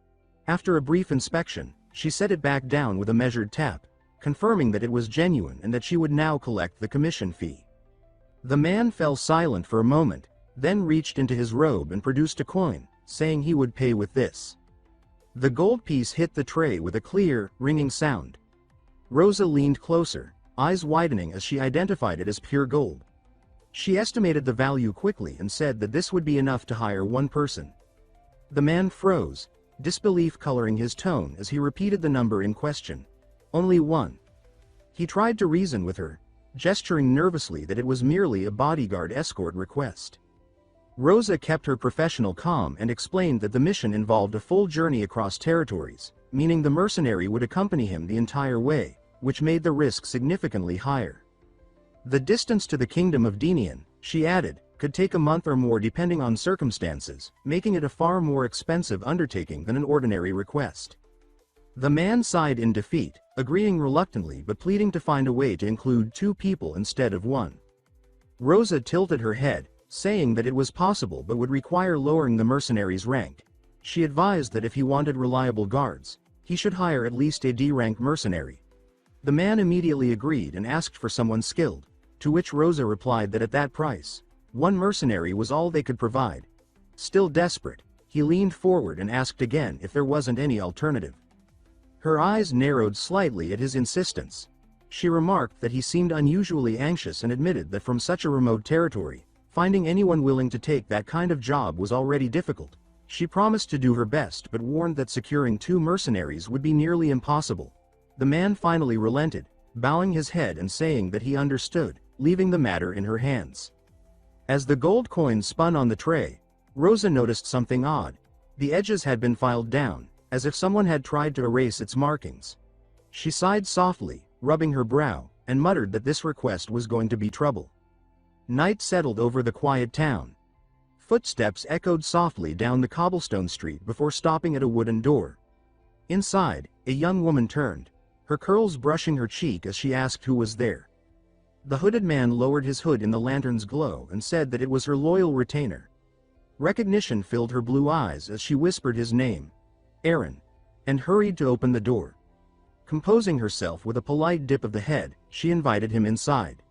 After a brief inspection, she set it back down with a measured tap, confirming that it was genuine and that she would now collect the commission fee. The man fell silent for a moment, then reached into his robe and produced a coin, saying he would pay with this. The gold piece hit the tray with a clear, ringing sound. Rosa leaned closer, eyes widening as she identified it as pure gold. She estimated the value quickly and said that this would be enough to hire one person. The man froze, disbelief coloring his tone as he repeated the number in question. Only one. He tried to reason with her, gesturing nervously that it was merely a bodyguard escort request. Rosa kept her professional calm and explained that the mission involved a full journey across territories, meaning the mercenary would accompany him the entire way, which made the risk significantly higher. The distance to the kingdom of Denian, she added, could take a month or more depending on circumstances, making it a far more expensive undertaking than an ordinary request. The man sighed in defeat, agreeing reluctantly but pleading to find a way to include 2 people instead of 1. Rosa tilted her head, saying that it was possible but would require lowering the mercenary's rank. She advised that if he wanted reliable guards, he should hire at least a D-rank mercenary. The man immediately agreed and asked for someone skilled, to which Rosa replied that at that price, 1 mercenary was all they could provide. Still desperate, he leaned forward and asked again if there wasn't any alternative. Her eyes narrowed slightly at his insistence. She remarked that he seemed unusually anxious and admitted that from such a remote territory, finding anyone willing to take that kind of job was already difficult. She promised to do her best but warned that securing 2 mercenaries would be nearly impossible. The man finally relented, bowing his head and saying that he understood, leaving the matter in her hands. As the gold coin spun on the tray, Rosa noticed something odd. The edges had been filed down, as if someone had tried to erase its markings. She sighed softly, rubbing her brow, and muttered that this request was going to be trouble. Night settled over the quiet town. Footsteps echoed softly down the cobblestone street before stopping at a wooden door. Inside, a young woman turned, her curls brushing her cheek as she asked who was there. The hooded man lowered his hood in the lantern's glow and said that it was her loyal retainer. Recognition filled her blue eyes as she whispered his name, Aaron, and hurried to open the door. Composing herself with a polite dip of the head, she invited him inside.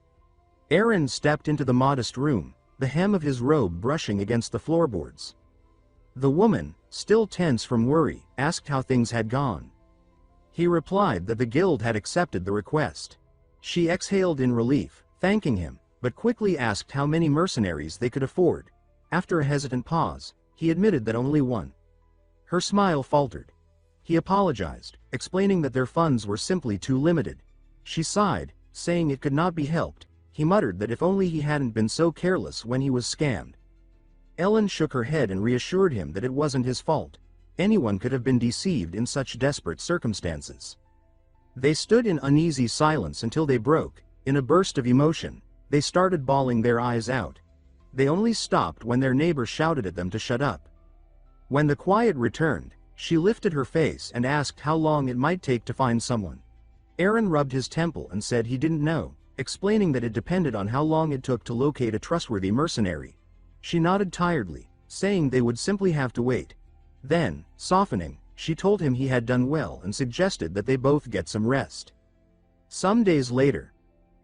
Aaron stepped into the modest room, the hem of his robe brushing against the floorboards. The woman, still tense from worry, asked how things had gone. He replied that the guild had accepted the request. She exhaled in relief, thanking him, but quickly asked how many mercenaries they could afford. After a hesitant pause, he admitted that only 1. Her smile faltered. He apologized, explaining that their funds were simply too limited. She sighed, saying it could not be helped. He muttered that if only he hadn't been so careless when he was scammed. Ellen shook her head and reassured him that it wasn't his fault. Anyone could have been deceived in such desperate circumstances. They stood in uneasy silence until they broke. In a burst of emotion, they started bawling their eyes out. They only stopped when their neighbor shouted at them to shut up. When the quiet returned, she lifted her face and asked how long it might take to find someone. Aaron rubbed his temple and said he didn't know, explaining that it depended on how long it took to locate a trustworthy mercenary. She nodded tiredly, saying they would simply have to wait. Then, softening, she told him he had done well and suggested that they both get some rest. Some days later,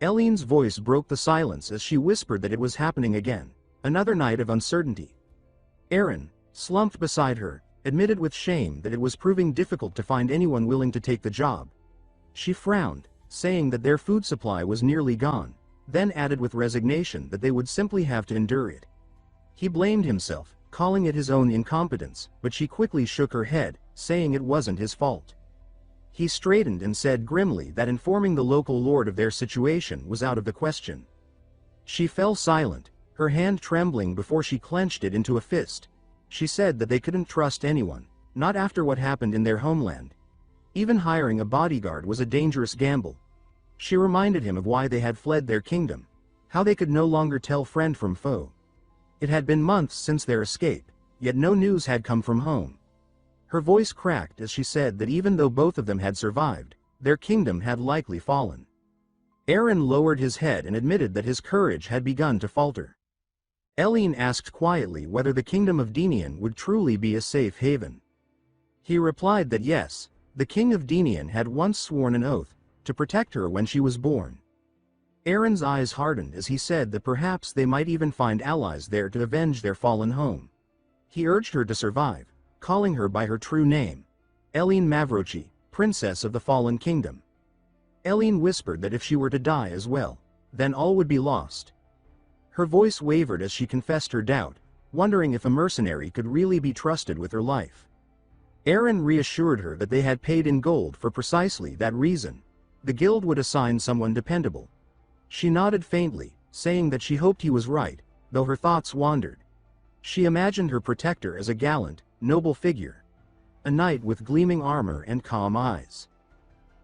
Eileen's voice broke the silence as she whispered that it was happening again, another night of uncertainty. Aaron, slumped beside her, admitted with shame that it was proving difficult to find anyone willing to take the job. She frowned, saying that their food supply was nearly gone, then added with resignation that they would simply have to endure it. He blamed himself, calling it his own incompetence, but she quickly shook her head, saying it wasn't his fault. He straightened and said grimly that informing the local lord of their situation was out of the question. She fell silent, her hand trembling before she clenched it into a fist. She said that they couldn't trust anyone, not after what happened in their homeland. Even hiring a bodyguard was a dangerous gamble. She reminded him of why they had fled their kingdom, how they could no longer tell friend from foe. It had been months since their escape, yet no news had come from home. Her voice cracked as she said that even though both of them had survived, their kingdom had likely fallen. Aaron lowered his head and admitted that his courage had begun to falter. Eileen asked quietly whether the kingdom of Denian would truly be a safe haven. He replied that yes, the king of Denian had once sworn an oath to protect her when she was born. Aaron's eyes hardened as he said that perhaps they might even find allies there to avenge their fallen home. He urged her to survive, calling her by her true name, Eileen Mavrochi, princess of the fallen kingdom. Eileen whispered that if she were to die as well, then all would be lost. Her voice wavered as she confessed her doubt, wondering if a mercenary could really be trusted with her life. Aaron reassured her that they had paid in gold for precisely that reason. The guild would assign someone dependable. She nodded faintly, saying that she hoped he was right, though her thoughts wandered. She imagined her protector as a gallant, noble figure. A knight with gleaming armor and calm eyes.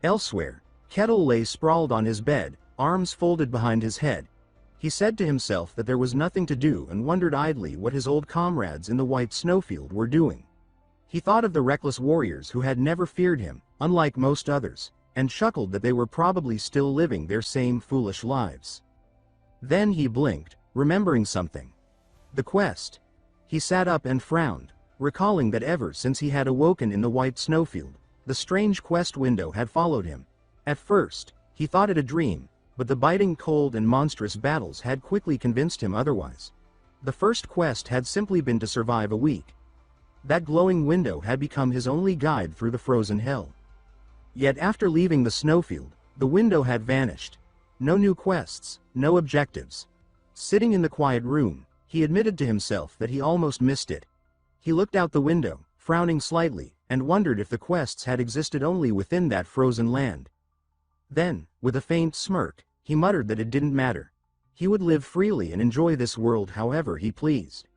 Elsewhere, Kettle lay sprawled on his bed, arms folded behind his head. He said to himself that there was nothing to do and wondered idly what his old comrades in the white snowfield were doing. He thought of the reckless warriors who had never feared him, unlike most others, and chuckled that they were probably still living their same foolish lives. Then he blinked, remembering something. The quest. He sat up and frowned, recalling that ever since he had awoken in the white snowfield, the strange quest window had followed him. At first, he thought it a dream, but the biting cold and monstrous battles had quickly convinced him otherwise. The first quest had simply been to survive a week. That glowing window had become his only guide through the frozen hell. Yet after leaving the snowfield, the window had vanished. No new quests, no objectives. Sitting in the quiet room, he admitted to himself that he almost missed it. He looked out the window, frowning slightly, and wondered if the quests had existed only within that frozen land. Then, with a faint smirk, he muttered that it didn't matter. He would live freely and enjoy this world however he pleased.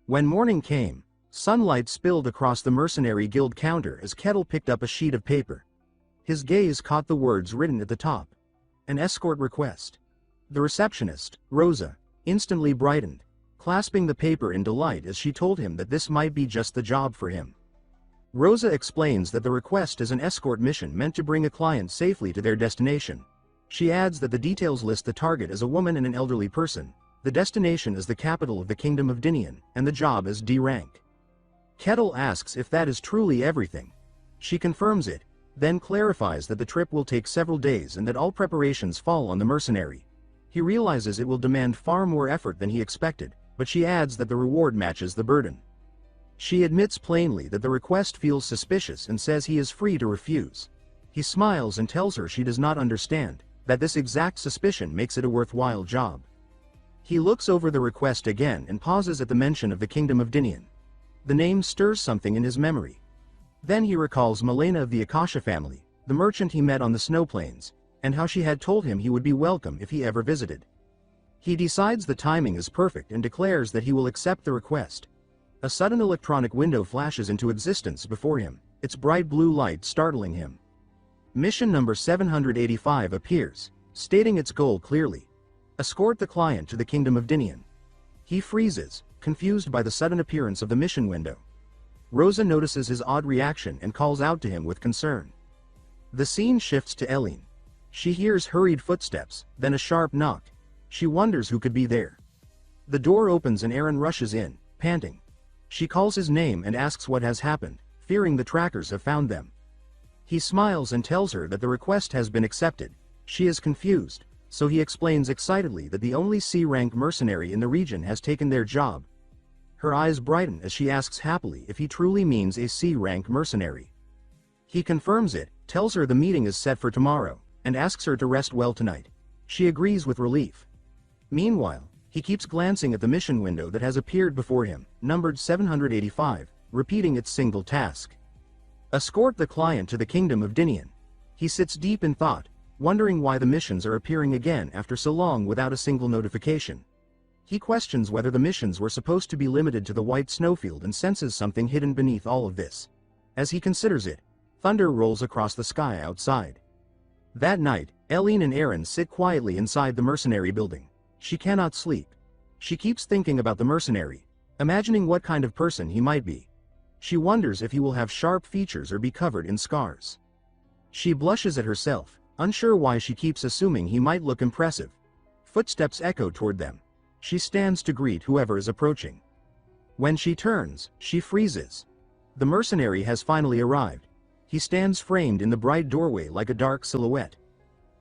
When morning came, sunlight spilled across the mercenary guild counter as Kettle picked up a sheet of paper. His gaze caught the words written at the top. An escort request. The receptionist, Rosa, instantly brightened, clasping the paper in delight as she told him that this might be just the job for him. Rosa explains that the request is an escort mission meant to bring a client safely to their destination. She adds that the details list the target as a woman and an elderly person, the destination is the capital of the Kingdom of Denian, and the job is D rank. Kettle asks if that is truly everything. She confirms it, then clarifies that the trip will take several days and that all preparations fall on the mercenary. He realizes it will demand far more effort than he expected, but she adds that the reward matches the burden. She admits plainly that the request feels suspicious and says he is free to refuse. He smiles and tells her she does not understand, that this exact suspicion makes it a worthwhile job. He looks over the request again and pauses at the mention of the Kingdom of Denian. The name stirs something in his memory. Then he recalls Milena of the Akasha family, the merchant he met on the snow plains, and how she had told him he would be welcome if he ever visited. He decides the timing is perfect and declares that he will accept the request. A sudden electronic window flashes into existence before him, its bright blue light startling him. Mission number 785 appears, stating its goal clearly. Escort the client to the Kingdom of Denian. He freezes, confused by the sudden appearance of the mission window. Rosa notices his odd reaction and calls out to him with concern. The scene shifts to Eileen. She hears hurried footsteps, then a sharp knock. She wonders who could be there. The door opens and Aaron rushes in, panting. She calls his name and asks what has happened, fearing the trackers have found them. He smiles and tells her that the request has been accepted. She is confused, so he explains excitedly that the only C-rank mercenary in the region has taken their job. Her eyes brighten as she asks happily if he truly means a C-rank mercenary. He confirms it, tells her the meeting is set for tomorrow, and asks her to rest well tonight. She agrees with relief. Meanwhile, He keeps glancing at the mission window that has appeared before him, numbered 785, repeating its single task. Escort the client to the kingdom of Dinian. He sits deep in thought, wondering why the missions are appearing again after so long without a single notification. He questions whether the missions were supposed to be limited to the white snowfield and senses something hidden beneath all of this. As he considers it, thunder rolls across the sky outside. That night, Eileen and Aaron sit quietly inside the mercenary building. She cannot sleep. She keeps thinking about the mercenary, imagining what kind of person he might be. She wonders if he will have sharp features or be covered in scars. She blushes at herself, unsure why she keeps assuming he might look impressive. Footsteps echo toward them. She stands to greet whoever is approaching. When she turns, she freezes. The mercenary has finally arrived. He stands framed in the bright doorway like a dark silhouette.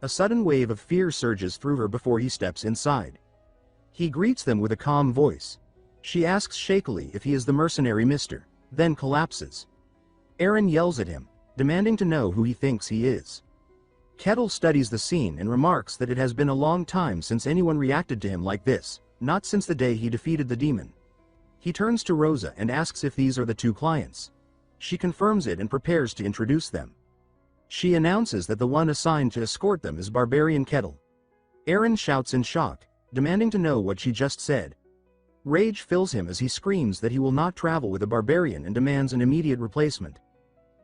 A sudden wave of fear surges through her before he steps inside. He greets them with a calm voice. She asks shakily if he is the mercenary mister, then collapses. Aaron yells at him, demanding to know who he thinks he is. Kettle studies the scene and remarks that it has been a long time since anyone reacted to him like this, not since the day he defeated the demon. He turns to Rosa and asks if these are the two clients. She confirms it and prepares to introduce them. She announces that the one assigned to escort them is Barbarian Kettle. Aaron shouts in shock, demanding to know what she just said. Rage fills him as he screams that he will not travel with a barbarian and demands an immediate replacement.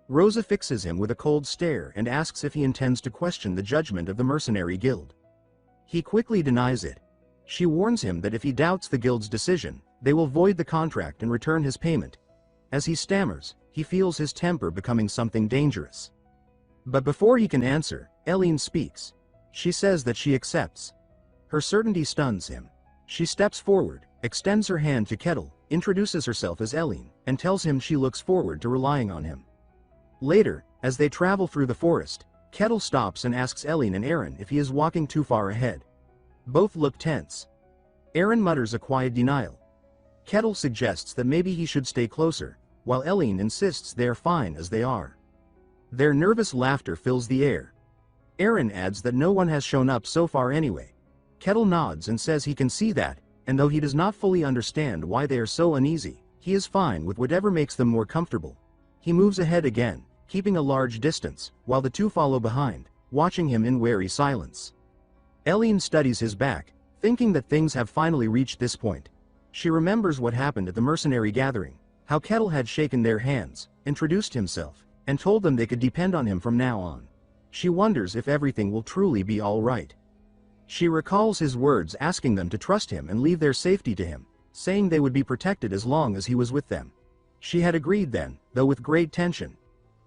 Rosa fixes him with a cold stare and asks if he intends to question the judgment of the mercenary guild. He quickly denies it. She warns him that if he doubts the guild's decision, they will void the contract and return his payment. As he stammers, he feels his temper becoming something dangerous. But before he can answer, Eileen speaks. She says that she accepts. Her certainty stuns him. She steps forward, extends her hand to Kettle, introduces herself as Eileen, and tells him she looks forward to relying on him. Later, as they travel through the forest, Kettle stops and asks Eileen and Aaron if he is walking too far ahead. Both look tense. Aaron mutters a quiet denial. Kettle suggests that maybe he should stay closer, while Eileen insists they are fine as they are. Their nervous laughter fills the air. Aaron adds that no one has shown up so far anyway. Kettle nods and says he can see that, and though he does not fully understand why they are so uneasy, he is fine with whatever makes them more comfortable. He moves ahead again, keeping a large distance, while the two follow behind, watching him in wary silence. Eileen studies his back, thinking that things have finally reached this point. She remembers what happened at the mercenary gathering, how Kettle had shaken their hands, introduced himself, and told them they could depend on him from now on. She wonders if everything will truly be all right. She recalls his words asking them to trust him and leave their safety to him, saying they would be protected as long as he was with them. She had agreed then, though with great tension.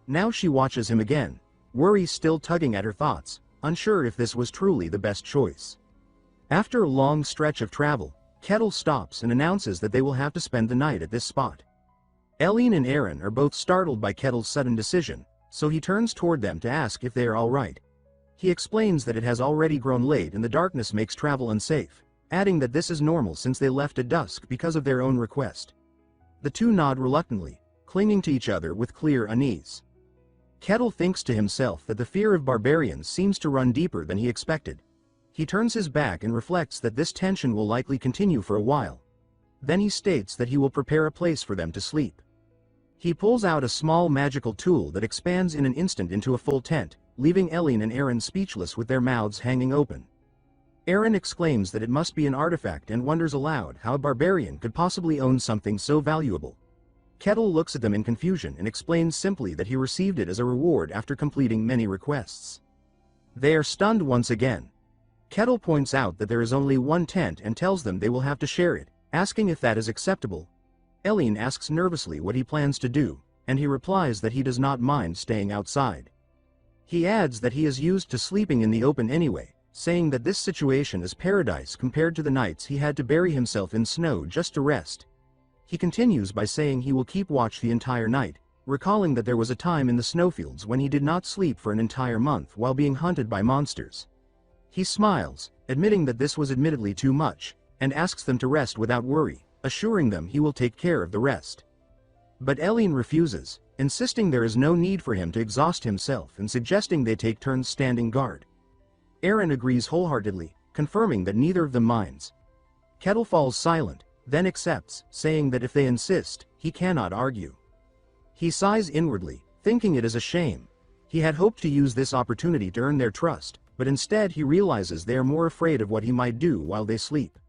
Now she watches him again, worry still tugging at her thoughts, unsure if this was truly the best choice. After a long stretch of travel, Kettle stops and announces that they will have to spend the night at this spot. Eileen and Aaron are both startled by Kettle's sudden decision, so he turns toward them to ask if they are all right. He explains that it has already grown late and the darkness makes travel unsafe, adding that this is normal since they left at dusk because of their own request. The two nod reluctantly, clinging to each other with clear unease. Kettle thinks to himself that the fear of barbarians seems to run deeper than he expected. He turns his back and reflects that this tension will likely continue for a while. Then he states that he will prepare a place for them to sleep. He pulls out a small magical tool that expands in an instant into a full tent, leaving Eileen and Aaron speechless with their mouths hanging open. Aaron exclaims that it must be an artifact and wonders aloud how a barbarian could possibly own something so valuable. Kettle looks at them in confusion and explains simply that he received it as a reward after completing many requests. They are stunned once again. Kettle points out that there is only one tent and tells them they will have to share it, asking if that is acceptable. Eileen asks nervously what he plans to do, and he replies that he does not mind staying outside. He adds that he is used to sleeping in the open anyway, saying that this situation is paradise compared to the nights he had to bury himself in snow just to rest. He continues by saying he will keep watch the entire night, recalling that there was a time in the snowfields when he did not sleep for an entire month while being hunted by monsters. He smiles, admitting that this was admittedly too much, and asks them to rest without worry, assuring them he will take care of the rest. But Eileen refuses, insisting there is no need for him to exhaust himself and suggesting they take turns standing guard. Aaron agrees wholeheartedly, confirming that neither of them minds. Kettle falls silent, then accepts, saying that if they insist, he cannot argue. He sighs inwardly, thinking it is a shame. He had hoped to use this opportunity to earn their trust, but instead he realizes they are more afraid of what he might do while they sleep.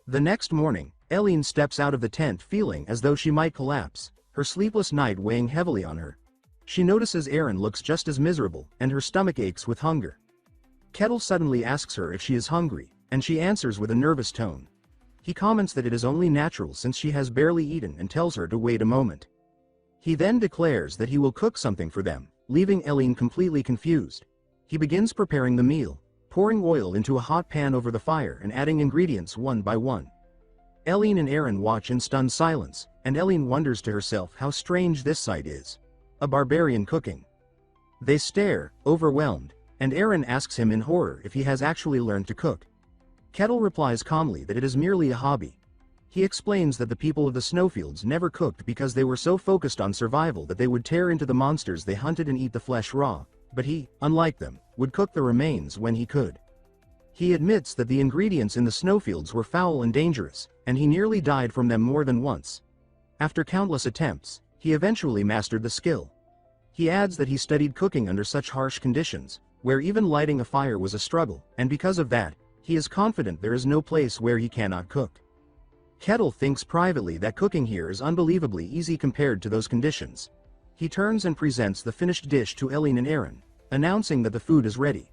The next morning, Eileen steps out of the tent feeling as though she might collapse, her sleepless night weighing heavily on her. She notices Aaron looks just as miserable, and her stomach aches with hunger. Kettle suddenly asks her if she is hungry, and she answers with a nervous tone. He comments that it is only natural since she has barely eaten and tells her to wait a moment. He then declares that he will cook something for them, leaving Eileen completely confused. He begins preparing the meal, pouring oil into a hot pan over the fire and adding ingredients one by one. Eileen and Aaron watch in stunned silence, and Eileen wonders to herself how strange this sight is. A barbarian cooking. They stare, overwhelmed, and Aaron asks him in horror if he has actually learned to cook. Kettle replies calmly that it is merely a hobby. He explains that the people of the snowfields never cooked because they were so focused on survival that they would tear into the monsters they hunted and eat the flesh raw, but he, unlike them, would cook the remains when he could. He admits that the ingredients in the snowfields were foul and dangerous, and he nearly died from them more than once. After countless attempts, he eventually mastered the skill. He adds that he studied cooking under such harsh conditions, where even lighting a fire was a struggle, and because of that, he is confident there is no place where he cannot cook. Kettle thinks privately that cooking here is unbelievably easy compared to those conditions. He turns and presents the finished dish to Eileen and Aaron, announcing that the food is ready.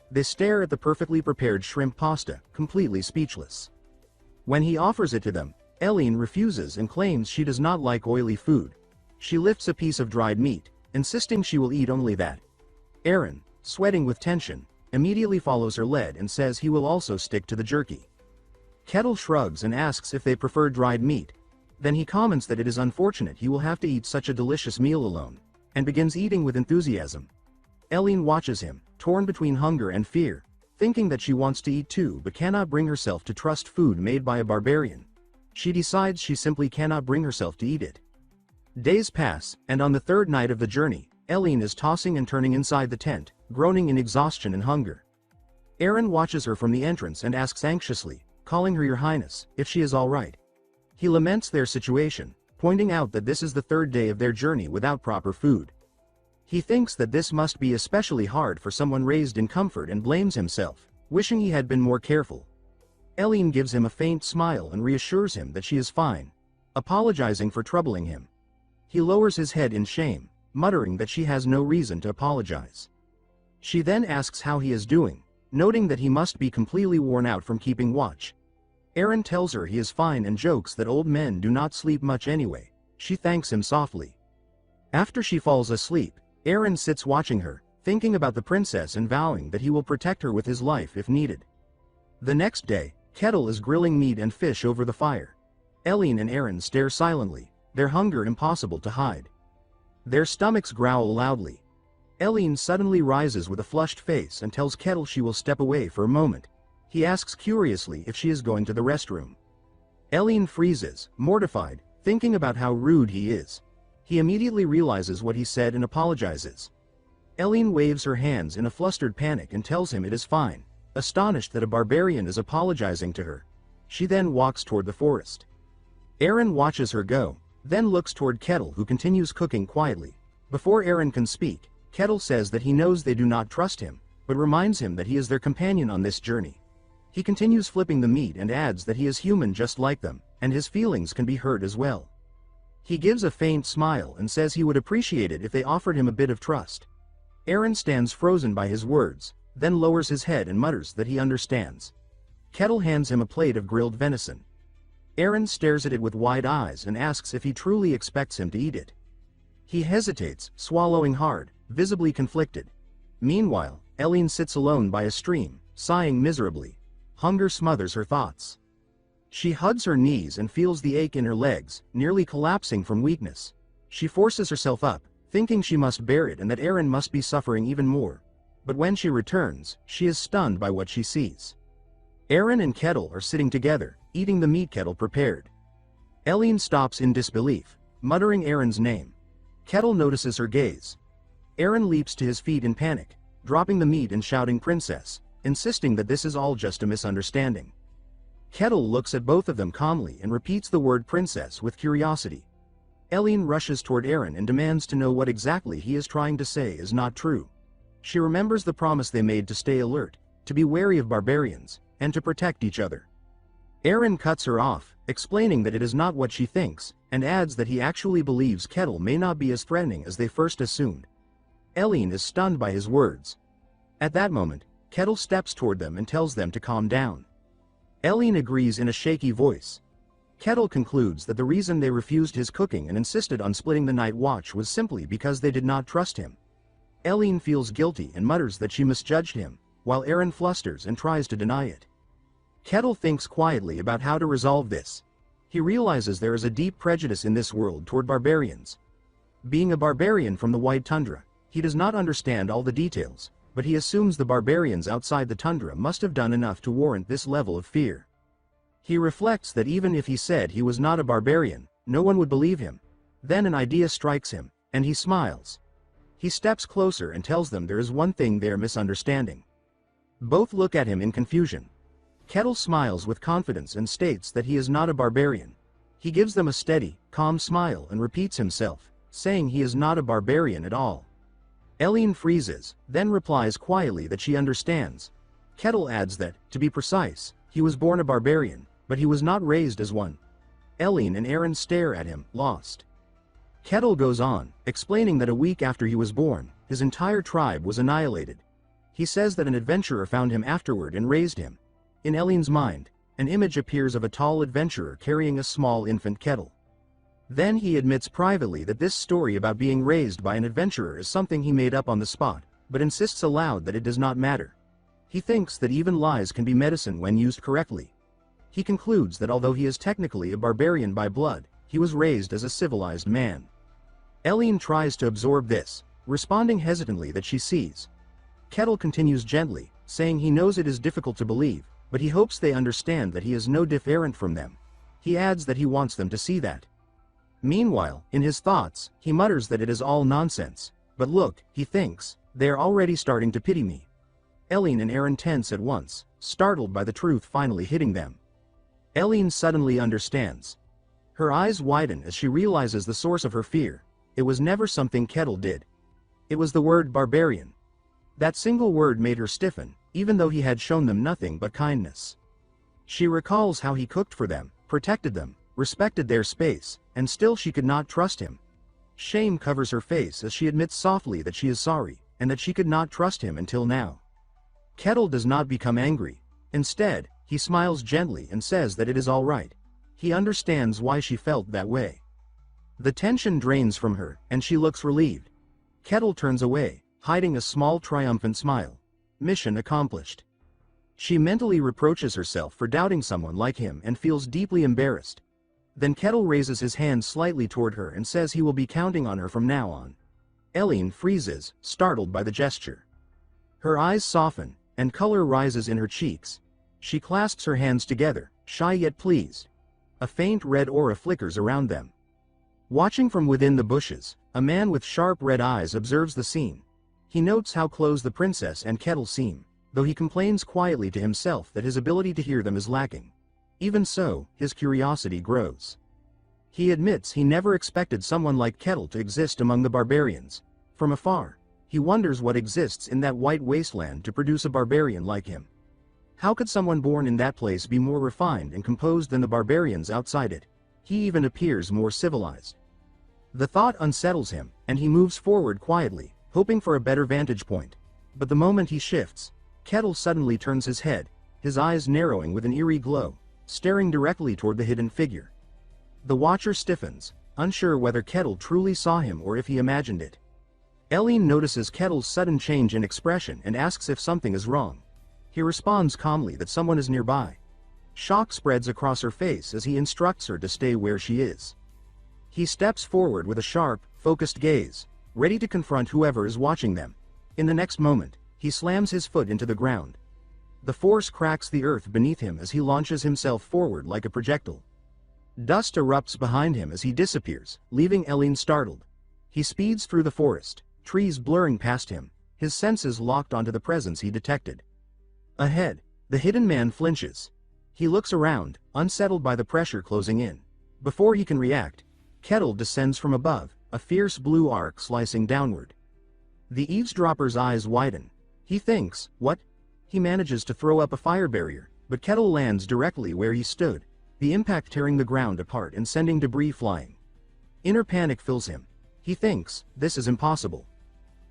They stare at the perfectly prepared shrimp pasta, completely speechless. When he offers it to them, Eileen refuses and claims she does not like oily food. She lifts a piece of dried meat, insisting she will eat only that. Aaron, sweating with tension, immediately follows her lead and says he will also stick to the jerky. Kettle shrugs and asks if they prefer dried meat. Then he comments that it is unfortunate he will have to eat such a delicious meal alone, and begins eating with enthusiasm. Eileen watches him, torn between hunger and fear, thinking that she wants to eat too but cannot bring herself to trust food made by a barbarian. She decides she simply cannot bring herself to eat it. Days pass, and on the third night of the journey, Eileen is tossing and turning inside the tent, groaning in exhaustion and hunger. Aaron watches her from the entrance and asks anxiously, calling her Your Highness, if she is all right. He laments their situation, pointing out that this is the third day of their journey without proper food. He thinks that this must be especially hard for someone raised in comfort and blames himself, wishing he had been more careful. Eileen gives him a faint smile and reassures him that she is fine, apologizing for troubling him. He lowers his head in shame, muttering that she has no reason to apologize. She then asks how he is doing, noting that he must be completely worn out from keeping watch. Aaron tells her he is fine and jokes that old men do not sleep much anyway. She thanks him softly. After she falls asleep, Aaron sits watching her, thinking about the princess and vowing that he will protect her with his life if needed. The next day, Kettle is grilling meat and fish over the fire. Eileen and Aaron stare silently, their hunger impossible to hide. Their stomachs growl loudly. Eileen suddenly rises with a flushed face and tells Kettle she will step away for a moment. He asks curiously if she is going to the restroom. Eileen freezes, mortified, thinking about how rude he is. He immediately realizes what he said and apologizes. Eileen waves her hands in a flustered panic and tells him it is fine, astonished that a barbarian is apologizing to her. She then walks toward the forest. Aaron watches her go, then looks toward Kettle who continues cooking quietly. Before Aaron can speak, Kettle says that he knows they do not trust him, but reminds him that he is their companion on this journey. He continues flipping the meat and adds that he is human just like them, and his feelings can be hurt as well. He gives a faint smile and says he would appreciate it if they offered him a bit of trust. Aaron stands frozen by his words, then lowers his head and mutters that he understands. Kettle hands him a plate of grilled venison. Aaron stares at it with wide eyes and asks if he truly expects him to eat it. He hesitates, swallowing hard, visibly conflicted. Meanwhile, Eileen sits alone by a stream, sighing miserably. Hunger smothers her thoughts. She hugs her knees and feels the ache in her legs, nearly collapsing from weakness. She forces herself up, thinking she must bear it and that Aaron must be suffering even more. But when she returns, she is stunned by what she sees. Aaron and Kettle are sitting together, eating the meat Kettle prepared. Eileen stops in disbelief, muttering Aaron's name. Kettle notices her gaze. Aaron leaps to his feet in panic, dropping the meat and shouting "Princess," insisting that this is all just a misunderstanding. Kettle looks at both of them calmly and repeats the word princess with curiosity. Eileen rushes toward Aaron and demands to know what exactly he is trying to say is not true. She remembers the promise they made to stay alert, to be wary of barbarians, and to protect each other. Aaron cuts her off, explaining that it is not what she thinks, and adds that he actually believes Kettle may not be as threatening as they first assumed. Eileen is stunned by his words. At that moment, Kettle steps toward them and tells them to calm down. Eileen agrees in a shaky voice. Kettle concludes that the reason they refused his cooking and insisted on splitting the night watch was simply because they did not trust him. Eileen feels guilty and mutters that she misjudged him, while Aaron flusters and tries to deny it. Kettle thinks quietly about how to resolve this. He realizes there is a deep prejudice in this world toward barbarians. Being a barbarian from the White Tundra, he does not understand all the details, but he assumes the barbarians outside the tundra must have done enough to warrant this level of fear. He reflects that even if he said he was not a barbarian, no one would believe him. Then an idea strikes him, and he smiles. He steps closer and tells them there is one thing they are misunderstanding. Both look at him in confusion. Kettle smiles with confidence and states that he is not a barbarian. He gives them a steady, calm smile and repeats himself, saying he is not a barbarian at all. Eileen freezes, then replies quietly that she understands. Kettle adds that, to be precise, he was born a barbarian, but he was not raised as one. Eileen and Aaron stare at him, lost. Kettle goes on, explaining that a week after he was born, his entire tribe was annihilated. He says that an adventurer found him afterward and raised him. In Eileen's mind, an image appears of a tall adventurer carrying a small infant Kettle. Then he admits privately that this story about being raised by an adventurer is something he made up on the spot, but insists aloud that it does not matter. He thinks that even lies can be medicine when used correctly. He concludes that although he is technically a barbarian by blood, he was raised as a civilized man. Eileen tries to absorb this, responding hesitantly that she sees. Kettle continues gently, saying he knows it is difficult to believe, but he hopes they understand that he is no different from them. He adds that he wants them to see that. Meanwhile, in his thoughts, he mutters that it is all nonsense. But look, he thinks, they are already starting to pity me. Eileen and Aaron tense at once, startled by the truth finally hitting them. Eileen suddenly understands. Her eyes widen as she realizes the source of her fear. It was never something Kettle did. It was the word barbarian. That single word made her stiffen, even though he had shown them nothing but kindness. She recalls how he cooked for them, protected them, respected their space, and still she could not trust him. Shame covers her face as she admits softly that she is sorry, and that she could not trust him until now. Kettle does not become angry. Instead, he smiles gently and says that it is all right. He understands why she felt that way. The tension drains from her, and she looks relieved. Kettle turns away, hiding a small triumphant smile. Mission accomplished. She mentally reproaches herself for doubting someone like him and feels deeply embarrassed. Then Kettle raises his hand slightly toward her and says he will be counting on her from now on. Eileen freezes, startled by the gesture. Her eyes soften, and color rises in her cheeks. She clasps her hands together, shy yet pleased. A faint red aura flickers around them. Watching from within the bushes, a man with sharp red eyes observes the scene. He notes how close the princess and Kettle seem, though he complains quietly to himself that his ability to hear them is lacking. Even so, his curiosity grows. He admits he never expected someone like Kettle to exist among the barbarians. From afar, he wonders what exists in that white wasteland to produce a barbarian like him. How could someone born in that place be more refined and composed than the barbarians outside it? He even appears more civilized. The thought unsettles him, and he moves forward quietly, hoping for a better vantage point. But the moment he shifts, Kettle suddenly turns his head, his eyes narrowing with an eerie glow, staring directly toward the hidden figure. The watcher stiffens, unsure whether Kettle truly saw him or if he imagined it. Eileen notices Kettle's sudden change in expression and asks if something is wrong. He responds calmly that someone is nearby. Shock spreads across her face as he instructs her to stay where she is. He steps forward with a sharp, focused gaze, ready to confront whoever is watching them. In the next moment, he slams his foot into the ground. The force cracks the earth beneath him as he launches himself forward like a projectile. Dust erupts behind him as he disappears, leaving Eileen startled. He speeds through the forest, trees blurring past him, his senses locked onto the presence he detected. Ahead, the hidden man flinches. He looks around, unsettled by the pressure closing in. Before he can react, Kettle descends from above, a fierce blue arc slicing downward. The eavesdropper's eyes widen. He thinks, what? He manages to throw up a fire barrier, but Kettle lands directly where he stood, the impact tearing the ground apart and sending debris flying. Inner panic fills him. He thinks, this is impossible.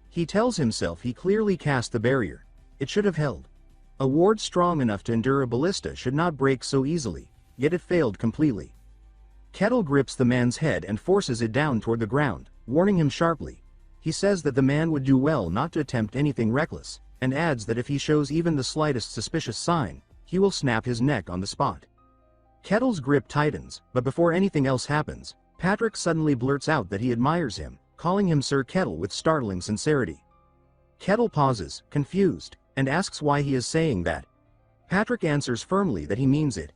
He tells himself he clearly cast the barrier. It should have held. A ward strong enough to endure a ballista should not break so easily, yet it failed completely. Kettle grips the man's head and forces it down toward the ground, warning him sharply. He says that the man would do well not to attempt anything reckless, and adds that if he shows even the slightest suspicious sign, he will snap his neck on the spot. Kettle's grip tightens, but before anything else happens, Patrick suddenly blurts out that he admires him, calling him Sir Kettle with startling sincerity. Kettle pauses, confused, and asks why he is saying that. Patrick answers firmly that he means it.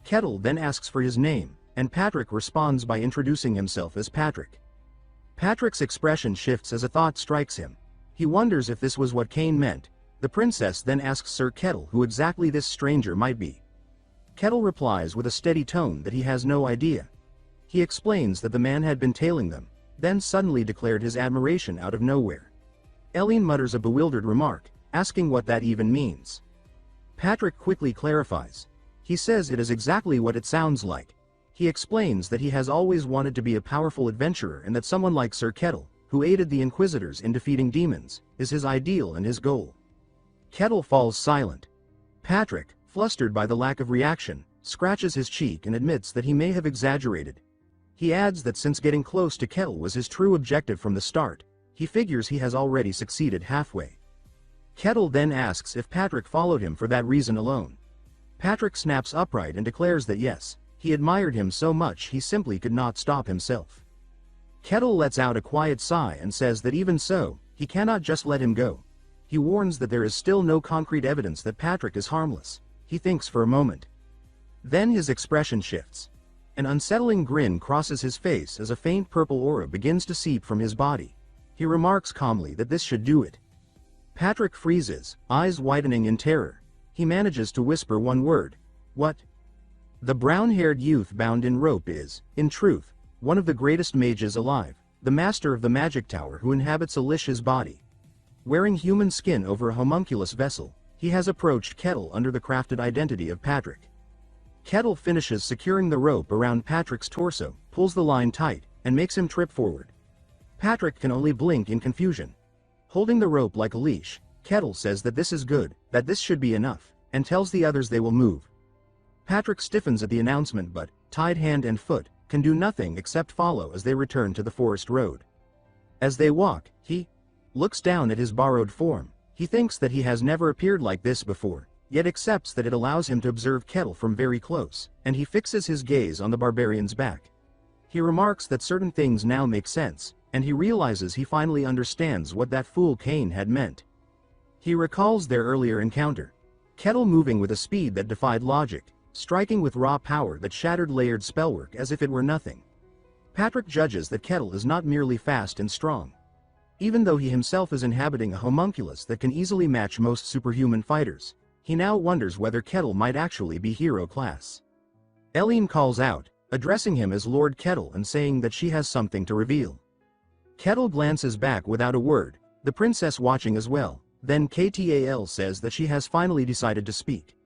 Kettle then asks for his name, and Patrick responds by introducing himself as Patrick. Patrick's expression shifts as a thought strikes him. He wonders if this was what Kane meant. The princess then asks Sir Kettle who exactly this stranger might be. Kettle replies with a steady tone that he has no idea. He explains that the man had been tailing them, then suddenly declared his admiration out of nowhere. Eileen mutters a bewildered remark, asking what that even means. Patrick quickly clarifies. He says it is exactly what it sounds like. He explains that he has always wanted to be a powerful adventurer and that someone like Sir Kettle, who aided the Inquisitors in defeating demons, is his ideal and his goal. Kettle falls silent. Patrick, flustered by the lack of reaction, scratches his cheek and admits that he may have exaggerated. He adds that since getting close to Kettle was his true objective from the start, he figures he has already succeeded halfway. Kettle then asks if Patrick followed him for that reason alone. Patrick snaps upright and declares that yes, he admired him so much he simply could not stop himself. Kettle lets out a quiet sigh and says that even so, he cannot just let him go. He warns that there is still no concrete evidence that Patrick is harmless. He thinks for a moment. Then his expression shifts. An unsettling grin crosses his face as a faint purple aura begins to seep from his body. He remarks calmly that this should do it. Patrick freezes, eyes widening in terror. He manages to whisper one word. What? The brown-haired youth bound in rope is, in truth, one of the greatest mages alive, the master of the magic tower who inhabits Alicia's body. Wearing human skin over a homunculus vessel, he has approached Kettle under the crafted identity of Patrick. Kettle finishes securing the rope around Patrick's torso, pulls the line tight, and makes him trip forward. Patrick can only blink in confusion. Holding the rope like a leash, Kettle says that this is good, that this should be enough, and tells the others they will move. Patrick stiffens at the announcement but, tied hand and foot, can do nothing except follow as they return to the forest road. As they walk, he looks down at his borrowed form. He thinks that he has never appeared like this before, yet accepts that it allows him to observe Kettle from very close, and he fixes his gaze on the barbarian's back. He remarks that certain things now make sense, and he realizes he finally understands what that fool Kane had meant. He recalls their earlier encounter. Kettle moving with a speed that defied logic, striking with raw power that shattered layered spellwork as if it were nothing. Patrick judges that Kettle is not merely fast and strong. Even though he himself is inhabiting a homunculus that can easily match most superhuman fighters, he now wonders whether Kettle might actually be hero class. Eileen calls out, addressing him as Lord Kettle and saying that she has something to reveal. Kettle glances back without a word, the princess watching as well, then Ktal says that she has finally decided to speak.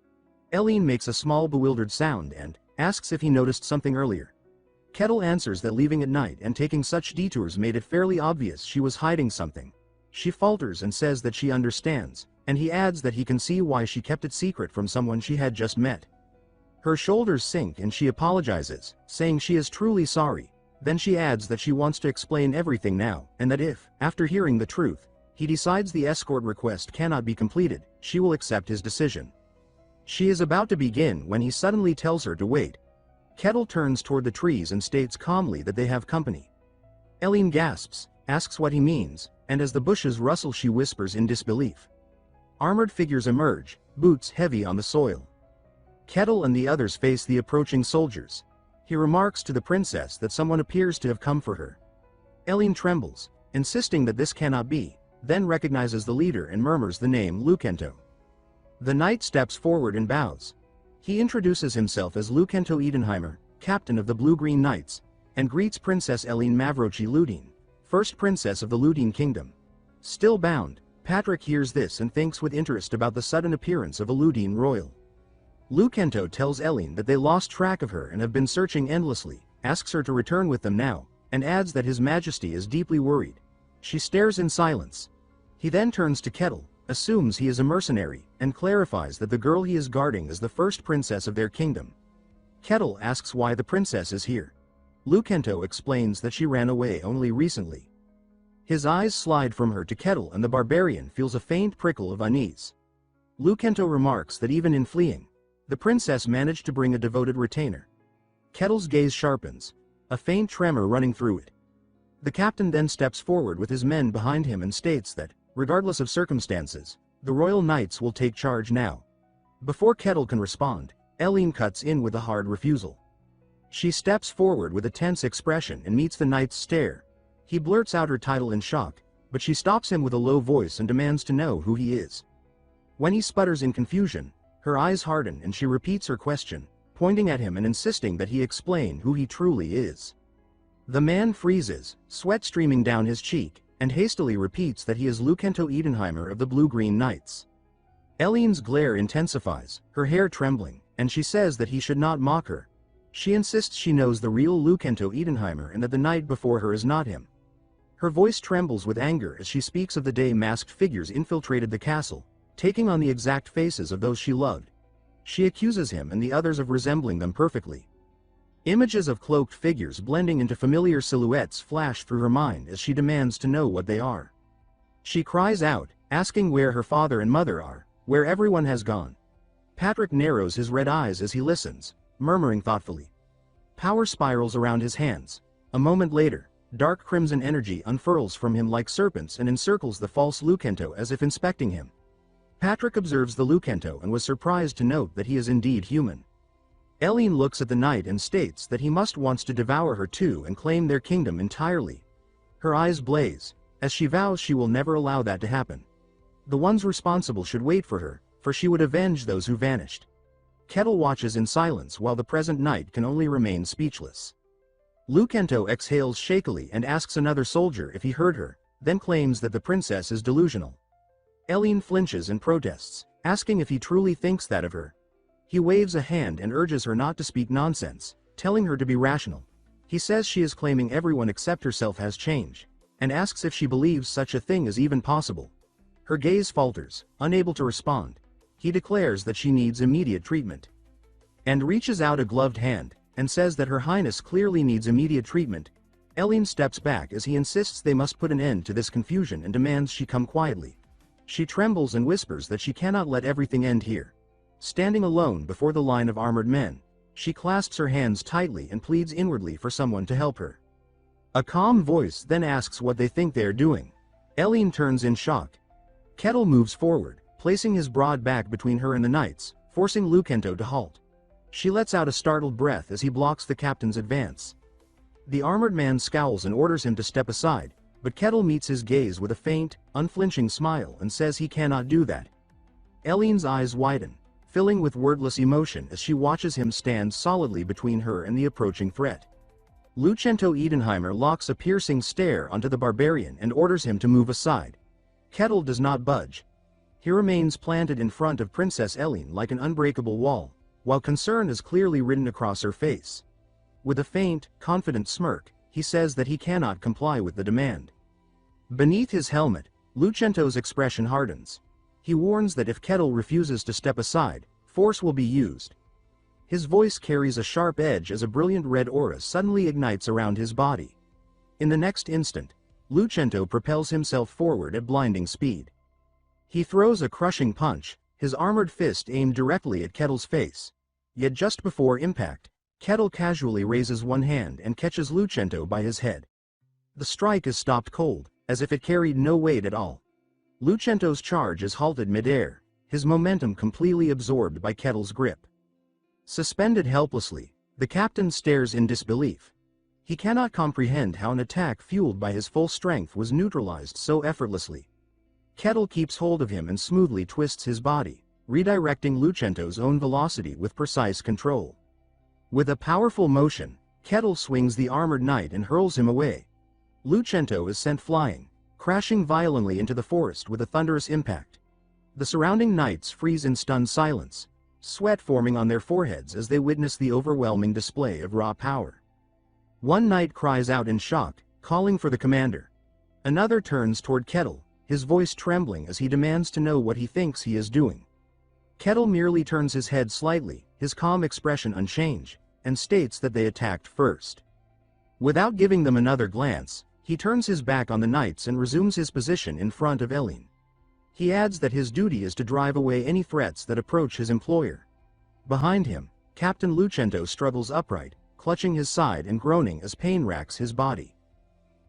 Eileen makes a small bewildered sound and asks if he noticed something earlier. Kettle answers that leaving at night and taking such detours made it fairly obvious she was hiding something. She falters and says that she understands, and he adds that he can see why she kept it secret from someone she had just met. Her shoulders sink and she apologizes, saying she is truly sorry. Then she adds that she wants to explain everything now, and that if, after hearing the truth, he decides the escort request cannot be completed, she will accept his decision. She is about to begin when he suddenly tells her to wait. Kettle turns toward the trees and states calmly that they have company. Eileen gasps, asks what he means, and as the bushes rustle she whispers in disbelief. Armored figures emerge, boots heavy on the soil. Kettle and the others face the approaching soldiers. He remarks to the princess that someone appears to have come for her. Eileen trembles, insisting that this cannot be, then recognizes the leader and murmurs the name Lucento. The knight steps forward and bows. He introduces himself as Lucento Edenheimer, captain of the Blue-Green Knights, and greets Princess Eline Mavrochi Ludine, first princess of the Ludine Kingdom. Still bound, Patrick hears this and thinks with interest about the sudden appearance of a Ludine royal. Lucento tells Eline that they lost track of her and have been searching endlessly, asks her to return with them now, and adds that His Majesty is deeply worried. She stares in silence. He then turns to Kettle, assumes he is a mercenary, and clarifies that the girl he is guarding is the first princess of their kingdom. Kettle asks why the princess is here. Lucento explains that she ran away only recently. His eyes slide from her to Kettle and the barbarian feels a faint prickle of unease. Lucento remarks that even in fleeing, the princess managed to bring a devoted retainer. Kettle's gaze sharpens, a faint tremor running through it. The captain then steps forward with his men behind him and states that, regardless of circumstances, the Royal Knights will take charge now. Before Kettle can respond, Eline cuts in with a hard refusal. She steps forward with a tense expression and meets the knight's stare. He blurts out her title in shock, but she stops him with a low voice and demands to know who he is. When he sputters in confusion, her eyes harden and she repeats her question, pointing at him and insisting that he explain who he truly is. The man freezes, sweat streaming down his cheek, and hastily repeats that he is Lucento Edenheimer of the Blue-Green Knights. Eline's glare intensifies, her hair trembling, and she says that he should not mock her. She insists she knows the real Lucento Edenheimer and that the knight before her is not him. Her voice trembles with anger as she speaks of the day masked figures infiltrated the castle, taking on the exact faces of those she loved. She accuses him and the others of resembling them perfectly. Images of cloaked figures blending into familiar silhouettes flash through her mind as she demands to know what they are. She cries out, asking where her father and mother are, where everyone has gone. Patrick narrows his red eyes as he listens, murmuring thoughtfully. Power spirals around his hands. A moment later, dark crimson energy unfurls from him like serpents and encircles the false Lucento as if inspecting him. Patrick observes the Lucento and was surprised to note that he is indeed human. Eline looks at the knight and states that he wants to devour her too and claim their kingdom entirely. Her eyes blaze, as she vows she will never allow that to happen. The ones responsible should wait for her, for she would avenge those who vanished. Kettle watches in silence while the present knight can only remain speechless. Lucento exhales shakily and asks another soldier if he heard her, then claims that the princess is delusional. Eline flinches and protests, asking if he truly thinks that of her. He waves a hand and urges her not to speak nonsense, telling her to be rational. He says she is claiming everyone except herself has changed, and asks if she believes such a thing is even possible. Her gaze falters, unable to respond. He declares that she needs immediate treatment, and reaches out a gloved hand, and says that Her Highness clearly needs immediate treatment. Eline steps back as he insists they must put an end to this confusion and demands she come quietly. She trembles and whispers that she cannot let everything end here. Standing alone before the line of armored men, she clasps her hands tightly and pleads inwardly for someone to help her. A calm voice then asks what they think they are doing. Eline turns in shock. Kettle moves forward, placing his broad back between her and the knights, forcing Lucento to halt. She lets out a startled breath as he blocks the captain's advance. The armored man scowls and orders him to step aside, but Kettle meets his gaze with a faint, unflinching smile and says he cannot do that. Eline's eyes widen, filling with wordless emotion as she watches him stand solidly between her and the approaching threat. Lucento Edenheimer locks a piercing stare onto the barbarian and orders him to move aside. Kettle does not budge. He remains planted in front of Princess Eline like an unbreakable wall, while concern is clearly written across her face. With a faint, confident smirk, he says that he cannot comply with the demand. Beneath his helmet, Lucento's expression hardens. He warns that if Kettle refuses to step aside, force will be used. His voice carries a sharp edge as a brilliant red aura suddenly ignites around his body. In the next instant, Lucento propels himself forward at blinding speed. He throws a crushing punch, his armored fist aimed directly at Kettle's face. Yet just before impact, Kettle casually raises one hand and catches Lucento by his head. The strike is stopped cold, as if it carried no weight at all. Lucento's charge is halted mid-air, his momentum completely absorbed by Kettle's grip. Suspended helplessly, the captain stares in disbelief. He cannot comprehend how an attack fueled by his full strength was neutralized so effortlessly. Kettle keeps hold of him and smoothly twists his body, redirecting Lucento's own velocity with precise control. With a powerful motion, Kettle swings the armored knight and hurls him away. Lucento is sent flying, crashing violently into the forest with a thunderous impact. The surrounding knights freeze in stunned silence, sweat forming on their foreheads as they witness the overwhelming display of raw power. One knight cries out in shock, calling for the commander. Another turns toward Kettle, his voice trembling as he demands to know what he thinks he is doing. Kettle merely turns his head slightly, his calm expression unchanged, and states that they attacked first. Without giving them another glance, he turns his back on the knights and resumes his position in front of Elin. He adds that his duty is to drive away any threats that approach his employer. Behind him, Captain Lucento struggles upright, clutching his side and groaning as pain racks his body.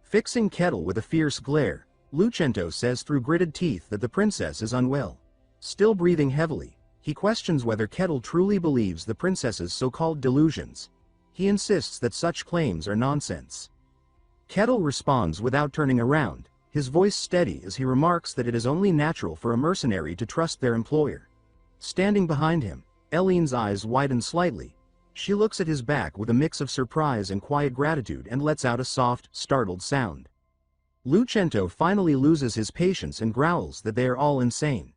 Fixing Kettle with a fierce glare, Lucento says through gritted teeth that the princess is unwell. Still breathing heavily, he questions whether Kettle truly believes the princess's so-called delusions. He insists that such claims are nonsense. Kettle responds without turning around, his voice steady as he remarks that it is only natural for a mercenary to trust their employer. Standing behind him, Eileen's eyes widen slightly. She looks at his back with a mix of surprise and quiet gratitude and lets out a soft, startled sound. Lucento finally loses his patience and growls that they are all insane.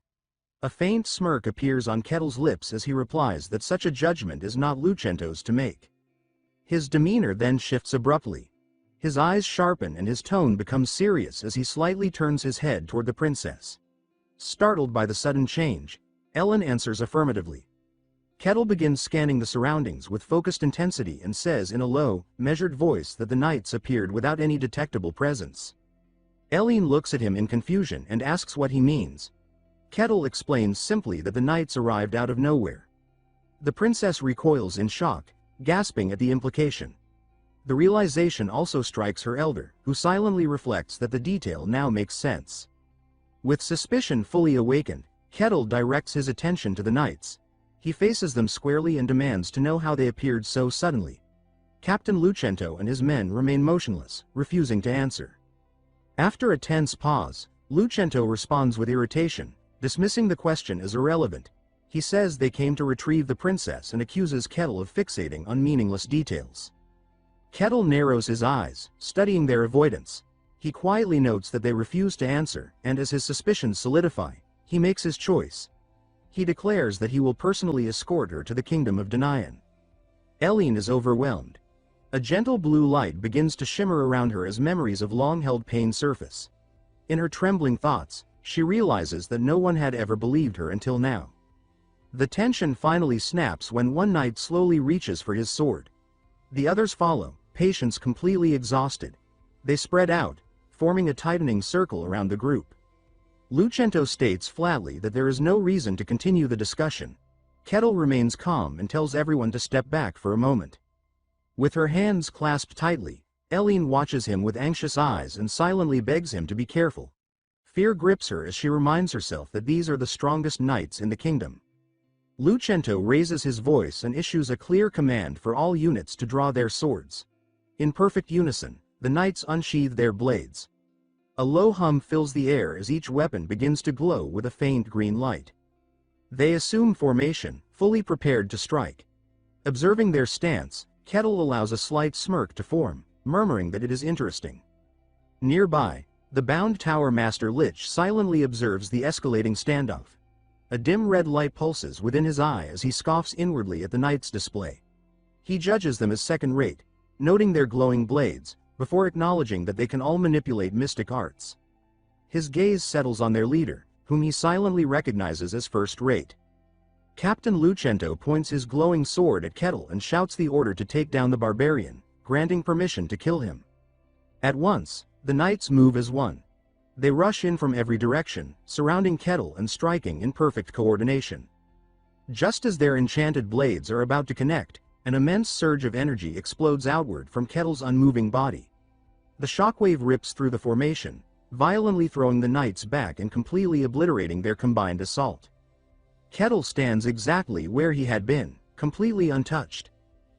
A faint smirk appears on Kettle's lips as he replies that such a judgment is not Lucento's to make. His demeanor then shifts abruptly. His eyes sharpen and his tone becomes serious as he slightly turns his head toward the princess. Startled by the sudden change, Ellen answers affirmatively. Kettle begins scanning the surroundings with focused intensity and says in a low, measured voice that the knights appeared without any detectable presence. Ellen looks at him in confusion and asks what he means. Kettle explains simply that the knights arrived out of nowhere. The princess recoils in shock, gasping at the implication. The realization also strikes her elder, who silently reflects that the detail now makes sense. With suspicion fully awakened, Kettle directs his attention to the knights. He faces them squarely and demands to know how they appeared so suddenly. Captain Lucento and his men remain motionless, refusing to answer. After a tense pause, Lucento responds with irritation, dismissing the question as irrelevant. He says they came to retrieve the princess and accuses Kettle of fixating on meaningless details. Kettle narrows his eyes, studying their avoidance. He quietly notes that they refuse to answer, and as his suspicions solidify, he makes his choice. He declares that he will personally escort her to the kingdom of Danayan. Ellen is overwhelmed. A gentle blue light begins to shimmer around her as memories of long-held pain surface. In her trembling thoughts, she realizes that no one had ever believed her until now. The tension finally snaps when one knight slowly reaches for his sword. The others follow, patience completely exhausted. They spread out, forming a tightening circle around the group. Lucento states flatly that there is no reason to continue the discussion. Kettle remains calm and tells everyone to step back for a moment. With her hands clasped tightly, Ellen watches him with anxious eyes and silently begs him to be careful. Fear grips her as she reminds herself that these are the strongest knights in the kingdom. Lucento raises his voice and issues a clear command for all units to draw their swords. In perfect unison, the knights unsheathe their blades. A low hum fills the air as each weapon begins to glow with a faint green light. They assume formation, fully prepared to strike. Observing their stance, Kettle allows a slight smirk to form, murmuring that it is interesting. Nearby, the bound tower master Lich silently observes the escalating standoff. A dim red light pulses within his eye as he scoffs inwardly at the knights' display. He judges them as second-rate, noting their glowing blades, before acknowledging that they can all manipulate mystic arts. His gaze settles on their leader, whom he silently recognizes as first-rate. Captain Lucento points his glowing sword at Kettle and shouts the order to take down the barbarian, granting permission to kill him. At once, the knights move as one. They rush in from every direction, surrounding Kettle and striking in perfect coordination. Just as their enchanted blades are about to connect, an immense surge of energy explodes outward from Kettle's unmoving body. The shockwave rips through the formation, violently throwing the knights back and completely obliterating their combined assault. Kettle stands exactly where he had been, completely untouched.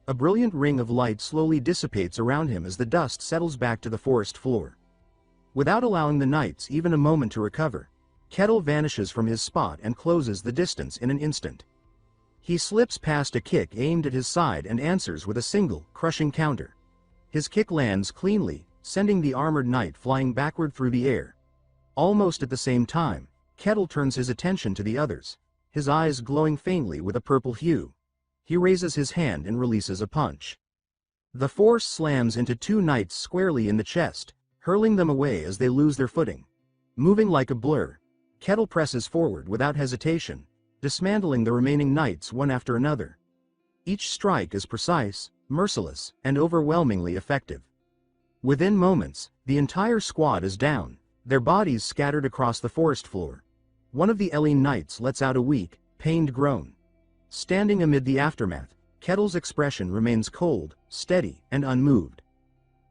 A brilliant ring of light slowly dissipates around him as the dust settles back to the forest floor. Without allowing the knights even a moment to recover, Kettle vanishes from his spot and closes the distance in an instant. He slips past a kick aimed at his side and answers with a single, crushing counter. His kick lands cleanly, sending the armored knight flying backward through the air. Almost at the same time, Kettle turns his attention to the others, his eyes glowing faintly with a purple hue. He raises his hand and releases a punch. The force slams into two knights squarely in the chest, hurling them away as they lose their footing. Moving like a blur, Kettle presses forward without hesitation, dismantling the remaining knights one after another. Each strike is precise, merciless, and overwhelmingly effective. Within moments, the entire squad is down, their bodies scattered across the forest floor. One of the Elene knights lets out a weak, pained groan. Standing amid the aftermath, Kettle's expression remains cold, steady, and unmoved.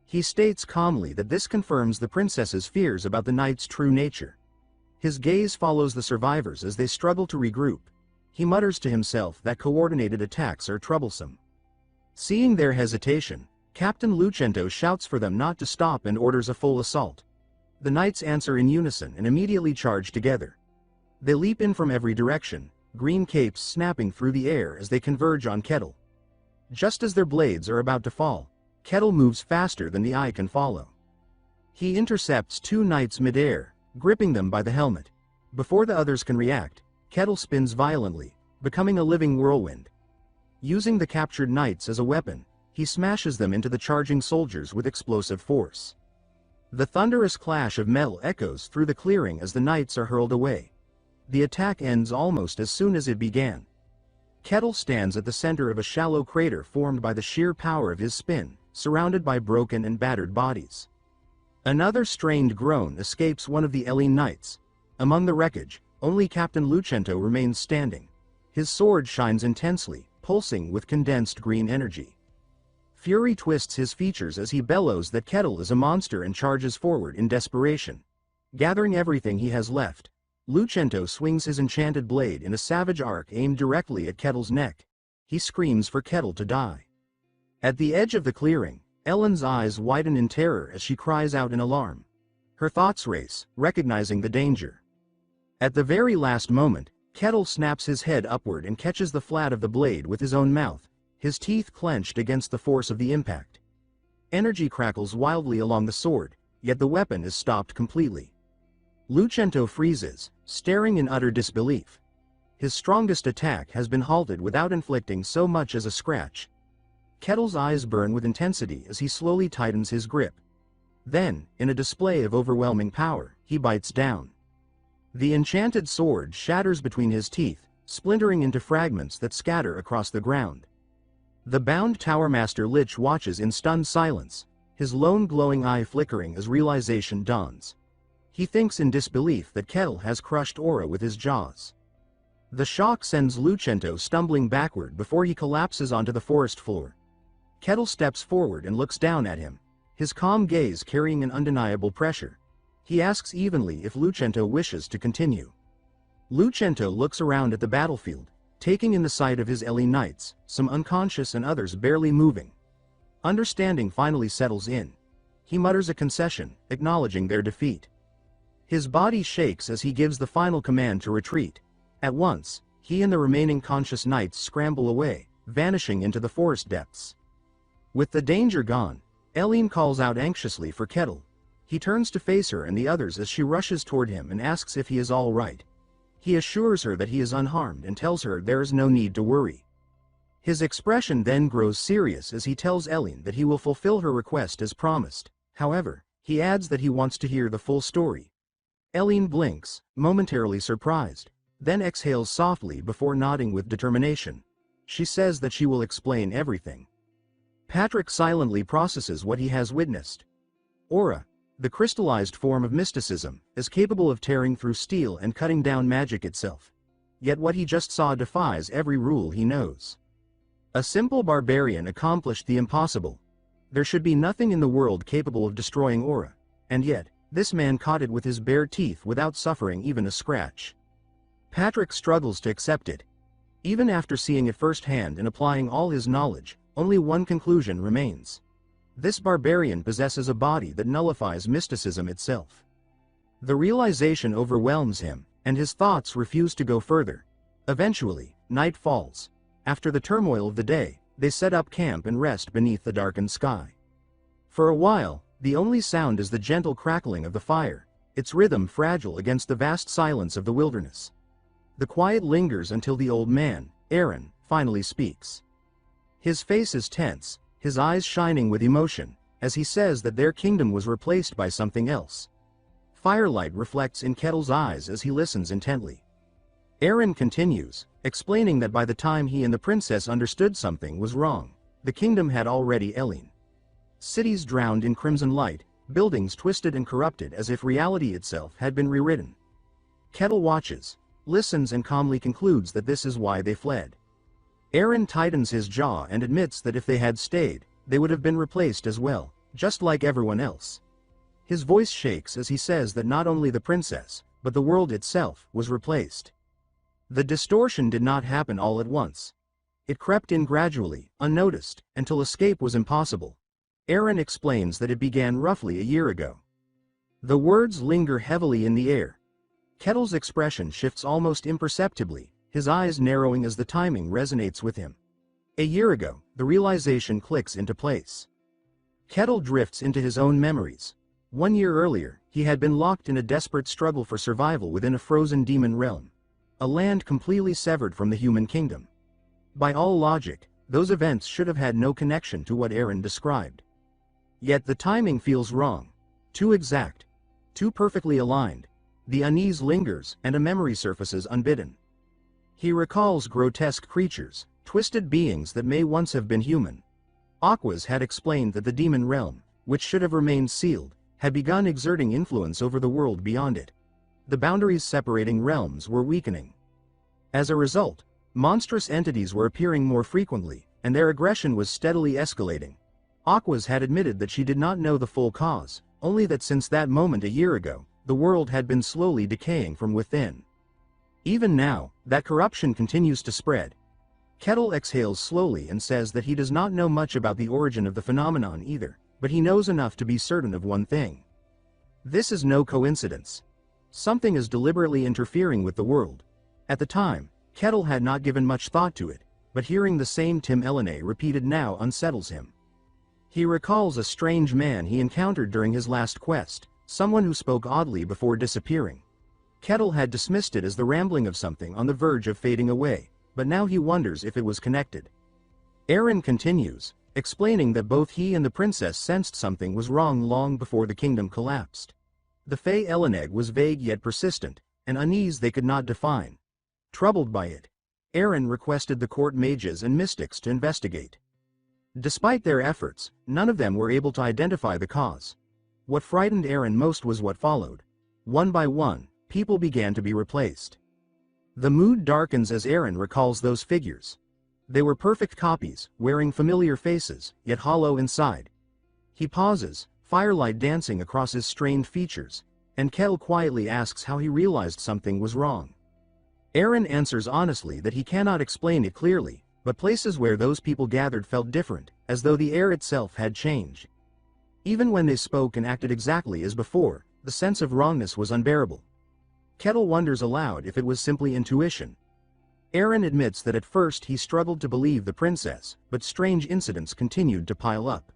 He states calmly that this confirms the princess's fears about the knight's true nature. His gaze follows the survivors as they struggle to regroup. He mutters to himself that coordinated attacks are troublesome. Seeing their hesitation, Captain Lucento shouts for them not to stop and orders a full assault. The knights answer in unison and immediately charge together. They leap in from every direction, green capes snapping through the air as they converge on Kettle. Just as their blades are about to fall, Kettle moves faster than the eye can follow. He intercepts two knights mid-air, gripping them by the helmet. Before the others can react, Kettle spins violently, becoming a living whirlwind. Using the captured knights as a weapon, he smashes them into the charging soldiers with explosive force. The thunderous clash of metal echoes through the clearing as the knights are hurled away. The attack ends almost as soon as it began. Kettle stands at the center of a shallow crater formed by the sheer power of his spin, surrounded by broken and battered bodies. Another strained groan escapes one of the Elene knights. Among the wreckage, only Captain Lucento remains standing. His sword shines intensely, pulsing with condensed green energy. Fury twists his features as he bellows that Kettle is a monster and charges forward in desperation. Gathering everything he has left, Lucento swings his enchanted blade in a savage arc aimed directly at Kettle's neck. He screams for Kettle to die. At the edge of the clearing, Ellen's eyes widen in terror as she cries out in alarm. Her thoughts race, recognizing the danger. At the very last moment, Kettle snaps his head upward and catches the flat of the blade with his own mouth, his teeth clenched against the force of the impact. Energy crackles wildly along the sword, yet the weapon is stopped completely. Lucento freezes, staring in utter disbelief. His strongest attack has been halted without inflicting so much as a scratch. Kettle's eyes burn with intensity as he slowly tightens his grip. Then, in a display of overwhelming power, he bites down. The enchanted sword shatters between his teeth, splintering into fragments that scatter across the ground. The bound Towermaster Lich watches in stunned silence, his lone glowing eye flickering as realization dawns. He thinks in disbelief that Kettle has crushed Aura with his jaws. The shock sends Lucento stumbling backward before he collapses onto the forest floor. Kettle steps forward and looks down at him, his calm gaze carrying an undeniable pressure. He asks evenly if Lucento wishes to continue. Lucento looks around at the battlefield, taking in the sight of his Ellie knights, some unconscious and others barely moving. Understanding finally settles in. He mutters a concession, acknowledging their defeat. His body shakes as he gives the final command to retreat. At once, he and the remaining conscious knights scramble away, vanishing into the forest depths. With the danger gone, Elene calls out anxiously for Kettle. He turns to face her and the others as she rushes toward him and asks if he is all right. He assures her that he is unharmed and tells her there is no need to worry. His expression then grows serious as he tells Elene that he will fulfill her request as promised. However, he adds that he wants to hear the full story. Elene blinks, momentarily surprised, then exhales softly before nodding with determination. She says that she will explain everything. Patrick silently processes what he has witnessed. Aura, the crystallized form of mysticism, is capable of tearing through steel and cutting down magic itself. Yet what he just saw defies every rule he knows. A simple barbarian accomplished the impossible. There should be nothing in the world capable of destroying Aura, and yet, this man caught it with his bare teeth without suffering even a scratch. Patrick struggles to accept it. Even after seeing it firsthand and applying all his knowledge, only one conclusion remains. This barbarian possesses a body that nullifies mysticism itself. The realization overwhelms him, and his thoughts refuse to go further. Eventually, night falls. After the turmoil of the day, they set up camp and rest beneath the darkened sky. For a while, the only sound is the gentle crackling of the fire, its rhythm fragile against the vast silence of the wilderness. The quiet lingers until the old man, Aaron, finally speaks. His face is tense, his eyes shining with emotion, as he says that their kingdom was replaced by something else. Firelight reflects in Kettle's eyes as he listens intently. Aaron continues, explaining that by the time he and the princess understood something was wrong, the kingdom had already fallen. Cities drowned in crimson light, buildings twisted and corrupted as if reality itself had been rewritten. Kettle watches, listens and calmly concludes that this is why they fled. Aaron tightens his jaw and admits that if they had stayed, they would have been replaced as well, just like everyone else. His voice shakes as he says that not only the princess, but the world itself, was replaced. The distortion did not happen all at once. It crept in gradually, unnoticed, until escape was impossible. Aaron explains that it began roughly a year ago. The words linger heavily in the air. Kettle's expression shifts almost imperceptibly, his eyes narrowing as the timing resonates with him. A year ago, the realization clicks into place. Kettle drifts into his own memories. 1 year earlier, he had been locked in a desperate struggle for survival within a frozen demon realm. A land completely severed from the human kingdom. By all logic, those events should have had no connection to what Aaron described. Yet the timing feels wrong. Too exact. Too perfectly aligned. The unease lingers, and a memory surfaces unbidden. He recalls grotesque creatures, twisted beings that may once have been human. Aquas had explained that the demon realm, which should have remained sealed, had begun exerting influence over the world beyond it. The boundaries separating realms were weakening. As a result, monstrous entities were appearing more frequently, and their aggression was steadily escalating. Aquas had admitted that she did not know the full cause, only that since that moment a year ago, the world had been slowly decaying from within. Even now, that corruption continues to spread. Kettle exhales slowly and says that he does not know much about the origin of the phenomenon either, but he knows enough to be certain of one thing. This is no coincidence. Something is deliberately interfering with the world. At the time, Kettle had not given much thought to it, but hearing the same Tim Elene repeated now unsettles him. He recalls a strange man he encountered during his last quest, someone who spoke oddly before disappearing. Kettle had dismissed it as the rambling of something on the verge of fading away, but now he wonders if it was connected. Aaron continues, explaining that both he and the princess sensed something was wrong long before the kingdom collapsed. The Fey Eleneg was vague yet persistent, an unease they could not define. Troubled by it, Aaron requested the court mages and mystics to investigate. Despite their efforts, none of them were able to identify the cause. What frightened Aaron most was what followed. One by one, people began to be replaced. The mood darkens as Aaron recalls those figures. They were perfect copies, wearing familiar faces, yet hollow inside. He pauses, firelight dancing across his strained features, and Kettle quietly asks how he realized something was wrong. Aaron answers honestly that he cannot explain it clearly, but places where those people gathered felt different, as though the air itself had changed. Even when they spoke and acted exactly as before, the sense of wrongness was unbearable. Kettle wonders aloud if it was simply intuition. Aaron admits that at first he struggled to believe the princess, but strange incidents continued to pile up.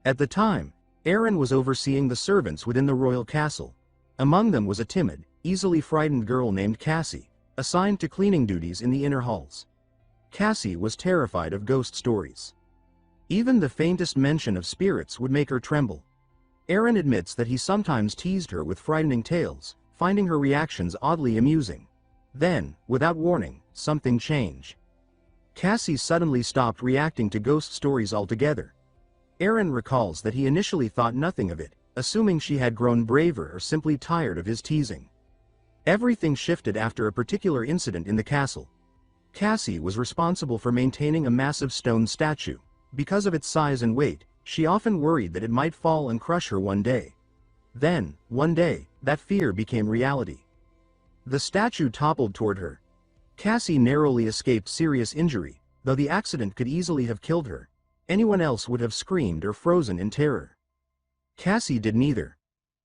At the time, Aaron was overseeing the servants within the royal castle. Among them was a timid, easily frightened girl named Cassie, assigned to cleaning duties in the inner halls. Cassie was terrified of ghost stories. Even the faintest mention of spirits would make her tremble. Aaron admits that he sometimes teased her with frightening tales, finding her reactions oddly amusing. Then, without warning, something changed. Cassie suddenly stopped reacting to ghost stories altogether. Aaron recalls that he initially thought nothing of it, assuming she had grown braver or simply tired of his teasing. Everything shifted after a particular incident in the castle. Cassie was responsible for maintaining a massive stone statue. Because of its size and weight, she often worried that it might fall and crush her one day. Then, one day, that fear became reality. The statue toppled toward her. Cassie narrowly escaped serious injury, though the accident could easily have killed her. Anyone else would have screamed or frozen in terror. Cassie did neither.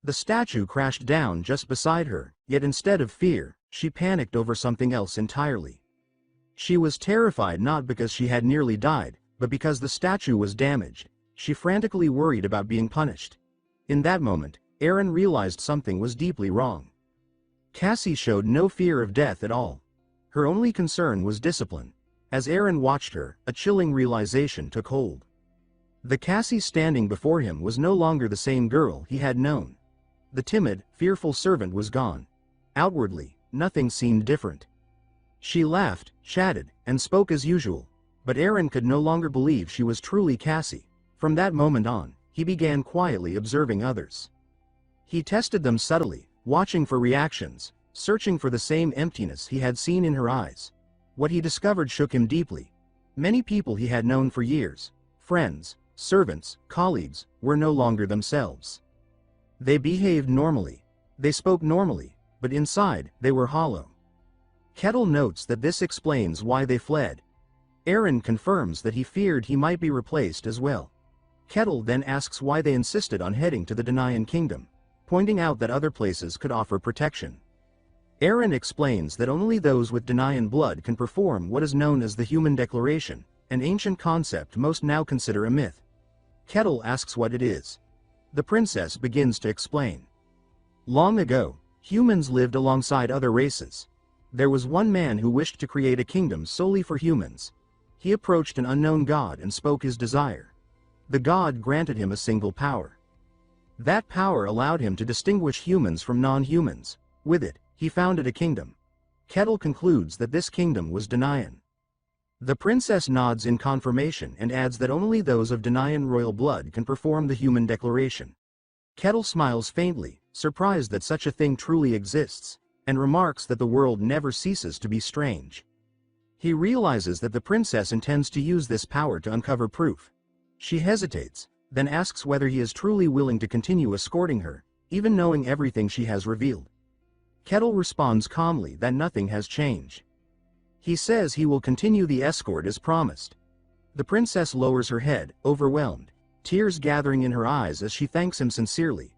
The statue crashed down just beside her, yet instead of fear, she panicked over something else entirely. She was terrified not because she had nearly died, but because the statue was damaged. She frantically worried about being punished. In that moment, Aaron realized something was deeply wrong. Cassie showed no fear of death at all. Her only concern was discipline. As Aaron watched her, a chilling realization took hold. The Cassie standing before him was no longer the same girl he had known. The timid, fearful servant was gone. Outwardly, nothing seemed different. She laughed, chatted, and spoke as usual, but Aaron could no longer believe she was truly Cassie. From that moment on, he began quietly observing others. He tested them subtly, watching for reactions, searching for the same emptiness he had seen in her eyes. What he discovered shook him deeply. Many people he had known for years, friends, servants, colleagues, were no longer themselves. They behaved normally. They spoke normally, but inside, they were hollow. Kettle notes that this explains why they fled. Aaron confirms that he feared he might be replaced as well. Kettle then asks why they insisted on heading to the Denian kingdom, pointing out that other places could offer protection. Aaron explains that only those with Denian blood can perform what is known as the Human Declaration, an ancient concept most now consider a myth. Kettle asks what it is. The princess begins to explain. Long ago, humans lived alongside other races. There was one man who wished to create a kingdom solely for humans. He approached an unknown god and spoke his desire. The god granted him a single power. That power allowed him to distinguish humans from non-humans. With it, he founded a kingdom. Kettle concludes that this kingdom was Denian. The princess nods in confirmation and adds that only those of Denian royal blood can perform the Human Declaration. Kettle smiles faintly, surprised that such a thing truly exists, and remarks that the world never ceases to be strange. He realizes that the princess intends to use this power to uncover proof. She hesitates, then asks whether he is truly willing to continue escorting her, even knowing everything she has revealed. Kettle responds calmly that nothing has changed. He says he will continue the escort as promised. The princess lowers her head, overwhelmed, tears gathering in her eyes as she thanks him sincerely.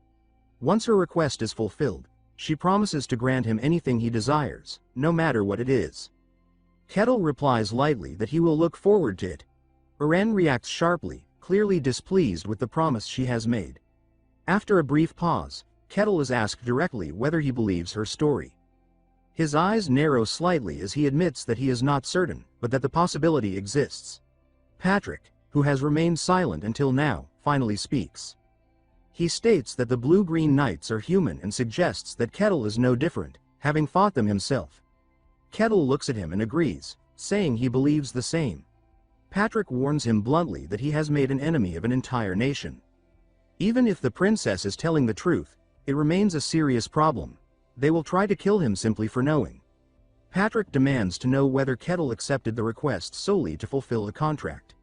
Once her request is fulfilled, she promises to grant him anything he desires, no matter what it is. Kettle replies lightly that he will look forward to it. Eren reacts sharply, clearly displeased with the promise she has made. After a brief pause, Kettle is asked directly whether he believes her story. His eyes narrow slightly as he admits that he is not certain, but that the possibility exists. Patrick, who has remained silent until now, finally speaks. He states that the blue-green knights are human and suggests that Kettle is no different, having fought them himself. Kettle looks at him and agrees, saying he believes the same. Patrick warns him bluntly that he has made an enemy of an entire nation. Even if the princess is telling the truth, it remains a serious problem. They will try to kill him simply for knowing. Patrick demands to know whether Kettle accepted the request solely to fulfill a contract.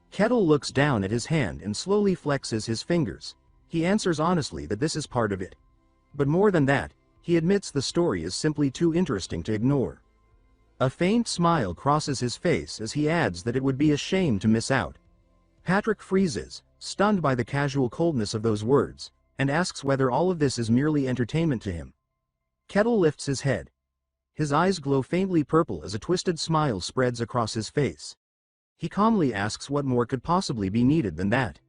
Kettle looks down at his hand and slowly flexes his fingers. He answers honestly that this is part of it. But more than that, he admits the story is simply too interesting to ignore. A faint smile crosses his face as he adds that it would be a shame to miss out. Patrick freezes, stunned by the casual coldness of those words, and asks whether all of this is merely entertainment to him. Kettle lifts his head. His eyes glow faintly purple as a twisted smile spreads across his face. He calmly asks what more could possibly be needed than that.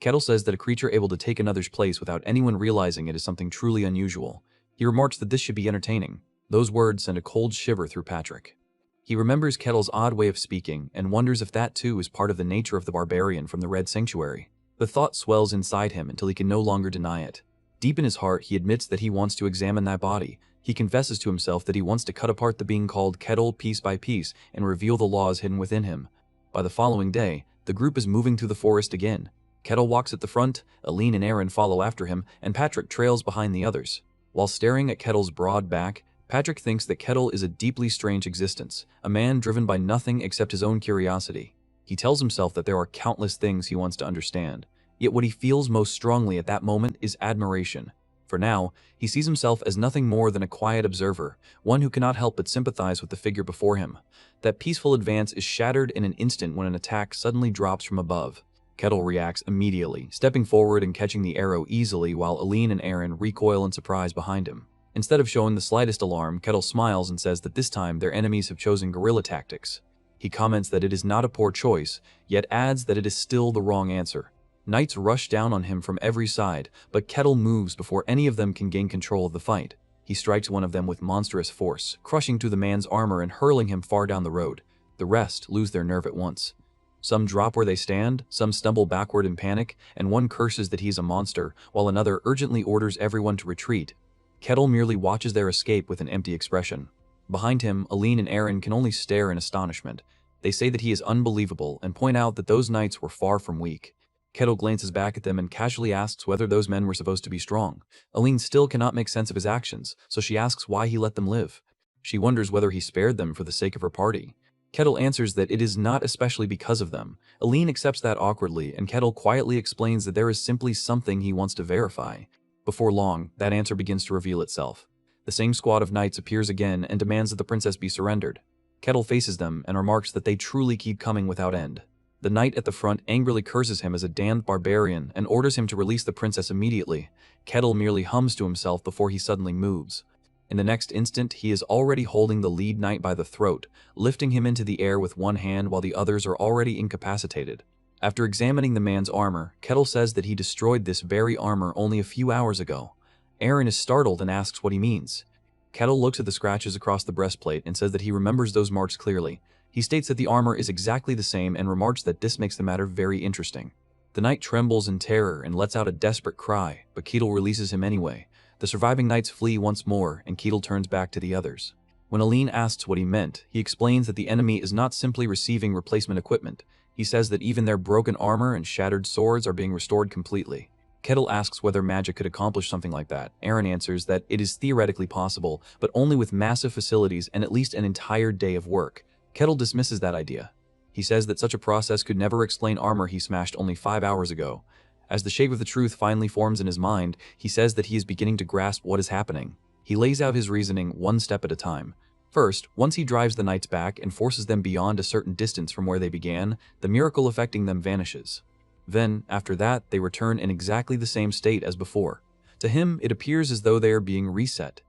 Kettle says that a creature able to take another's place without anyone realizing it is something truly unusual. He remarks that this should be entertaining. Those words send a cold shiver through Patrick. He remembers Kettle's odd way of speaking and wonders if that too is part of the nature of the barbarian from the Red Sanctuary. The thought swells inside him until he can no longer deny it. Deep in his heart, he admits that he wants to examine that body. He confesses to himself that he wants to cut apart the being called Kettle piece by piece and reveal the laws hidden within him. By the following day, the group is moving through the forest again. Kettle walks at the front, Aline and Aaron follow after him, and Patrick trails behind the others. While staring at Kettle's broad back, Patrick thinks that Kettle is a deeply strange existence, a man driven by nothing except his own curiosity. He tells himself that there are countless things he wants to understand, yet what he feels most strongly at that moment is admiration. For now, he sees himself as nothing more than a quiet observer, one who cannot help but sympathize with the figure before him. That peaceful advance is shattered in an instant when an attack suddenly drops from above. Kettle reacts immediately, stepping forward and catching the arrow easily while Aline and Aaron recoil in surprise behind him. Instead of showing the slightest alarm, Kettle smiles and says that this time their enemies have chosen guerrilla tactics. He comments that it is not a poor choice, yet adds that it is still the wrong answer. Knights rush down on him from every side, but Kettle moves before any of them can gain control of the fight. He strikes one of them with monstrous force, crushing through the man's armor and hurling him far down the road. The rest lose their nerve at once. Some drop where they stand, some stumble backward in panic, and one curses that he's a monster, while another urgently orders everyone to retreat. Kettle merely watches their escape with an empty expression. Behind him, Aline and Aaron can only stare in astonishment. They say that he is unbelievable and point out that those knights were far from weak. Kettle glances back at them and casually asks whether those men were supposed to be strong. Aline still cannot make sense of his actions, so she asks why he let them live. She wonders whether he spared them for the sake of her party. Kettle answers that it is not especially because of them. Aline accepts that awkwardly, and Kettle quietly explains that there is simply something he wants to verify. Before long, that answer begins to reveal itself. The same squad of knights appears again and demands that the princess be surrendered. Kettle faces them and remarks that they truly keep coming without end. The knight at the front angrily curses him as a damned barbarian and orders him to release the princess immediately. Kettle merely hums to himself before he suddenly moves. In the next instant, he is already holding the lead knight by the throat, lifting him into the air with one hand while the others are already incapacitated. After examining the man's armor, Kettle says that he destroyed this very armor only a few hours ago. Aaron is startled and asks what he means. Kettle looks at the scratches across the breastplate and says that he remembers those marks clearly. He states that the armor is exactly the same and remarks that this makes the matter very interesting. The knight trembles in terror and lets out a desperate cry, but Kettle releases him anyway. The surviving knights flee once more, and Kettle turns back to the others. When Aline asks what he meant, he explains that the enemy is not simply receiving replacement equipment. He says that even their broken armor and shattered swords are being restored completely. Kettle asks whether magic could accomplish something like that. Aaron answers that it is theoretically possible, but only with massive facilities and at least an entire day of work. Kettle dismisses that idea. He says that such a process could never explain armor he smashed only 5 hours ago. As the shape of the truth finally forms in his mind, he says that he is beginning to grasp what is happening. He lays out his reasoning one step at a time. First, once he drives the knights back and forces them beyond a certain distance from where they began, the miracle affecting them vanishes. Then, after that, they return in exactly the same state as before. To him, it appears as though they are being reset.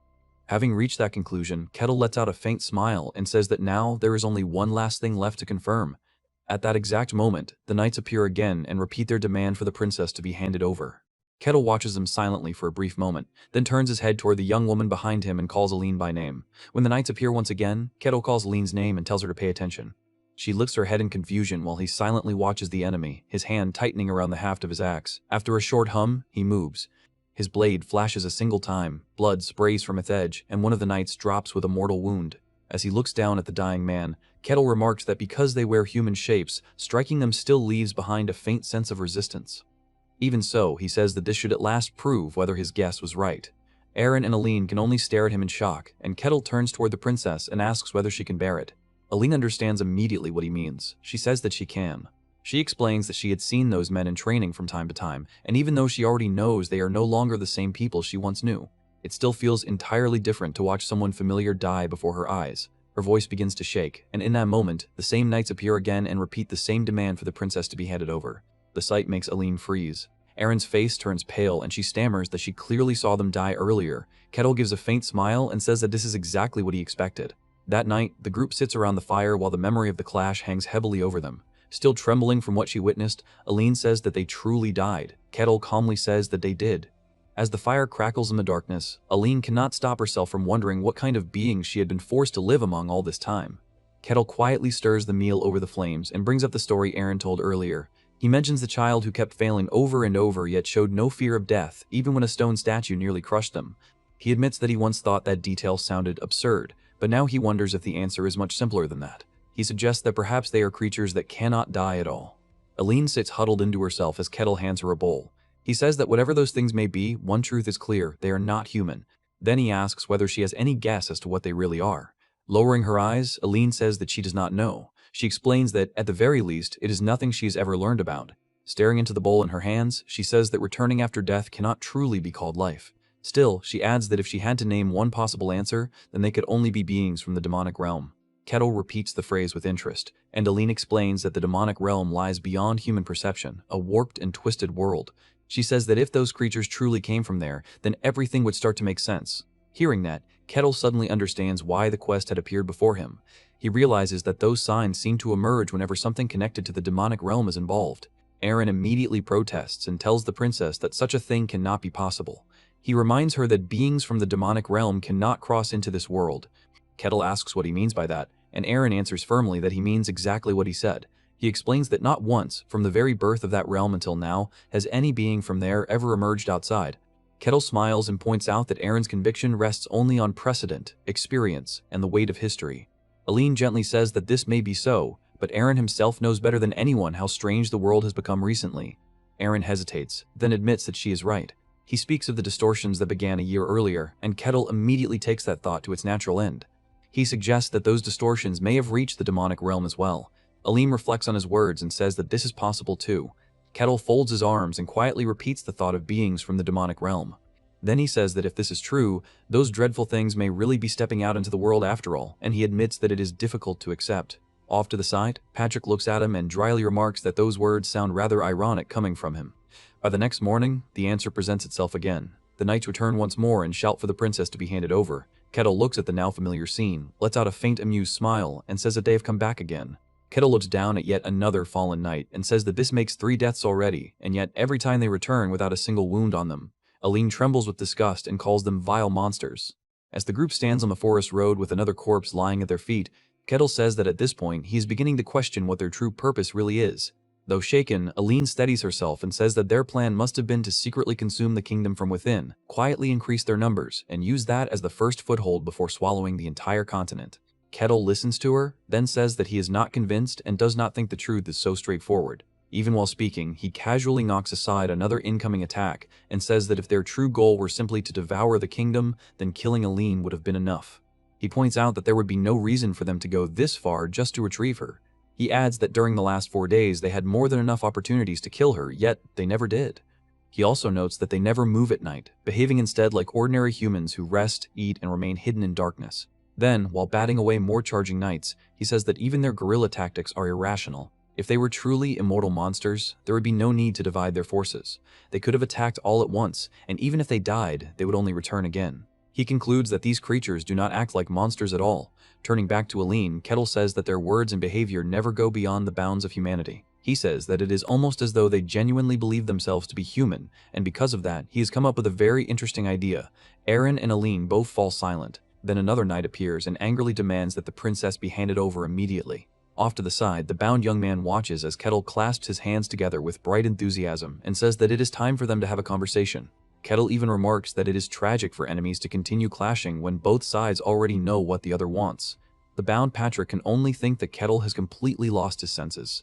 Having reached that conclusion, Kettle lets out a faint smile and says that now there is only one last thing left to confirm. At that exact moment, the knights appear again and repeat their demand for the princess to be handed over. Kettle watches them silently for a brief moment, then turns his head toward the young woman behind him and calls Aline by name. When the knights appear once again, Kettle calls Aline's name and tells her to pay attention. She lifts her head in confusion while he silently watches the enemy, his hand tightening around the haft of his axe. After a short hum, he moves. His blade flashes a single time, blood sprays from its edge, and one of the knights drops with a mortal wound. As he looks down at the dying man, Kettle remarks that because they wear human shapes, striking them still leaves behind a faint sense of resistance. Even so, he says that this should at last prove whether his guess was right. Aaron and Aline can only stare at him in shock, and Kettle turns toward the princess and asks whether she can bear it. Aline understands immediately what he means. She says that she can. She explains that she had seen those men in training from time to time, and even though she already knows they are no longer the same people she once knew, it still feels entirely different to watch someone familiar die before her eyes. Her voice begins to shake, and in that moment, the same knights appear again and repeat the same demand for the princess to be handed over. The sight makes Aline freeze. Aaron's face turns pale and she stammers that she clearly saw them die earlier. Kettle gives a faint smile and says that this is exactly what he expected. That night, the group sits around the fire while the memory of the clash hangs heavily over them. Still trembling from what she witnessed, Aline says that they truly died. Kettle calmly says that they did. As the fire crackles in the darkness, Aline cannot stop herself from wondering what kind of beings she had been forced to live among all this time. Kettle quietly stirs the meal over the flames and brings up the story Aaron told earlier. He mentions the child who kept failing over and over yet showed no fear of death, even when a stone statue nearly crushed them. He admits that he once thought that detail sounded absurd, but now he wonders if the answer is much simpler than that. He suggests that perhaps they are creatures that cannot die at all. Aline sits huddled into herself as Kettle hands her a bowl. He says that whatever those things may be, one truth is clear: they are not human. Then he asks whether she has any guess as to what they really are. Lowering her eyes, Aline says that she does not know. She explains that, at the very least, it is nothing she has ever learned about. Staring into the bowl in her hands, she says that returning after death cannot truly be called life. Still, she adds that if she had to name one possible answer, then they could only be beings from the demonic realm. Kettle repeats the phrase with interest, and Aline explains that the demonic realm lies beyond human perception, a warped and twisted world. She says that if those creatures truly came from there, then everything would start to make sense. Hearing that, Kettle suddenly understands why the quest had appeared before him. He realizes that those signs seem to emerge whenever something connected to the demonic realm is involved. Aaron immediately protests and tells the princess that such a thing cannot be possible. He reminds her that beings from the demonic realm cannot cross into this world. Kettle asks what he means by that, and Aaron answers firmly that he means exactly what he said. He explains that not once, from the very birth of that realm until now, has any being from there ever emerged outside. Kettle smiles and points out that Aaron's conviction rests only on precedent, experience, and the weight of history. Aline gently says that this may be so, but Aaron himself knows better than anyone how strange the world has become recently. Aaron hesitates, then admits that she is right. He speaks of the distortions that began a year earlier, and Kettle immediately takes that thought to its natural end. He suggests that those distortions may have reached the demonic realm as well. Aline reflects on his words and says that this is possible too. Kettle folds his arms and quietly repeats the thought of beings from the demonic realm. Then he says that if this is true, those dreadful things may really be stepping out into the world after all, and he admits that it is difficult to accept. Off to the side, Patrick looks at him and dryly remarks that those words sound rather ironic coming from him. By the next morning, the answer presents itself again. The knights return once more and shout for the princess to be handed over. Kettle looks at the now familiar scene, lets out a faint amused smile, and says that they have come back again. Kettle looks down at yet another fallen knight and says that this makes 3 deaths already, and yet every time they return without a single wound on them. Aline trembles with disgust and calls them vile monsters. As the group stands on the forest road with another corpse lying at their feet, Kettle says that at this point he is beginning to question what their true purpose really is. Though shaken, Aline steadies herself and says that their plan must have been to secretly consume the kingdom from within, quietly increase their numbers, and use that as the first foothold before swallowing the entire continent. Kettle listens to her, then says that he is not convinced and does not think the truth is so straightforward. Even while speaking, he casually knocks aside another incoming attack and says that if their true goal were simply to devour the kingdom, then killing Aline would have been enough. He points out that there would be no reason for them to go this far just to retrieve her. He adds that during the last 4 days they had more than enough opportunities to kill her, yet they never did. He also notes that they never move at night, behaving instead like ordinary humans who rest, eat, and remain hidden in darkness. Then, while batting away more charging knights, he says that even their guerrilla tactics are irrational. If they were truly immortal monsters, there would be no need to divide their forces. They could have attacked all at once, and even if they died, they would only return again. He concludes that these creatures do not act like monsters at all. Turning back to Aline, Kettle says that their words and behavior never go beyond the bounds of humanity. He says that it is almost as though they genuinely believe themselves to be human, and because of that, he has come up with a very interesting idea. Aaron and Aline both fall silent. Then another knight appears and angrily demands that the princess be handed over immediately. Off to the side, the bound young man watches as Kettle clasps his hands together with bright enthusiasm and says that it is time for them to have a conversation. Kettle even remarks that it is tragic for enemies to continue clashing when both sides already know what the other wants. The bound Patrick can only think that Kettle has completely lost his senses.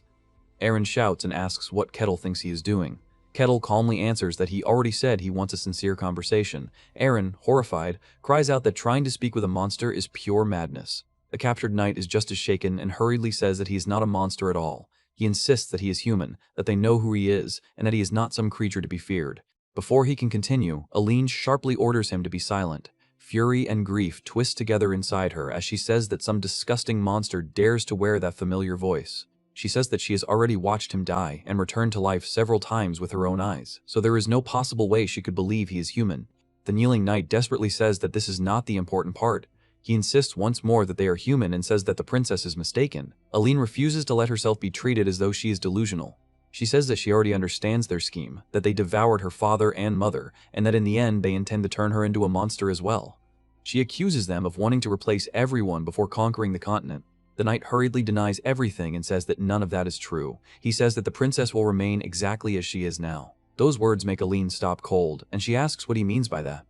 Aaron shouts and asks what Kettle thinks he is doing. Kettle calmly answers that he already said he wants a sincere conversation. Aaron, horrified, cries out that trying to speak with a monster is pure madness. The captured knight is just as shaken and hurriedly says that he is not a monster at all. He insists that he is human, that they know who he is, and that he is not some creature to be feared. Before he can continue, Aline sharply orders him to be silent. Fury and grief twist together inside her as she says that some disgusting monster dares to wear that familiar voice. She says that she has already watched him die and return to life several times with her own eyes, so there is no possible way she could believe he is human. The kneeling knight desperately says that this is not the important part. He insists once more that they are human and says that the princess is mistaken. Aline refuses to let herself be treated as though she is delusional. She says that she already understands their scheme, that they devoured her father and mother, and that in the end they intend to turn her into a monster as well. She accuses them of wanting to replace everyone before conquering the continent. The knight hurriedly denies everything and says that none of that is true. He says that the princess will remain exactly as she is now. Those words make Aline stop cold, and she asks what he means by that.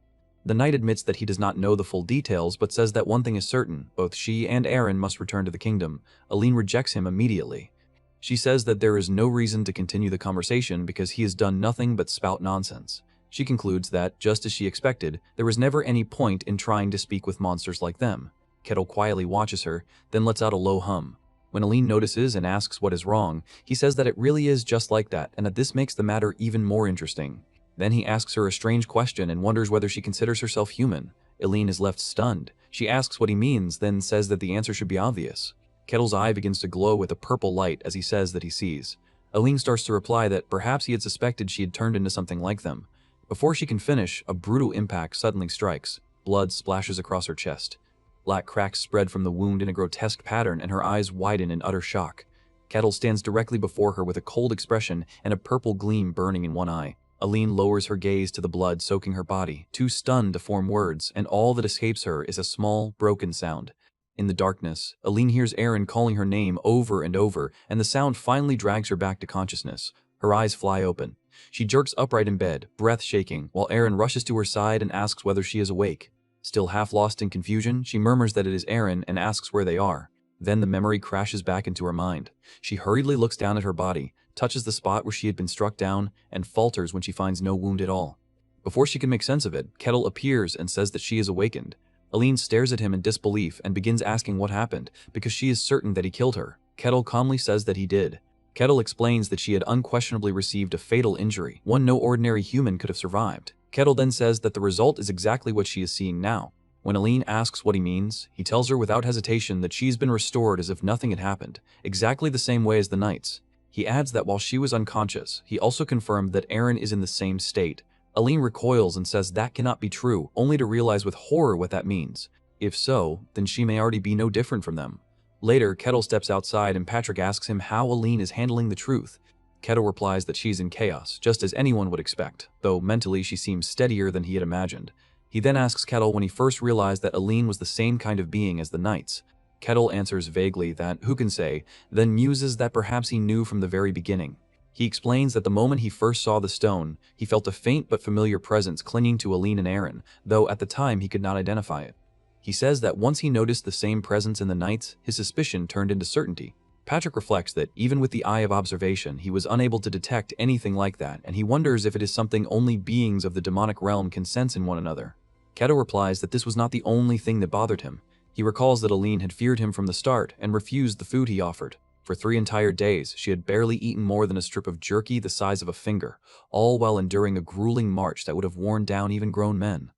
The knight admits that he does not know the full details, but says that one thing is certain: both she and Aaron must return to the kingdom. Aline rejects him immediately. She says that there is no reason to continue the conversation because he has done nothing but spout nonsense. She concludes that, just as she expected, there was never any point in trying to speak with monsters like them. Kettle quietly watches her, then lets out a low hum. When Aline notices and asks what is wrong, he says that it really is just like that and that this makes the matter even more interesting. Then he asks her a strange question and wonders whether she considers herself human. Eileen is left stunned. She asks what he means, then says that the answer should be obvious. Kettle's eye begins to glow with a purple light as he says that he sees. Eileen starts to reply that perhaps he had suspected she had turned into something like them. Before she can finish, a brutal impact suddenly strikes. Blood splashes across her chest. Black cracks spread from the wound in a grotesque pattern, and her eyes widen in utter shock. Kettle stands directly before her with a cold expression and a purple gleam burning in one eye. Eileen lowers her gaze to the blood soaking her body, too stunned to form words, and all that escapes her is a small, broken sound. In the darkness, Eileen hears Aaron calling her name over and over, and the sound finally drags her back to consciousness. Her eyes fly open. She jerks upright in bed, breath shaking, while Aaron rushes to her side and asks whether she is awake. Still half lost in confusion, she murmurs that it is Aaron and asks where they are. Then the memory crashes back into her mind. She hurriedly looks down at her body, touches the spot where she had been struck down, and falters when she finds no wound at all. Before she can make sense of it, Kettle appears and says that she is awakened. Eileen stares at him in disbelief and begins asking what happened, because she is certain that he killed her. Kettle calmly says that he did. Kettle explains that she had unquestionably received a fatal injury, one no ordinary human could have survived. Kettle then says that the result is exactly what she is seeing now. When Eileen asks what he means, he tells her without hesitation that she's been restored as if nothing had happened, exactly the same way as the Knights. He adds that while she was unconscious, he also confirmed that Aaron is in the same state. Eileen recoils and says that cannot be true, only to realize with horror what that means. If so, then she may already be no different from them. Later, Kettle steps outside and Patrick asks him how Eileen is handling the truth. Kettle replies that she's in chaos, just as anyone would expect, though mentally she seems steadier than he had imagined. He then asks Kettle when he first realized that Eileen was the same kind of being as the Knights. Kettle answers vaguely that who can say, then muses that perhaps he knew from the very beginning. He explains that the moment he first saw the stone, he felt a faint but familiar presence clinging to Eileen and Aaron, though at the time he could not identify it. He says that once he noticed the same presence in the Knights, his suspicion turned into certainty. Patrick reflects that even with the eye of observation, he was unable to detect anything like that, and he wonders if it is something only beings of the demonic realm can sense in one another. Kettle replies that this was not the only thing that bothered him. He recalls that Eileen had feared him from the start and refused the food he offered. For 3 entire days, she had barely eaten more than a strip of jerky the size of a finger, all while enduring a grueling march that would have worn down even grown men.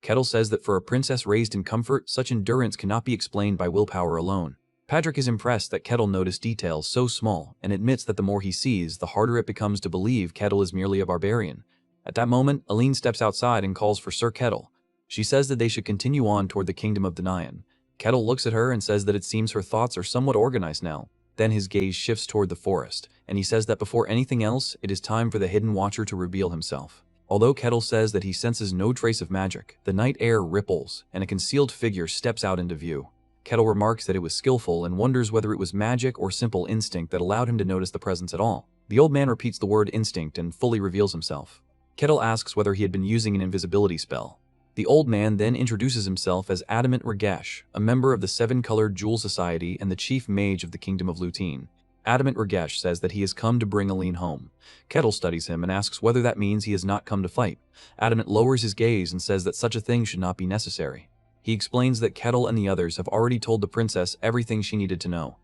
Kettle says that for a princess raised in comfort, such endurance cannot be explained by willpower alone. Patrick is impressed that Kettle noticed details so small and admits that the more he sees, the harder it becomes to believe Kettle is merely a barbarian. At that moment, Eileen steps outside and calls for Sir Kettle. She says that they should continue on toward the kingdom of Denian. Kettle looks at her and says that it seems her thoughts are somewhat organized now. Then his gaze shifts toward the forest, and he says that before anything else, it is time for the Hidden Watcher to reveal himself. Although Kettle says that he senses no trace of magic, the night air ripples, and a concealed figure steps out into view. Kettle remarks that it was skillful and wonders whether it was magic or simple instinct that allowed him to notice the presence at all. The old man repeats the word instinct and fully reveals himself. Kettle asks whether he had been using an invisibility spell. The old man then introduces himself as Adamant Regesh, a member of the Seven-Colored Jewel Society and the chief mage of the Kingdom of Lutein. Adamant Regesh says that he has come to bring Eileen home. Kettle studies him and asks whether that means he has not come to fight. Adamant lowers his gaze and says that such a thing should not be necessary. He explains that Kettle and the others have already told the princess everything she needed to know.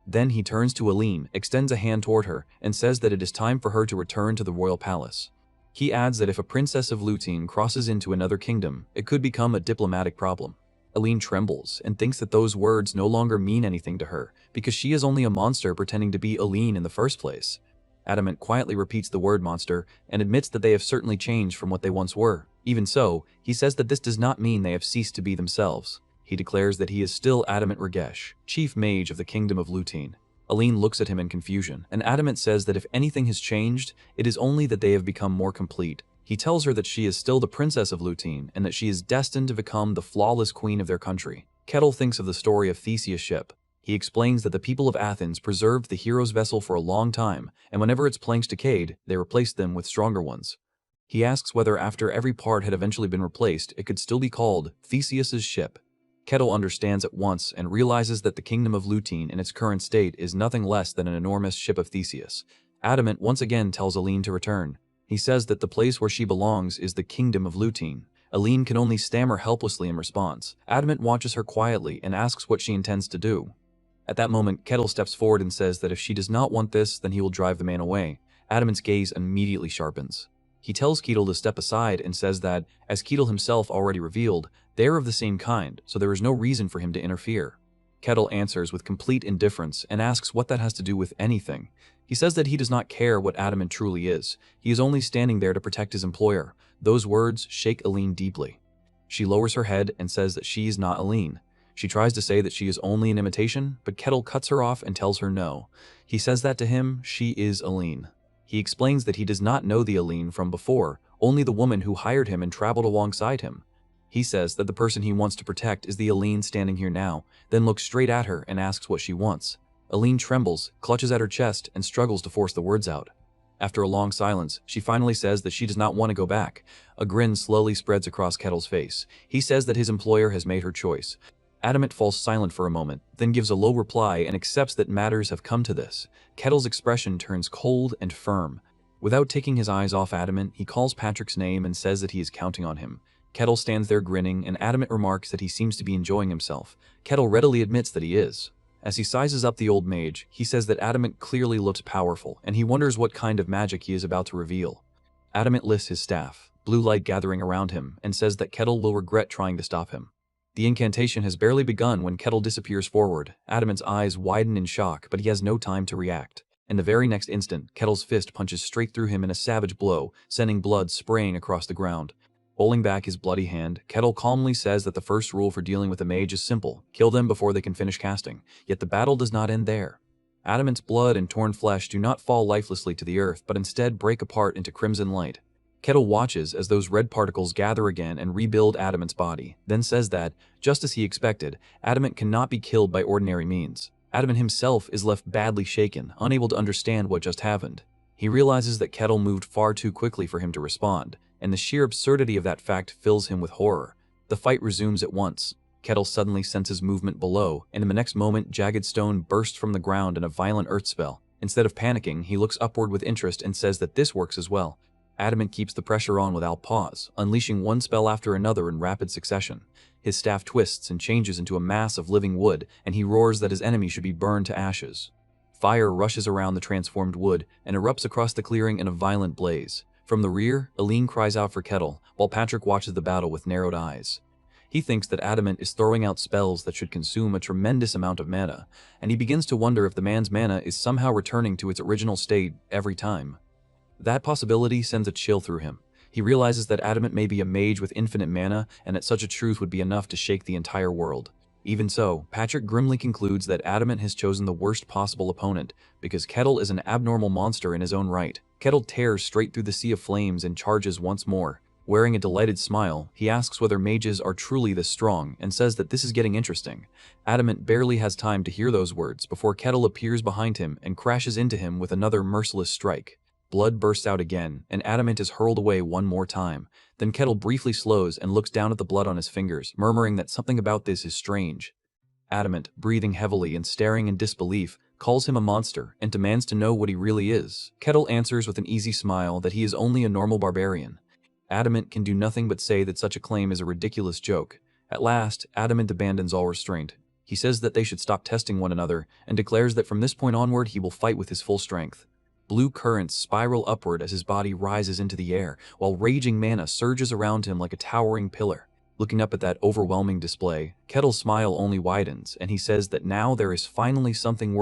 Then he turns to Eileen, extends a hand toward her, and says that it is time for her to return to the royal palace. He adds that if a princess of Lutein crosses into another kingdom, it could become a diplomatic problem. Eileen trembles and thinks that those words no longer mean anything to her, because she is only a monster pretending to be Eileen in the first place. Adamant quietly repeats the word monster and admits that they have certainly changed from what they once were. Even so, he says that this does not mean they have ceased to be themselves. He declares that he is still Adamant Regesh, chief mage of the Kingdom of Lutein. Eileen looks at him in confusion, and Adamant says that if anything has changed, it is only that they have become more complete. He tells her that she is still the princess of Lutein, and that she is destined to become the flawless queen of their country. Kettle thinks of the story of Theseus' ship. He explains that the people of Athens preserved the hero's vessel for a long time, and whenever its planks decayed, they replaced them with stronger ones. He asks whether after every part had eventually been replaced, it could still be called Theseus' ship. Kettle understands at once and realizes that the Kingdom of Lutein in its current state is nothing less than an enormous ship of Theseus. Adamant once again tells Eileen to return. He says that the place where she belongs is the Kingdom of Lutein. Eileen can only stammer helplessly in response. Adamant watches her quietly and asks what she intends to do. At that moment, Kettle steps forward and says that if she does not want this, then he will drive the man away. Adamant's gaze immediately sharpens. He tells Kettle to step aside and says that, as Kettle himself already revealed, they're of the same kind, so there is no reason for him to interfere. Kettle answers with complete indifference and asks what that has to do with anything. He says that he does not care what Adamant truly is. He is only standing there to protect his employer. Those words shake Aline deeply. She lowers her head and says that she is not Aline. She tries to say that she is only an imitation, but Kettle cuts her off and tells her no. He says that to him, she is Aline. He explains that he does not know the Aline from before, only the woman who hired him and traveled alongside him. He says that the person he wants to protect is the Aline standing here now, then looks straight at her and asks what she wants. Aline trembles, clutches at her chest, and struggles to force the words out. After a long silence, she finally says that she does not want to go back. A grin slowly spreads across Kettle's face. He says that his employer has made her choice. Adamant falls silent for a moment, then gives a low reply and accepts that matters have come to this. Kettle's expression turns cold and firm. Without taking his eyes off Adamant, he calls Patrick's name and says that he is counting on him. Kettle stands there grinning, and Adamant remarks that he seems to be enjoying himself. Kettle readily admits that he is. As he sizes up the old mage, he says that Adamant clearly looks powerful, and he wonders what kind of magic he is about to reveal. Adamant lifts his staff, blue light gathering around him, and says that Kettle will regret trying to stop him. The incantation has barely begun when Kettle disappears forward. Adamant's eyes widen in shock, but he has no time to react. In the very next instant, Kettle's fist punches straight through him in a savage blow, sending blood spraying across the ground. Pulling back his bloody hand, Kettle calmly says that the first rule for dealing with a mage is simple: kill them before they can finish casting. Yet the battle does not end there. Adamant's blood and torn flesh do not fall lifelessly to the earth, but instead break apart into crimson light. Kettle watches as those red particles gather again and rebuild Adamant's body, then says that, just as he expected, Adamant cannot be killed by ordinary means. Adamant himself is left badly shaken, unable to understand what just happened. He realizes that Kettle moved far too quickly for him to respond, and the sheer absurdity of that fact fills him with horror. The fight resumes at once. Kettle suddenly senses movement below, and in the next moment, jagged stone bursts from the ground in a violent earth spell. Instead of panicking, he looks upward with interest and says that this works as well. Adamant keeps the pressure on without pause, unleashing one spell after another in rapid succession. His staff twists and changes into a mass of living wood, and he roars that his enemy should be burned to ashes. Fire rushes around the transformed wood and erupts across the clearing in a violent blaze. From the rear, Aline cries out for Kettle, while Patrick watches the battle with narrowed eyes. He thinks that Adamant is throwing out spells that should consume a tremendous amount of mana, and he begins to wonder if the man's mana is somehow returning to its original state every time. That possibility sends a chill through him. He realizes that Adamant may be a mage with infinite mana, and that such a truth would be enough to shake the entire world. Even so, Patrick grimly concludes that Adamant has chosen the worst possible opponent, because Kettle is an abnormal monster in his own right. Kettle tears straight through the sea of flames and charges once more. Wearing a delighted smile, he asks whether mages are truly this strong, and says that this is getting interesting. Adamant barely has time to hear those words before Kettle appears behind him and crashes into him with another merciless strike. Blood bursts out again, and Adamant is hurled away one more time. Then Kettle briefly slows and looks down at the blood on his fingers, murmuring that something about this is strange. Adamant, breathing heavily and staring in disbelief, calls him a monster and demands to know what he really is. Kettle answers with an easy smile that he is only a normal barbarian. Adamant can do nothing but say that such a claim is a ridiculous joke. At last, Adamant abandons all restraint. He says that they should stop testing one another and declares that from this point onward he will fight with his full strength. Blue currents spiral upward as his body rises into the air, while raging mana surges around him like a towering pillar. Looking up at that overwhelming display, Kettle's smile only widens, and he says that now there is finally something worth